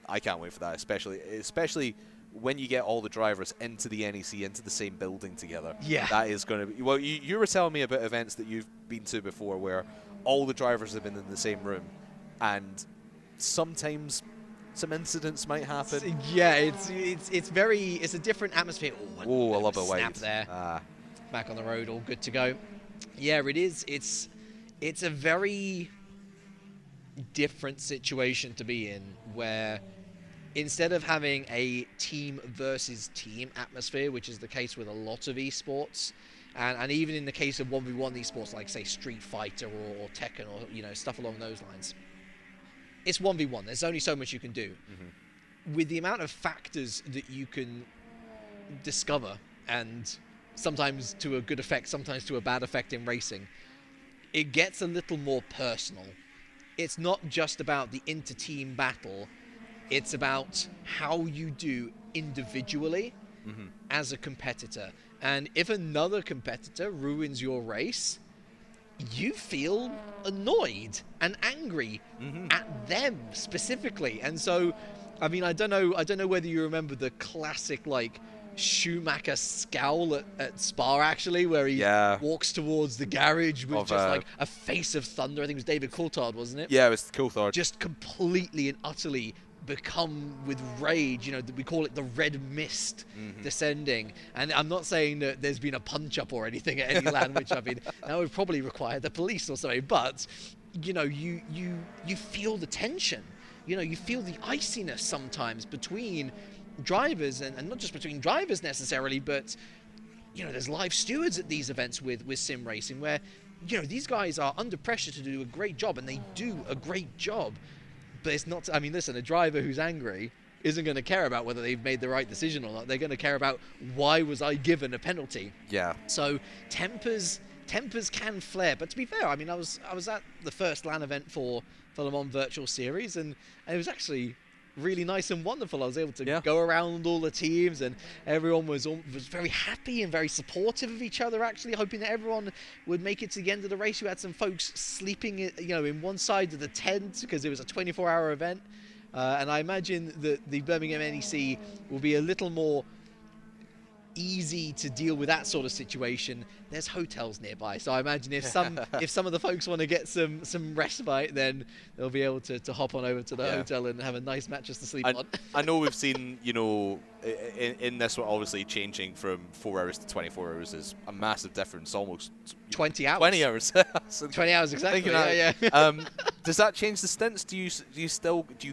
I can't wait for that, especially when you get all the drivers into the NEC, into the same building together. Yeah. That is going to be... Well, you were telling me about events that you've been to before where all the drivers have been in the same room, and sometimes some incidents might happen. Yeah, it's a different atmosphere. Oh, I love a snap there. Back on the road, all good to go. Yeah, it is. It's a very different situation to be in, where instead of having a team versus team atmosphere, which is the case with a lot of esports, and even in the case of 1v1 esports like, say, Street Fighter or Tekken or stuff along those lines, it's 1v1. There's only so much you can do. Mm-hmm. With the amount of factors that you can discover, and sometimes to a good effect, sometimes to a bad effect in racing, it gets a little more personal. It's not just about the inter-team battle, it's about how you do individually as a competitor. And if another competitor ruins your race, you feel annoyed and angry at them specifically. And so, I mean, I don't know whether you remember the classic, like, Schumacher scowl at Spa, actually, where he walks towards the garage with just like a face of thunder. I think it was David Coulthard, wasn't it? Yeah, it was Coulthard. Just completely and utterly become with rage. We call it the red mist descending. And I'm not saying that there's been a punch-up or anything at any land, which, I mean, that would probably require the police or something. But, you feel the tension. You feel the iciness sometimes between drivers, and not just between drivers necessarily, but there's live stewards at these events with sim racing, where these guys are under pressure to do a great job, and they do a great job. But it's not, I mean, listen, a driver who's angry isn't going to care about whether they've made the right decision or not. They're going to care about, why was I given a penalty? Yeah. So tempers can flare. But to be fair, I mean, I was at the first LAN event for Le Mans Virtual Series, and it was actually really nice and wonderful. I was able to go around all the teams, and everyone was very happy and very supportive of each other, actually, hoping that everyone would make it to the end of the race. You had some folks sleeping in one side of the tent because it was a 24-hour event, and I imagine that the Birmingham NEC will be a little more easy to deal with that sort of situation. There's hotels nearby, so I imagine if some of the folks want to get some respite, then they'll be able to hop on over to the hotel and have a nice mattress to sleep on. I know we've seen, in this one, obviously changing from 4 hours to 24 hours is a massive difference, almost 20 hours. 20 hours. 20 hours exactly. Yeah. Does that change the stints? Do you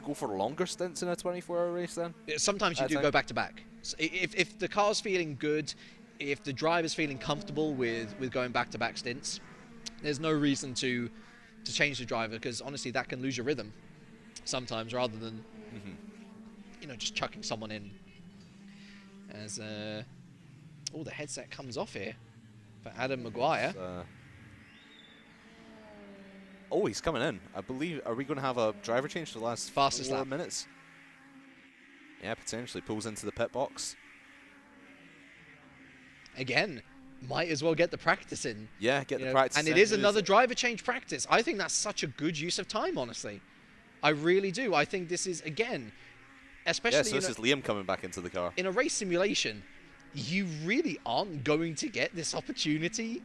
go for longer stints in a 24-hour race then? Sometimes you do go back to back. So if the car's feeling good, if the driver's feeling comfortable with going back-to-back stints, there's no reason to change the driver, because honestly that can lose your rhythm sometimes, rather than just chucking someone in. As the headset comes off here for Adam Maguire. He's coming in. I believe, are we going to have a driver change for the last fastest 4 lap minutes? Yeah, potentially. Pulls into the pit box. Again, might as well get the practice in. Yeah, get the practice in. And it is another driver change practice. I think that's such a good use of time, honestly. I really do. I think this is, again, especially... Yeah, so this is Liam coming back into the car. In a race simulation, you really aren't going to get this opportunity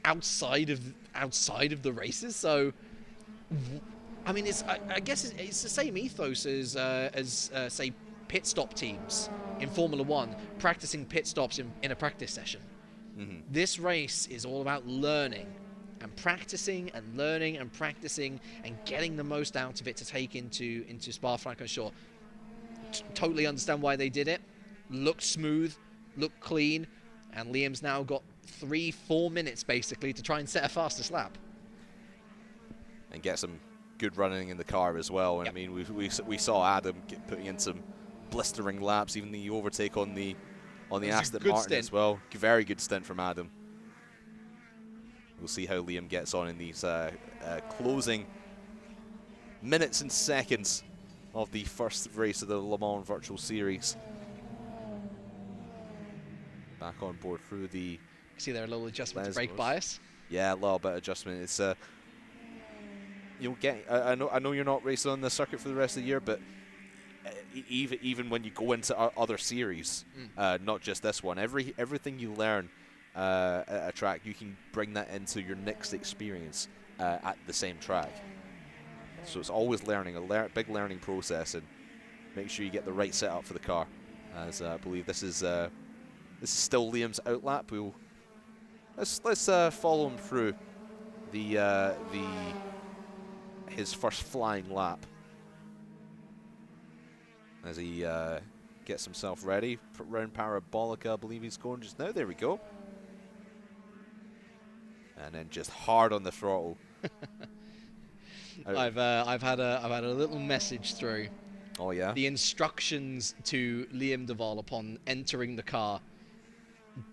outside of the races. So, I mean, I guess it's the same ethos as say, pit stop teams in Formula 1 practicing pit stops in a practice session. Mm-hmm. This race is all about learning and practicing and learning and practicing and getting the most out of it to take into Spa-Francorchamps. Totally understand why they did it. Looked smooth, looked clean, and Liam's now got 3-4 minutes basically to try and set a fastest lap and get some good running in the car as well. Yep. I mean, we saw Adam putting in some blistering laps, even the overtake on the Aston Martin stint as well. Very good stint from Adam. We'll see how Liam gets on in these closing minutes and seconds of the first race of the Le Mans Virtual Series. Back on board through the... See there a little adjustment to brake bias? Yeah, a little bit of adjustment. It's you'll get... I know you're not racing on the circuit for the rest of the year, but even when you go into other series, not just this one, everything you learn at a track, you can bring that into your next experience at the same track. So it's always learning, big learning process, and make sure you get the right setup for the car. As I believe this is still Liam's outlap. Let's follow him through his first flying lap as he gets himself ready round Parabolica. I believe he's going just now. There we go. And then just hard on the throttle. I've had a little message through. Oh yeah. The instructions to Liam Duval upon entering the car: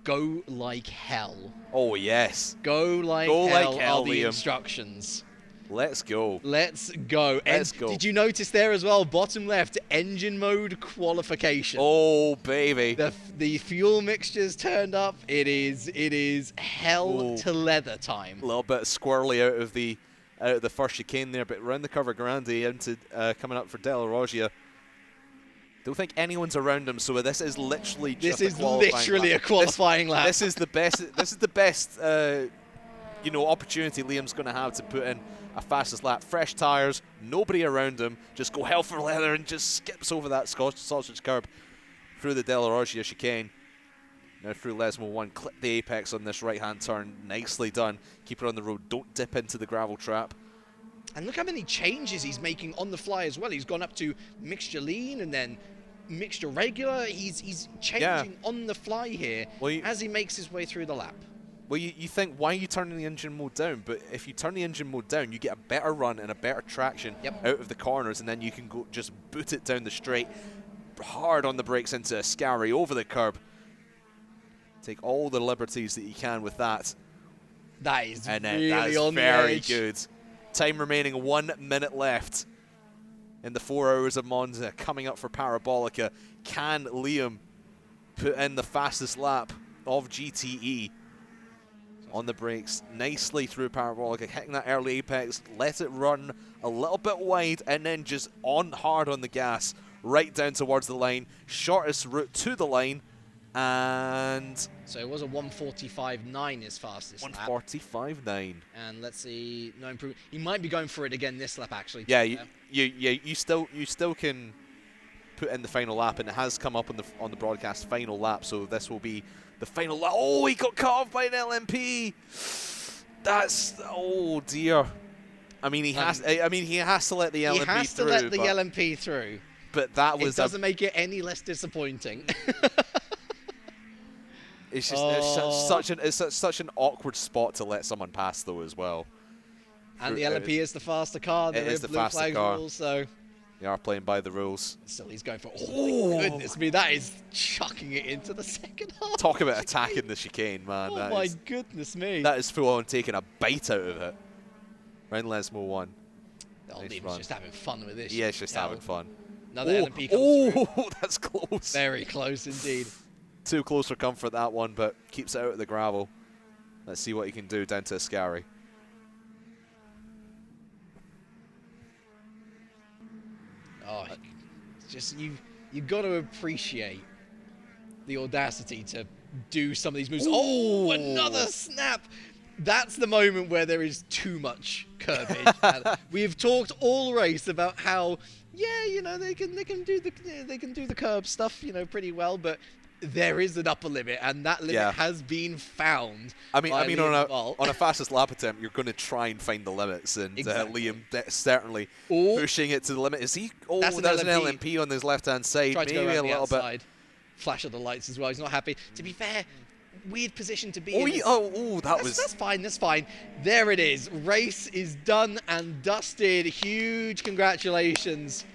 go like hell. Oh yes. Go like hell are the instructions. Let's go. Let's go. Let's go. Did you notice there as well, bottom left, engine mode qualification? Oh, baby. The fuel mixture's turned up. It is hell to leather time. A little bit squirrely out of the first chicane there, but around the Curva Grande into coming up for Della Roggia. Don't think anyone's around him, so this is literally just a qualifying lap. This is the best. This is the best. Opportunity Liam's going to have to put in a fastest lap. Fresh tyres, nobody around him, just go hell for leather and just skips over that sausage curb through the Della Roggia chicane. Now through Lesmo 1, clip the apex on this right-hand turn. Nicely done. Keep it on the road. Don't dip into the gravel trap. And look how many changes he's making on the fly as well. He's gone up to mixture lean and then mixture regular. He's changing on the fly here as he makes his way through the lap. Well, you think, why are you turning the engine mode down? But if you turn the engine mode down, you get a better run and a better traction out of the corners, and then you can go just boot it down the straight, hard on the brakes into a scary over the curb. Take all the liberties that you can with that. That is and then really on very the edge. Good. Time remaining 1 minute left in the 4 hours of Monza. Coming up for Parabolica. Can Liam put in the fastest lap of GTE? On the brakes, nicely through Parabolica, hitting that early apex, let it run a little bit wide, and then just on hard on the gas, right down towards the line, shortest route to the line, and... So it was a 1:45.9 his fastest lap. 1:45.9. And let's see, no improvement. He might be going for it again this lap, actually. Yeah, you still can put in the final lap, and it has come up on the broadcast final lap, so this will be the final lap. Oh, he got cut off by an LMP. That's, oh dear. I mean, he has to let the LMP through. He has to let the LMP through. But that was. It doesn't make it any less disappointing. It's just it's such an awkward spot to let someone pass though as well. And the LMP is the faster car. There is the faster car. Rules, so. They are playing by the rules. Still, he's going for... Oh, my goodness me. That is chucking it into the second half. Talk about attacking the chicane, man. Oh, my goodness me. That is full on taking a bite out of it. Round Lesmo 1. Liam's just having fun with this. Yeah, it's just having fun. Another LMP comes through. That's close. Very close indeed. too close for comfort, that one, but keeps it out of the gravel. Let's see what he can do down to Ascari. Oh, just you got to appreciate the audacity to do some of these moves. Ooh. Oh, another snap! That's the moment where there is too much curbage. We have talked all race about how, yeah, you know, they can do the curb stuff, you know, pretty well, but there is an upper limit, and that limit has been found. I mean, on a fastest lap attempt, you're going to try and find the limits, and Liam certainly pushing it to the limit. Is he? Oh, there's an LMP on his left-hand side. Tried maybe to go around a little bit. Flash of the lights as well. He's not happy. To be fair, weird position to be in. That's fine. That's fine. There it is. Race is done and dusted. Huge congratulations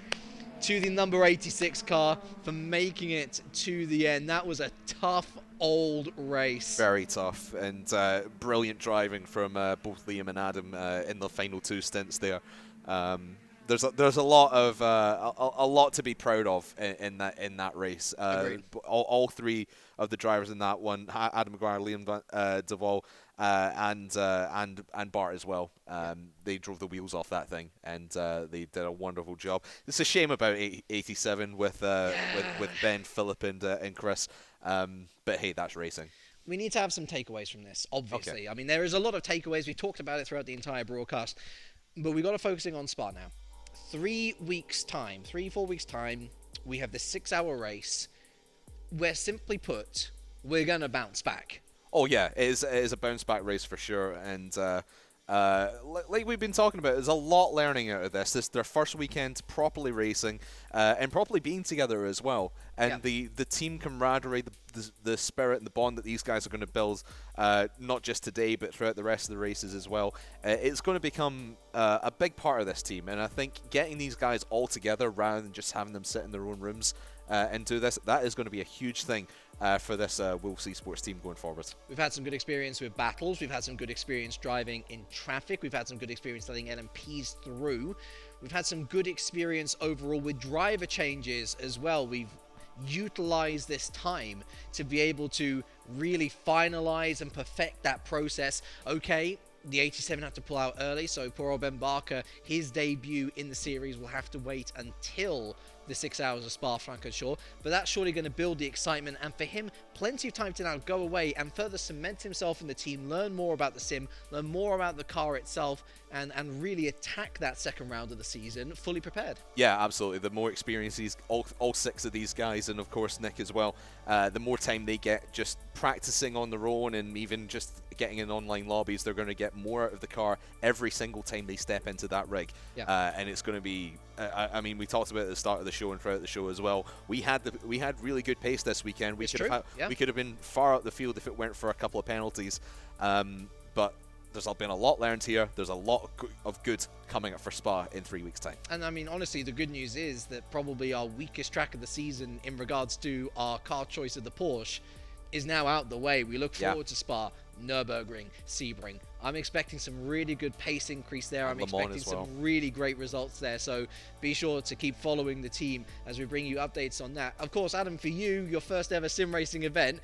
to the number 86 car for making it to the end. That was a tough old race. Very tough, and brilliant driving from both Liam and Adam in the final 2 stints there. There's a lot of a lot to be proud of in that race. All 3 of the drivers in that one, Adam McGuire, Liam Duvall, and Bart as well. They drove the wheels off that thing, and they did a wonderful job. It's a shame about 87 with Ben, Philip, and Chris. But hey, that's racing. We need to have some takeaways from this, obviously. Okay. I mean, there is a lot of takeaways. We've talked about it throughout the entire broadcast, but we've got to focusing on Spa now. 3 weeks' time, 4 weeks' time, we have this 6-hour race where, simply put, we're going to bounce back. Oh, yeah, it is a bounce-back race for sure. And like we've been talking about, there's a lot learning out of this. This is their first weekend properly racing and properly being together as well. And the team camaraderie, the spirit and the bond that these guys are going to build, not just today, but throughout the rest of the races as well, it's going to become a big part of this team. And I think getting these guys all together rather than just having them sit in their own rooms and do this, that is going to be a huge thing for this Wolves Esports team going forward. We've had some good experience with battles. We've had some good experience driving in traffic. We've had some good experience letting LMPs through. We've had some good experience overall with driver changes as well. We've utilized this time to be able to really finalize and perfect that process. Okay, the 87 had to pull out early, so poor old Ben Barker, his debut in the series will have to wait until the 6 hours of Spa-Francorchamps, but that's surely going to build the excitement, and for him, plenty of time to now go away and further cement himself in the team, learn more about the sim, learn more about the car itself, and really attack that second round of the season fully prepared. Yeah, absolutely. The more experience all 6 of these guys, and of course Nick as well, the more time they get just practicing on their own and even just getting in online lobbies, they're going to get more out of the car every single time they step into that rig. Yeah. And it's going to be, I mean, we talked about it at the start of the show and throughout the show as well. We had really good pace this weekend. We could have been far out the field if it weren't for a couple of penalties. But there's been a lot learned here. There's a lot of good coming up for Spa in 3 weeks' time. And I mean, honestly, the good news is that probably our weakest track of the season in regards to our car choice of the Porsche is now out the way. We look forward to Spa, Nürburgring, Sebring. I'm expecting some really good pace increase there. I'm expecting some really great results there. So be sure to keep following the team as we bring you updates on that. Of course, Adam, for you, your first ever sim racing event,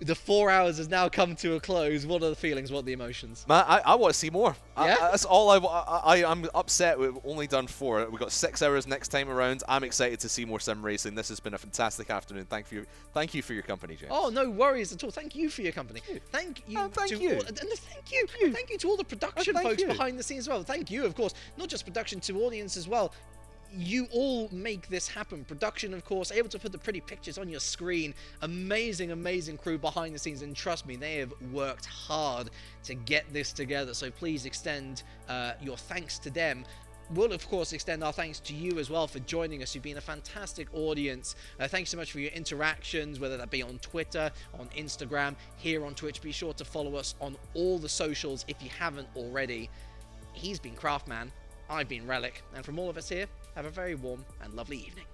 the 4 hours has now come to a close. What are the feelings? What are the emotions? Man, I want to see more. Yeah? That's all I'm upset we've only done 4. We've got 6 hours next time around. I'm excited to see more sim racing. This has been a fantastic afternoon. Thank you for your company, James. Oh, no worries at all. Thank you for your company. Thank you. Thank you to all the production folks behind the scenes as well. Thank you, of course, not just production, to audience as well. You all make this happen. Production, of course, able to put the pretty pictures on your screen. Amazing, amazing crew behind the scenes, and trust me, they have worked hard to get this together. So please extend your thanks to them. We'll, of course, extend our thanks to you as well for joining us. You've been a fantastic audience. Thanks so much for your interactions, whether that be on Twitter, on Instagram, here on Twitch. Be sure to follow us on all the socials if you haven't already. He's been Craftman. I've been Relic. And from all of us here, have a very warm and lovely evening.